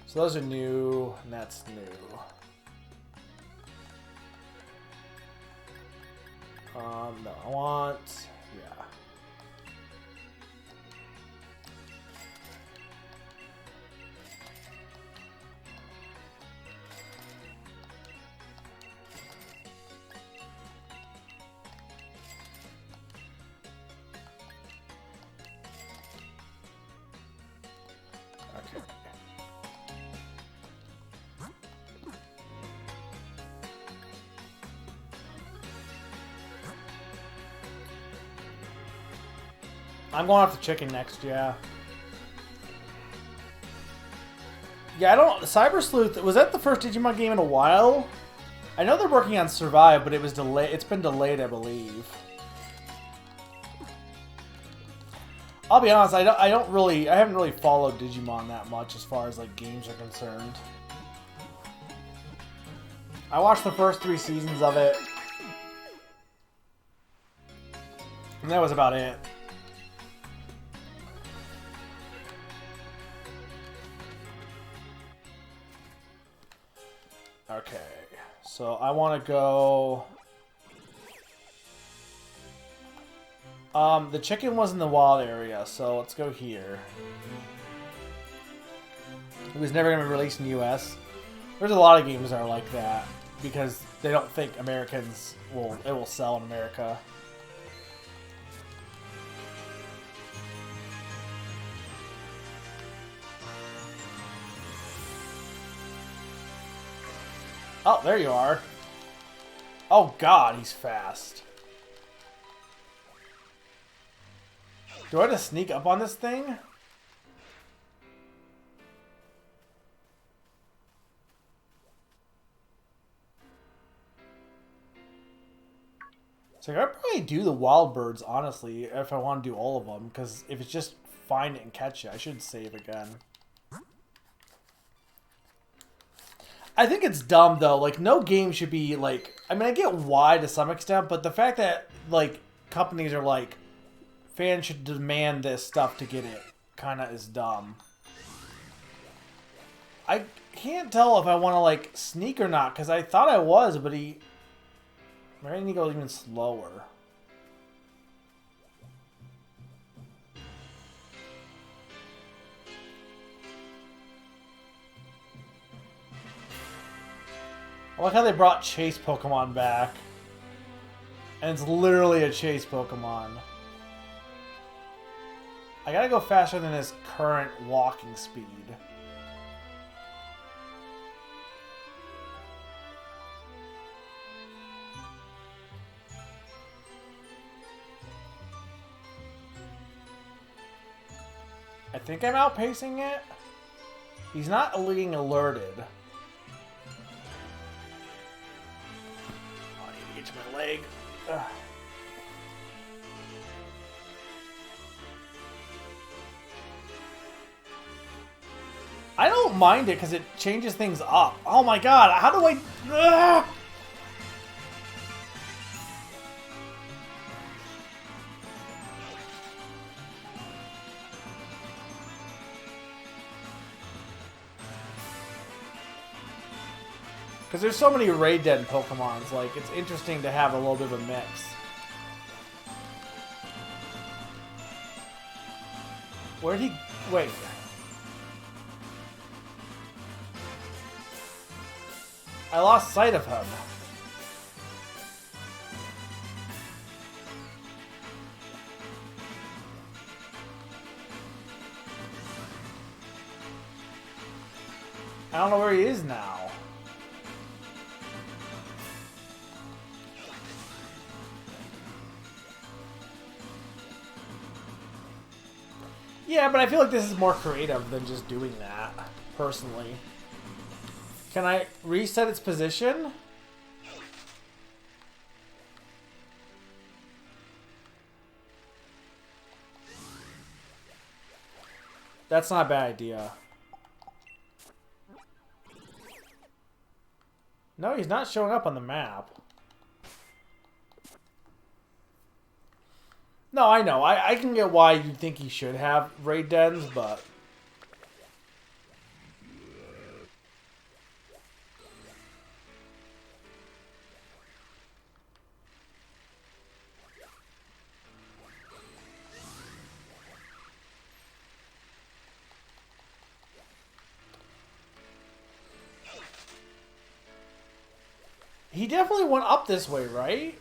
So those are new, and that's new. No, I want... yeah. Okay. I'm going after Chicken next, yeah. Yeah, I don't... Cyber Sleuth, was that the first Digimon game in a while? I know they're working on Survive, but it was delayed. It's been delayed, I believe. I'll be honest, I haven't really followed Digimon that much as far as like games are concerned. I watched the first 3 seasons of it, and that was about it. Okay, so I want to go... the chicken was in the wild area, so let's go here. It was never going to be released in the US. There's a lot of games that are like that, because they don't think Americans it will sell in America. Oh, there you are. Oh god, he's fast. Do I have to sneak up on this thing? So I'd probably do the wild birds, honestly, if I want to do all of them. Because if it's just find it and catch it, I should save again. I think it's dumb, though. Like, no game should be, like... I mean, I get why to some extent, but the fact that, like, companies are like, fans should demand this stuff to get it, kind of is dumb. I can't tell if I want to, like, sneak or not, because I thought I was, but he... Maybe I need to go even slower. I like how they brought chase Pokemon back. And it's literally a chase Pokemon. I gotta go faster than his current walking speed. I think I'm outpacing it. He's not being alerted. Oh, I need to get to my leg. Ugh. I don't mind it because it changes things up. Oh my god, how do I... Ugh! Because there's so many Raid Den Pokemons, like, it's interesting to have a little bit of a mix. Where'd he... Wait. I lost sight of him. I don't know where he is now. Yeah, but I feel like this is more creative than just doing that, personally. Can I reset its position? That's not a bad idea. No, he's not showing up on the map. No, I know. I can get why you think he should have raid dens, but... He definitely went up this way, right?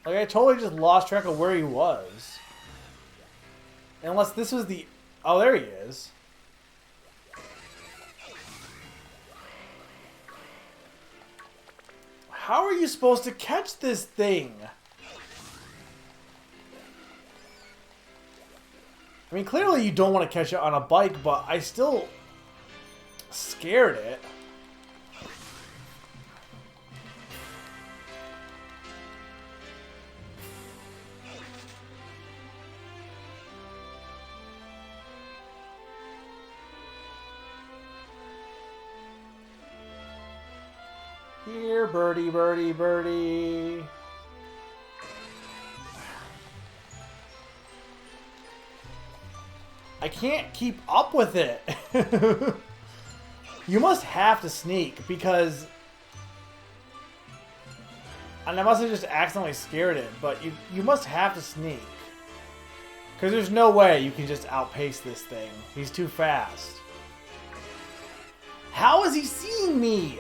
Like, I totally just lost track of where he was. Unless this was the... Oh, there he is. How are you supposed to catch this thing? I mean, clearly you don't want to catch it on a bike, but I still scared it. Here, birdie, birdie, birdie. I can't keep up with it. You must have to sneak because... And I must have just accidentally scared it, but you must have to sneak. Because there's no way you can just outpace this thing. He's too fast. How is he seeing me?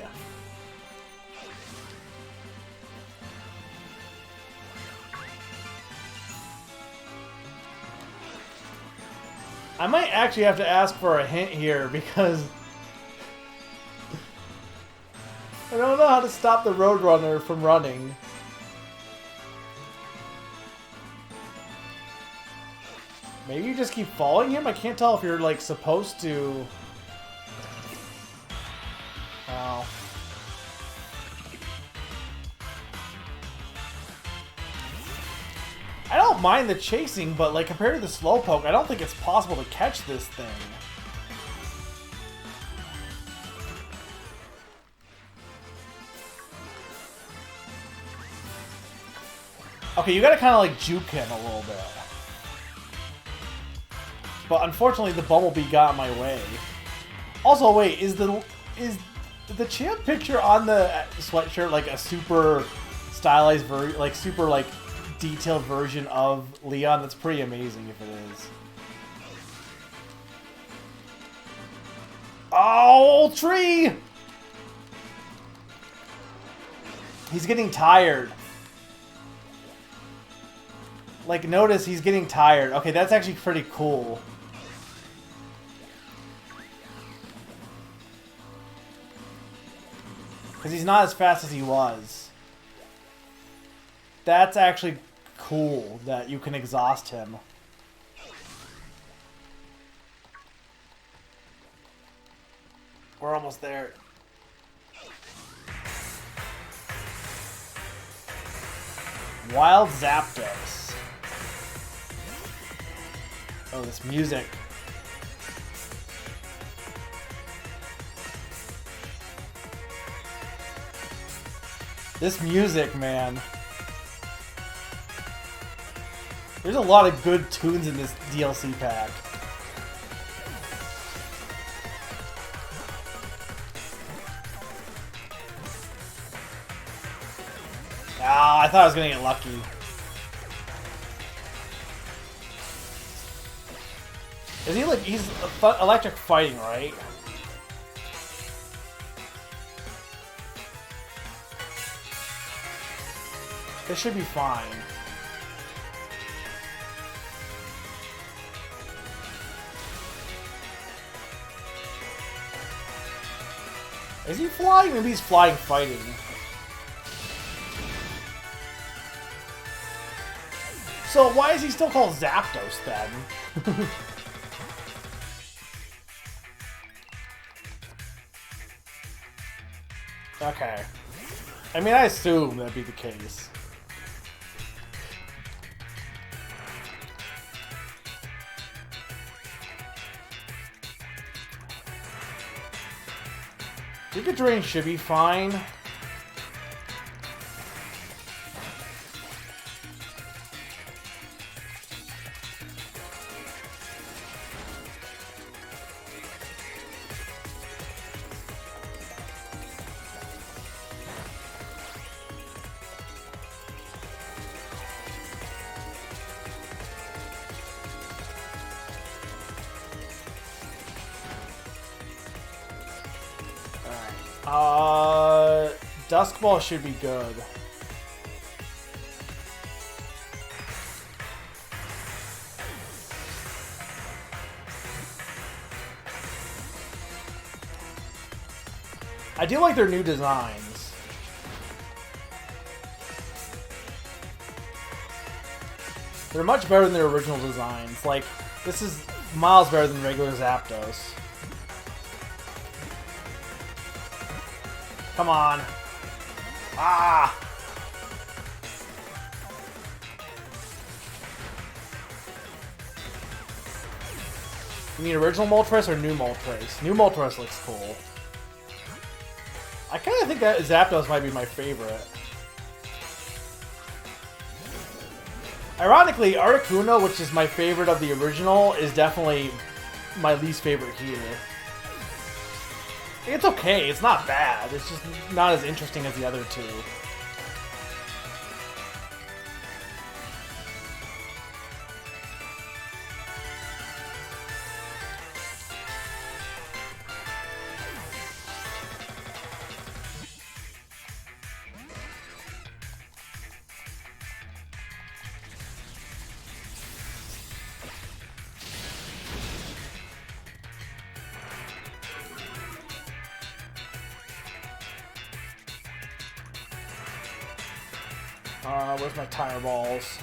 I might actually have to ask for a hint here because I don't know how to stop the Roadrunner from running. Maybe you just keep following him? I can't tell if you're like supposed to. Wow. I don't mind the chasing, but like compared to the Slowpoke, I don't think it's possible to catch this thing. Okay, you gotta kind of like juke him a little bit. But unfortunately, the Bumblebee got in my way. Also, wait, is the is the champ picture on the sweatshirt like a super stylized version, like super like detailed version of Leon? That's pretty amazing if it is. Oh, tree! He's getting tired. Like, notice he's getting tired. Okay, that's actually pretty cool. Because he's not as fast as he was. That's actually cool that you can exhaust him. We're almost there. Wild Zapdos. Oh, this music. This music, man. There's a lot of good tunes in this DLC pack. Ah, I thought I was gonna get lucky. Is he like, he's electric fighting, right? This should be fine. Is he flying? Maybe he's flying fighting. So why is he still called Zapdos then? Okay. I mean, I assume that'd be the case. Giga Drain should be fine. Dusk Ball should be good. I do like their new designs. They're much better than their original designs. Like, this is miles better than regular Zapdos. Come on. Ah! You mean original Moltres or new Moltres? New Moltres looks cool. I kind of think that Zapdos might be my favorite. Ironically, Articuno, which is my favorite of the original, is definitely my least favorite here. It's okay, it's not bad, it's just not as interesting as the other two. Where's my tire balls?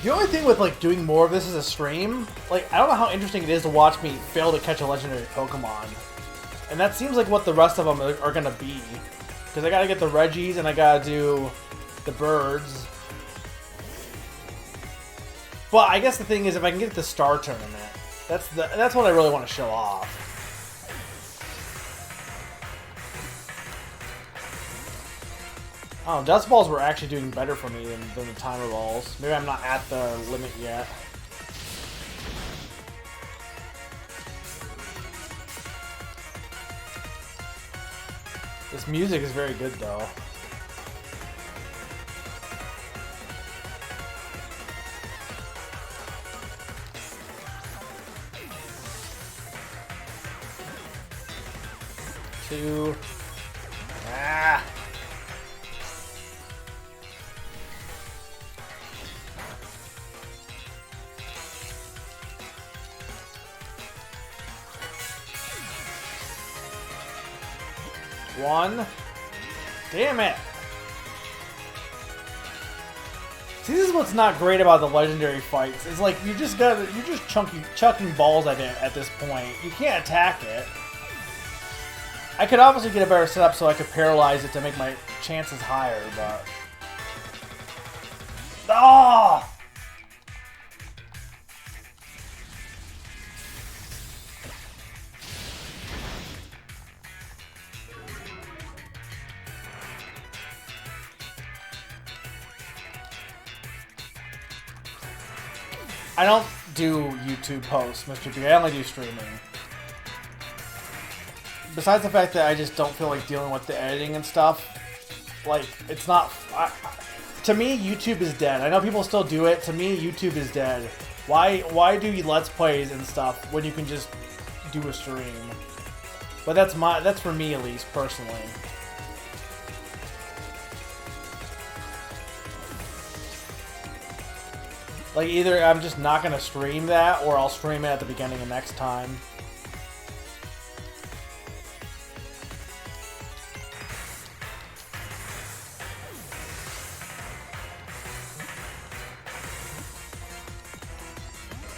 The only thing with like doing more of this as a stream, like I don't know how interesting it is to watch me fail to catch a legendary Pokemon. And that seems like what the rest of them are gonna be. Because I gotta get the Reggies and I gotta do the birds. But I guess the thing is, if I can get the Star Tournament, that's what I really want to show off. Oh, dust balls were actually doing better for me than the timer balls. Maybe I'm not at the limit yet. This music is very good though. Two. Ah. One. Damn it. See, this is what's not great about the legendary fights. It's like you're just chucking balls at it at this point. You can't attack it. I could obviously get a better setup so I could paralyze it to make my chances higher, but... Oh! I don't do YouTube posts, Mr. B. I only do streaming. Besides the fact that I just don't feel like dealing with the editing and stuff, like, it's not... to me, YouTube is dead. I know people still do it. To me, YouTube is dead. Why do you Let's Plays and stuff when you can just do a stream? But that's for me, at least, personally. Like, either I'm just not going to stream that, or I'll stream it at the beginning of next time.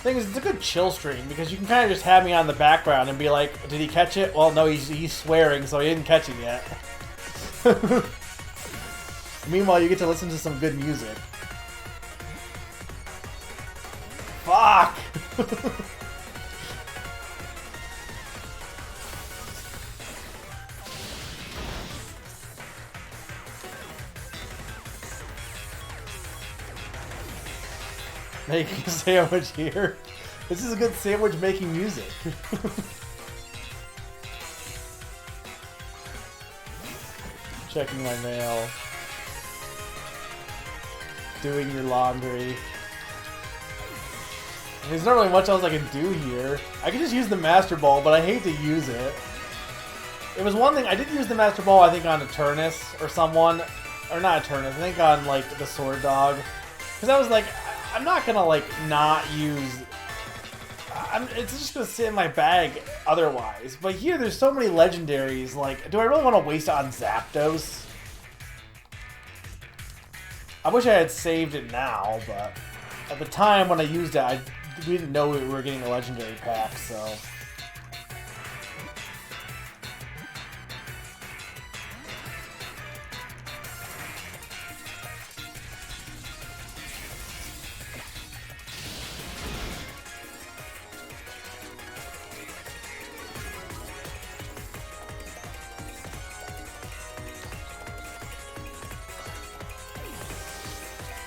Thing is, it's a good chill stream, because you can kind of just have me on the background and be like, did he catch it? Well, no, he's swearing, so he didn't catch it yet. Meanwhile, you get to listen to some good music. Fuck! Making a sandwich here. This is a good sandwich making music. Checking my mail. Doing your laundry. There's not really much else I can do here. I can just use the Master Ball, but I hate to use it. It was one thing, I did use the Master Ball, I think, on Eternus or someone. Or not Eternus, I think on, like, the Sword Dog. Because I was like, I'm not gonna, like, not use... it's just gonna sit in my bag otherwise. But here, there's so many legendaries, like, do I really want to waste it on Zapdos? I wish I had saved it now, but at the time when I used it, we didn't know we were getting a legendary pack, so...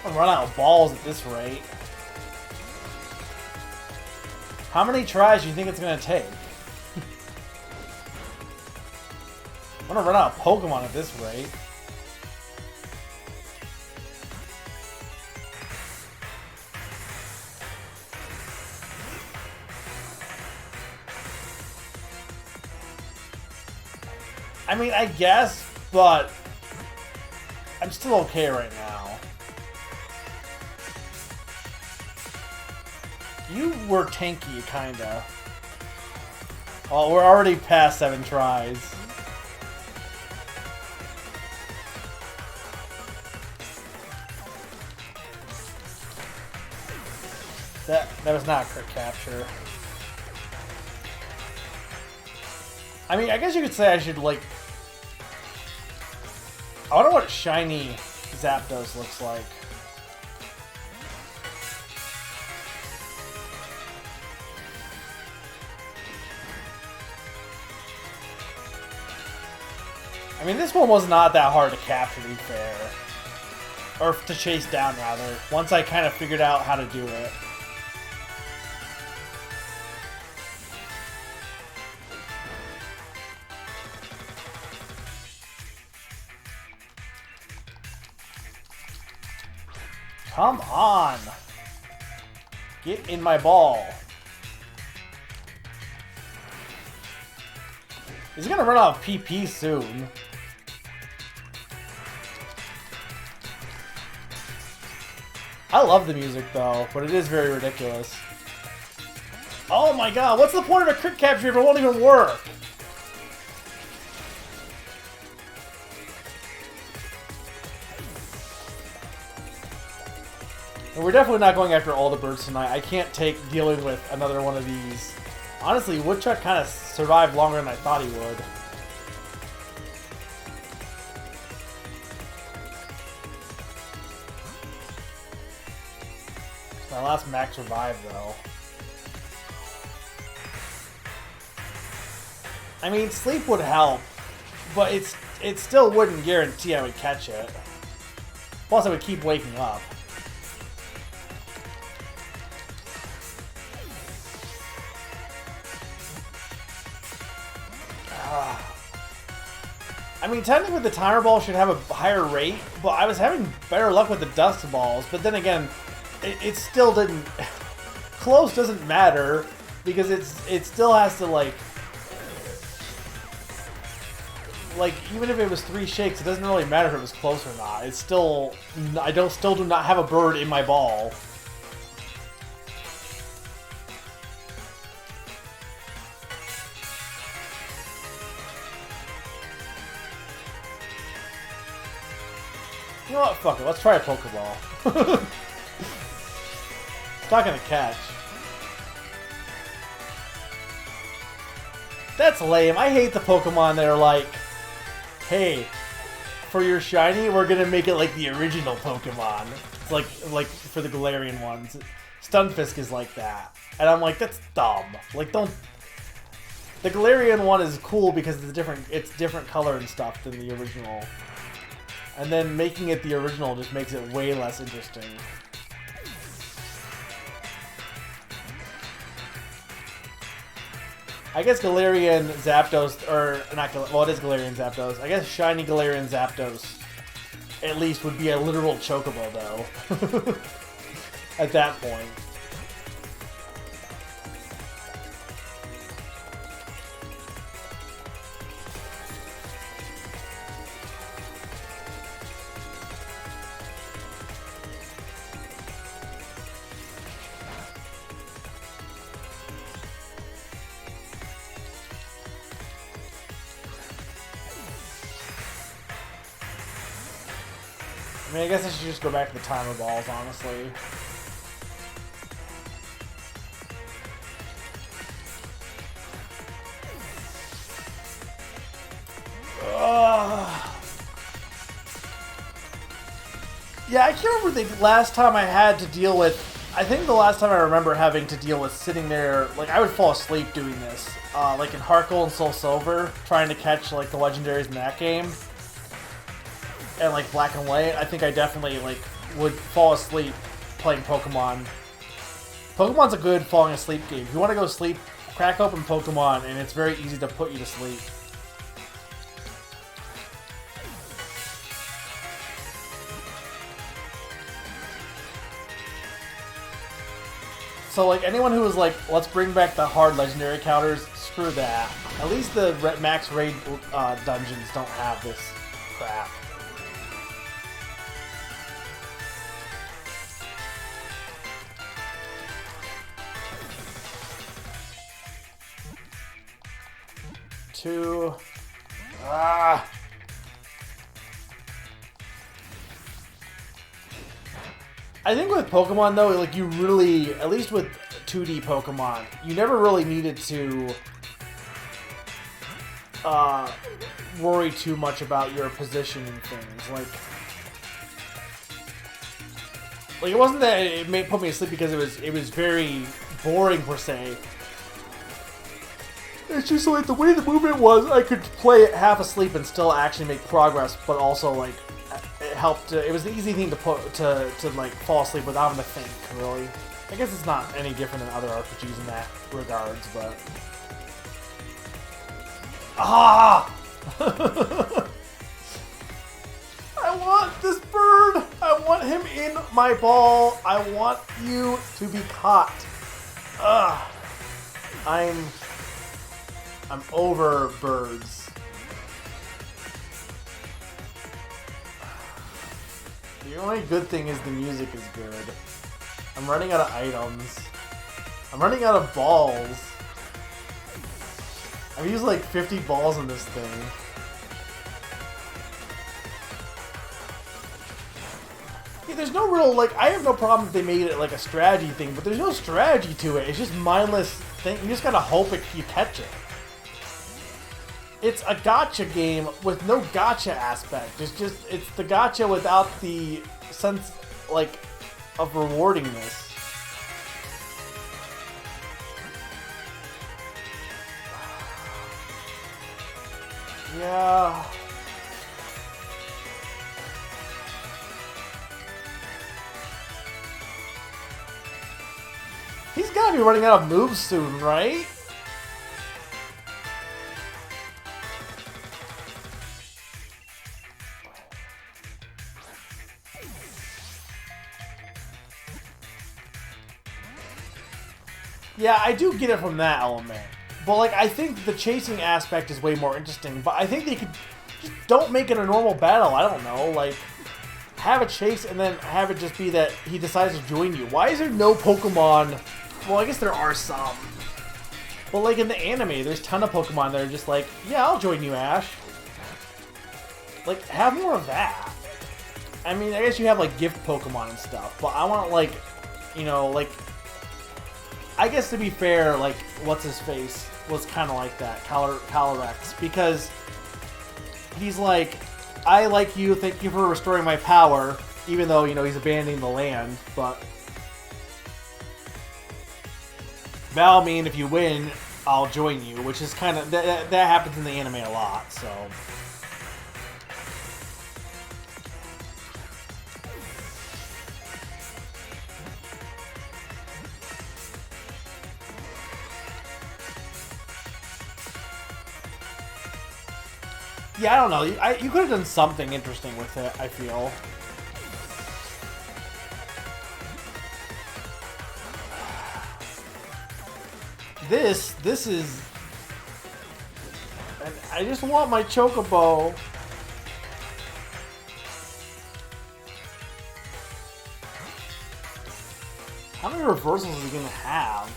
I'm gonna run out of balls at this rate. How many tries do you think it's gonna take? I'm gonna run out of Pokemon at this rate. I mean, I guess, but I'm still okay right now. You were tanky, kinda. Oh, we're already past 7 tries. That was not a crit capture. I mean, I guess you could say I should, like... I wonder what shiny Zapdos looks like. I I mean, this one was not that hard to capture, to be fair. Or to chase down, rather. Once I kind of figured out how to do it. Come on! Get in my ball. He's gonna run out of PP soon. I love the music though, but it is very ridiculous. Oh my god, what's the point of a crit capture if it won't even work? And we're definitely not going after all the birds tonight. I can't take dealing with another one of these. Honestly, Woodchuck kind of survived longer than I thought he would. My last max revive, though. I mean, sleep would help, but it still wouldn't guarantee I would catch it. Plus, I would keep waking up. I mean, technically the timer ball should have a higher rate, but I was having better luck with the dust balls. But then again, it still didn't... Close doesn't matter, because it still has to, like, even if it was 3 shakes, it doesn't really matter if it was close or not. It's still... I still do not have a bird in my ball. You know what? Fuck it. Let's try a Pokeball. It's not gonna catch. That's lame. I hate the Pokemon that are like, hey, for your shiny, we're gonna make it like the original Pokemon. It's like for the Galarian ones. Stunfisk is like that. And I'm like, that's dumb. Like, don't... The Galarian one is cool because it's different color and stuff than the original. And then making it the original just makes it way less interesting. I guess Galarian Zapdos, or not, well, it is Galarian Zapdos. I guess shiny Galarian Zapdos at least would be a literal Chocobo, though. At that point. I mean, I guess I should just go back to the timer balls, honestly. Yeah, I can't remember the last time I had to deal with... I think the last time I remember having to deal with sitting there... Like, I would fall asleep doing this. Like in Heart Gold and Soul Silver, trying to catch, like, the legendaries in that game. And like Black and White, I think I definitely like would fall asleep playing Pokemon. Pokemon's a good falling asleep game. If you want to go sleep, crack open Pokemon, and it's very easy to put you to sleep. So like anyone who was like, let's bring back the hard legendary counters, screw that. At least the max raid dungeons don't have this crap. I think with Pokemon though, like you really, at least with 2D Pokemon, you never really needed to worry too much about your position and things. Like it wasn't that it put me to sleep because it was very boring per se. It's just like the way the movement was, I could play it half asleep and still actually make progress, but also like it helped. It was the easy thing to put to like fall asleep without having to think. Really, I guess it's not any different than other RPGs in that regards, but I want this bird. I want him in my ball. I want you to be caught. I'm over birds. The only good thing is the music is good. I'm running out of items. I'm running out of balls. I've used like 50 balls in this thing. Yeah, there's no real, like, I have no problem if they made it like a strategy thing, but there's no strategy to it. It's just mindless thing. You just gotta hope you catch it. It's a gacha game with no gacha aspect. It's the gacha without the sense, like, of rewardingness. Yeah. He's gotta be running out of moves soon, right? Yeah, I do get it from that element. But, like, I think the chasing aspect is way more interesting. But I think they could just don't make it a normal battle. I don't know. Like, have a chase and then have it just be that he decides to join you. Why is there no Pokemon? Well, I guess there are some. But, like, in the anime, there's a ton of Pokemon that are just like, yeah, I'll join you, Ash. Like, have more of that. I mean, I guess you have, like, gift Pokemon and stuff. But I want, like, you know, like, I guess to be fair, like, what's-his-face was kind of like that, Calyrex, because he's like, I like you, thank you for restoring my power, even though, you know, he's abandoning the land, but that'll mean if you win, I'll join you, which is kind of, that happens in the anime a lot, so. Yeah, I don't know. You could have done something interesting with it, I feel. This is... And I just want my Chocobo. How many reversals is he going to have?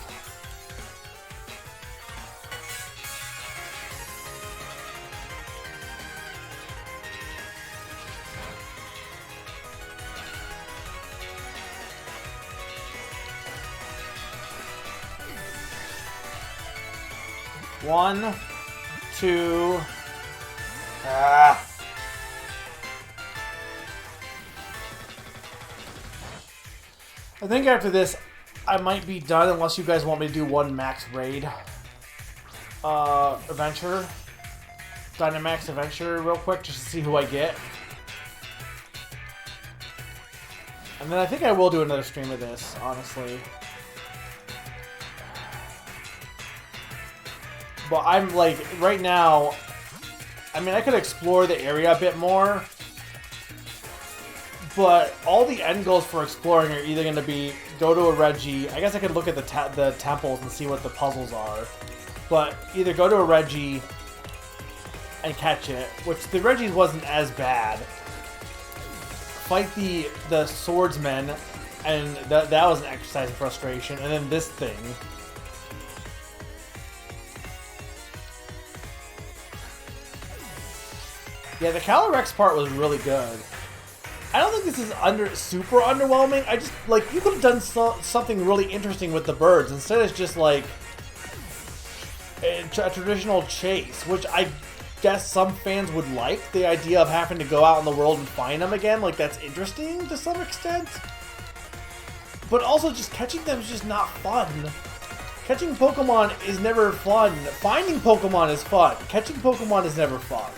One, two. I think after this, I might be done unless you guys want me to do one max raid adventure. Dynamax adventure real quick just to see who I get. And then I think I will do another stream of this, honestly. But I'm like, right now, I mean, I could explore the area a bit more. But all the end goals for exploring are either going to be go to a Reggie. I guess I could look at the temples and see what the puzzles are. But either go to a Reggie and catch it, which the Reggie wasn't as bad. Fight the swordsman, and that was an exercise in frustration. And then this thing. Yeah, the Calyrex part was really good. I don't think this is super underwhelming. I just, like, you could have done something really interesting with the birds. Instead, it's just, like, a traditional chase, which I guess some fans would like. The idea of having to go out in the world and find them again. Like, that's interesting to some extent. But also, just catching them is just not fun. Catching Pokemon is never fun. Finding Pokemon is fun. Catching Pokemon is never fun.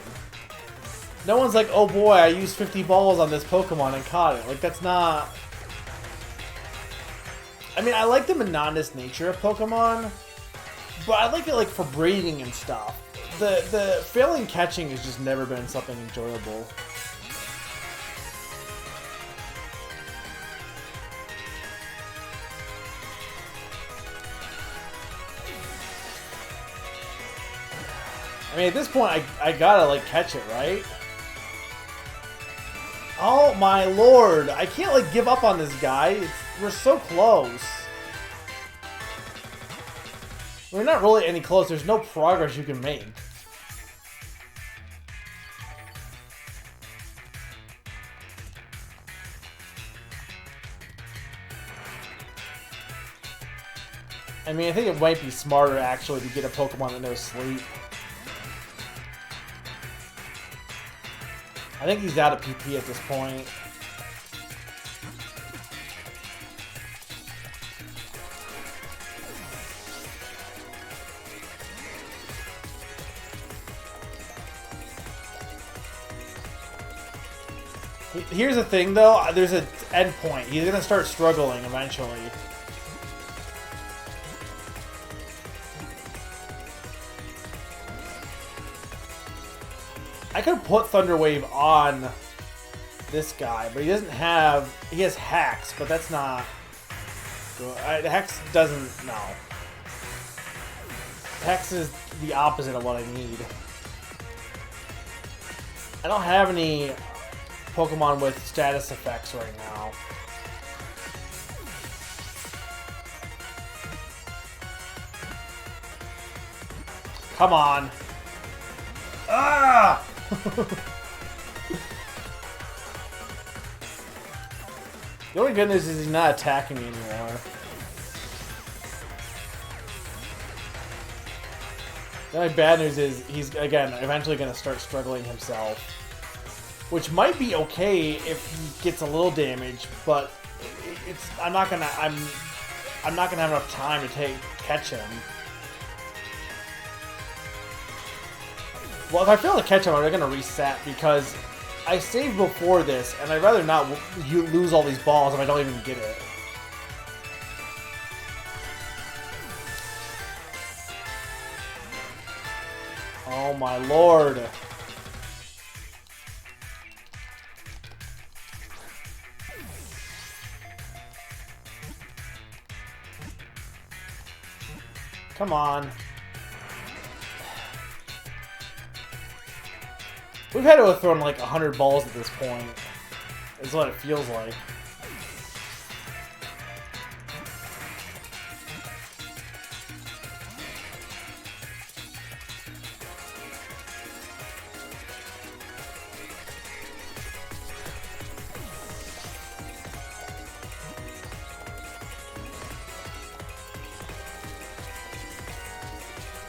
No one's like, oh boy, I used 50 balls on this Pokemon and caught it. Like, that's not... I mean, I like the monotonous nature of Pokemon, but I like it, like, for breeding and stuff. The failing catching has just never been something enjoyable. I mean, at this point, I gotta, like, catch it, right? Oh, my lord. I can't, like, give up on this guy. We're so close. We're not really any close. There's no progress you can make. I mean, I think it might be smarter, actually, to get a Pokemon that knows Sleep. I think he's out of PP at this point. Here's the thing, though. There's an end point. He's going to start struggling eventually. I could put Thunder Wave on this guy, but he doesn't have... He has Hex, but that's not... Hex doesn't... No. Hex is the opposite of what I need. I don't have any Pokemon with status effects right now. Come on. Ah! The only good news is he's not attacking me anymore. The only bad news is he's, again, eventually going to start struggling himself. Which might be okay if he gets a little damage, but it's I'm not gonna have enough time to catch him. Well, if I fail to catch him, I'm gonna reset because I saved before this, and I'd rather not lose all these balls if I don't even get it. Oh my lord. Come on. We've had to have thrown like 100 balls at this point. Is what it feels like.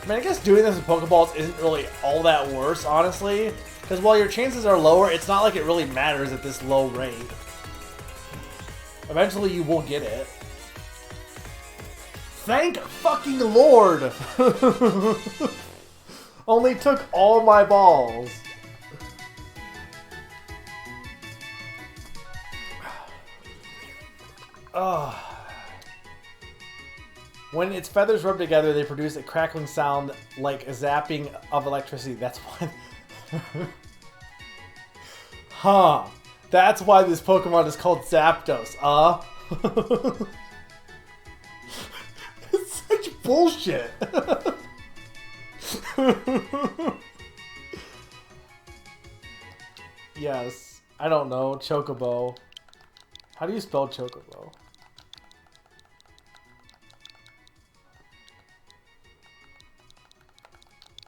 I mean, I guess doing this with Pokeballs isn't really all that worse, honestly. Because while your chances are lower, it's not like it really matters at this low rate. Eventually you will get it. Thank fucking Lord! Only took all my balls. Ugh. When its feathers rub together, they produce a crackling sound like a zapping of electricity. That's why... Huh. That's why this Pokemon is called Zapdos, It's such bullshit. Yes. I don't know. Chocobo. How do you spell Chocobo?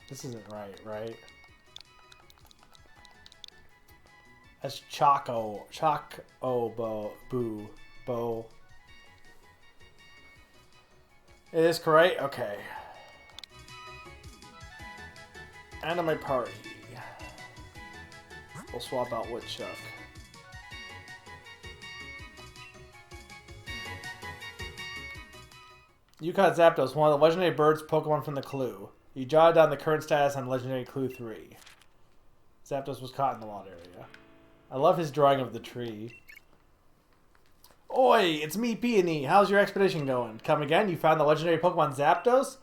This isn't right, right? That's Choco. Boo. Bo. It is correct? Okay. And of my party. We'll swap out Woodchuck. You caught Zapdos, one of the legendary birds Pokemon from the clue. You jotted down the current status on legendary clue 3. Zapdos was caught in the water area. I love his drawing of the tree. Oi, it's me, Peony. How's your expedition going? Come again? You found the legendary Pokemon Zapdos?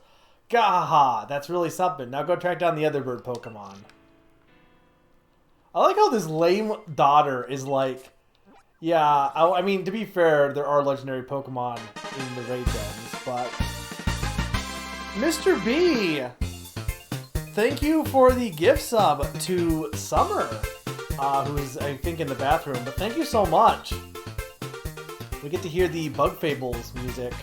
Gaha, that's really something. Now go track down the other bird Pokemon. I like how this lame daughter is like, yeah, I mean, to be fair, there are legendary Pokemon in the raid dens, but... Mr. B! Thank you for the gift sub to Summer, who is, I think, in the bathroom, but thank you so much. We get to hear the Bug Fables music.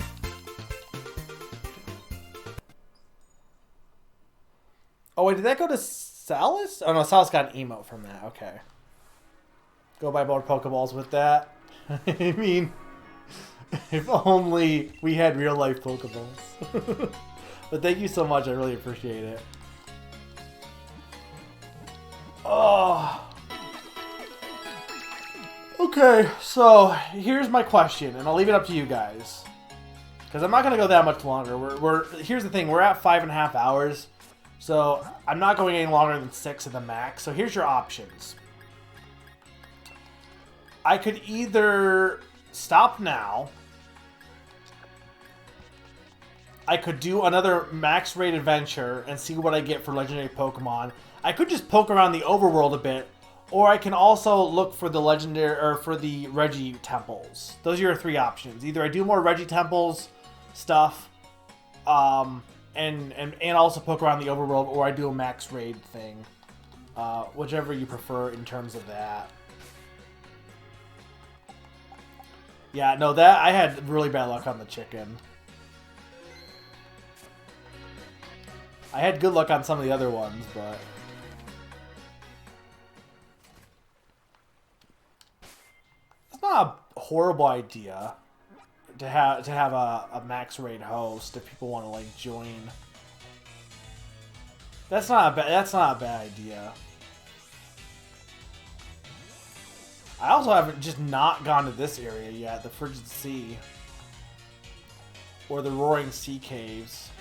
Oh, wait, did that go to Salas? Oh, no, Salas got an emote from that. Okay. Go buy more Pokeballs with that. I mean, if only we had real-life Pokeballs. But thank you so much. I really appreciate it. Oh. Okay, so here's my question, and I'll leave it up to you guys. Because I'm not going to go that much longer. Here's the thing. We're at 5.5 hours. So I'm not going any longer than 6 at the max. So here's your options. I could either stop now. I could do another max raid adventure and see what I get for legendary Pokemon. I could just poke around the overworld a bit. Or I can also look for the legendary, or for the Reggie temples. Those are your 3 options. Either I do more Reggie temples stuff, and also poke around the overworld, or I do a max raid thing. Whichever you prefer in terms of that. Yeah, no, that I had really bad luck on the chicken. I had good luck on some of the other ones, but... It's not a horrible idea to have a max raid host if people want to like join. That's not a bad idea. I also haven't just not gone to this area yet, the Frigid Sea or the Roaring Sea Caves.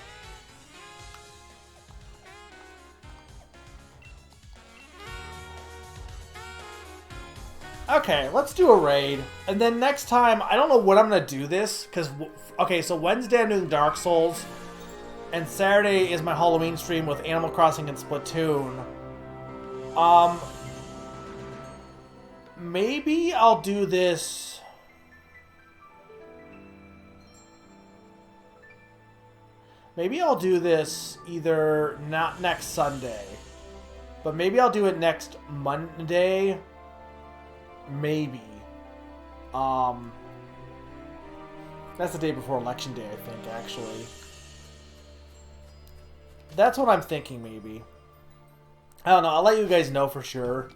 Okay, let's do a raid. And then next time, I don't know what I'm going to do this. Because, okay, so Wednesday I'm doing Dark Souls. And Saturday is my Halloween stream with Animal Crossing and Splatoon. Maybe I'll do this... Maybe I'll do this either not next Sunday. But maybe I'll do it next Monday... Maybe. That's the day before Election Day, I think, actually. That's what I'm thinking, maybe. I don't know. I'll let you guys know for sure.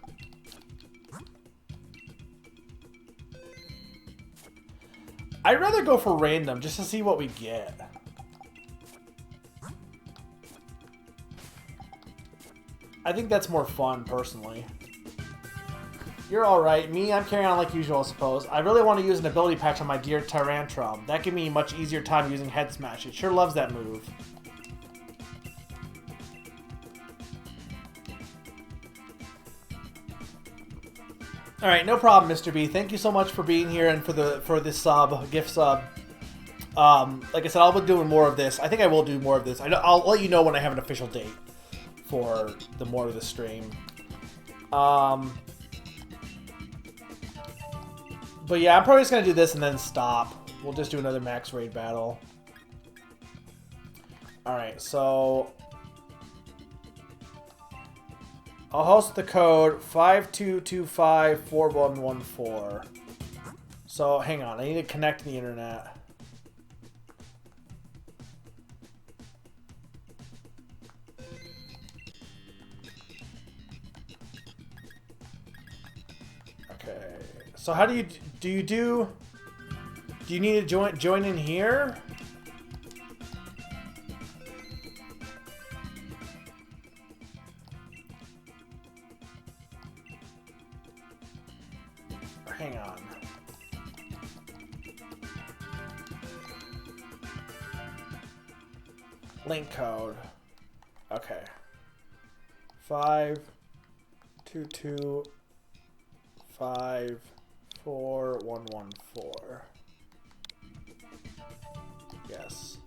I'd rather go for random, just to see what we get. I think that's more fun, personally. You're alright. Me, I'm carrying on like usual, I suppose. I really want to use an ability patch on my dear Tyrantrum. That give me a much easier time using Head Smash. It sure loves that move. Alright, no problem, Mr. B. Thank you so much for being here and for this sub, gift sub. Like I said, I'll be doing more of this. I think I will do more of this. I'll let you know when I have an official date for the more of the stream. But yeah, I'm probably just going to do this and then stop. We'll just do another max raid battle. Alright, so... I'll host the code 52254114. So, hang on. I need to connect to the internet. Okay. So how do you do you need to join in here? Or hang on. Link code. Okay. 522544114. Yes.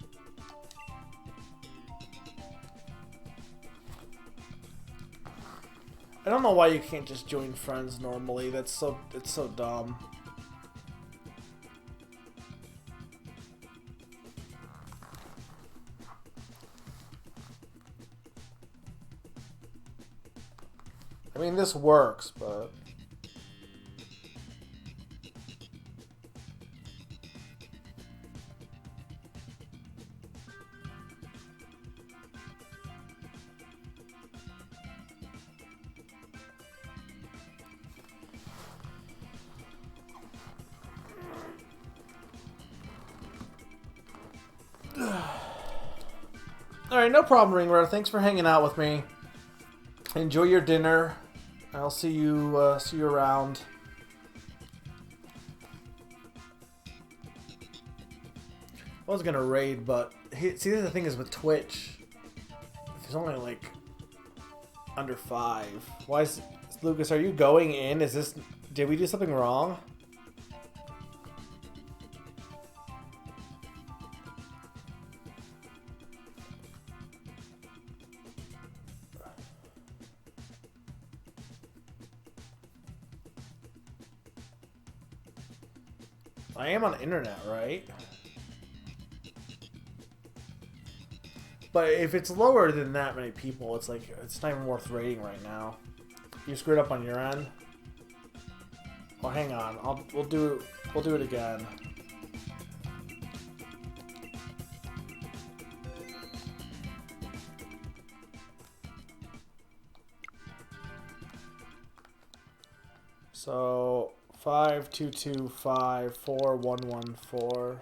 I don't know why you can't just join friends normally. It's so dumb. I mean, this works, but... Alright, no problem, Ringrar. Thanks for hanging out with me. Enjoy your dinner. I'll see you around. I was gonna raid, but see, the thing is with Twitch, there's only like under 5. Why is Lucas? Are you going in? Is this? Did we do something wrong? I am on the internet, right? But if it's lower than that many people, it's like it's not even worth rating right now. You screwed up on your end. Well, hang on. We'll do it again. So 522544114.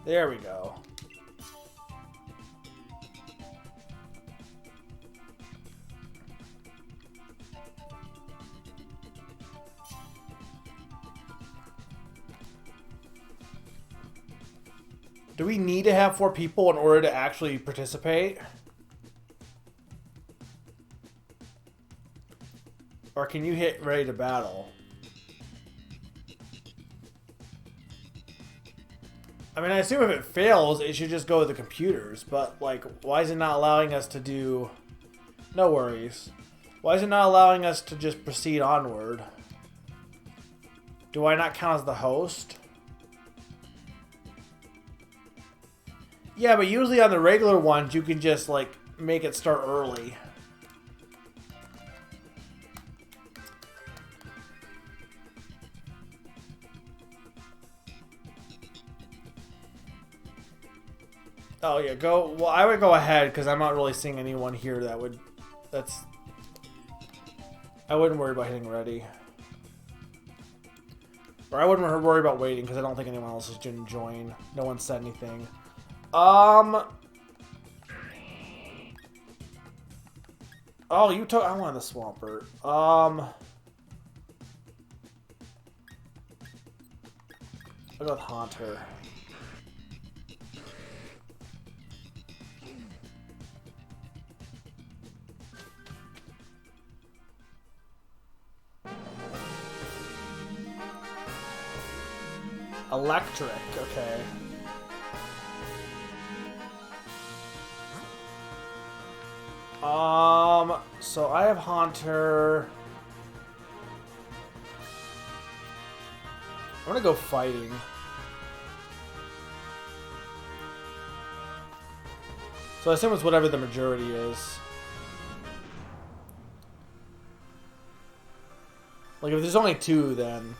There we go. Do we need to have 4 people in order to actually participate? Or can you hit ready to battle? I mean, I assume if it fails, it should just go with the computers, but, like, why is it not allowing us to do... No worries. Why is it not allowing us to just proceed onward? Do I not count as the host? Yeah, but usually on the regular ones, you can just, like, make it start early. Oh, yeah, go... Well, I would go ahead, because I'm not really seeing anyone here that would... That's... I wouldn't worry about hitting ready. Or I wouldn't worry about waiting, because I don't think anyone else is going to join. No one said anything. Oh, you took... I wanted the Swampert. I'll go with Haunter. Electric, okay. So I have Haunter. I'm gonna go fighting. So I assume it's whatever the majority is. Like if there's only 2, then...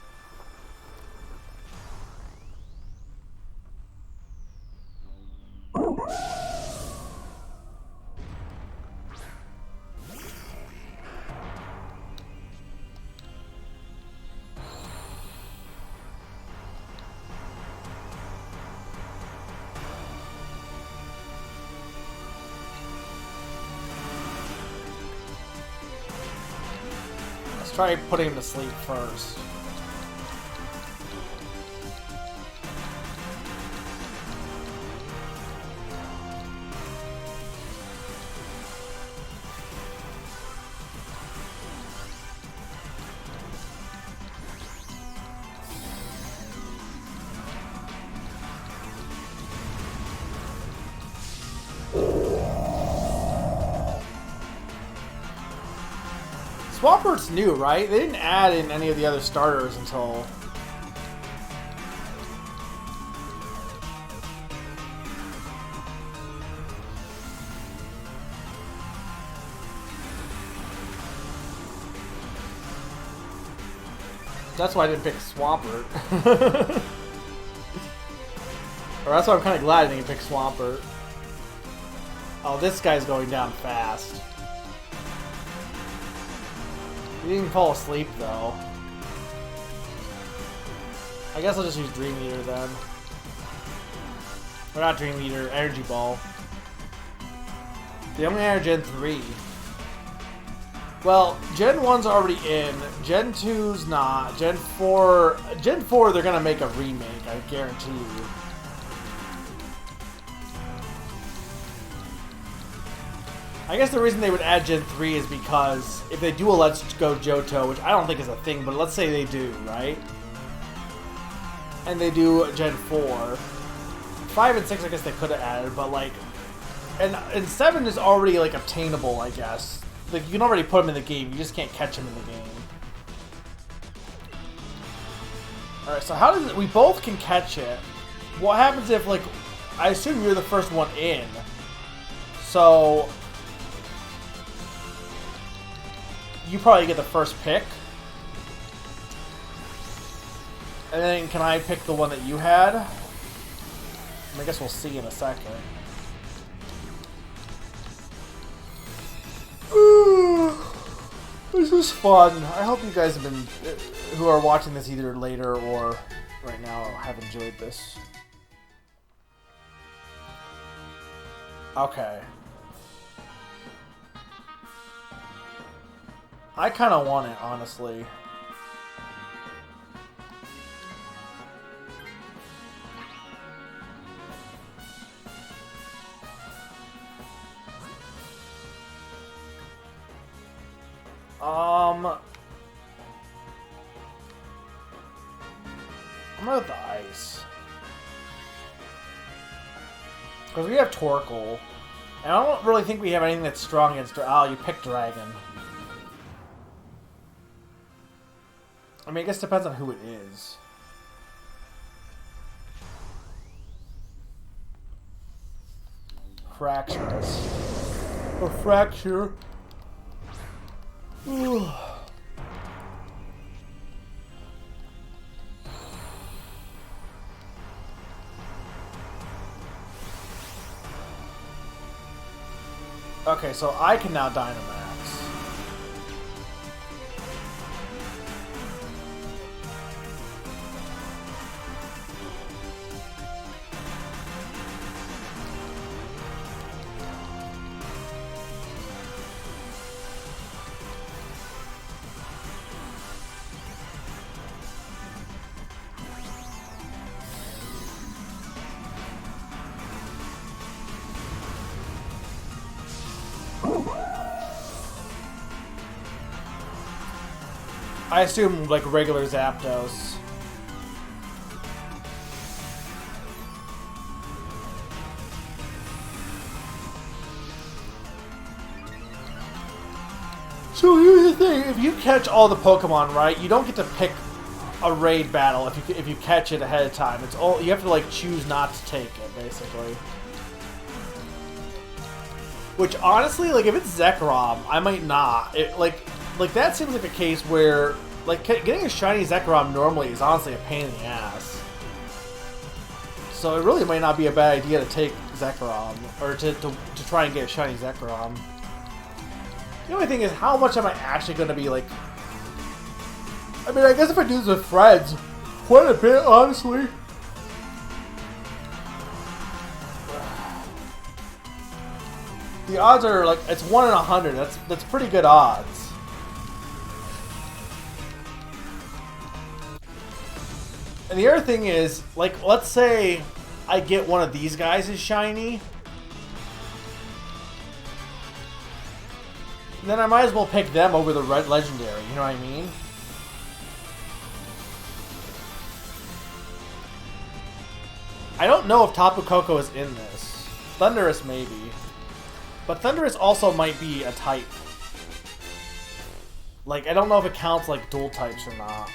try putting him to sleep first. Swampert's new, right? They didn't add in any of the other starters until... That's why I didn't pick Swampert. Or that's why I'm kind of glad I didn't pick Swampert. Oh, this guy's going down fast. He didn't even fall asleep, though. I guess I'll just use Dream Eater then. Or not Dream Eater, Energy Ball. The only Energy Gen 3. Well, Gen 1's already in. Gen 2's not. Gen 4... Gen 4, they're gonna make a remake, I guarantee you. I guess the reason they would add Gen 3 is because if they do a Let's Go Johto, which I don't think is a thing, but let's say they do, right? And they do Gen 4. 5 and 6 I guess they could have added, but like... And 7 is already like obtainable, I guess. Like you can already put him in the game, you just can't catch him in the game. Alright, so how does it... We both can catch it. What happens if, like... I assume you're the first one in. So... You probably get the first pick. And then can I pick the one that you had? I guess we'll see in a second. This was fun. I hope you guys have been, who are watching this either later or right now, have enjoyed this. Okay. I kind of want it, honestly. I'm gonna go with the ice. Because we have Torkoal. And I don't really think we have anything that's strong against... Oh, you picked Dragon. I mean, I guess it depends on who it is. Fractures. A fracture. Ooh. Okay, so I can now Dynamax. I assume, like, regular Zapdos. So here's the thing, if you catch all the Pokemon, right, you don't get to pick a raid battle if you catch it ahead of time. It's all you have to, like, choose not to take it, basically. Which, honestly, like, if it's Zekrom, I might not. Like, that seems like a case where, like, getting a shiny Zekrom normally is honestly a pain in the ass. So it really might not be a bad idea to take Zekrom, or to try and get a shiny Zekrom. The only thing is, how much am I actually going to be, like... I mean, I guess if I do this with friends, quite a bit, honestly. The odds are, like, it's 1 in 100. That's pretty good odds. And the other thing is, like, let's say I get one of these guys as shiny. Then I might as well pick them over the red legendary, you know what I mean? I don't know if Tapu Koko is in this. Thundurus maybe. But Thundurus also might be a type. Like, I don't know if it counts like dual types or not.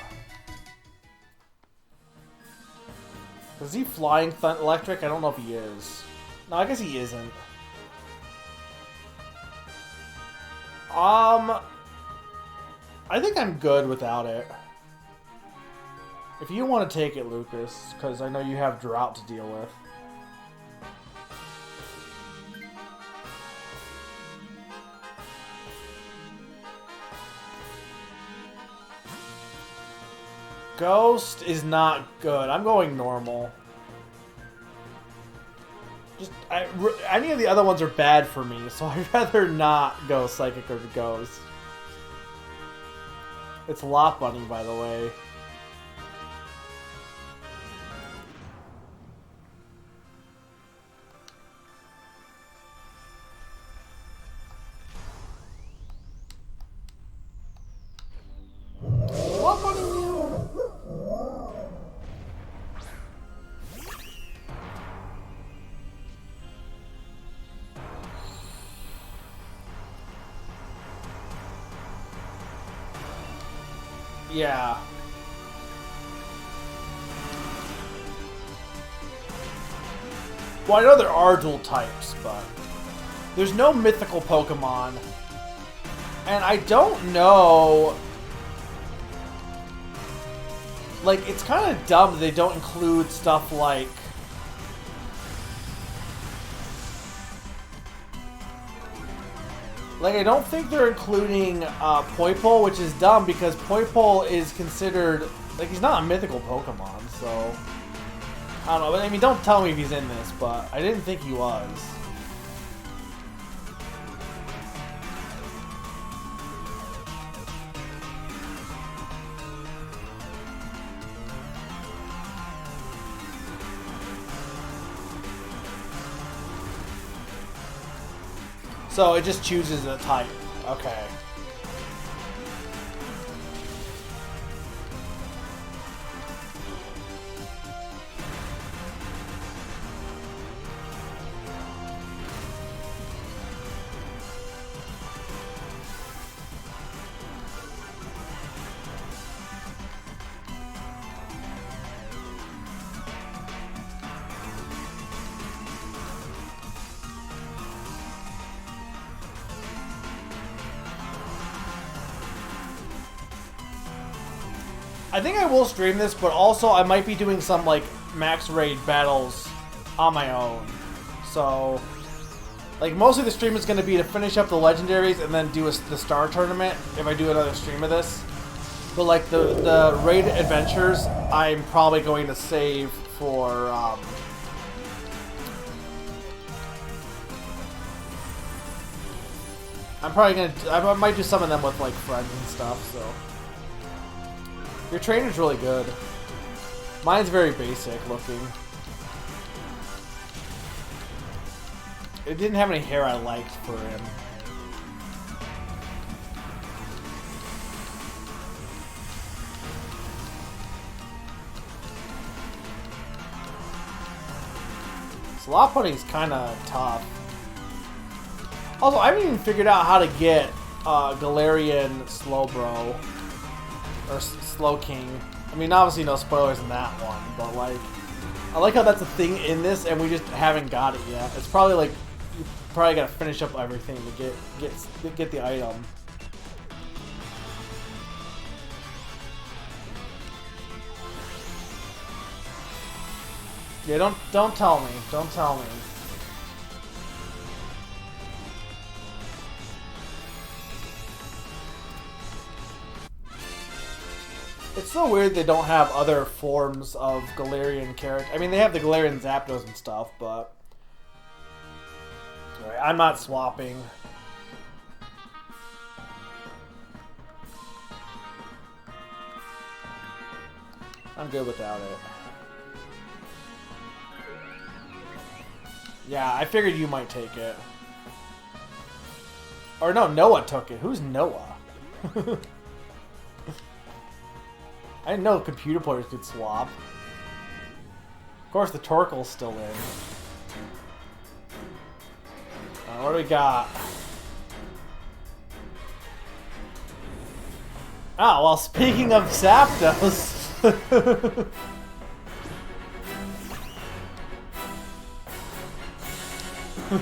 Is he flying electric? I don't know if he is. No, I guess he isn't. I think I'm good without it. If you want to take it, Lucas, because I know you have drought to deal with. Ghost is not good. I'm going normal. Any of the other ones are bad for me, so I'd rather not go Psychic or Ghost. It's Lot Bunny, by the way. Lot Bunny! Yeah. Well, I know there are dual types, but there's no mythical Pokemon. And I don't know... Like, it's kind of dumb that they don't include stuff like... Like, I don't think they're including Poipole, which is dumb because Poipole is considered... Like, he's not a mythical Pokemon, so... I don't know. I mean, don't tell me if he's in this, but I didn't think he was. So it just chooses a type. Okay. I think I will stream this, but also I might be doing some, like, max raid battles on my own. So, like, mostly the stream is going to be to finish up the legendaries and then do the star tournament if I do another stream of this. But, like, the raid adventures, I'm probably going to save for, I might do some of them with, like, friends and stuff, so... Your trainer's really good. Mine's very basic looking. It didn't have any hair I liked for him. Slot Bunny's kind of tough. Also, I haven't even figured out how to get Galarian Slowbro. Or Slow King. I mean, obviously no spoilers in that one, but like, I like how that's a thing in this and we just haven't got it yet. It's probably like, you probably gotta finish up everything to get the item. Yeah, don't tell me. Don't tell me. It's so weird they don't have other forms of Galarian character. I mean, they have the Galarian Zapdos and stuff, but... Alright, I'm not swapping. I'm good without it. Yeah, I figured you might take it. Or no, Noah took it. Who's Noah? I didn't know computer players could swap. Of course, the Torkoal's still in. What do we got? Ah, well, speaking of Zapdos...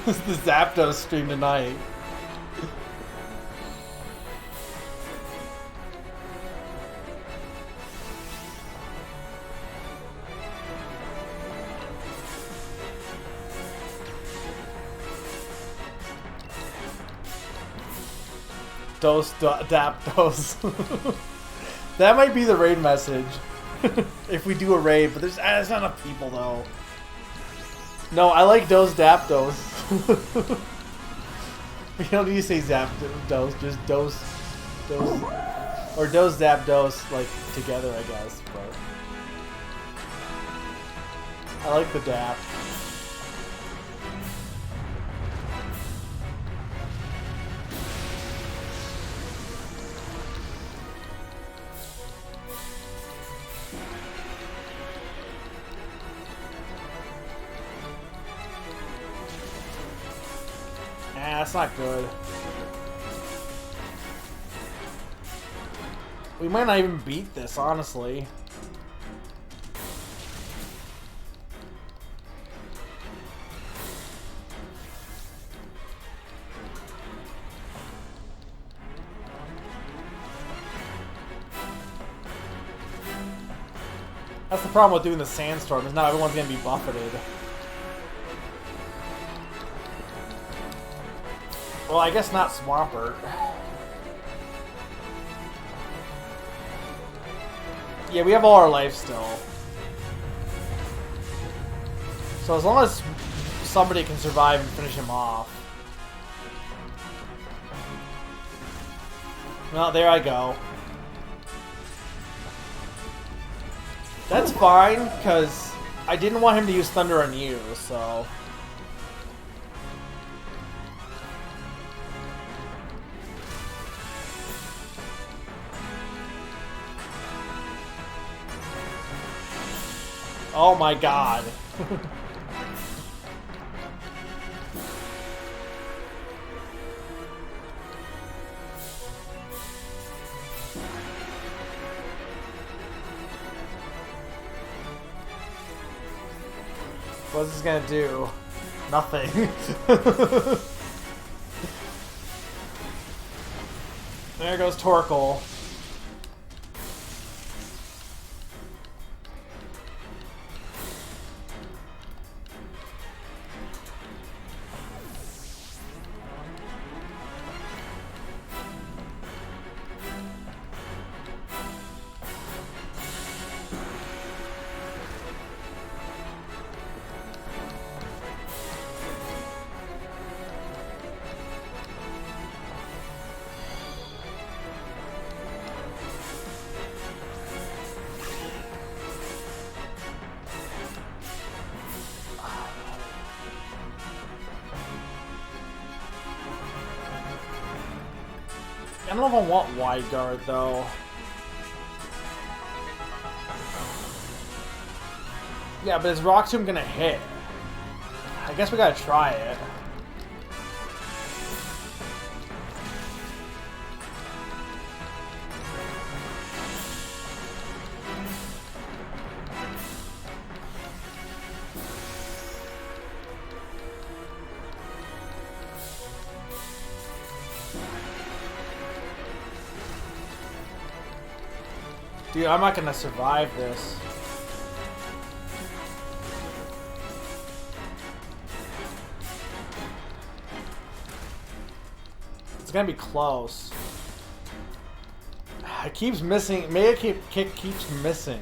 This is the Zapdos stream tonight. Zapdos. That might be the raid message. If we do a raid, but there's not enough people though. No, I like Dos Zapdos. You don't need to say Zapdos, just Dos. Or Dos Zapdos, like, together, I guess. But I like the Dap. That's not good. We might not even beat this, honestly. That's the problem with doing the sandstorm, is not everyone's gonna be buffeted. Well, I guess not Swampert. Yeah, we have all our life still. So as long as somebody can survive and finish him off. Well, there I go. That's fine, because I didn't want him to use Thunder on you, so... Oh my god. What's this gonna do? Nothing. There goes Torkoal. I don't know if I want wide guard though. Yeah, but is Rock Tomb gonna hit? I guess we gotta try it. Dude, I'm not gonna survive this. It's gonna be close. It keeps missing. Mega Kick keeps missing.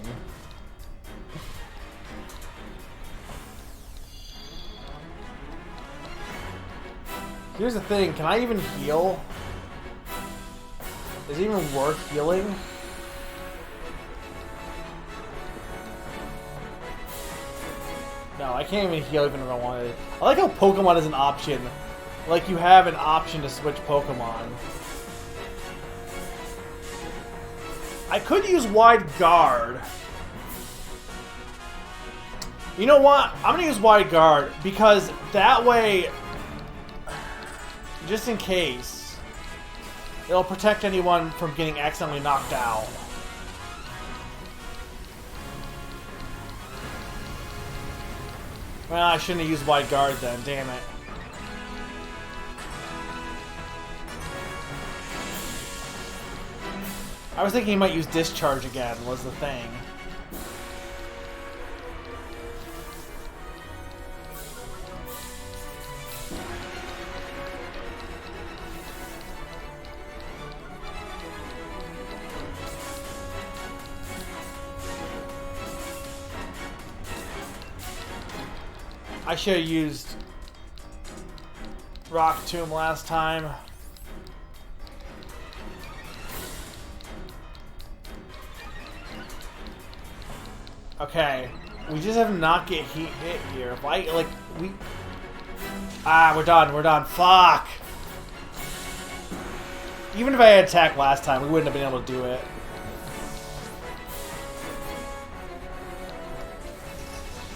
Here's the thing, can I even heal? Is it even worth healing? No, I can't even heal even if I wanted. I like how Pokemon is an option. Like, you have an option to switch Pokemon. I could use Wide Guard. You know what? I'm going to use Wide Guard because that way, just in case, it'll protect anyone from getting accidentally knocked out. Well, I shouldn't have used Wide Guard then, damn it. I was thinking he might use Discharge again, was the thing. I should have used Rock Tomb last time. Okay, we just have to not get hit here. If I, like, we... Ah, we're done, fuck! Even if I had attacked last time, we wouldn't have been able to do it.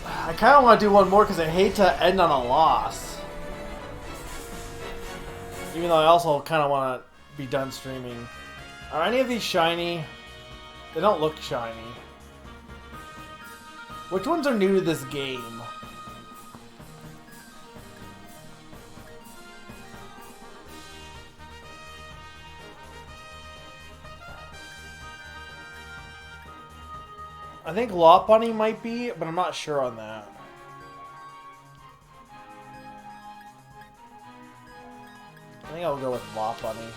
I kind of want to do one more because I hate to end on a loss. Even though I also kind of want to be done streaming. Are any of these shiny? They don't look shiny. Which ones are new to this game? I think Lopunny might be, but I'm not sure on that. I think I'll go with Lopunny.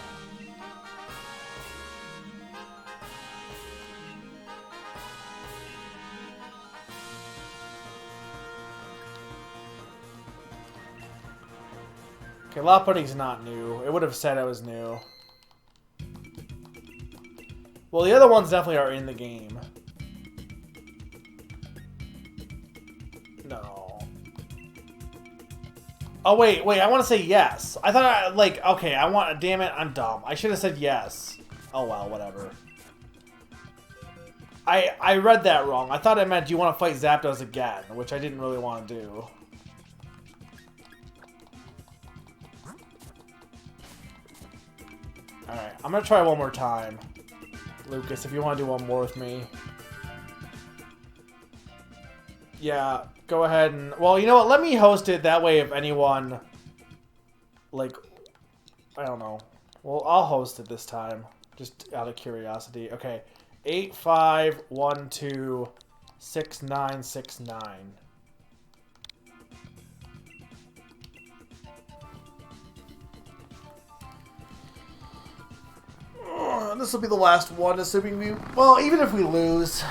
Okay, Lopunny's not new. It would have said it was new. Well, the other ones definitely are in the game. No. Oh, wait, I want to say yes. I thought, okay, damn it, I'm dumb. I should have said yes. Oh, well, whatever. I read that wrong. I thought it meant, do you want to fight Zapdos again? Which I didn't really want to do. Alright, I'm going to try one more time. Lucas, if you want to do one more with me. Yeah, go ahead and... Well, you know what? Let me host it. That way if anyone... Like... I don't know. Well, I'll host it this time. Just out of curiosity. Okay. 85126969. This will be the last one, assuming we... Well, even if we lose...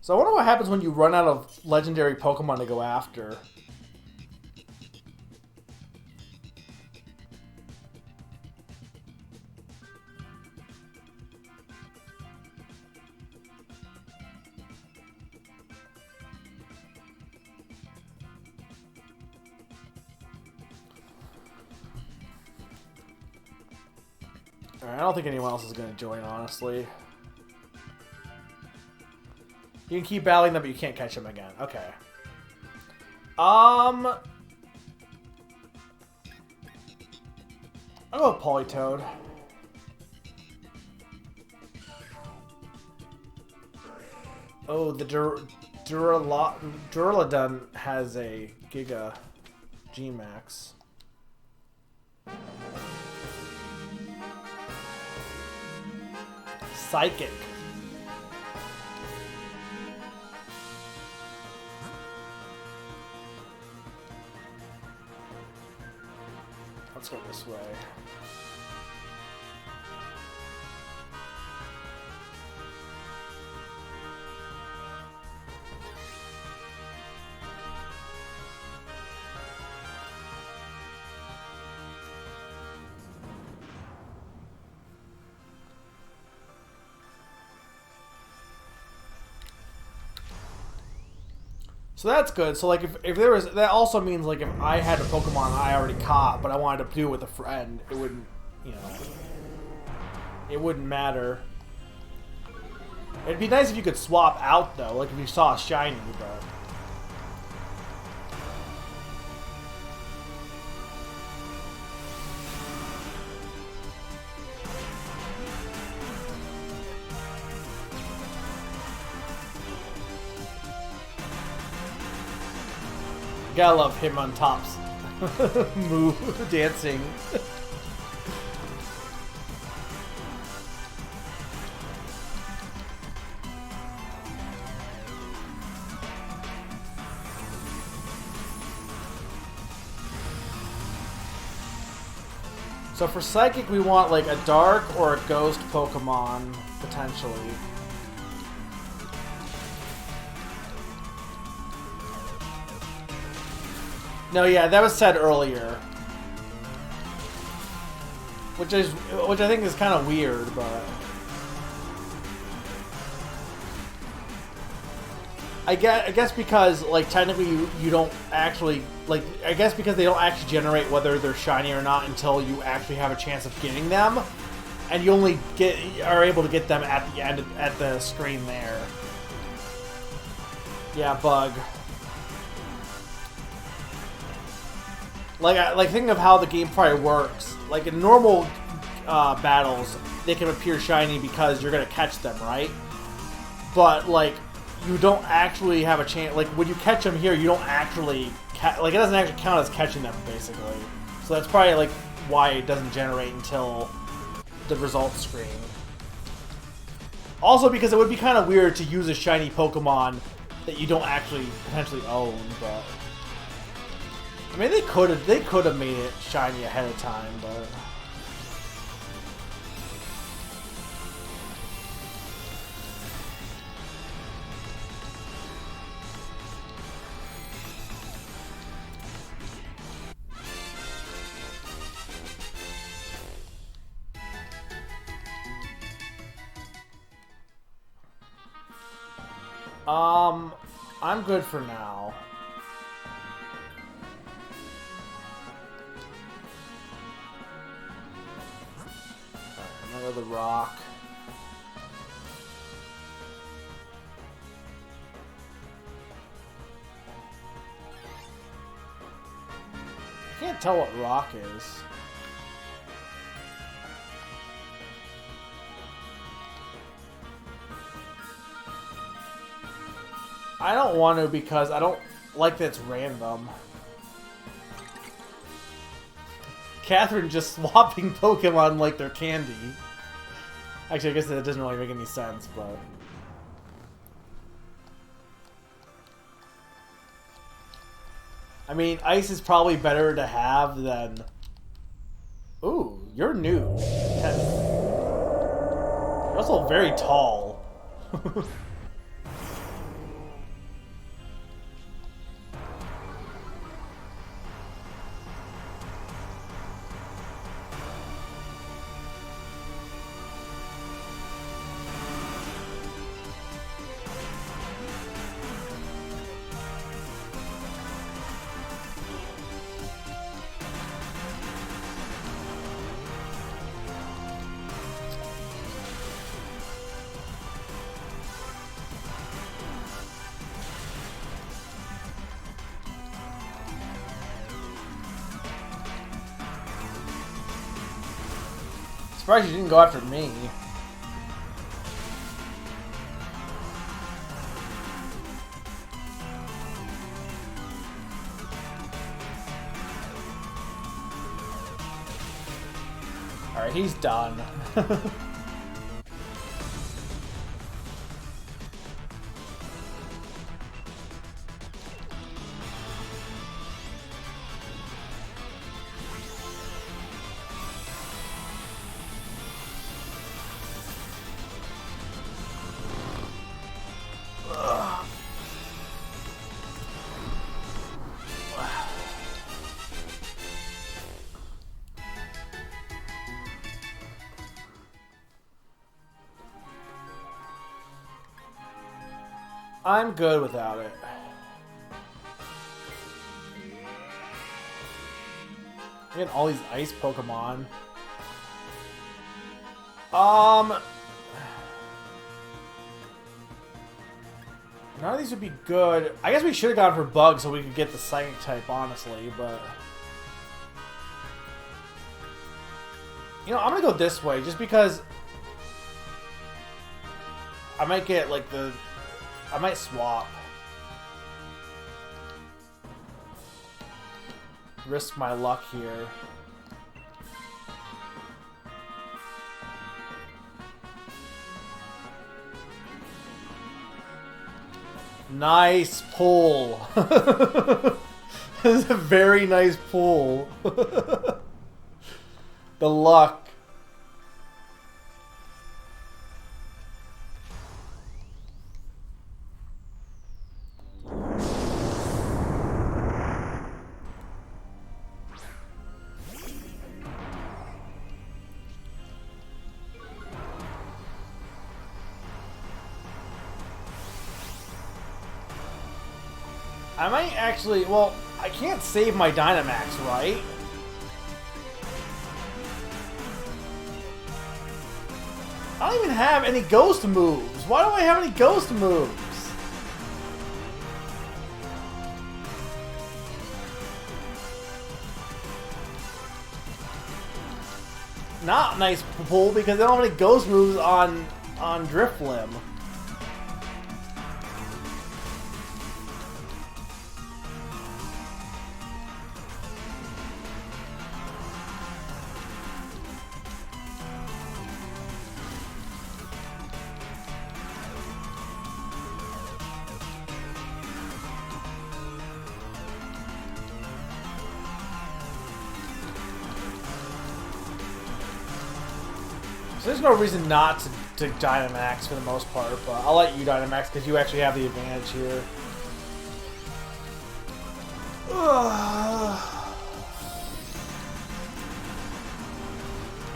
So I wonder what happens when you run out of legendary Pokemon to go after. I don't think anyone else is going to join, honestly. You can keep battling them, but you can't catch them again. Okay. I'll go with Politoed. Oh, the Duraludon has a Giga G-Max. Psychic. Let's go this way. So that's good. So like if there was, that also means like if I had a Pokemon I already caught, but I wanted to do it with a friend, it wouldn't, you know, it wouldn't matter. It'd be nice if you could swap out though, like if you saw a shiny, but. Gotta love him on Top's move dancing. So for Psychic, we want like a Dark or a Ghost Pokemon, potentially. No, yeah, that was said earlier. Which I think is kind of weird, but I guess because like technically you don't actually like, I guess because they don't actually generate whether they're shiny or not until you actually have a chance of getting them, and you only are able to get them at the end at the screen there. Yeah, bug. Like thinking of how the game probably works. Like in normal battles, they can appear shiny because you're gonna catch them, right? But like you don't actually have a chance. Like when you catch them here, you don't actually like it doesn't actually count as catching them, basically. So that's probably like why it doesn't generate until the results screen. Also, because it would be kind of weird to use a shiny Pokemon that you don't actually potentially own, but. I mean, they could have made it shiny ahead of time, but I'm good for now. The rock. I can't tell what rock is. I don't want to because I don't like that it's random. Catherine just swapping Pokemon like they're candy. Actually, I guess that doesn't really make any sense, but. I mean, ice is probably better to have than. Ooh, you're new. You're also very tall. Surprised you didn't go after me. Alright, he's done. I'm good without it. Getting all these ice Pokemon. None of these would be good. I guess we should have gone for Bug so we could get the Psychic type, honestly, but... You know, I'm gonna go this way, just because... I might get, like, the... I might swap. Risk my luck here. Nice pull. This is a very nice pull. The luck. I might actually, well, I can't save my Dynamax, right? I don't even have any ghost moves. Why don't I have any ghost moves? Not nice pull because I don't have any ghost moves on Drifblim. So there's no reason not to Dynamax for the most part, but I'll let you Dynamax because you actually have the advantage here.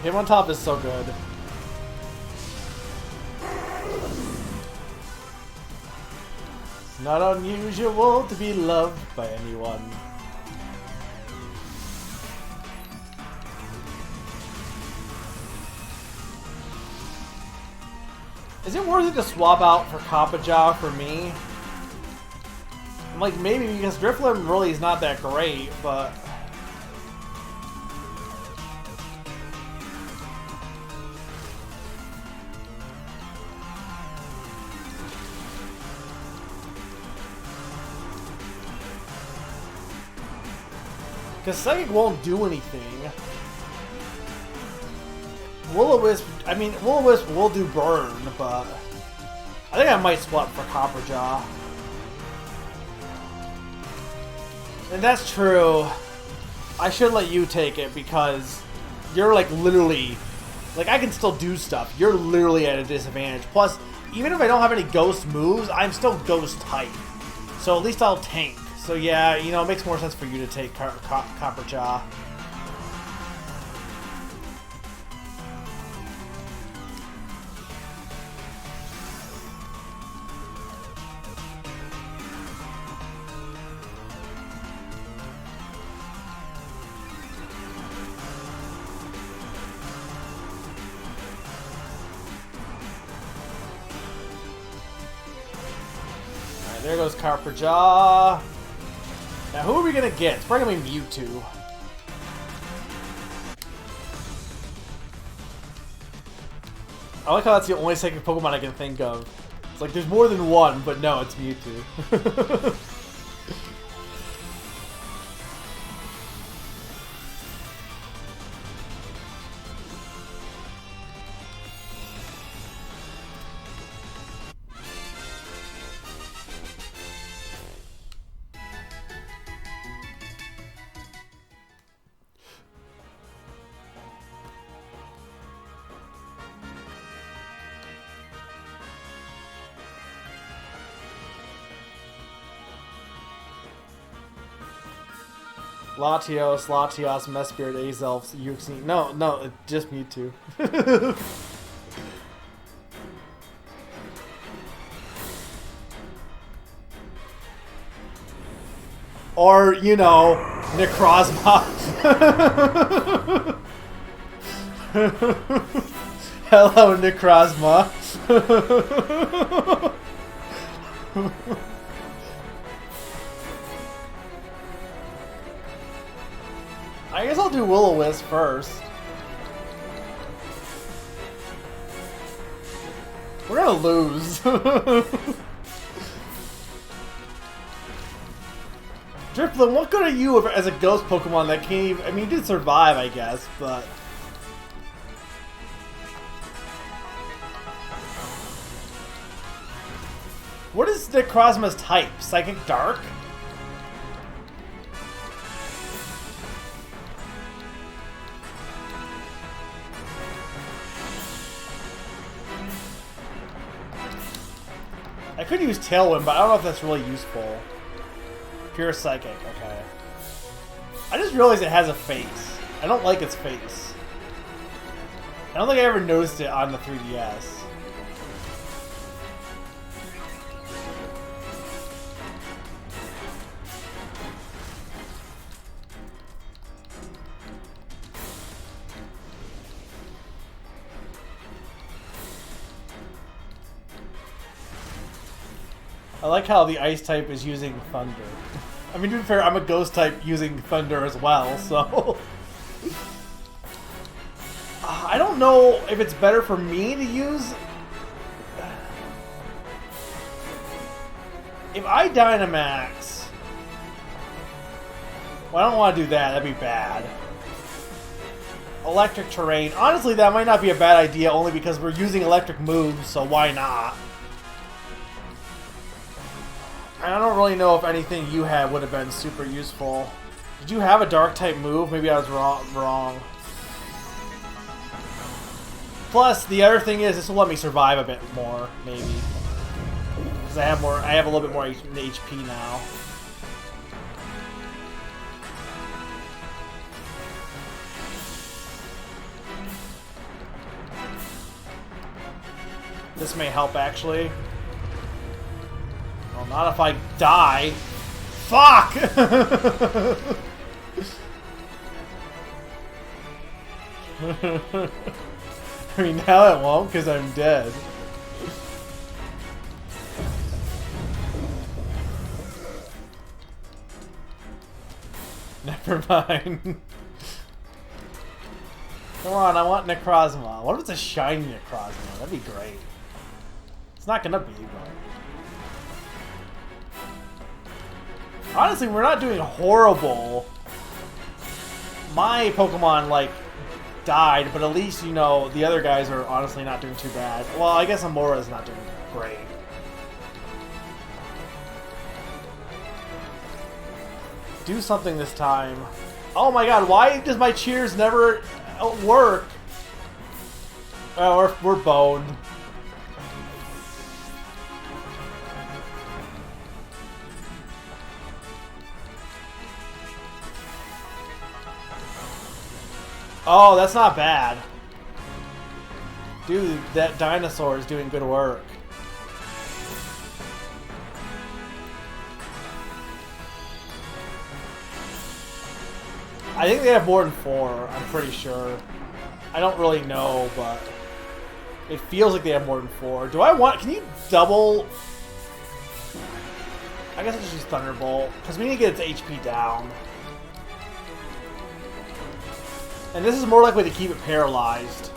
Him on top is so good. It's not unusual to be loved by anyone. Is it worth it to swap out for Kappa for me? I'm like, maybe because Drifblim really is not that great, but... Because Psychic won't do anything. Will-O-Wisp, I mean, Will-O-Wisp will do burn, but I think I might swap for Copperjaw. And that's true. I should let you take it because you're like literally, like I can still do stuff. You're literally at a disadvantage. Plus, even if I don't have any ghost moves, I'm still ghost type. So at least I'll tank. So yeah, you know, it makes more sense for you to take Copperjaw. There goes Copperjaw. Now, who are we gonna get? It's probably gonna be Mewtwo. I like how that's the only second Pokemon I can think of. It's like there's more than one, but no, it's Mewtwo. Latios, Mesprit, Azelf, Uxie. No, just Mewtwo. Or, you know, Necrozma. Hello, Necrozma. I guess I'll do Will-O-Wisp first. We're gonna lose. Drifloon, what good are you as a ghost Pokemon that can't even... I mean, you did survive, I guess, but... What is Necrozma's type? Psychic Dark? I could use Tailwind, but I don't know if that's really useful. Pure Psychic, okay. I just realized it has a face. I don't like its face. I don't think I ever noticed it on the 3DS. I like how the Ice type is using Thunder. I mean, to be fair, I'm a Ghost type using Thunder as well, so... I don't know if it's better for me to use... If I Dynamax... Well, I don't want to do that. That'd be bad. Electric Terrain. Honestly, that might not be a bad idea, only because we're using electric moves, so why not? I don't really know if anything you had would have been super useful. Did you have a Dark-type move? Maybe I was wrong. Plus, the other thing is, this will let me survive a bit more, maybe. Because I have a little bit more HP now. This may help, actually. Well, not if I die. Fuck! I mean, now it won't, because I'm dead. Never mind. Come on, I want Necrozma. What if it's a shiny Necrozma? That'd be great. It's not gonna be, but... Honestly, we're not doing horrible. My Pokemon, like, died, but at least, you know, the other guys are honestly not doing too bad. Well, I guess Amora's not doing great. Do something this time. Oh my god, why does my cheers never work? Oh, we're boned. Oh, that's not bad. Dude, that dinosaur is doing good work. I think they have more than 4, I'm pretty sure. I don't really know, but it feels like they have more than 4. Do I want... Can you double... I guess I'll just use Thunderbolt, because we need to get its HP down. And this is more likely to keep it paralyzed.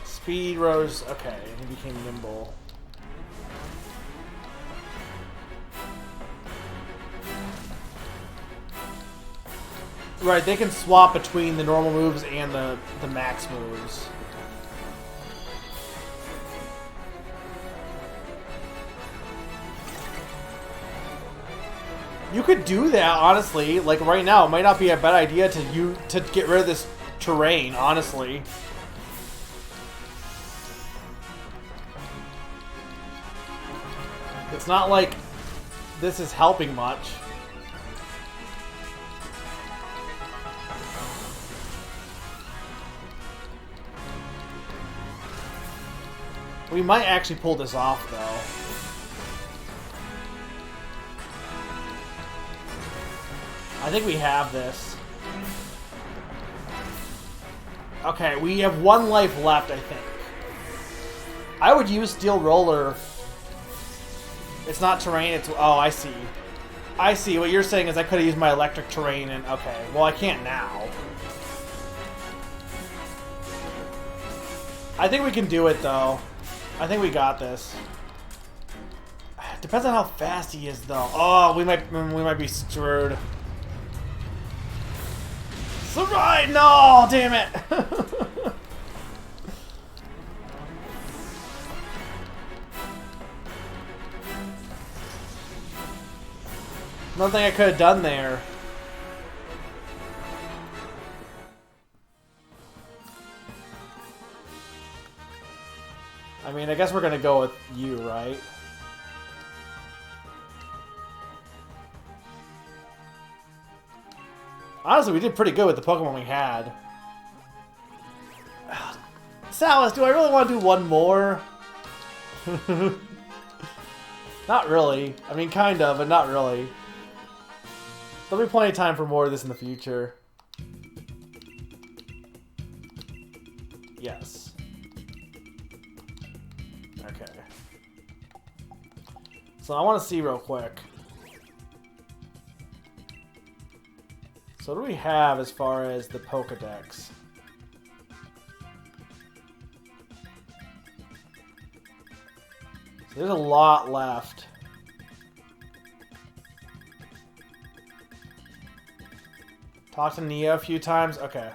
Speed rose. Okay, he became nimble. Right, they can swap between the normal moves and the max moves. You could do that, honestly. Like, right now, it might not be a bad idea to get rid of this terrain, honestly. It's not like this is helping much. We might actually pull this off, though. I think we have this. Okay, we have 1 life left, I think. I would use Steel Roller. It's not terrain, it's... Oh, I see. I see. What you're saying is I could have used my electric terrain and... Okay, well, I can't now. I think we can do it, though. I think we got this. Depends on how fast he is, though. Oh, we might be screwed. Survive! No, damn it! Nothing I could have done there. I mean, I guess we're gonna go with you, right? Honestly, we did pretty good with the Pokemon we had. Salas, do I really want to do one more? Not really. I mean, kind of, but not really. There'll be plenty of time for more of this in the future. Yes. Okay. So I want to see real quick. So what do we have as far as the Pokedex? So there's a lot left. Talked to Nia a few times? Okay.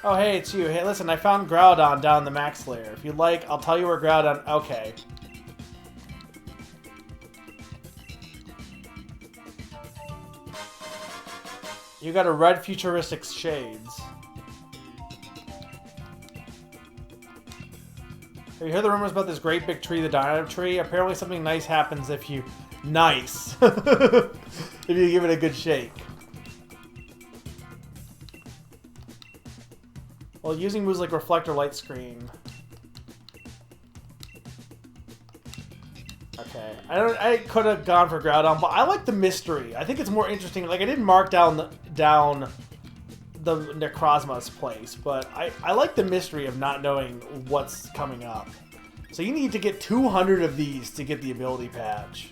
Oh, hey, it's you. Hey, listen, I found Groudon down in the max layer. If you'd like, I'll tell you where Groudon... Okay. You got a red futuristic shades. Have you heard the rumors about this great big tree, the Dynamo Tree? Apparently something nice happens if you... Nice! If you give it a good shake. Well, using moves like Reflector Light Screen. Okay. I could have gone for Groudon, but I like the mystery. I think it's more interesting. Like, I didn't mark down the Necrozma's place, but I like the mystery of not knowing what's coming up. So you need to get 200 of these to get the ability patch.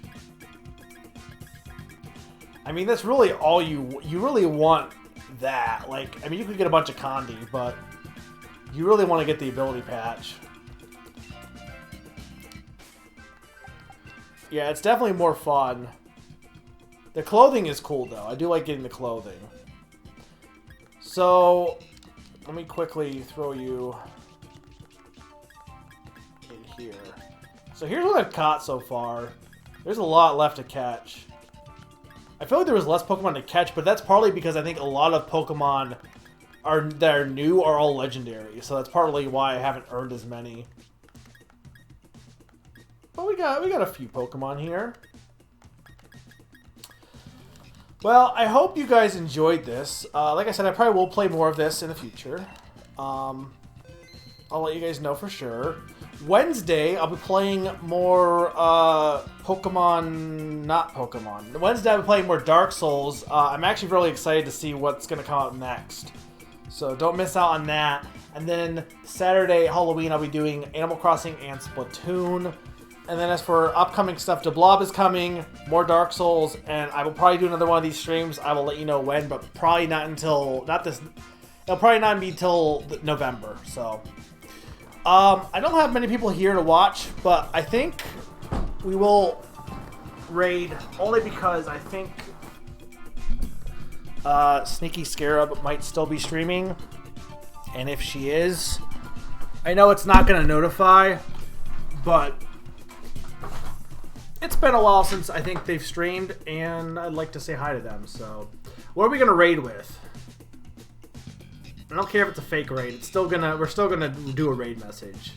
I mean, that's really all you really want that. Like, I mean, you could get a bunch of Condi, but you really want to get the ability patch. Yeah, it's definitely more fun. The clothing is cool, though. I do like getting the clothing. So, let me quickly throw you in here. So here's what I've caught so far. There's a lot left to catch. I feel like there was less Pokemon to catch, but that's partly because I think a lot of Pokemon that are new are all legendary. So that's partly why I haven't earned as many. But we got a few Pokemon here. Well, I hope you guys enjoyed this. Like I said, I probably will play more of this in the future. I'll let you guys know for sure. Wednesday, I'll be playing more Pokemon... Not Pokemon. Wednesday, I'll be playing more Dark Souls. I'm actually really excited to see what's going to come out next. So don't miss out on that. And then Saturday, Halloween, I'll be doing Animal Crossing and Splatoon. And then as for upcoming stuff, DeBlob is coming, more Dark Souls, and I will probably do another one of these streams. I will let you know when, but probably not until, it'll probably not be till November, so. I don't have many people here to watch, but I think we will raid, only because I think Sneaky Scarab might still be streaming, and if she is, I know it's not going to notify, but it's been a while since I think they've streamed, and I'd like to say hi to them. So, what are we gonna raid with? I don't care if it's a fake raid. We're still gonna do a raid message.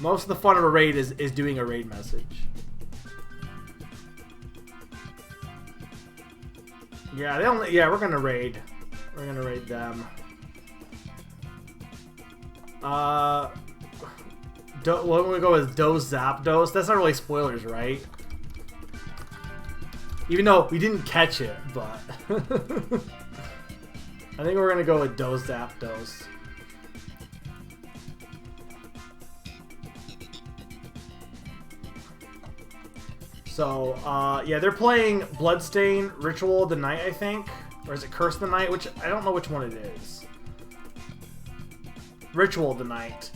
Most of the fun of a raid is doing a raid message. Yeah, we're gonna raid. We're gonna raid them. What do we go with Dose Zapdos? That's not really spoilers, right? Even though we didn't catch it, but... I think we're gonna go with Dose Zapdos. So, yeah, they're playing Bloodstain, Ritual of the Night, I think. Or is it Curse of the Night? Which, I don't know which one it is. Ritual of the Night.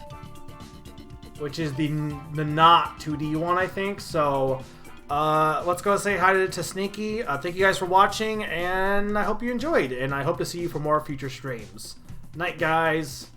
Which is the not 2D one, I think. So, let's go and say hi to Sneaky. Thank you guys for watching, and I hope you enjoyed. And I hope to see you for more future streams. Night, guys.